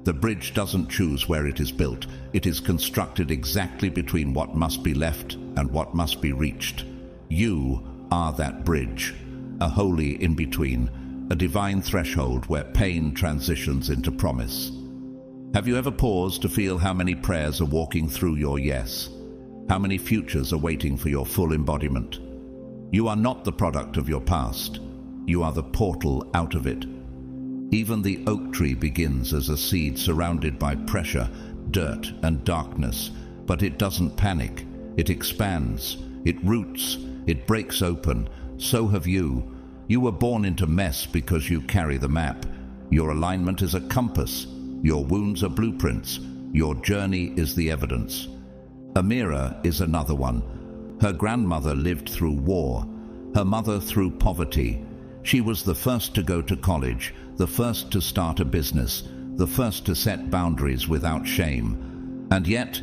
The bridge doesn't choose where it is built. It is constructed exactly between what must be left and what must be reached. You are that bridge, a holy in-between, a divine threshold where pain transitions into promise. Have you ever paused to feel how many prayers are walking through your yes? How many futures are waiting for your full embodiment? You are not the product of your past. You are the portal out of it. Even the oak tree begins as a seed surrounded by pressure, dirt, and darkness, but it doesn't panic. It expands, it roots, it breaks open. So have you. You were born into mess because you carry the map. Your alignment is a compass. Your wounds are blueprints. Your journey is the evidence. Amira is another one. Her grandmother lived through war, her mother through poverty. She was the first to go to college, the first to start a business, the first to set boundaries without shame. And yet,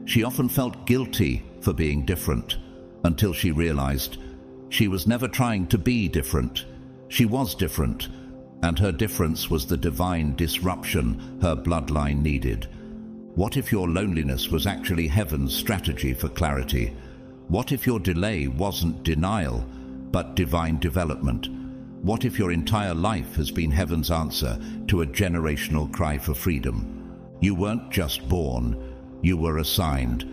she often felt guilty for being different, until she realized she was never trying to be different. She was different, and her difference was the divine disruption her bloodline needed. What if your loneliness was actually heaven's strategy for clarity? What if your delay wasn't denial, but divine development? What if your entire life has been heaven's answer to a generational cry for freedom? You weren't just born, you were assigned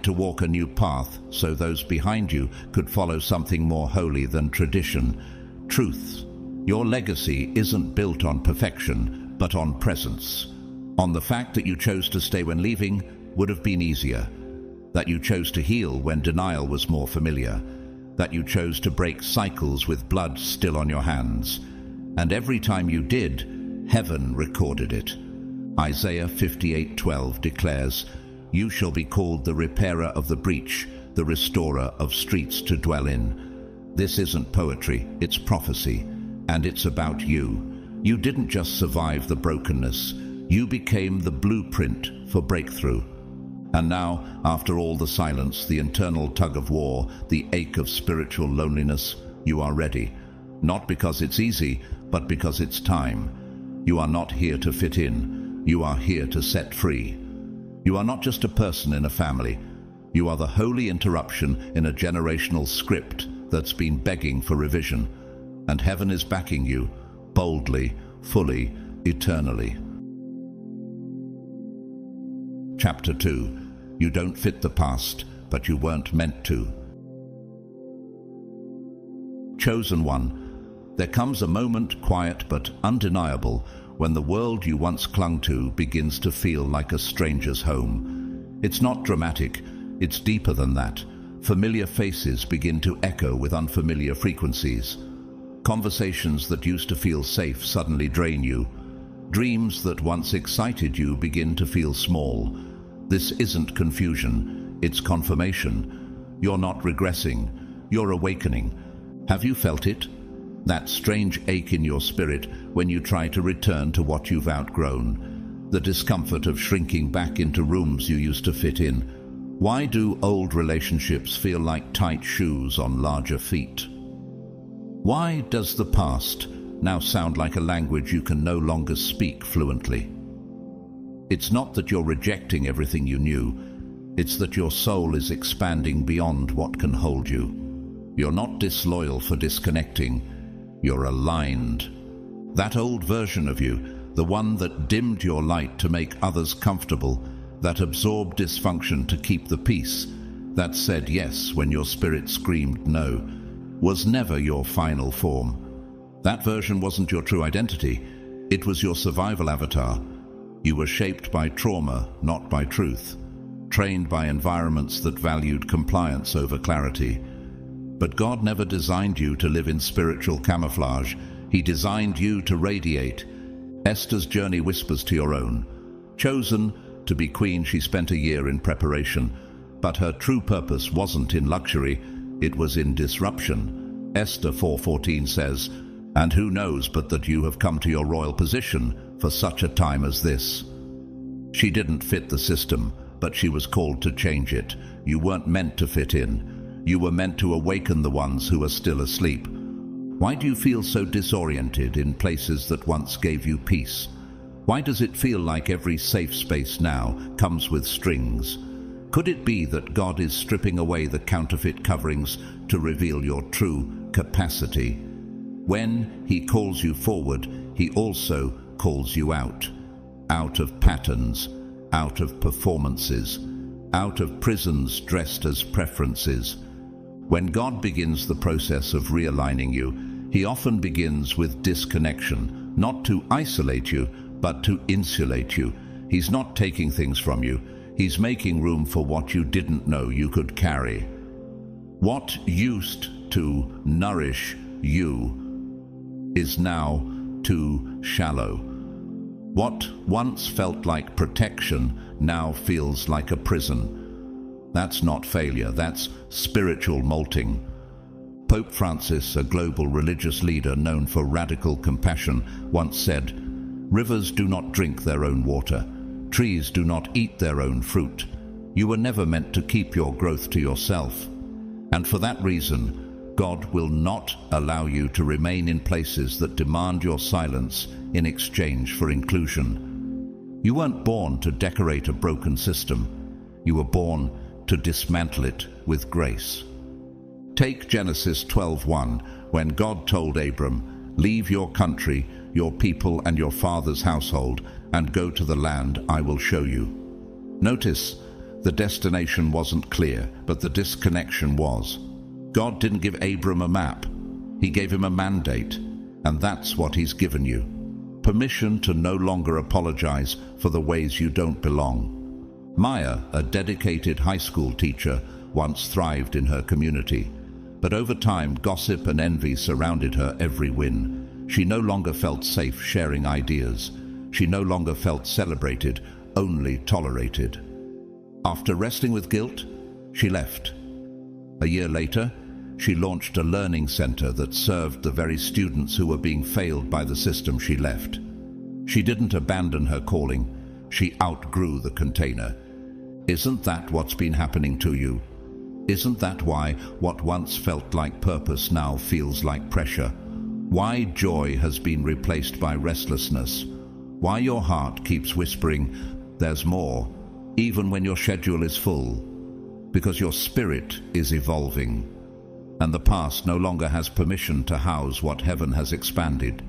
to walk a new path so those behind you could follow something more holy than tradition, truth. Your legacy isn't built on perfection, but on presence. On the fact that you chose to stay when leaving would have been easier, that you chose to heal when denial was more familiar, that you chose to break cycles with blood still on your hands. And every time you did, heaven recorded it. Isaiah 58:12 declares, "You shall be called the repairer of the breach, the restorer of streets to dwell in." This isn't poetry, it's prophecy, and it's about you. You didn't just survive the brokenness, you became the blueprint for breakthrough. And now, after all the silence, the internal tug of war, the ache of spiritual loneliness, you are ready. Not because it's easy, but because it's time. You are not here to fit in, you are here to set free. You are not just a person in a family. You are the holy interruption in a generational script that's been begging for revision. And heaven is backing you, boldly, fully, eternally. Chapter 2. You don't fit the past, but you weren't meant to. Chosen one. There comes a moment, quiet but undeniable, when the world you once clung to begins to feel like a stranger's home. It's not dramatic, it's deeper than that. Familiar faces begin to echo with unfamiliar frequencies. Conversations that used to feel safe suddenly drain you. Dreams that once excited you begin to feel small. This isn't confusion, it's confirmation. You're not regressing, you're awakening. Have you felt it? That strange ache in your spirit when you try to return to what you've outgrown. The discomfort of shrinking back into rooms you used to fit in. Why do old relationships feel like tight shoes on larger feet? Why does the past now sound like a language you can no longer speak fluently? It's not that you're rejecting everything you knew, it's that your soul is expanding beyond what can hold you. You're not disloyal for disconnecting, you're aligned. That old version of you, the one that dimmed your light to make others comfortable, that absorbed dysfunction to keep the peace, that said yes when your spirit screamed no, was never your final form. That version wasn't your true identity, it was your survival avatar. You were shaped by trauma, not by truth, trained by environments that valued compliance over clarity. But God never designed you to live in spiritual camouflage. He designed you to radiate. Esther's journey whispers to your own. Chosen to be queen, she spent a year in preparation, but her true purpose wasn't in luxury, it was in disruption. Esther 4:14 says, "And who knows but that you have come to your royal position for such a time as this." She didn't fit the system, but she was called to change it. You weren't meant to fit in. You were meant to awaken the ones who are still asleep. Why do you feel so disoriented in places that once gave you peace? Why does it feel like every safe space now comes with strings? Could it be that God is stripping away the counterfeit coverings to reveal your true capacity? When He calls you forward, He also calls you out. out of patterns, out of performances, out of prisons dressed as preferences. When God begins the process of realigning you, He often begins with disconnection, not to isolate you, but to insulate you. He's not taking things from you. He's making room for what you didn't know you could carry. What used to nourish you is now too shallow. What once felt like protection now feels like a prison. That's not failure, that's spiritual molting. Pope Francis, a global religious leader known for radical compassion, once said, "Rivers do not drink their own water. Trees do not eat their own fruit. You were never meant to keep your growth to yourself. And for that reason, God will not allow you to remain in places that demand your silence in exchange for inclusion. You weren't born to decorate a broken system. You were born to dismantle it with grace." Take Genesis 12:1, when God told Abram, "Leave your country, your people and your father's household, and go to the land I will show you." Notice, the destination wasn't clear, but the disconnection was. God didn't give Abram a map. He gave him a mandate, and that's what He's given you. Permission to no longer apologize for the ways you don't belong. Maya, a dedicated high school teacher, once thrived in her community. But over time, gossip and envy surrounded her every win. She no longer felt safe sharing ideas. She no longer felt celebrated, only tolerated. After wrestling with guilt, she left. A year later, she launched a learning center that served the very students who were being failed by the system she left. She didn't abandon her calling. She outgrew the container. Isn't that what's been happening to you? Isn't that why what once felt like purpose now feels like pressure? Why joy has been replaced by restlessness? Why your heart keeps whispering, "There's more," even when your schedule is full? Because your spirit is evolving, and the past no longer has permission to house what heaven has expanded.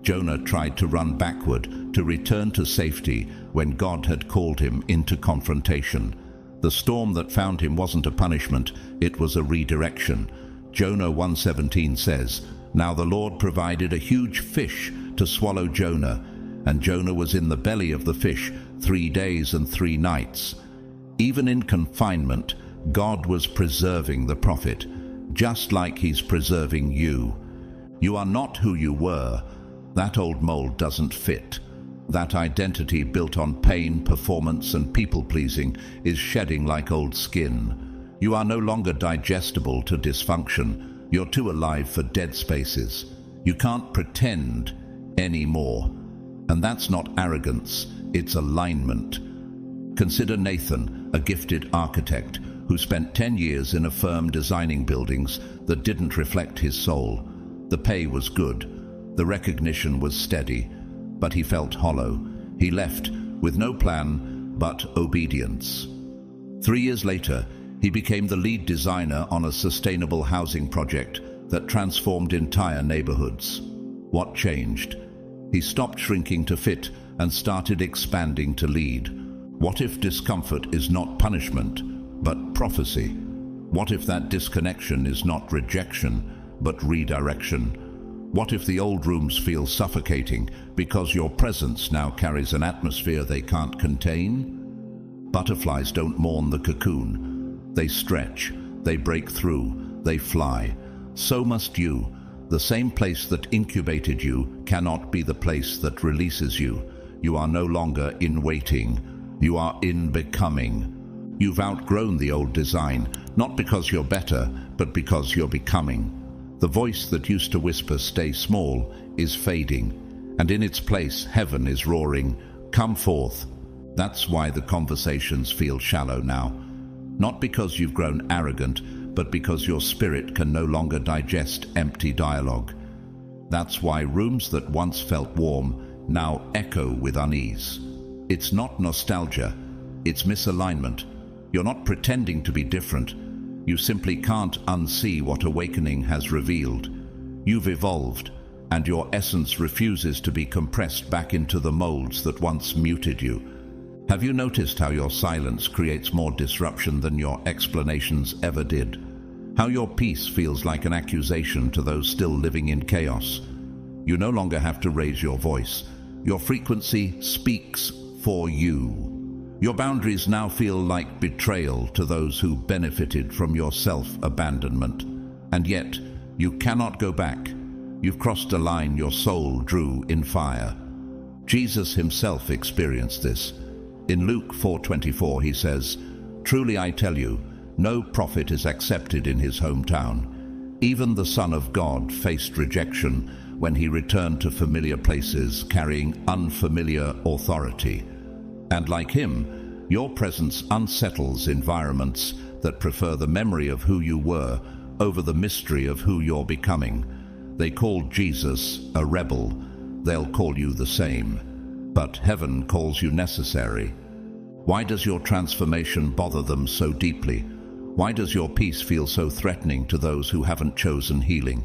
Jonah tried to run backward, to return to safety, when God had called him into confrontation. The storm that found him wasn't a punishment, it was a redirection. Jonah 1:17 says, "Now the Lord provided a huge fish to swallow Jonah, and Jonah was in the belly of the fish 3 days and 3 nights. Even in confinement, God was preserving the prophet, just like He's preserving you. You are not who you were. That old mold doesn't fit. That identity built on pain, performance, and people-pleasing is shedding like old skin. You are no longer digestible to dysfunction. You're too alive for dead spaces. You can't pretend anymore. And that's not arrogance, it's alignment. Consider Nathan, a gifted architect who spent 10 years in a firm designing buildings that didn't reflect his soul. The pay was good, the recognition was steady, but he felt hollow. He left with no plan but obedience. 3 years later, he became the lead designer on a sustainable housing project that transformed entire neighborhoods. What changed? He stopped shrinking to fit and started expanding to lead. What if discomfort is not punishment, but prophecy? What if that disconnection is not rejection, but redirection? What if the old rooms feel suffocating because your presence now carries an atmosphere they can't contain? Butterflies don't mourn the cocoon. They stretch, they break through, they fly. So must you. The same place that incubated you cannot be the place that releases you. You are no longer in waiting. You are in becoming. You've outgrown the old design, not because you're better, but because you're becoming. The voice that used to whisper, "Stay small," is fading, and in its place, heaven is roaring, "Come forth." That's why the conversations feel shallow now. Not because you've grown arrogant, but because your spirit can no longer digest empty dialogue. That's why rooms that once felt warm now echo with unease. It's not nostalgia, it's misalignment. You're not pretending to be different. You simply can't unsee what awakening has revealed. You've evolved, and your essence refuses to be compressed back into the molds that once muted you. Have you noticed how your silence creates more disruption than your explanations ever did? How your peace feels like an accusation to those still living in chaos? You no longer have to raise your voice. Your frequency speaks for you. Your boundaries now feel like betrayal to those who benefited from your self-abandonment. And yet, you cannot go back. You've crossed a line your soul drew in fire. Jesus himself experienced this. In Luke 4:24 he says, "Truly I tell you, no prophet is accepted in his hometown." Even the Son of God faced rejection when he returned to familiar places carrying unfamiliar authority. And like him, your presence unsettles environments that prefer the memory of who you were over the mystery of who you're becoming. They called Jesus a rebel. They'll call you the same. But heaven calls you necessary. Why does your transformation bother them so deeply? Why does your peace feel so threatening to those who haven't chosen healing?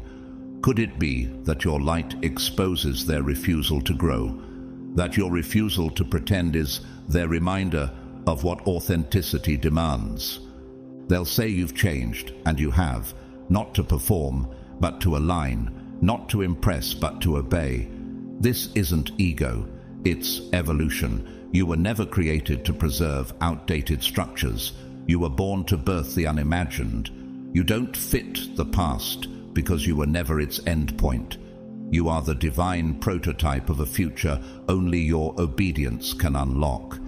Could it be that your light exposes their refusal to grow? That your refusal to pretend is their reminder of what authenticity demands? They'll say you've changed, and you have, not to perform, but to align, not to impress, but to obey. This isn't ego, it's evolution. You were never created to preserve outdated structures. You were born to birth the unimagined. You don't fit the past because you were never its end point. You are the divine prototype of a future only your obedience can unlock.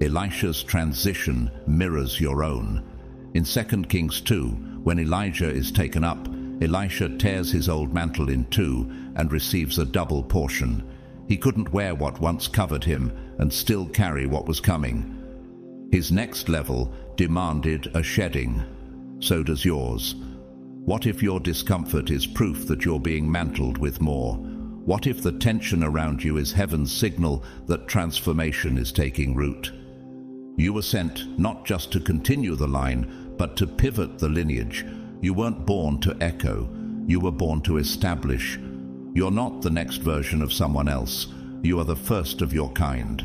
Elisha's transition mirrors your own. In 2 Kings 2, when Elijah is taken up, Elisha tears his old mantle in two and receives a double portion. He couldn't wear what once covered him and still carry what was coming. His next level demanded a shedding. So does yours. What if your discomfort is proof that you're being mantled with more? What if the tension around you is heaven's signal that transformation is taking root? You were sent not just to continue the line, but to pivot the lineage. You weren't born to echo. You were born to establish. You're not the next version of someone else. You are the first of your kind.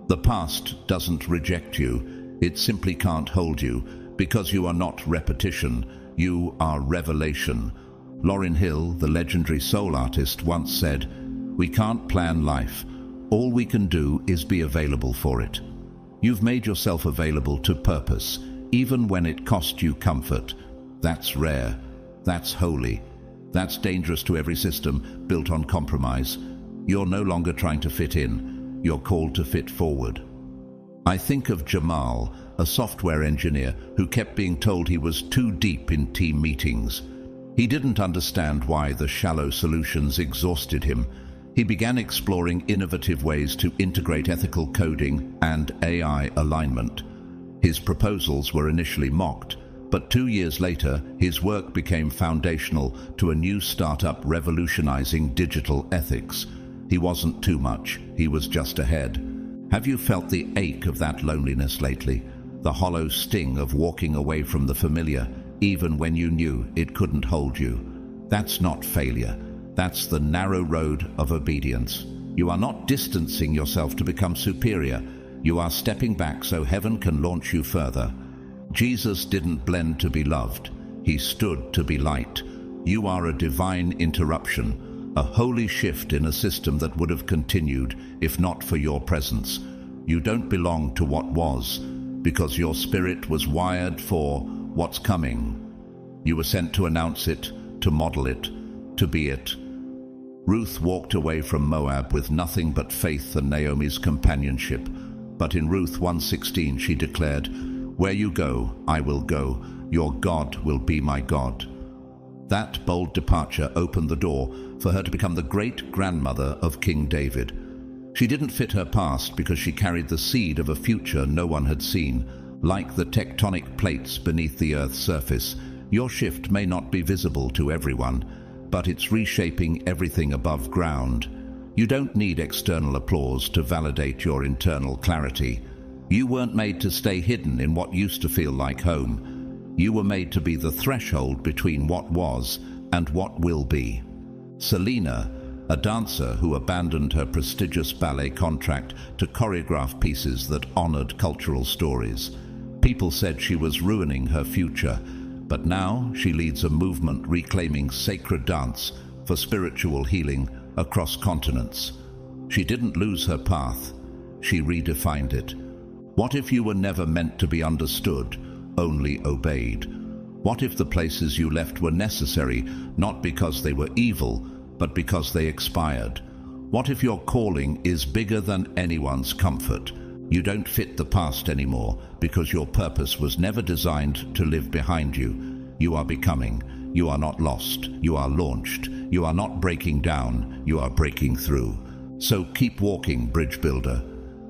The past doesn't reject you. It simply can't hold you, because you are not repetition. You are revelation. Lauryn Hill, the legendary soul artist, once said, "We can't plan life. All we can do is be available for it." You've made yourself available to purpose, even when it cost you comfort. That's rare. That's holy. That's dangerous to every system built on compromise. You're no longer trying to fit in. You're called to fit forward. I think of Jamal, a software engineer who kept being told he was too deep in team meetings. He didn't understand why the shallow solutions exhausted him. He began exploring innovative ways to integrate ethical coding and AI alignment. His proposals were initially mocked, but 2 years later, his work became foundational to a new startup revolutionizing digital ethics. He wasn't too much, he was just ahead. Have you felt the ache of that loneliness lately? The hollow sting of walking away from the familiar, even when you knew it couldn't hold you? That's not failure. That's the narrow road of obedience. You are not distancing yourself to become superior. You are stepping back so heaven can launch you further. Jesus didn't blend to be loved. He stood to be light. You are a divine interruption, a holy shift in a system that would have continued if not for your presence. You don't belong to what was, because your spirit was wired for what's coming. You were sent to announce it, to model it, to be it. Ruth walked away from Moab with nothing but faith and Naomi's companionship. But in Ruth 1:16 she declared, "Where you go, I will go. Your God will be my God." That bold departure opened the door for her to become the great-grandmother of King David. She didn't fit her past because she carried the seed of a future no one had seen. Like the tectonic plates beneath the Earth's surface, your shift may not be visible to everyone, but it's reshaping everything above ground. You don't need external applause to validate your internal clarity. You weren't made to stay hidden in what used to feel like home. You were made to be the threshold between what was and what will be. Selena, a dancer who abandoned her prestigious ballet contract to choreograph pieces that honored cultural stories. People said she was ruining her future, but now she leads a movement reclaiming sacred dance for spiritual healing across continents. She didn't lose her path, she redefined it. What if you were never meant to be understood, only obeyed? What if the places you left were necessary, not because they were evil, but because they expired? What if your calling is bigger than anyone's comfort? You don't fit the past anymore because your purpose was never designed to live behind you. You are becoming. You are not lost. You are launched. You are not breaking down. You are breaking through. So keep walking, bridge builder.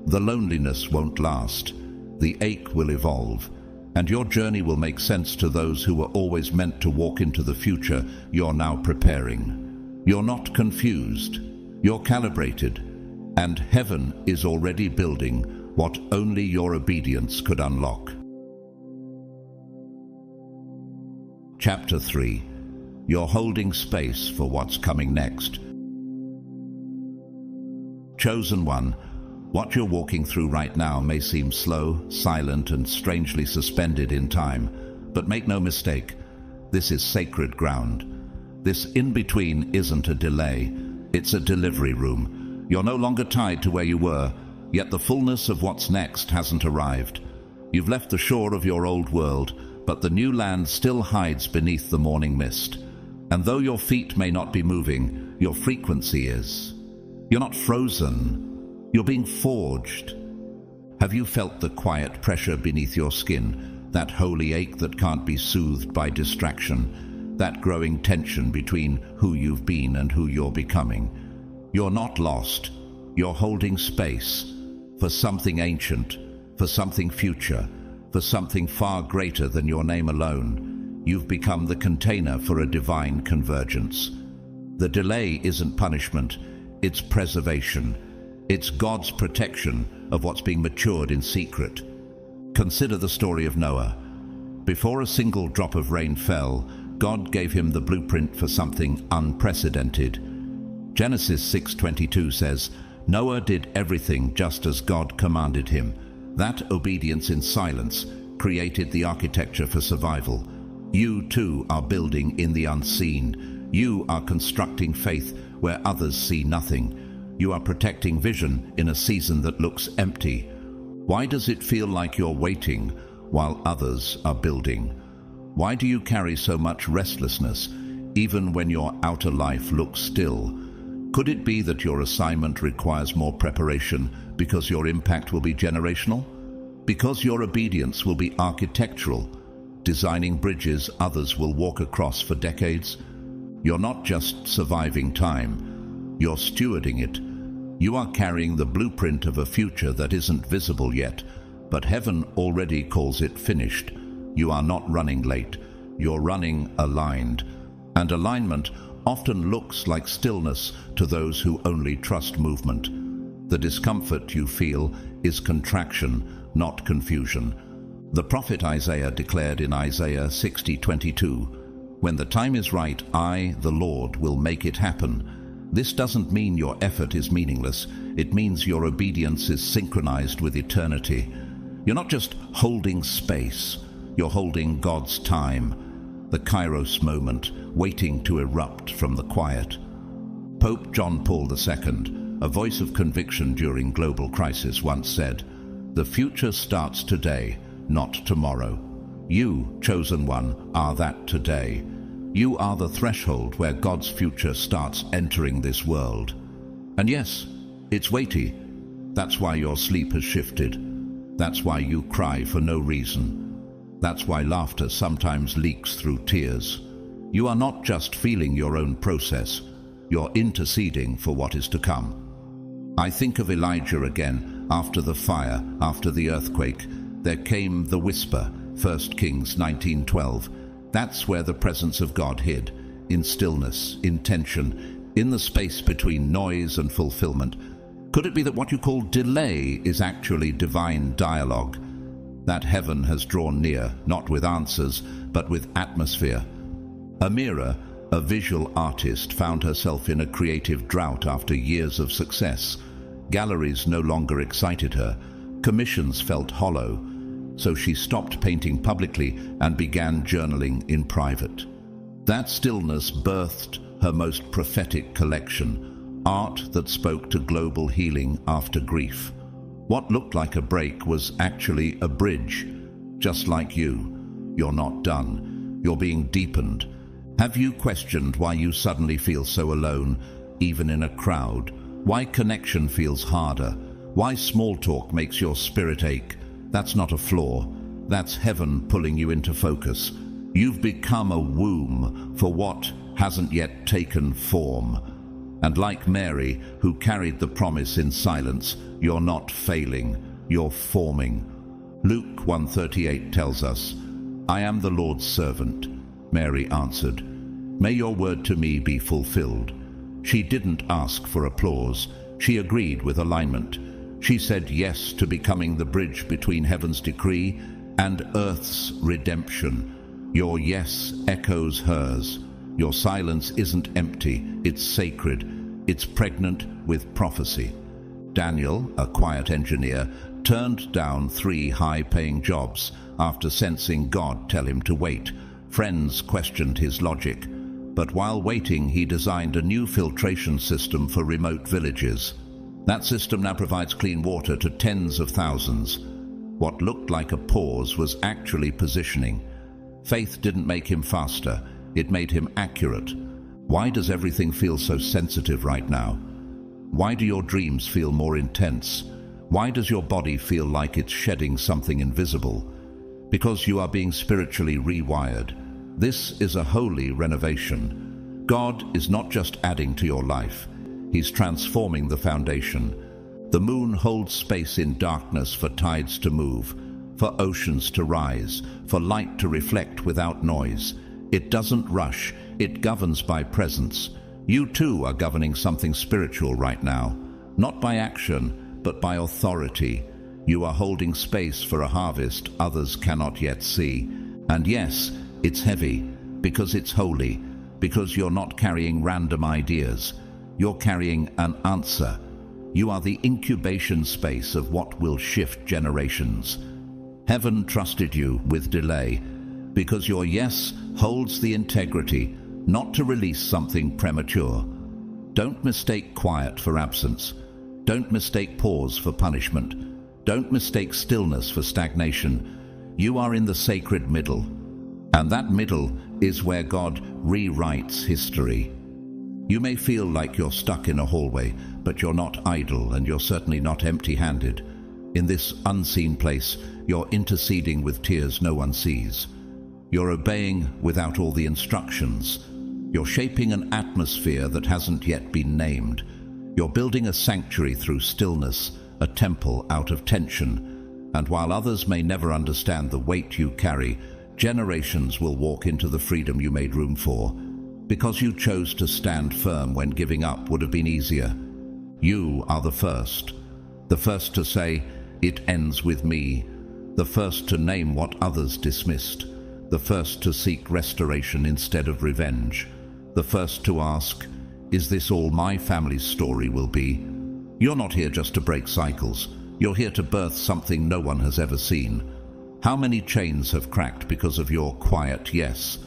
The loneliness won't last. The ache will evolve. And your journey will make sense to those who were always meant to walk into the future you're now preparing. You're not confused. You're calibrated. And heaven is already building what only your obedience could unlock. Chapter 3. You're holding space for what's coming next. Chosen one, what you're walking through right now may seem slow, silent, and strangely suspended in time, but make no mistake, this is sacred ground. This in-between isn't a delay, it's a delivery room. You're no longer tied to where you were, yet the fullness of what's next hasn't arrived. You've left the shore of your old world, but the new land still hides beneath the morning mist. And though your feet may not be moving, your frequency is. You're not frozen, you're being forged. Have you felt the quiet pressure beneath your skin, that holy ache that can't be soothed by distraction, that growing tension between who you've been and who you're becoming? You're not lost, you're holding space for something ancient, for something future, for something far greater than your name alone. You've become the container for a divine convergence. The delay isn't punishment, it's preservation. It's God's protection of what's being matured in secret. Consider the story of Noah. Before a single drop of rain fell, God gave him the blueprint for something unprecedented. Genesis 6:22 says, Noah did everything just as God commanded him. That obedience in silence created the architecture for survival. You too are building in the unseen. You are constructing faith where others see nothing. You are protecting vision in a season that looks empty. Why does it feel like you're waiting while others are building? Why do you carry so much restlessness, even when your outer life looks still? Could it be that your assignment requires more preparation because your impact will be generational? Because your obedience will be architectural, designing bridges others will walk across for decades? You're not just surviving time, you're stewarding it. You are carrying the blueprint of a future that isn't visible yet, but heaven already calls it finished. You are not running late, you're running aligned. And alignment often looks like stillness to those who only trust movement. The discomfort you feel is contraction, not confusion. The prophet Isaiah declared in Isaiah 60:22, "When the time is right, I, the Lord, will make it happen." This doesn't mean your effort is meaningless. It means your obedience is synchronized with eternity. You're not just holding space, you're holding God's time, the Kairos moment, waiting to erupt from the quiet. Pope John Paul II, a voice of conviction during global crisis, once said, "The future starts today, not tomorrow." You, chosen one, are that today. You are the threshold where God's future starts entering this world. And yes, it's weighty. That's why your sleep has shifted. That's why you cry for no reason. That's why laughter sometimes leaks through tears. You are not just feeling your own process, you're interceding for what is to come. I think of Elijah again. After the fire, after the earthquake, there came the whisper, 1 Kings 19:12. That's where the presence of God hid, in stillness, in tension, in the space between noise and fulfillment. Could it be that what you call delay is actually divine dialogue? That heaven has drawn near, not with answers, but with atmosphere. A mirror, a visual artist, found herself in a creative drought after years of success. Galleries no longer excited her. Commissions felt hollow. So she stopped painting publicly and began journaling in private. That stillness birthed her most prophetic collection, art that spoke to global healing after grief. What looked like a break was actually a bridge. Just like you, you're not done. You're being deepened. Have you questioned why you suddenly feel so alone, even in a crowd? Why connection feels harder? Why small talk makes your spirit ache? That's not a flaw. That's heaven pulling you into focus. You've become a womb for what hasn't yet taken form. And like Mary, who carried the promise in silence, you're not failing, you're forming. Luke 1:38 tells us, "I am the Lord's servant." Mary answered, "May your word to me be fulfilled." She didn't ask for applause. She agreed with alignment. She said yes to becoming the bridge between heaven's decree and earth's redemption. Your yes echoes hers. Your silence isn't empty, it's sacred. It's pregnant with prophecy. Daniel, a quiet engineer, turned down 3 high-paying jobs after sensing God tell him to wait. Friends questioned his logic, but while waiting, he designed a new filtration system for remote villages. That system now provides clean water to tens of thousands. What looked like a pause was actually positioning. Faith didn't make him faster, it made him accurate. Why does everything feel so sensitive right now? Why do your dreams feel more intense? Why does your body feel like it's shedding something invisible? Because you are being spiritually rewired. This is a holy renovation. God is not just adding to your life, He's transforming the foundation. The moon holds space in darkness for tides to move, for oceans to rise, for light to reflect without noise. It doesn't rush, it governs by presence. You too are governing something spiritual right now, not by action, but by authority. You are holding space for a harvest others cannot yet see. And yes, it's heavy, because it's holy, because you're not carrying random ideas. You're carrying an answer. You are the incubation space of what will shift generations. Heaven trusted you with delay, because your yes holds the integrity, not to release something premature. Don't mistake quiet for absence. Don't mistake pause for punishment. Don't mistake stillness for stagnation. You are in the sacred middle, and that middle is where God rewrites history. You may feel like you're stuck in a hallway, but you're not idle, and you're certainly not empty-handed. In this unseen place, you're interceding with tears no one sees. You're obeying without all the instructions. You're shaping an atmosphere that hasn't yet been named. You're building a sanctuary through stillness, a temple out of tension. And while others may never understand the weight you carry, generations will walk into the freedom you made room for, because you chose to stand firm when giving up would have been easier. You are the first to say, "It ends with me," the first to name what others dismissed, the first to seek restoration instead of revenge, the first to ask, "Is this all my family's story will be?" You're not here just to break cycles. You're here to birth something no one has ever seen. How many chains have cracked because of your quiet yes?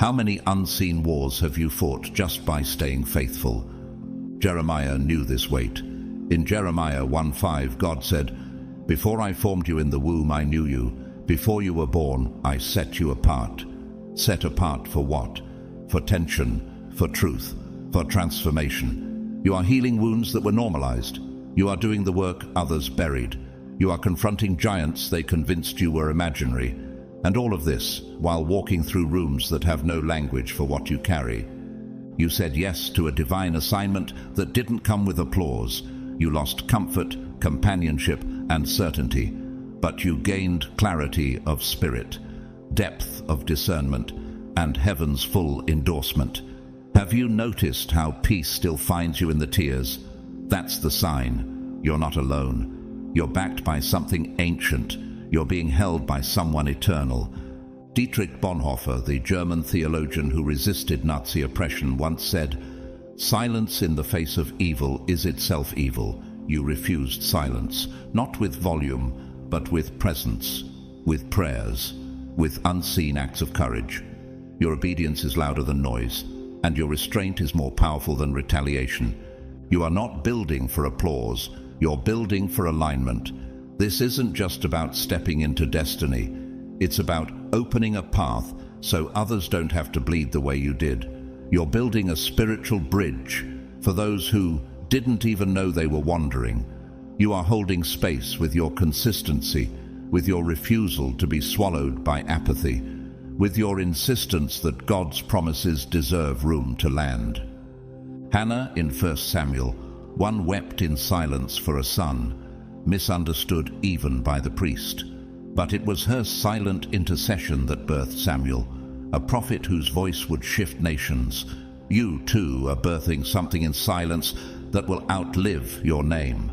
How many unseen wars have you fought just by staying faithful? Jeremiah knew this weight. In Jeremiah 1:5, God said, "Before I formed you in the womb, I knew you. Before you were born, I set you apart." Set apart for what? For tension, for truth, for transformation. You are healing wounds that were normalized. You are doing the work others buried. You are confronting giants they convinced you were imaginary. And all of this while walking through rooms that have no language for what you carry. You said yes to a divine assignment that didn't come with applause. You lost comfort, companionship, and certainty, but you gained clarity of spirit, depth of discernment, and heaven's full endorsement. Have you noticed how peace still finds you in the tears? That's the sign. You're not alone. You're backed by something ancient. You're being held by someone eternal. Dietrich Bonhoeffer, the German theologian who resisted Nazi oppression, once said, "Silence in the face of evil is itself evil. You refused silence, not with volume, but with presence, with prayers, with unseen acts of courage. Your obedience is louder than noise, and your restraint is more powerful than retaliation. You are not building for applause, you're building for alignment. This isn't just about stepping into destiny. It's about opening a path so others don't have to bleed the way you did. You're building a spiritual bridge for those who didn't even know they were wandering. You are holding space with your consistency, with your refusal to be swallowed by apathy, with your insistence that God's promises deserve room to land." Hannah in 1 Samuel, one wept in silence for a son, misunderstood even by the priest. But it was her silent intercession that birthed Samuel, a prophet whose voice would shift nations. You, too, are birthing something in silence that will outlive your name.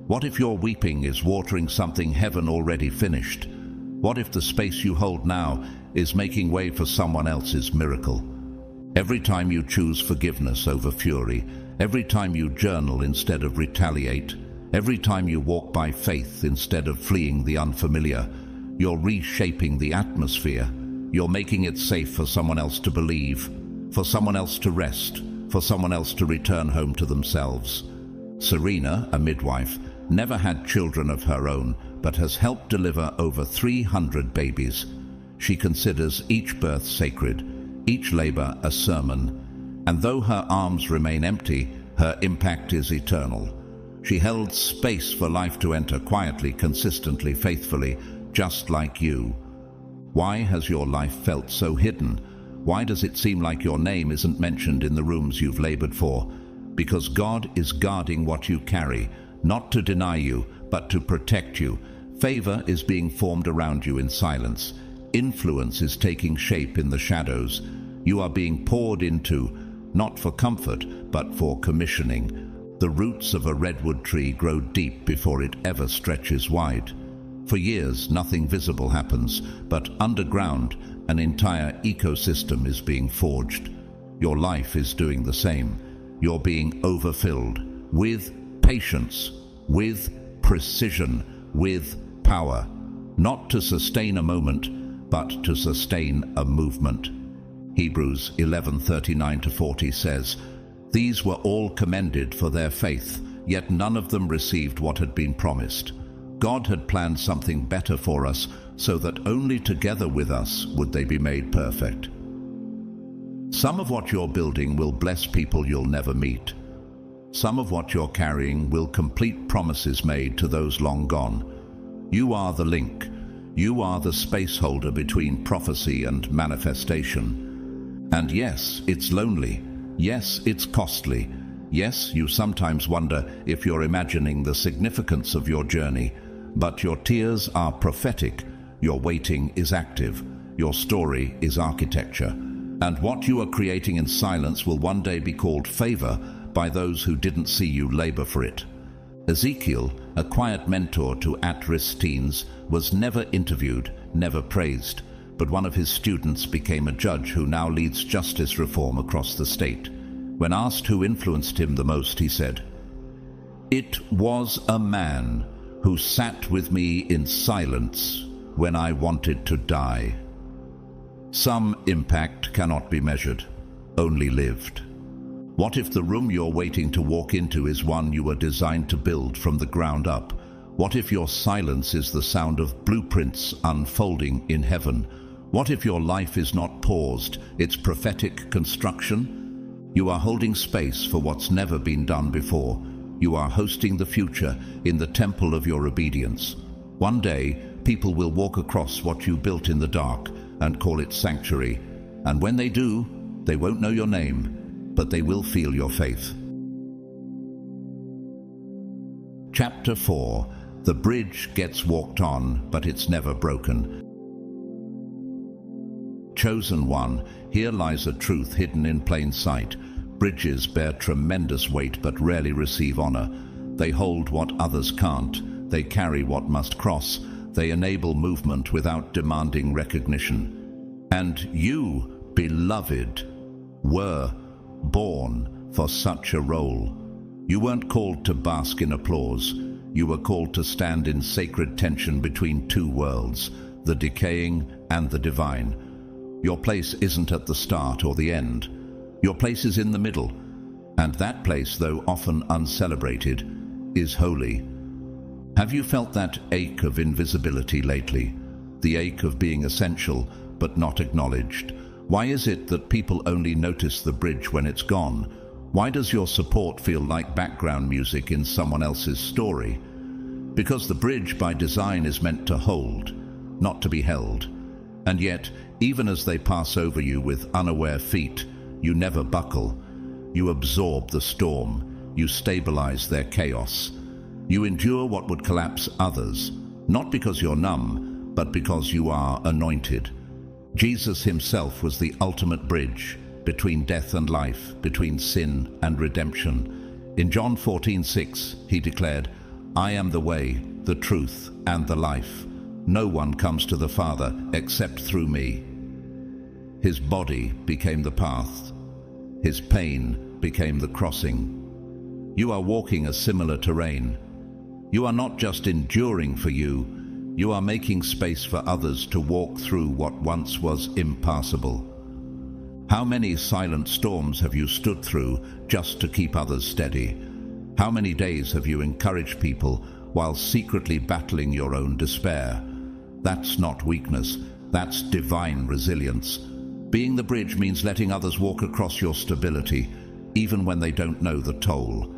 What if your weeping is watering something heaven already finished? What if the space you hold now is making way for someone else's miracle? Every time you choose forgiveness over fury, every time you journal instead of retaliate, every time you walk by faith instead of fleeing the unfamiliar, you're reshaping the atmosphere. You're making it safe for someone else to believe, for someone else to rest, for someone else to return home to themselves. Serena, a midwife, never had children of her own, but has helped deliver over 300 babies. She considers each birth sacred, each labor a sermon, and though her arms remain empty, her impact is eternal. She held space for life to enter quietly, consistently, faithfully, just like you. Why has your life felt so hidden? Why does it seem like your name isn't mentioned in the rooms you've labored for? Because God is guarding what you carry, not to deny you, but to protect you. Favor is being formed around you in silence. Influence is taking shape in the shadows. You are being poured into, not for comfort, but for commissioning. The roots of a redwood tree grow deep before it ever stretches wide. For years, nothing visible happens, but underground, an entire ecosystem is being forged. Your life is doing the same. You're being overfilled with patience, with precision, with power, not to sustain a moment, but to sustain a movement. Hebrews 11:39-40 says, "These were all commended for their faith, yet none of them received what had been promised. God had planned something better for us, so that only together with us would they be made perfect." Some of what you're building will bless people you'll never meet. Some of what you're carrying will complete promises made to those long gone. You are the link. You are the space holder between prophecy and manifestation. And yes, it's lonely. Yes, it's costly. Yes, you sometimes wonder if you're imagining the significance of your journey. But your tears are prophetic. Your waiting is active. Your story is architecture. And what you are creating in silence will one day be called favor by those who didn't see you labor for it. Ezekiel, a quiet mentor to at-risk teens, was never interviewed, never praised, but one of his students became a judge who now leads justice reform across the state. When asked who influenced him the most, he said, "It was a man who sat with me in silence when I wanted to die." Some impact cannot be measured, only lived. What if the room you're waiting to walk into is one you were designed to build from the ground up? What if your silence is the sound of blueprints unfolding in heaven? What if your life is not paused, it's prophetic construction? You are holding space for what's never been done before. You are hosting the future in the temple of your obedience. One day, people will walk across what you built in the dark and call it sanctuary. And when they do, they won't know your name, but they will feel your faith. Chapter 4. The bridge gets walked on, but it's never broken. Chosen one, here lies a truth hidden in plain sight. Bridges bear tremendous weight but rarely receive honor. They hold what others can't. They carry what must cross. They enable movement without demanding recognition. And you, beloved, were born for such a role. You weren't called to bask in applause. You were called to stand in sacred tension between two worlds, the decaying and the divine. Your place isn't at the start or the end. Your place is in the middle. And that place, though often uncelebrated, is holy. Have you felt that ache of invisibility lately? The ache of being essential but not acknowledged? Why is it that people only notice the bridge when it's gone? Why does your support feel like background music in someone else's story? Because the bridge by design is meant to hold, not to be held. And yet, even as they pass over you with unaware feet, you never buckle. You absorb the storm. You stabilize their chaos. You endure what would collapse others, not because you're numb, but because you are anointed. Jesus himself was the ultimate bridge between death and life, between sin and redemption. In John 14:6, he declared, "I am the way, the truth, and the life. No one comes to the Father except through me." His body became the path. His pain became the crossing. You are walking a similar terrain. You are not just enduring for you, you are making space for others to walk through what once was impassable. How many silent storms have you stood through just to keep others steady? How many days have you encouraged people while secretly battling your own despair? That's not weakness, that's divine resilience. Being the bridge means letting others walk across your stability, even when they don't know the toll.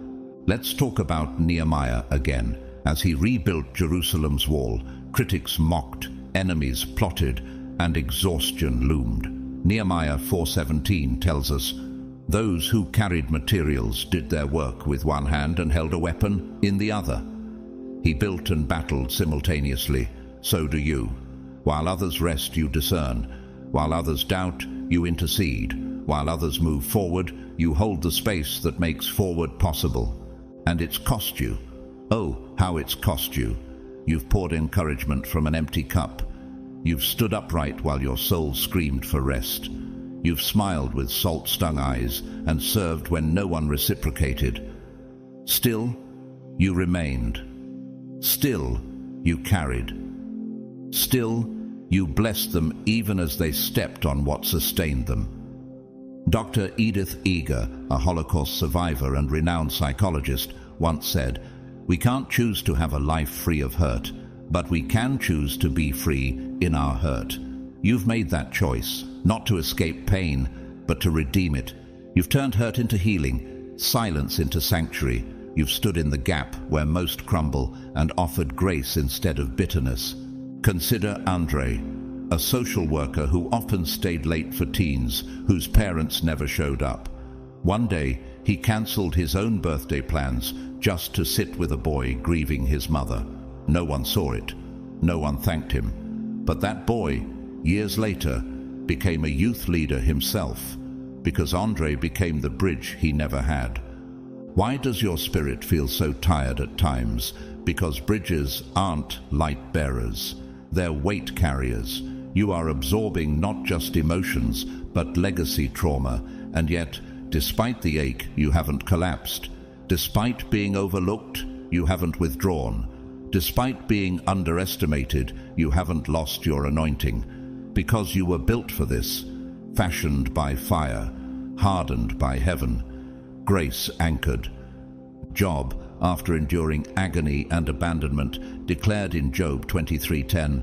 Let's talk about Nehemiah again. As he rebuilt Jerusalem's wall, critics mocked, enemies plotted, and exhaustion loomed. Nehemiah 4:17 tells us, "Those who carried materials did their work with one hand and held a weapon in the other." He built and battled simultaneously. So do you. While others rest, you discern. While others doubt, you intercede. While others move forward, you hold the space that makes forward possible. And it's cost you. Oh, how it's cost you. You've poured encouragement from an empty cup. You've stood upright while your soul screamed for rest. You've smiled with salt-stung eyes and served when no one reciprocated. Still, you remained. Still, you carried. Still, you blessed them even as they stepped on what sustained them. Dr. Edith Eger, a Holocaust survivor and renowned psychologist, once said, "We can't choose to have a life free of hurt, but we can choose to be free in our hurt." You've made that choice, not to escape pain, but to redeem it. You've turned hurt into healing, silence into sanctuary. You've stood in the gap where most crumble and offered grace instead of bitterness. Consider Andre, a social worker who often stayed late for teens whose parents never showed up. One day, he cancelled his own birthday plans just to sit with a boy grieving his mother. No one saw it. No one thanked him. But that boy, years later, became a youth leader himself, because Andre became the bridge he never had. Why does your spirit feel so tired at times? Because bridges aren't light bearers. They're weight carriers. You are absorbing not just emotions, but legacy trauma, and yet, despite the ache, you haven't collapsed. Despite being overlooked, you haven't withdrawn. Despite being underestimated, you haven't lost your anointing. Because you were built for this, fashioned by fire, hardened by heaven, grace anchored. Job, after enduring agony and abandonment, declared in Job 23:10,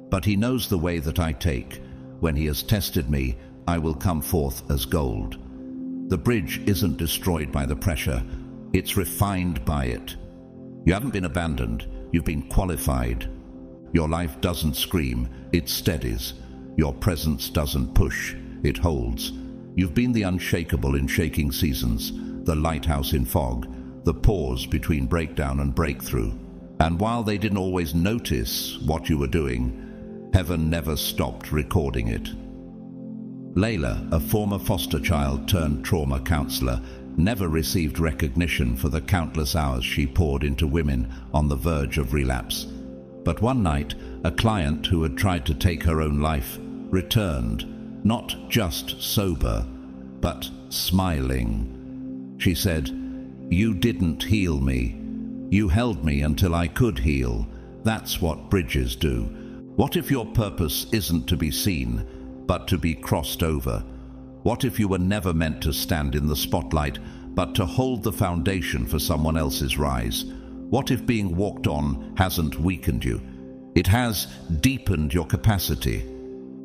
"But he knows the way that I take. When he has tested me, I will come forth as gold." The bridge isn't destroyed by the pressure, it's refined by it. You haven't been abandoned, you've been qualified. Your life doesn't scream, it steadies. Your presence doesn't push, it holds. You've been the unshakable in shaking seasons, the lighthouse in fog, the pause between breakdown and breakthrough. And while they didn't always notice what you were doing, heaven never stopped recording it. Layla, a former foster child turned trauma counselor, never received recognition for the countless hours she poured into women on the verge of relapse. But one night, a client who had tried to take her own life returned, not just sober, but smiling. She said, "You didn't heal me. You held me until I could heal. That's what bridges do." What if your purpose isn't to be seen, but to be crossed over? What if you were never meant to stand in the spotlight, but to hold the foundation for someone else's rise? What if being walked on hasn't weakened you? It has deepened your capacity.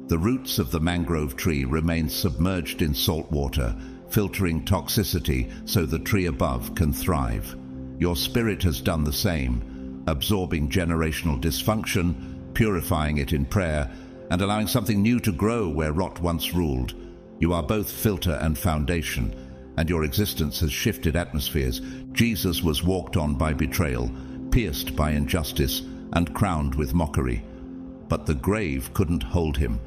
The roots of the mangrove tree remain submerged in salt water, filtering toxicity so the tree above can thrive. Your spirit has done the same, absorbing generational dysfunction, purifying it in prayer, and allowing something new to grow where rot once ruled. You are both filter and foundation, and your existence has shifted atmospheres. Jesus was walked on by betrayal, pierced by injustice, and crowned with mockery. But the grave couldn't hold him,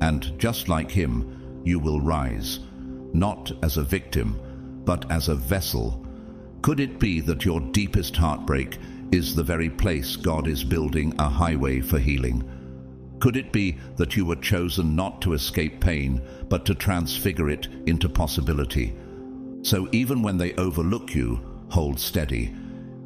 and just like him, you will rise, not as a victim, but as a vessel. Could it be that your deepest heartbreak is the very place God is building a highway for healing? Could it be that you were chosen not to escape pain, but to transfigure it into possibility? So even when they overlook you, hold steady.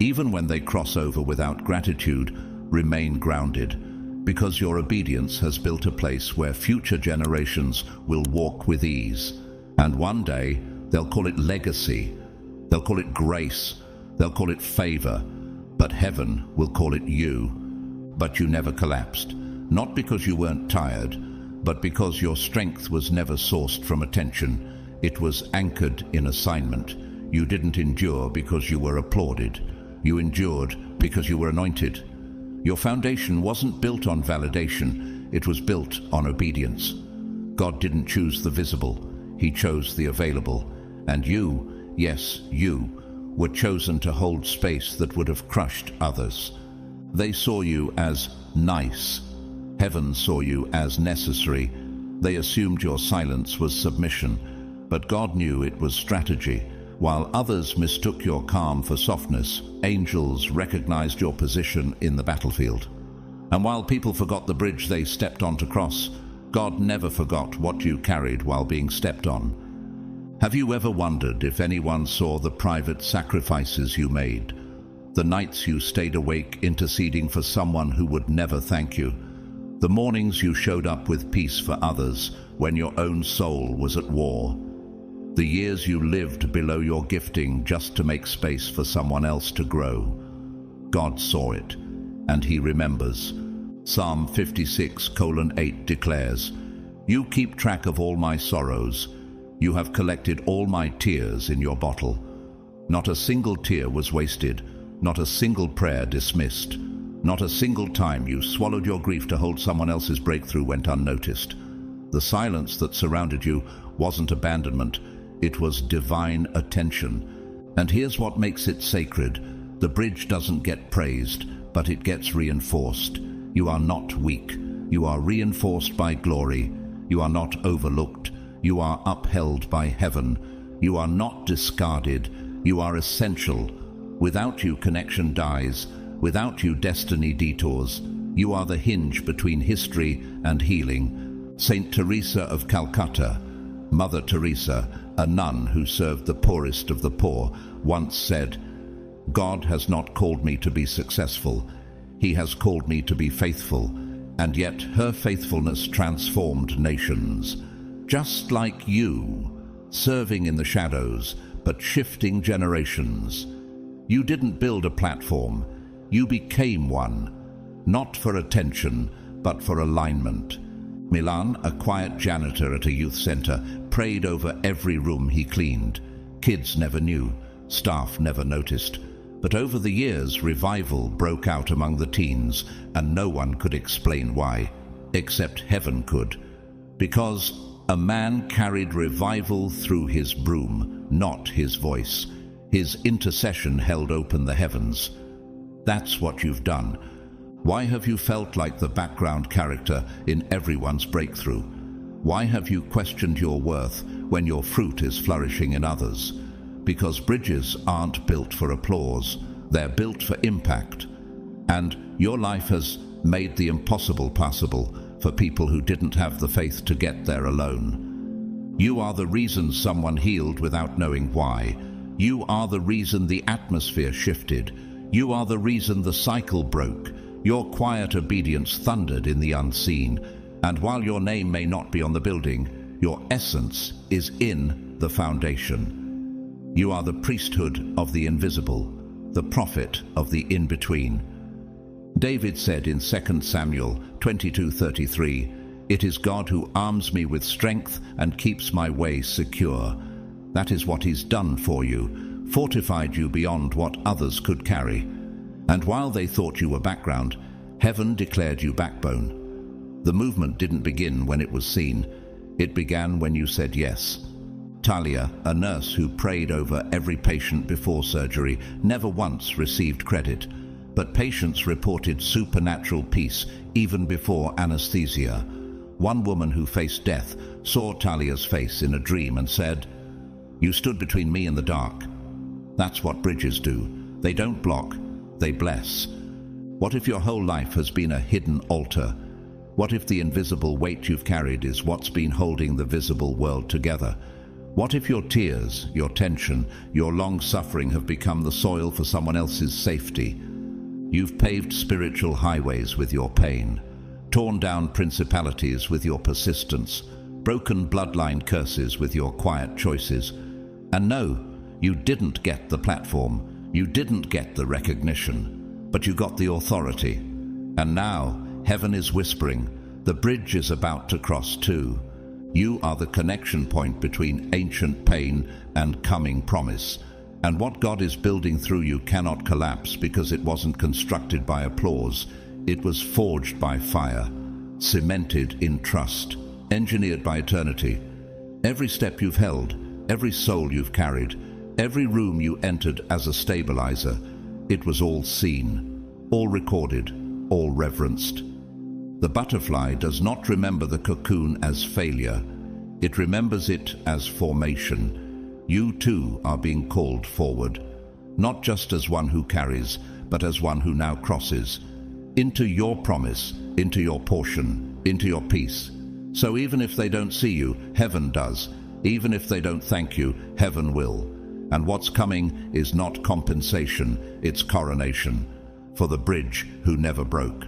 Even when they cross over without gratitude, remain grounded, because your obedience has built a place where future generations will walk with ease. And one day, they'll call it legacy, they'll call it grace, they'll call it favor, but heaven will call it you. But you never collapsed, not because you weren't tired, but because your strength was never sourced from attention. It was anchored in assignment. You didn't endure because you were applauded. You endured because you were anointed. Your foundation wasn't built on validation, it was built on obedience. God didn't choose the visible, He chose the available. And you, yes, you, were chosen to hold space that would have crushed others. They saw you as nice. Heaven saw you as necessary. They assumed your silence was submission, but God knew it was strategy. While others mistook your calm for softness, angels recognized your position in the battlefield. And while people forgot the bridge they stepped on to cross, God never forgot what you carried while being stepped on. Have you ever wondered if anyone saw the private sacrifices you made? The nights you stayed awake interceding for someone who would never thank you? The mornings you showed up with peace for others when your own soul was at war? The years you lived below your gifting just to make space for someone else to grow? God saw it, and He remembers. Psalm 56:8 declares, "You keep track of all my sorrows. You have collected all my tears in your bottle." Not a single tear was wasted, not a single prayer dismissed. Not a single time you swallowed your grief to hold someone else's breakthrough went unnoticed. The silence that surrounded you wasn't abandonment, it was divine attention. And here's what makes it sacred. The bridge doesn't get praised, but it gets reinforced. You are not weak. You are reinforced by glory. You are not overlooked. You are upheld by heaven. You are not discarded. You are essential. Without you, connection dies. Without you, destiny detours. You are the hinge between history and healing. Saint Teresa of Calcutta, Mother Teresa, a nun who served the poorest of the poor, once said, "God has not called me to be successful. He has called me to be faithful." And yet her faithfulness transformed nations. Just like you, serving in the shadows, but shifting generations. You didn't build a platform. You became one, not for attention, but for alignment. Milan, a quiet janitor at a youth center, prayed over every room he cleaned. Kids never knew, staff never noticed. But over the years, revival broke out among the teens, and no one could explain why, except heaven could. Because a man carried revival through his broom, not his voice. His intercession held open the heavens. That's what you've done. Why have you felt like the background character in everyone's breakthrough? Why have you questioned your worth when your fruit is flourishing in others? Because bridges aren't built for applause, they're built for impact. And your life has made the impossible possible, for people who didn't have the faith to get there alone. You are the reason someone healed without knowing why. You are the reason the atmosphere shifted. You are the reason the cycle broke. Your quiet obedience thundered in the unseen. And while your name may not be on the building, your essence is in the foundation. You are the priesthood of the invisible, the prophet of the in-between. David said in 2 Samuel 22:33, "It is God who arms me with strength and keeps my way secure." That is what He's done for you, fortified you beyond what others could carry. And while they thought you were background, heaven declared you backbone. The movement didn't begin when it was seen. It began when you said yes. Talia, a nurse who prayed over every patient before surgery, never once received credit. But patients reported supernatural peace even before anesthesia. One woman who faced death saw Talia's face in a dream and said, "You stood between me and the dark." That's what bridges do. They don't block, they bless. What if your whole life has been a hidden altar? What if the invisible weight you've carried is what's been holding the visible world together? What if your tears, your tension, your long suffering have become the soil for someone else's safety? You've paved spiritual highways with your pain, torn down principalities with your persistence, broken bloodline curses with your quiet choices. And no, you didn't get the platform, you didn't get the recognition, but you got the authority. And now, heaven is whispering, the bridge is about to cross too. You are the connection point between ancient pain and coming promise. And what God is building through you cannot collapse because it wasn't constructed by applause. It was forged by fire, cemented in trust, engineered by eternity. Every step you've held, every soul you've carried, every room you entered as a stabilizer, it was all seen, all recorded, all reverenced. The butterfly does not remember the cocoon as failure. It remembers it as formation. You too are being called forward, not just as one who carries, but as one who now crosses, into your promise, into your portion, into your peace. So even if they don't see you, heaven does. Even if they don't thank you, heaven will. And what's coming is not compensation, it's coronation, for the bridge who never broke.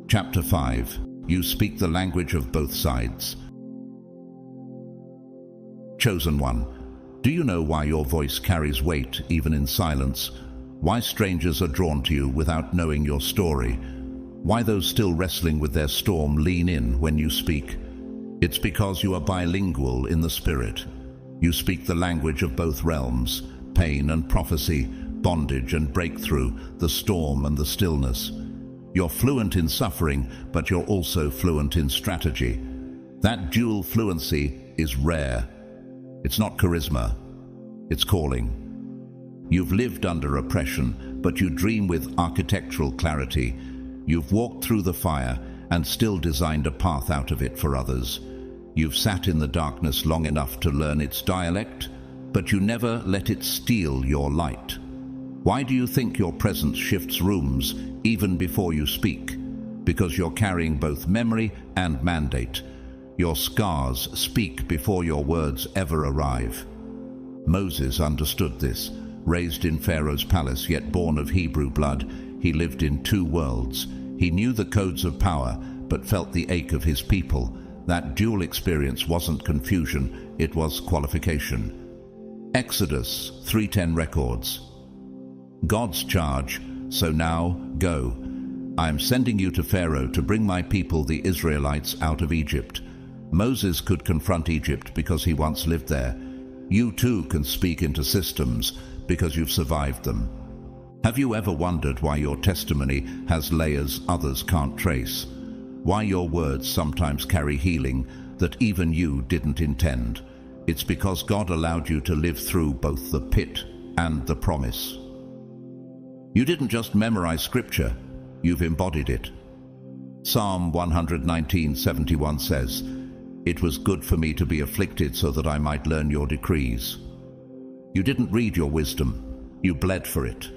Chapter 5. You speak the language of both sides. Chosen one, do you know why your voice carries weight even in silence? Why strangers are drawn to you without knowing your story? Why those still wrestling with their storm lean in when you speak? It's because you are bilingual in the spirit. You speak the language of both realms, pain and prophecy, bondage and breakthrough, the storm and the stillness. You're fluent in suffering, but you're also fluent in strategy. That dual fluency is rare. It's not charisma, it's calling. You've lived under oppression, but you dream with architectural clarity. You've walked through the fire and still designed a path out of it for others. You've sat in the darkness long enough to learn its dialect, but you never let it steal your light. Why do you think your presence shifts rooms even before you speak? Because you're carrying both memory and mandate. Your scars speak before your words ever arrive. Moses understood this. Raised in Pharaoh's palace, yet born of Hebrew blood, he lived in two worlds. He knew the codes of power, but felt the ache of his people. That dual experience wasn't confusion, it was qualification. Exodus 3:10 records. God's charge, so now go. I am sending you to Pharaoh to bring my people, the Israelites, out of Egypt. Moses could confront Egypt because he once lived there. You too can speak into systems because you've survived them. Have you ever wondered why your testimony has layers others can't trace? Why your words sometimes carry healing that even you didn't intend? It's because God allowed you to live through both the pit and the promise. You didn't just memorize scripture, you've embodied it. Psalm 119:71 says, "It was good for me to be afflicted so that I might learn your decrees." You didn't read your wisdom, you bled for it.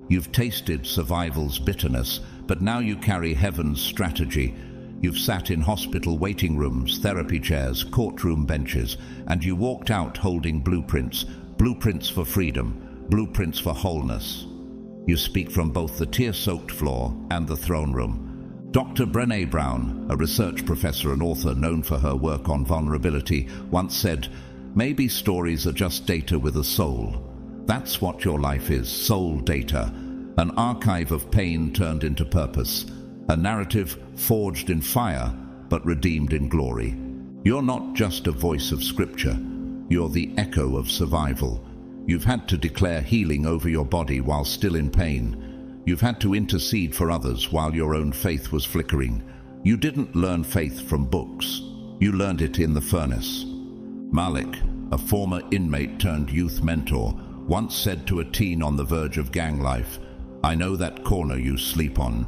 You've tasted survival's bitterness, but now you carry heaven's strategy. You've sat in hospital waiting rooms, therapy chairs, courtroom benches, and you walked out holding blueprints. Blueprints for freedom, blueprints for wholeness. You speak from both the tear-soaked floor and the throne room. Dr. Brené Brown, a research professor and author known for her work on vulnerability, once said, "Maybe stories are just data with a soul." That's what your life is, soul data. An archive of pain turned into purpose. A narrative forged in fire, but redeemed in glory. You're not just a voice of scripture. You're the echo of survival. You've had to declare healing over your body while still in pain. You've had to intercede for others while your own faith was flickering. You didn't learn faith from books. You learned it in the furnace. Malik, a former inmate turned youth mentor, once said to a teen on the verge of gang life, "I know that corner you sleep on,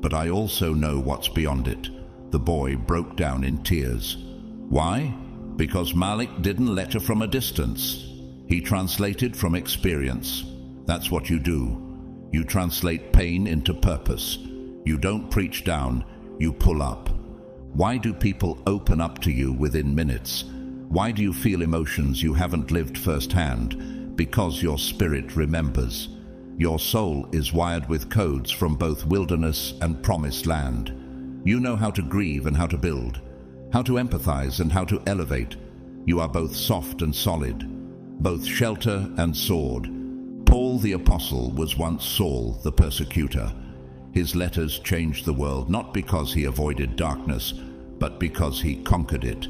but I also know what's beyond it." The boy broke down in tears. Why? Because Malik didn't letter from a distance. He translated from experience. That's what you do. You translate pain into purpose. You don't preach down, you pull up. Why do people open up to you within minutes? Why do you feel emotions you haven't lived firsthand? Because your spirit remembers. Your soul is wired with codes from both wilderness and promised land. You know how to grieve and how to build, how to empathize and how to elevate. You are both soft and solid, both shelter and sword. Paul the Apostle was once Saul the persecutor. His letters changed the world not because he avoided darkness, but because he conquered it.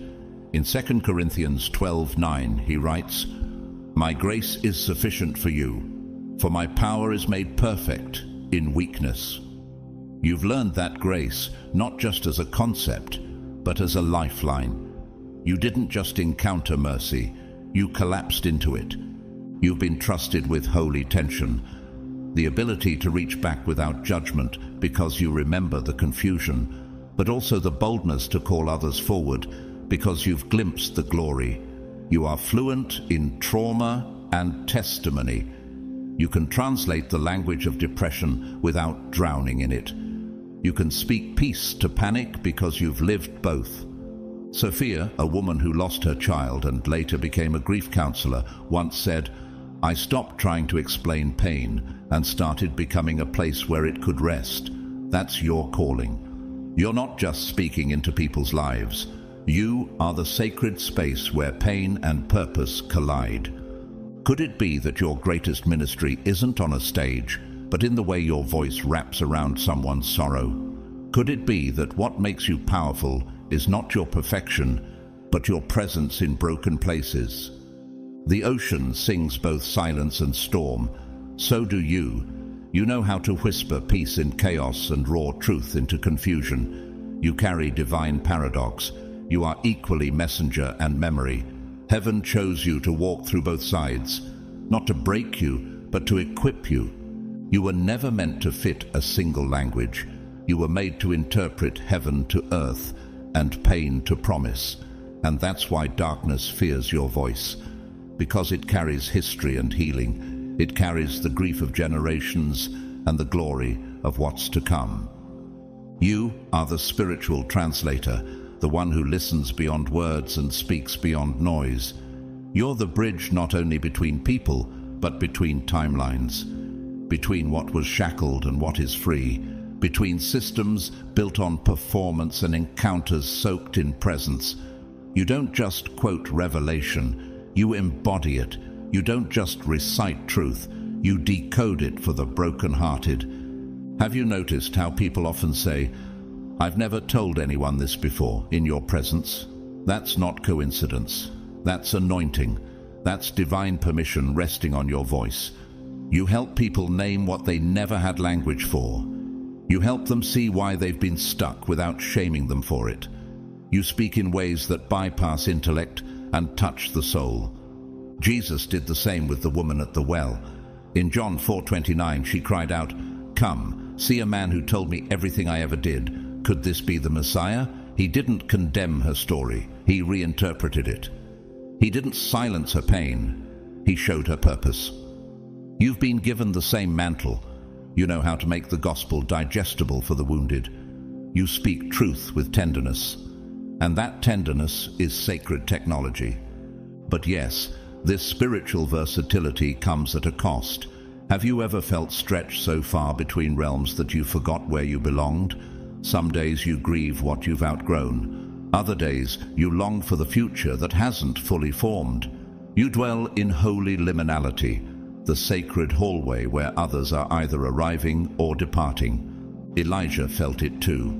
In 2 Corinthians 12:9 he writes, "My grace is sufficient for you, for my power is made perfect in weakness." You've learned that grace not just as a concept, but as a lifeline. You didn't just encounter mercy, you collapsed into it. You've been trusted with holy tension, the ability to reach back without judgment because you remember the confusion, but also the boldness to call others forward because you've glimpsed the glory. You are fluent in trauma and testimony. You can translate the language of depression without drowning in it. You can speak peace to panic because you've lived both. Sophia, a woman who lost her child and later became a grief counselor, once said, "I stopped trying to explain pain and started becoming a place where it could rest." That's your calling. You're not just speaking into people's lives. You are the sacred space where pain and purpose collide. Could it be that your greatest ministry isn't on a stage, but in the way your voice wraps around someone's sorrow? Could it be that what makes you powerful is not your perfection, but your presence in broken places? The ocean sings both silence and storm. So do you. You know how to whisper peace in chaos and roar truth into confusion. You carry divine paradox. You are equally messenger and memory. Heaven chose you to walk through both sides, not to break you, but to equip you. You were never meant to fit a single language. You were made to interpret heaven to earth and pain to promise. And that's why darkness fears your voice, because it carries history and healing. It carries the grief of generations and the glory of what's to come. You are the spiritual translator, the one who listens beyond words and speaks beyond noise. You're the bridge not only between people, but between timelines, between what was shackled and what is free, between systems built on performance and encounters soaked in presence. You don't just quote revelation, you embody it. You don't just recite truth, you decode it for the broken-hearted. Have you noticed how people often say, "I've never told anyone this before," in your presence? That's not coincidence. That's anointing. That's divine permission resting on your voice. You help people name what they never had language for. You help them see why they've been stuck without shaming them for it. You speak in ways that bypass intellect and touch the soul. Jesus did the same with the woman at the well. In John 4:29, she cried out, "Come, see a man who told me everything I ever did. Could this be the Messiah?" He didn't condemn her story. He reinterpreted it. He didn't silence her pain. He showed her purpose. You've been given the same mantle. You know how to make the gospel digestible for the wounded. You speak truth with tenderness, and that tenderness is sacred technology. But yes, this spiritual versatility comes at a cost. Have you ever felt stretched so far between realms that you forgot where you belonged? Some days you grieve what you've outgrown. Other days you long for the future that hasn't fully formed. You dwell in holy liminality, the sacred hallway where others are either arriving or departing. Elijah felt it too.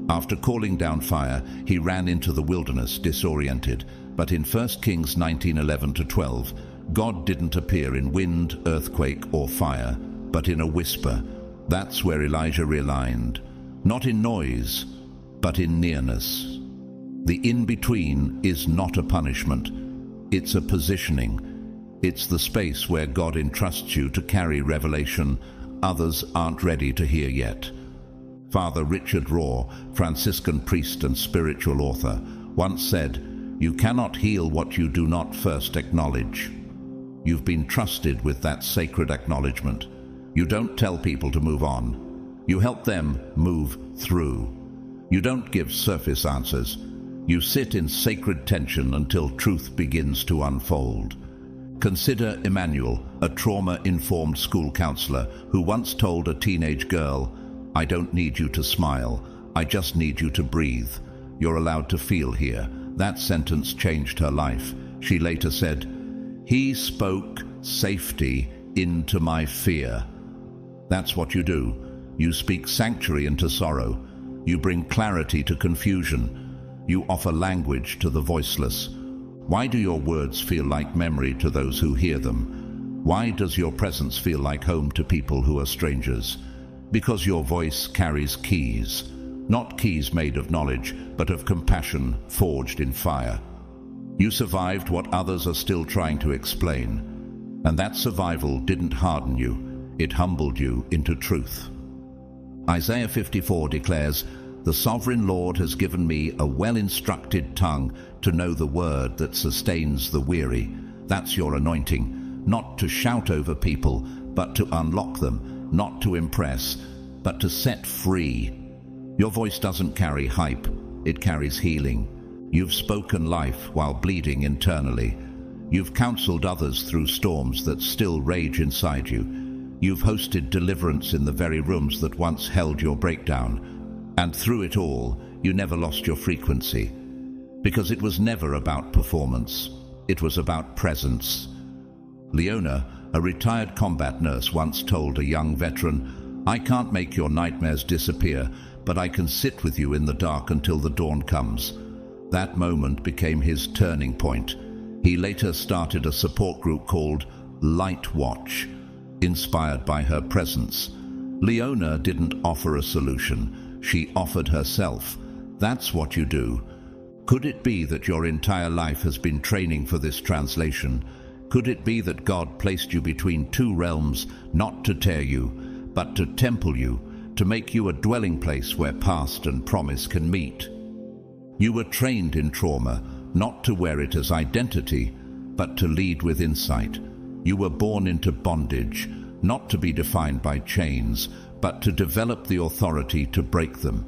After calling down fire, he ran into the wilderness disoriented. But in 1 Kings 19:11-12, God didn't appear in wind, earthquake, or fire, but in a whisper. That's where Elijah realigned. Not in noise, but in nearness. The in-between is not a punishment. It's a positioning. It's the space where God entrusts you to carry revelation others aren't ready to hear yet. Father Richard Rohr, Franciscan priest and spiritual author, once said, "You cannot heal what you do not first acknowledge." You've been trusted with that sacred acknowledgement. You don't tell people to move on. You help them move through. You don't give surface answers. You sit in sacred tension until truth begins to unfold. Consider Emmanuel, a trauma-informed school counselor who once told a teenage girl, "I don't need you to smile. I just need you to breathe. You're allowed to feel here." That sentence changed her life. She later said, "He spoke safety into my fear." That's what you do. You speak sanctuary into sorrow. You bring clarity to confusion. You offer language to the voiceless. Why do your words feel like memory to those who hear them? Why does your presence feel like home to people who are strangers? Because your voice carries keys. Not keys made of knowledge, but of compassion forged in fire. You survived what others are still trying to explain. And that survival didn't harden you. It humbled you into truth. Isaiah 54 declares, "The sovereign Lord has given me a well-instructed tongue to know the word that sustains the weary." That's your anointing. Not to shout over people, but to unlock them. Not to impress, but to set free. Your voice doesn't carry hype, it carries healing. You've spoken life while bleeding internally. You've counseled others through storms that still rage inside you. You've hosted deliverance in the very rooms that once held your breakdown. And through it all, you never lost your frequency. Because it was never about performance. It was about presence. Leona, a retired combat nurse, once told a young veteran, "I can't make your nightmares disappear, but I can sit with you in the dark until the dawn comes." That moment became his turning point. He later started a support group called Light Watch, inspired by her presence. Leona didn't offer a solution. She offered herself. That's what you do. Could it be that your entire life has been training for this translation? Could it be that God placed you between two realms, not to tear you, but to temple you, to make you a dwelling place where past and promise can meet? You were trained in trauma, not to wear it as identity, but to lead with insight. You were born into bondage, not to be defined by chains, but to develop the authority to break them.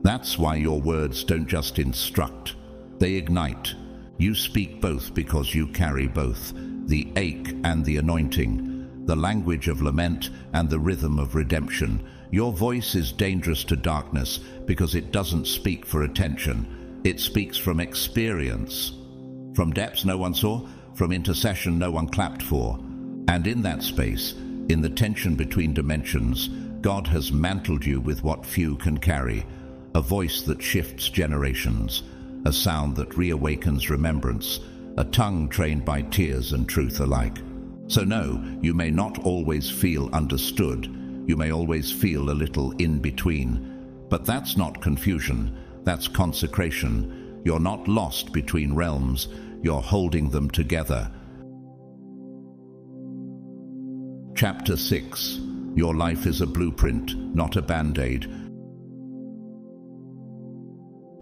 That's why your words don't just instruct, they ignite. You speak both because you carry both, the ache and the anointing, the language of lament and the rhythm of redemption. Your voice is dangerous to darkness because it doesn't speak for attention. It speaks from experience, from depths no one saw, from intercession no one clapped for. And in that space, in the tension between dimensions, God has mantled you with what few can carry, a voice that shifts generations, a sound that reawakens remembrance, a tongue trained by tears and truth alike. So no, you may not always feel understood. You may always feel a little in between. But that's not confusion, that's consecration. You're not lost between realms, you're holding them together. Chapter 6. Your life is a blueprint, not a band-aid.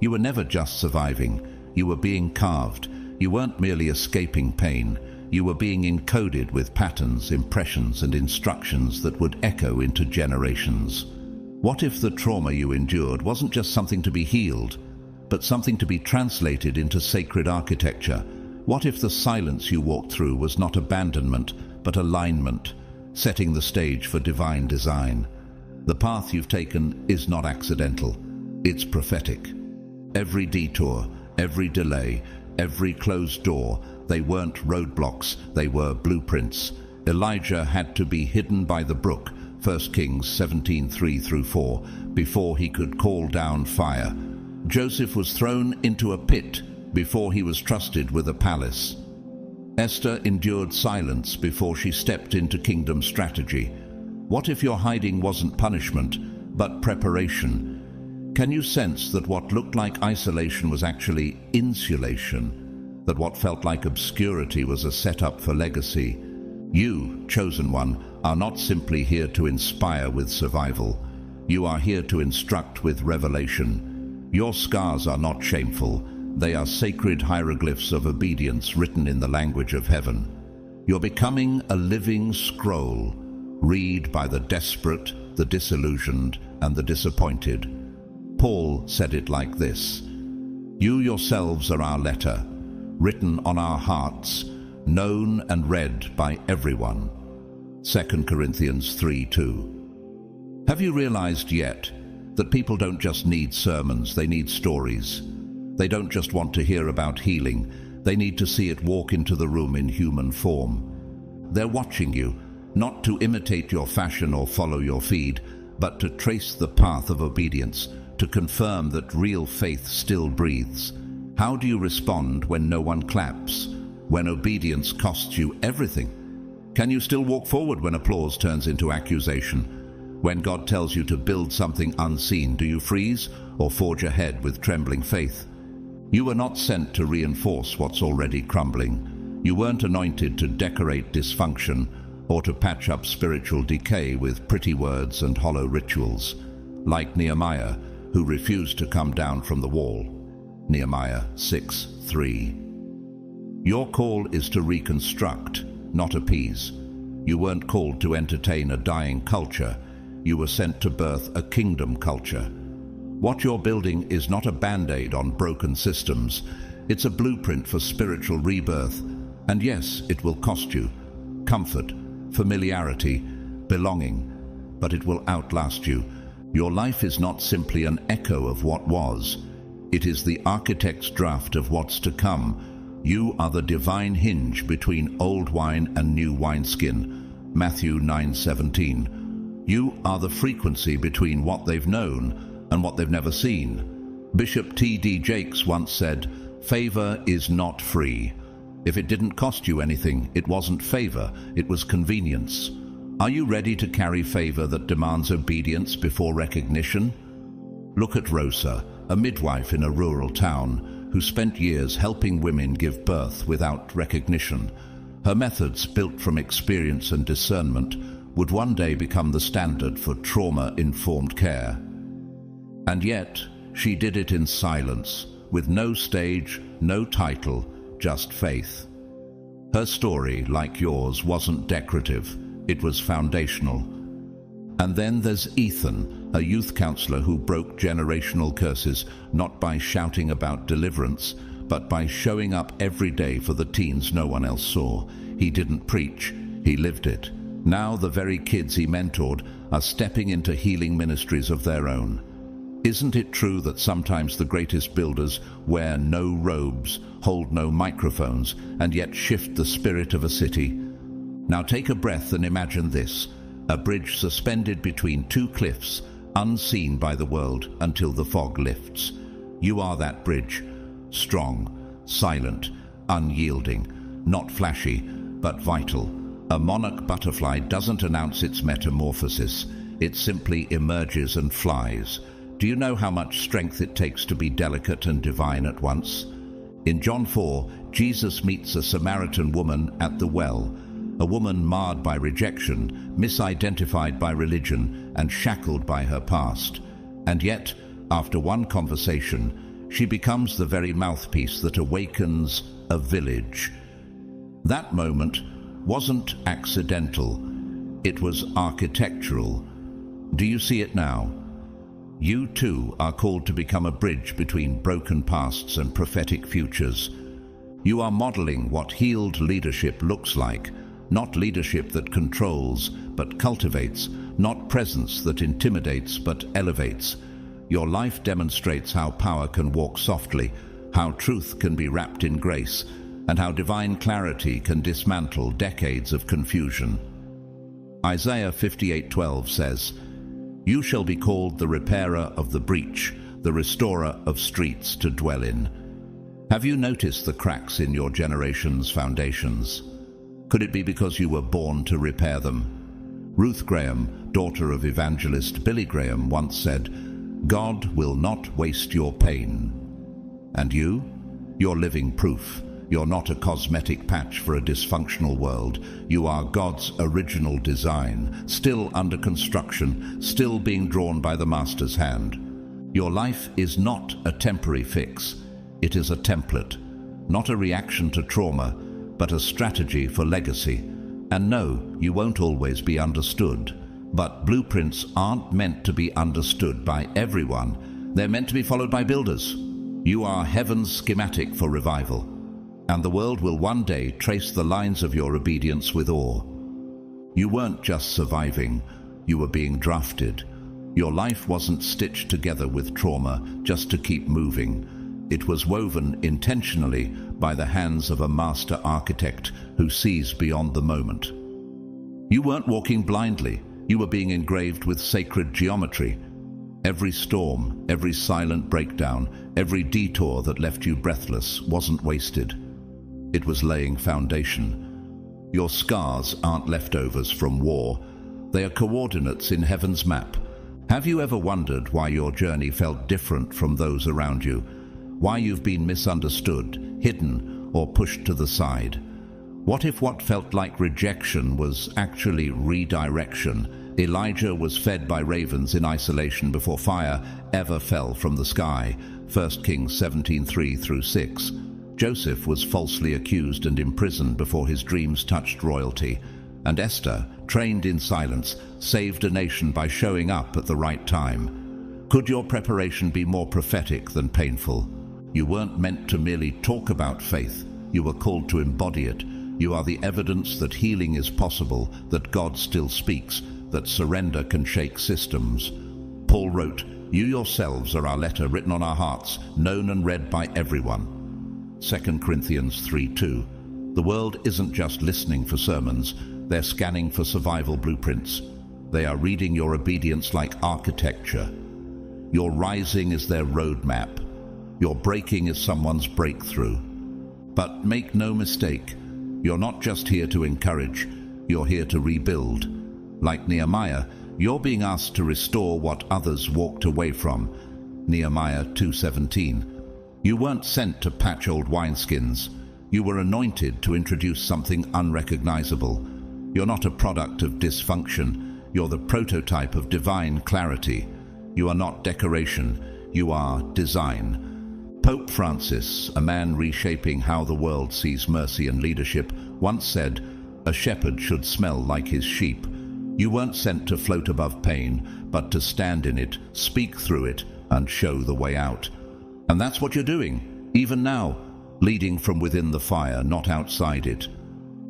You were never just surviving. You were being carved. You weren't merely escaping pain. you were being encoded with patterns, impressions, and instructions that would echo into generations. What if the trauma you endured wasn't just something to be healed, but something to be translated into sacred architecture? What if the silence you walked through was not abandonment, but alignment, setting the stage for divine design? The path you've taken is not accidental, it's prophetic. Every detour, every delay, every closed door, they weren't roadblocks, they were blueprints. Elijah had to be hidden by the brook, 1 Kings 17:3-4, before he could call down fire. Joseph was thrown into a pit before he was trusted with a palace. Esther endured silence before she stepped into kingdom strategy. What if your hiding wasn't punishment, but preparation? Can you sense that what looked like isolation was actually insulation? That what felt like obscurity was a setup for legacy? You, chosen one, are not simply here to inspire with survival. You are here to instruct with revelation. Your scars are not shameful. They are sacred hieroglyphs of obedience written in the language of heaven. You're becoming a living scroll, read by the desperate, the disillusioned, and the disappointed. Paul said it like this: "You yourselves are our letter, written on our hearts, known and read by everyone." 2 Corinthians 3:2. Have you realized yet that people don't just need sermons, they need stories? They don't just want to hear about healing, they need to see it walk into the room in human form. They're watching you, not to imitate your fashion or follow your feed, but to trace the path of obedience, to confirm that real faith still breathes. How do you respond when no one claps? When obedience costs you everything? Can you still walk forward when applause turns into accusation? When God tells you to build something unseen, do you freeze or forge ahead with trembling faith? You were not sent to reinforce what's already crumbling. You weren't anointed to decorate dysfunction or to patch up spiritual decay with pretty words and hollow rituals. Like Nehemiah, who refused to come down from the wall. Nehemiah 6:3. Your call is to reconstruct, not appease. You weren't called to entertain a dying culture. You were sent to birth a kingdom culture. What you're building is not a band-aid on broken systems. It's a blueprint for spiritual rebirth. And yes, it will cost you comfort, familiarity, belonging, but it will outlast you. Your life is not simply an echo of what was. It is the architect's draft of what's to come. You are the divine hinge between old wine and new wineskin. Matthew 9:17. You are the frequency between what they've known and what they've never seen. Bishop T.D. Jakes once said, "Favor is not free. If it didn't cost you anything, it wasn't favor, it was convenience." Are you ready to carry favor that demands obedience before recognition? Look at Rosa, a midwife in a rural town, who spent years helping women give birth without recognition. Her methods, built from experience and discernment, would one day become the standard for trauma-informed care. And yet, she did it in silence, with no stage, no title, just faith. Her story, like yours, wasn't decorative. It was foundational. And then there's Ethan, a youth counselor who broke generational curses, not by shouting about deliverance, but by showing up every day for the teens no one else saw. He didn't preach, he lived it. Now the very kids he mentored are stepping into healing ministries of their own. Isn't it true that sometimes the greatest builders wear no robes, hold no microphones, and yet shift the spirit of a city? Now take a breath and imagine this: a bridge suspended between two cliffs, unseen by the world until the fog lifts. You are that bridge, strong, silent, unyielding, not flashy, but vital. A monarch butterfly doesn't announce its metamorphosis, it simply emerges and flies. Do you know how much strength it takes to be delicate and divine at once? In John 4, Jesus meets a Samaritan woman at the well, a woman marred by rejection, misidentified by religion, and shackled by her past. And yet, after one conversation, she becomes the very mouthpiece that awakens a village. That moment wasn't accidental, it was architectural. Do you see it now? You too are called to become a bridge between broken pasts and prophetic futures. You are modeling what healed leadership looks like, not leadership that controls but cultivates, not presence that intimidates but elevates. Your life demonstrates how power can walk softly, how truth can be wrapped in grace, and how divine clarity can dismantle decades of confusion. Isaiah 58:12 says, "You shall be called the repairer of the breach, the restorer of streets to dwell in." Have you noticed the cracks in your generation's foundations? Could it be because you were born to repair them? Ruth Graham, daughter of evangelist Billy Graham, once said, "God will not waste your pain." And you? You're living proof. You're not a cosmetic patch for a dysfunctional world. You are God's original design, still under construction, still being drawn by the Master's hand. Your life is not a temporary fix. It is a template, not a reaction to trauma, but a strategy for legacy. And no, you won't always be understood. But blueprints aren't meant to be understood by everyone. They're meant to be followed by builders. You are heaven's schematic for revival, and the world will one day trace the lines of your obedience with awe. You weren't just surviving, you were being drafted. Your life wasn't stitched together with trauma just to keep moving. It was woven intentionally by the hands of a master architect who sees beyond the moment. You weren't walking blindly, you were being engraved with sacred geometry. Every storm, every silent breakdown, every detour that left you breathless wasn't wasted. It was laying foundation. Your scars aren't leftovers from war. They are coordinates in heaven's map. Have you ever wondered why your journey felt different from those around you? Why you've been misunderstood, hidden, or pushed to the side? What if what felt like rejection was actually redirection? Elijah was fed by ravens in isolation before fire ever fell from the sky, 1 Kings 17:3-6. Joseph was falsely accused and imprisoned before his dreams touched royalty. And Esther, trained in silence, saved a nation by showing up at the right time. Could your preparation be more prophetic than painful? You weren't meant to merely talk about faith. You were called to embody it. You are the evidence that healing is possible, that God still speaks, that surrender can shake systems. Paul wrote, "You yourselves are our letter written on our hearts, known and read by everyone." 2 Corinthians 3:2. The world isn't just listening for sermons, they're scanning for survival blueprints. They are reading your obedience like architecture. Your rising is their roadmap. Your breaking is someone's breakthrough. But make no mistake, you're not just here to encourage, you're here to rebuild. Like Nehemiah, you're being asked to restore what others walked away from. Nehemiah 2:17. You weren't sent to patch old wineskins. You were anointed to introduce something unrecognizable. You're not a product of dysfunction. You're the prototype of divine clarity. You are not decoration. You are design. Pope Francis, a man reshaping how the world sees mercy and leadership, once said, "A shepherd should smell like his sheep." You weren't sent to float above pain, but to stand in it, speak through it, and show the way out. And that's what you're doing, even now, leading from within the fire, not outside it.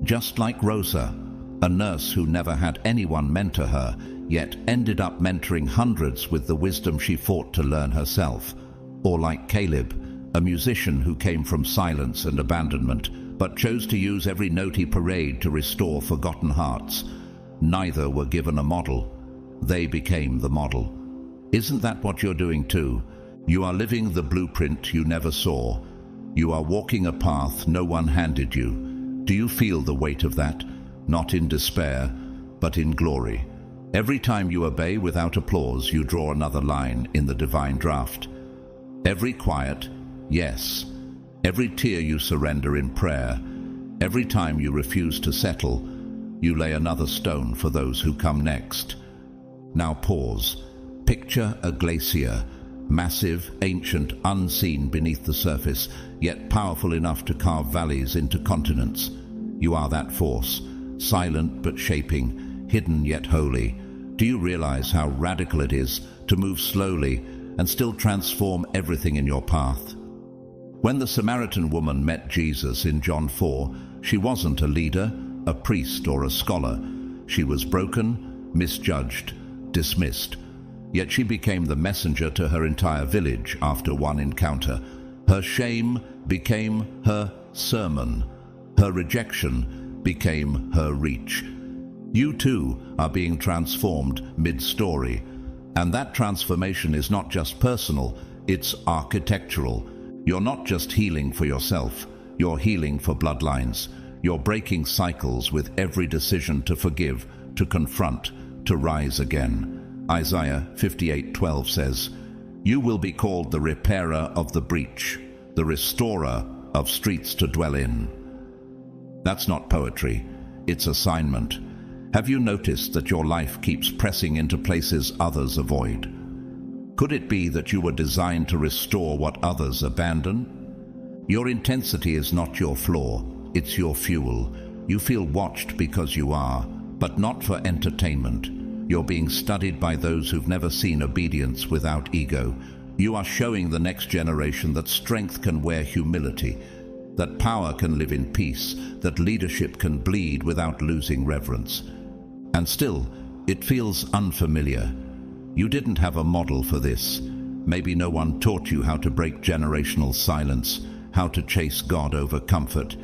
Just like Rosa, a nurse who never had anyone mentor her, yet ended up mentoring hundreds with the wisdom she fought to learn herself. Or like Caleb, a musician who came from silence and abandonment, but chose to use every note he parade to restore forgotten hearts. Neither were given a model. They became the model. Isn't that what you're doing too? You are living the blueprint you never saw. You are walking a path no one handed you. Do you feel the weight of that? Not in despair, but in glory. Every time you obey without applause, you draw another line in the divine draft. Every quiet, yes. Every tear you surrender in prayer. Every time you refuse to settle, you lay another stone for those who come next. Now pause. Picture a glacier, massive, ancient, unseen beneath the surface, yet powerful enough to carve valleys into continents. You are that force, silent but shaping, hidden yet holy. Do you realize how radical it is to move slowly and still transform everything in your path? When the Samaritan woman met Jesus in John 4, she wasn't a leader, a priest, or a scholar. She was broken, misjudged, dismissed. Yet she became the messenger to her entire village after one encounter. Her shame became her sermon. Her rejection became her reach. You too are being transformed mid-story. And that transformation is not just personal, it's architectural. You're not just healing for yourself, you're healing for bloodlines. You're breaking cycles with every decision to forgive, to confront, to rise again. Isaiah 58:12 says, "You will be called the repairer of the breach, the restorer of streets to dwell in." That's not poetry, it's assignment. Have you noticed that your life keeps pressing into places others avoid? Could it be that you were designed to restore what others abandon? Your intensity is not your flaw, it's your fuel. You feel watched because you are, but not for entertainment. You're being studied by those who've never seen obedience without ego. You are showing the next generation that strength can wear humility, that power can live in peace, that leadership can bleed without losing reverence. And still, it feels unfamiliar. You didn't have a model for this. Maybe no one taught you how to break generational silence, how to chase God over comfort,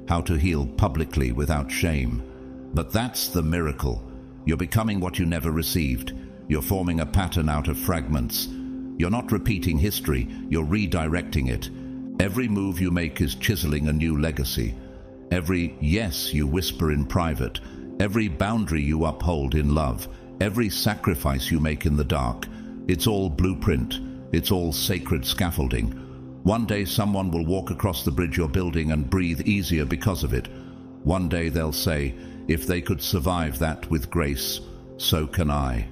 how to heal publicly without shame. But that's the miracle. You're becoming what you never received. You're forming a pattern out of fragments. You're not repeating history, you're redirecting it. Every move you make is chiseling a new legacy. Every yes you whisper in private, every boundary you uphold in love, every sacrifice you make in the dark, it's all blueprint, it's all sacred scaffolding. One day someone will walk across the bridge you're building and breathe easier because of it. One day they'll say, if they could survive that with grace, so can I.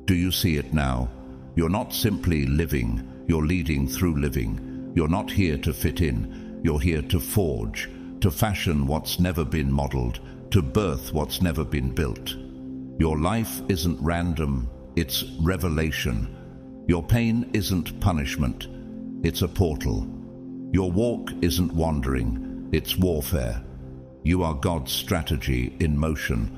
Do you see it now? You're not simply living, you're leading through living. You're not here to fit in, you're here to forge, to fashion what's never been modeled, to birth what's never been built. Your life isn't random, it's revelation. Your pain isn't punishment, it's a portal. Your walk isn't wandering, it's warfare. You are God's strategy in motion.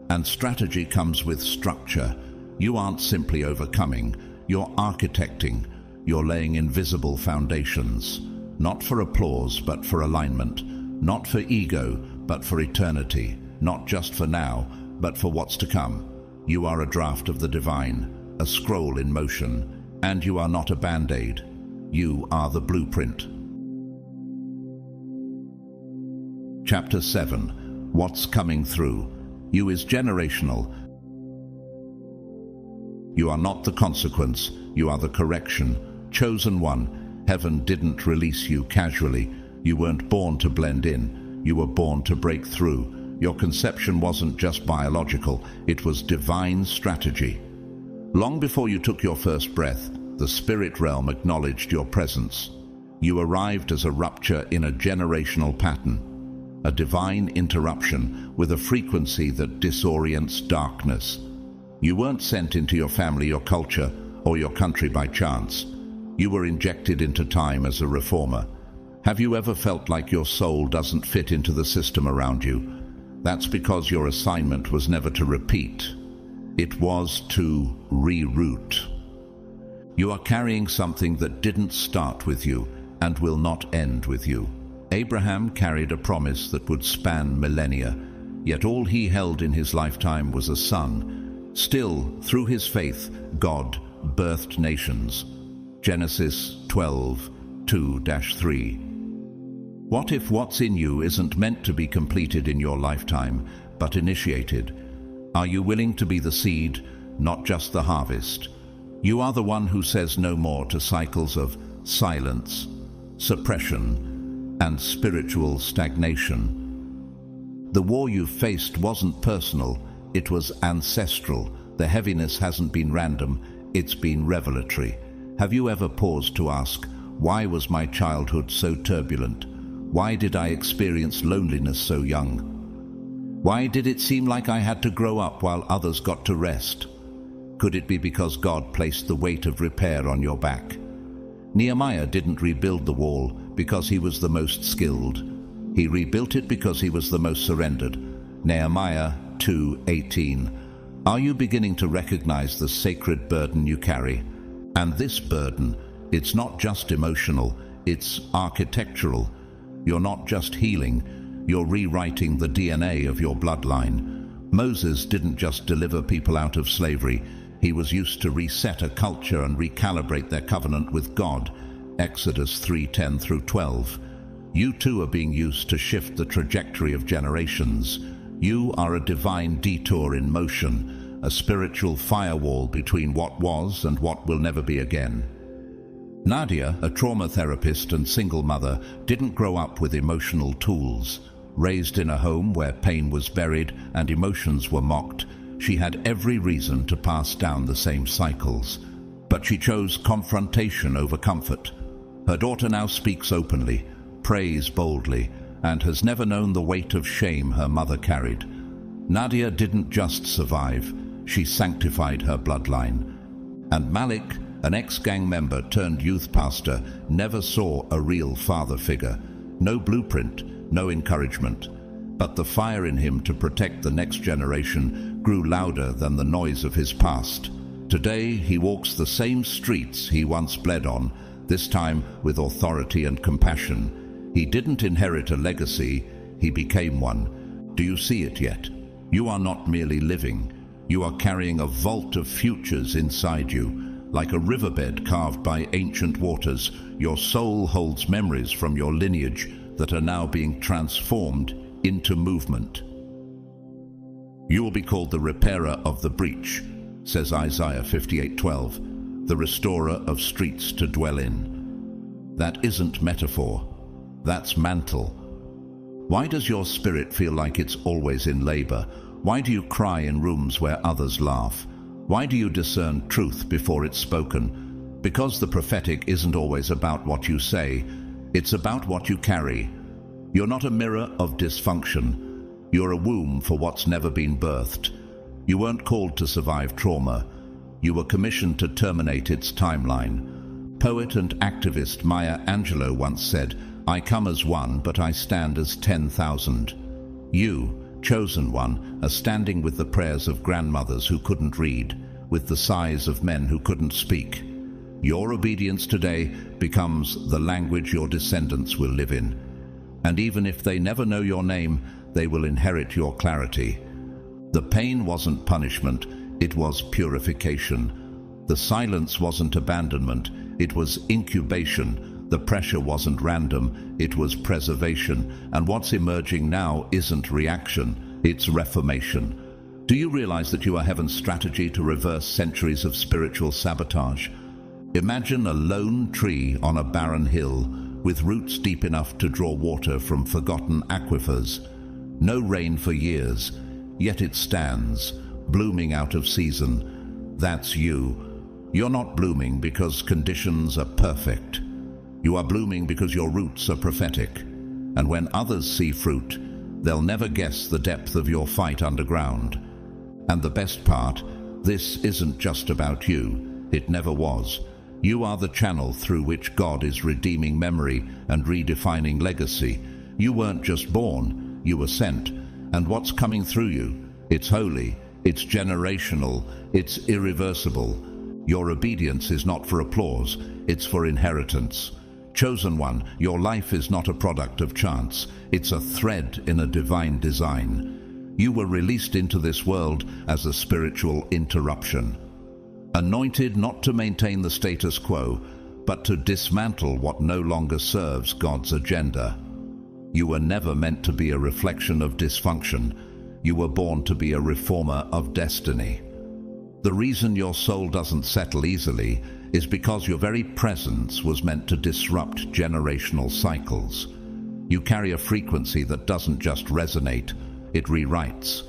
And strategy comes with structure. You aren't simply overcoming, you're architecting. You're laying invisible foundations, not for applause but for alignment, not for ego but for eternity, not just for now but for what's to come. You are a draft of the divine, a scroll in motion, and you are not a band-aid. You are the blueprint. Chapter 7. What's coming through? You is generational. You are not the consequence, you are the correction. Chosen one, heaven didn't release you casually. You weren't born to blend in, you were born to break through. Your conception wasn't just biological, it was divine strategy. Long before you took your first breath, the spirit realm acknowledged your presence. You arrived as a rupture in a generational pattern, a divine interruption with a frequency that disorients darkness. You weren't sent into your family, your culture, or your country by chance. You were injected into time as a reformer. Have you ever felt like your soul doesn't fit into the system around you? That's because your assignment was never to repeat. It was to reroute. You are carrying something that didn't start with you and will not end with you. Abraham carried a promise that would span millennia, yet all he held in his lifetime was a son. Still, through his faith, God birthed nations. Genesis 12:2-3. What if what's in you isn't meant to be completed in your lifetime, but initiated? Are you willing to be the seed, not just the harvest? You are the one who says no more to cycles of silence, suppression, and spiritual stagnation. The war you faced wasn't personal, it was ancestral. The heaviness hasn't been random, it's been revelatory. Have you ever paused to ask, why was my childhood so turbulent? Why did I experience loneliness so young? Why did it seem like I had to grow up while others got to rest? Could it be because God placed the weight of repair on your back? Nehemiah didn't rebuild the wall because he was the most skilled. He rebuilt it because he was the most surrendered. Nehemiah 2:18. Are you beginning to recognize the sacred burden you carry? And this burden, it's not just emotional, it's architectural. You're not just healing, you're rewriting the DNA of your bloodline. Moses didn't just deliver people out of slavery. He was used to reset a culture and recalibrate their covenant with God. Exodus 3:10 through 12. You too are being used to shift the trajectory of generations. You are a divine detour in motion, a spiritual firewall between what was and what will never be again. Nadia, a trauma therapist and single mother, didn't grow up with emotional tools. Raised in a home where pain was buried and emotions were mocked, she had every reason to pass down the same cycles. But she chose confrontation over comfort. Her daughter now speaks openly, prays boldly, and has never known the weight of shame her mother carried. Nadia didn't just survive, she sanctified her bloodline. And Malik, an ex-gang member turned youth pastor, never saw a real father figure. No blueprint, no encouragement. But the fire in him to protect the next generation grew louder than the noise of his past. Today he walks the same streets he once bled on, this time with authority and compassion. He didn't inherit a legacy, he became one. Do you see it yet? You are not merely living. You are carrying a vault of futures inside you. Like a riverbed carved by ancient waters, your soul holds memories from your lineage that are now being transformed into movement. You will be called the repairer of the breach, says Isaiah 58:12, the restorer of streets to dwell in. That isn't metaphor, that's mantle. Why does your spirit feel like it's always in labor? Why do you cry in rooms where others laugh? Why do you discern truth before it's spoken? Because the prophetic isn't always about what you say, it's about what you carry. You're not a mirror of dysfunction. You're a womb for what's never been birthed. You weren't called to survive trauma. You were commissioned to terminate its timeline. Poet and activist Maya Angelou once said, "I come as one, but I stand as 10,000. You, chosen one, are standing with the prayers of grandmothers who couldn't read, with the sighs of men who couldn't speak. Your obedience today becomes the language your descendants will live in. And even if they never know your name, they will inherit your clarity. The pain wasn't punishment, it was purification. The silence wasn't abandonment, it was incubation. The pressure wasn't random, it was preservation. And what's emerging now isn't reaction, it's reformation. Do you realize that you are heaven's strategy to reverse centuries of spiritual sabotage? Imagine a lone tree on a barren hill, with roots deep enough to draw water from forgotten aquifers. No rain for years, yet it stands, blooming out of season. That's you. You're not blooming because conditions are perfect. You are blooming because your roots are prophetic. And when others see fruit, they'll never guess the depth of your fight underground. And the best part, this isn't just about you. It never was. You are the channel through which God is redeeming memory and redefining legacy. You weren't just born, you were sent. And what's coming through you? It's holy, it's generational, it's irreversible. Your obedience is not for applause, it's for inheritance. Chosen one, your life is not a product of chance, it's a thread in a divine design. You were released into this world as a spiritual interruption. Anointed not to maintain the status quo, but to dismantle what no longer serves God's agenda. You were never meant to be a reflection of dysfunction. You were born to be a reformer of destiny. The reason your soul doesn't settle easily is because your very presence was meant to disrupt generational cycles. You carry a frequency that doesn't just resonate, it rewrites.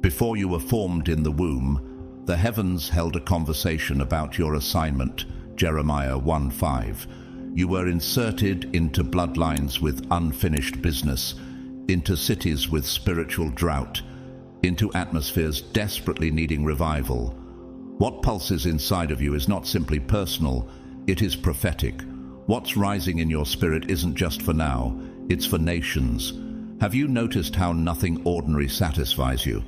Before you were formed in the womb, the heavens held a conversation about your assignment, Jeremiah 1:5. You were inserted into bloodlines with unfinished business, into cities with spiritual drought, into atmospheres desperately needing revival. What pulses inside of you is not simply personal, it is prophetic. What's rising in your spirit isn't just for now, it's for nations. Have you noticed how nothing ordinary satisfies you?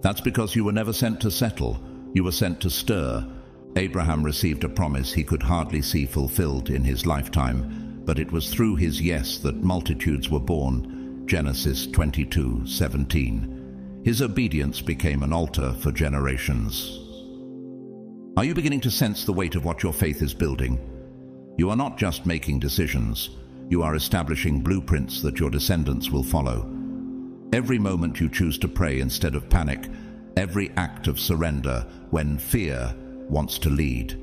That's because you were never sent to settle, you were sent to stir. Abraham received a promise he could hardly see fulfilled in his lifetime, but it was through his yes that multitudes were born. Genesis 22:17. His obedience became an altar for generations. Are you beginning to sense the weight of what your faith is building? You are not just making decisions, you are establishing blueprints that your descendants will follow. Every moment you choose to pray instead of panic, every act of surrender when fear wants to lead.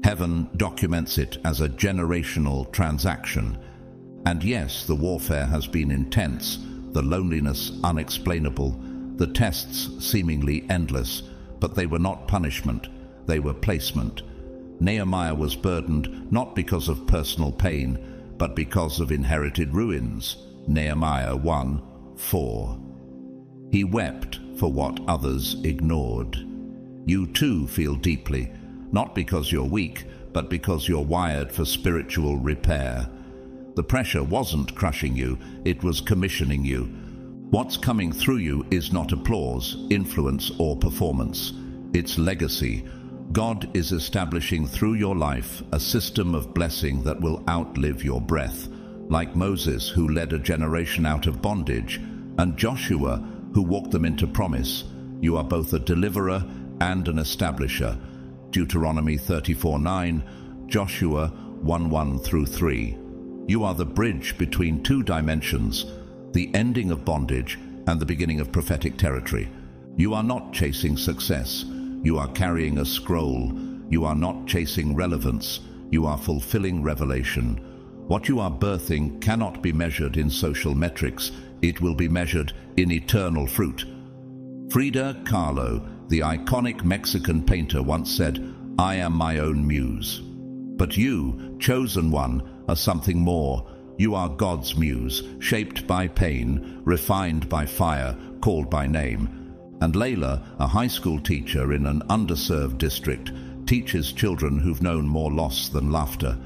Heaven documents it as a generational transaction. And yes, the warfare has been intense, the loneliness unexplainable, the tests seemingly endless, but they were not punishment, they were placement. Nehemiah was burdened not because of personal pain, but because of inherited ruins. Nehemiah 1:4. He wept for what others ignored. You too feel deeply, not because you're weak, but because you're wired for spiritual repair. The pressure wasn't crushing you, it was commissioning you. What's coming through you is not applause, influence, or performance. It's legacy. God is establishing through your life a system of blessing that will outlive your breath, like Moses, who led a generation out of bondage, and Joshua, who walked them into promise. You are both a deliverer and an establisher. Deuteronomy 34:9, Joshua 1:1-3. You are the bridge between two dimensions, the ending of bondage and the beginning of prophetic territory. You are not chasing success. You are carrying a scroll. You are not chasing relevance. You are fulfilling revelation. What you are birthing cannot be measured in social metrics. It will be measured in eternal fruit. Frida Kahlo, the iconic Mexican painter, once said, "I am my own muse." But you, chosen one, are something more. You are God's muse, shaped by pain, refined by fire, called by name. And Layla, a high school teacher in an underserved district, teaches children who've known more loss than laughter.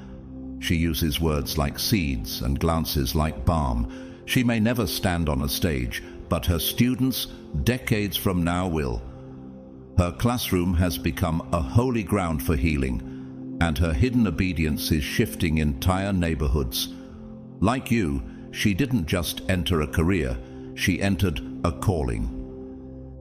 She uses words like seeds and glances like balm. She may never stand on a stage, but her students, decades from now, will. Her classroom has become a holy ground for healing, and her hidden obedience is shifting entire neighborhoods. Like you, she didn't just enter a career, she entered a calling.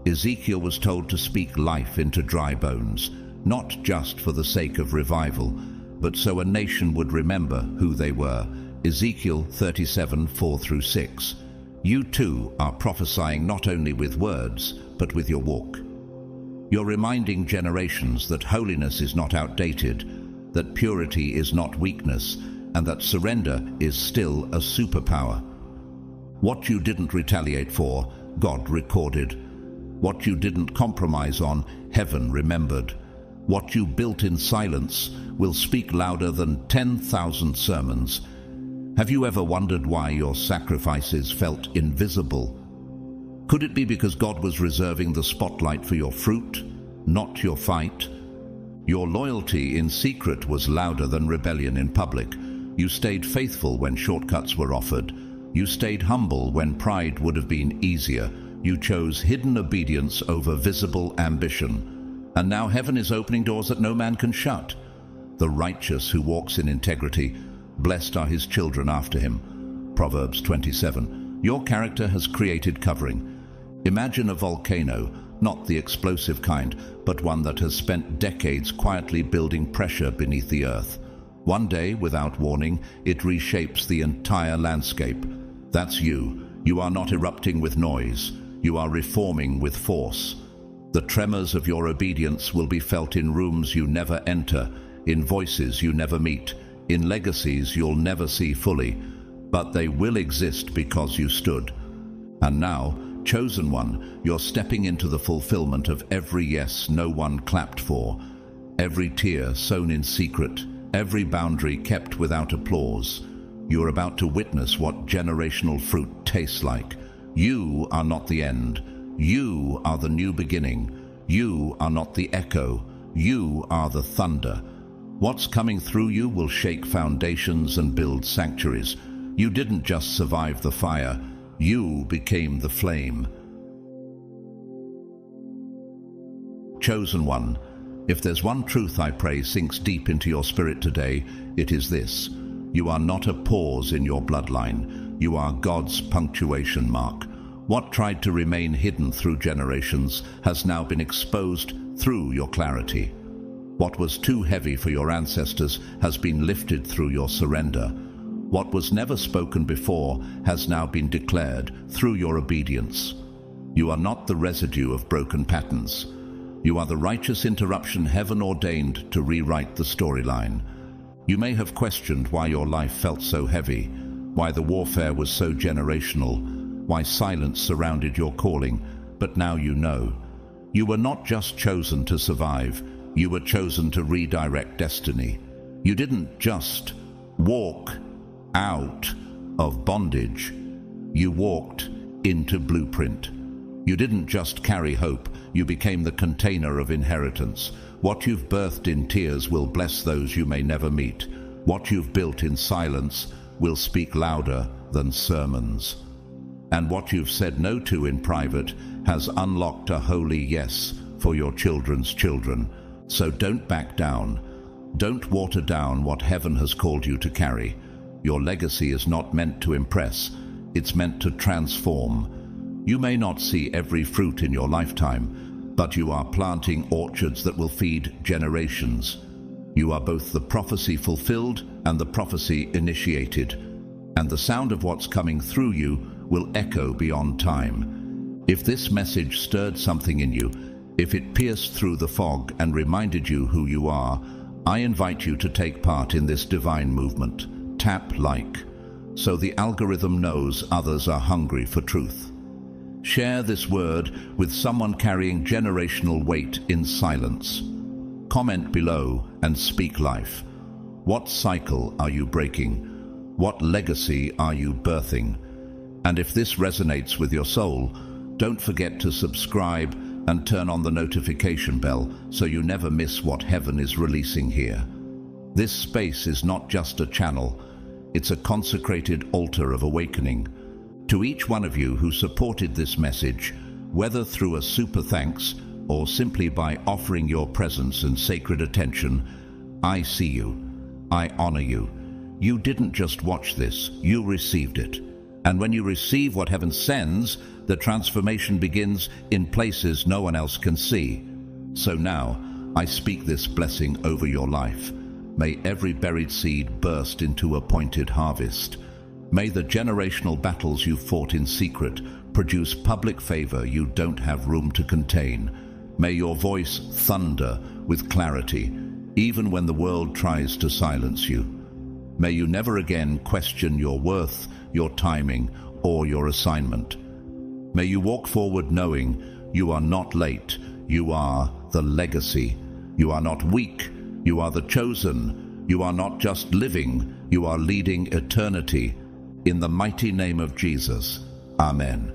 Ezekiel was told to speak life into dry bones, not just for the sake of revival, but so a nation would remember who they were. Ezekiel 37:4-6. You too are prophesying not only with words, but with your walk. You're reminding generations that holiness is not outdated, that purity is not weakness, and that surrender is still a superpower. What you didn't retaliate for, God recorded. What you didn't compromise on, heaven remembered. What you built in silence will speak louder than 10,000 sermons. Have you ever wondered why your sacrifices felt invisible? Could it be because God was reserving the spotlight for your fruit, not your fight? Your loyalty in secret was louder than rebellion in public. You stayed faithful when shortcuts were offered. You stayed humble when pride would have been easier. You chose hidden obedience over visible ambition. And now heaven is opening doors that no man can shut. The righteous who walks in integrity, blessed are his children after him. Proverbs 27. Your character has created covering. Imagine a volcano, not the explosive kind, but one that has spent decades quietly building pressure beneath the earth. One day, without warning, it reshapes the entire landscape. That's you. You are not erupting with noise. You are reforming with force. The tremors of your obedience will be felt in rooms you never enter, in voices you never meet, in legacies you'll never see fully, but they will exist because you stood. And now, chosen one, you're stepping into the fulfillment of every yes no one clapped for, every tear sown in secret, every boundary kept without applause. You are about to witness what generational fruit tastes like. You are not the end. You are the new beginning. You are not the echo. You are the thunder. What's coming through you will shake foundations and build sanctuaries. You didn't just survive the fire. You became the flame. Chosen one, if there's one truth I pray sinks deep into your spirit today, it is this. You are not a pause in your bloodline. You are God's punctuation mark. What tried to remain hidden through generations has now been exposed through your clarity. What was too heavy for your ancestors has been lifted through your surrender. What was never spoken before has now been declared through your obedience. You are not the residue of broken patterns. You are the righteous interruption heaven ordained to rewrite the storyline. You may have questioned why your life felt so heavy, why the warfare was so generational, why silence surrounded your calling, but now you know. You were not just chosen to survive, you were chosen to redirect destiny. You didn't just walk out of bondage, you walked into blueprint. You didn't just carry hope, you became the container of inheritance. What you've birthed in tears will bless those you may never meet. What you've built in silence will speak louder than sermons. And what you've said no to in private has unlocked a holy yes for your children's children. So don't back down. Don't water down what heaven has called you to carry. Your legacy is not meant to impress, it's meant to transform. You may not see every fruit in your lifetime, but you are planting orchards that will feed generations. You are both the prophecy fulfilled and the prophecy initiated, and the sound of what's coming through you will echo beyond time. If this message stirred something in you, if it pierced through the fog and reminded you who you are, I invite you to take part in this divine movement. Tap like, so the algorithm knows others are hungry for truth. Share this word with someone carrying generational weight in silence. Comment below and speak life. What cycle are you breaking? What legacy are you birthing? And if this resonates with your soul, don't forget to subscribe and turn on the notification bell so you never miss what heaven is releasing here. This space is not just a channel, it's a consecrated altar of awakening. To each one of you who supported this message, whether through a super thanks or simply by offering your presence and sacred attention, I see you. I honor you. You didn't just watch this, you received it. And when you receive what heaven sends, the transformation begins in places no one else can see. So now, I speak this blessing over your life. May every buried seed burst into a pointed harvest. May the generational battles you fought in secret produce public favor you don't have room to contain. May your voice thunder with clarity, even when the world tries to silence you. May you never again question your worth, your timing, or your assignment. May you walk forward knowing you are not late, you are the legacy. You are not weak, you are the chosen. You are not just living, you are leading eternity. In the mighty name of Jesus, Amen.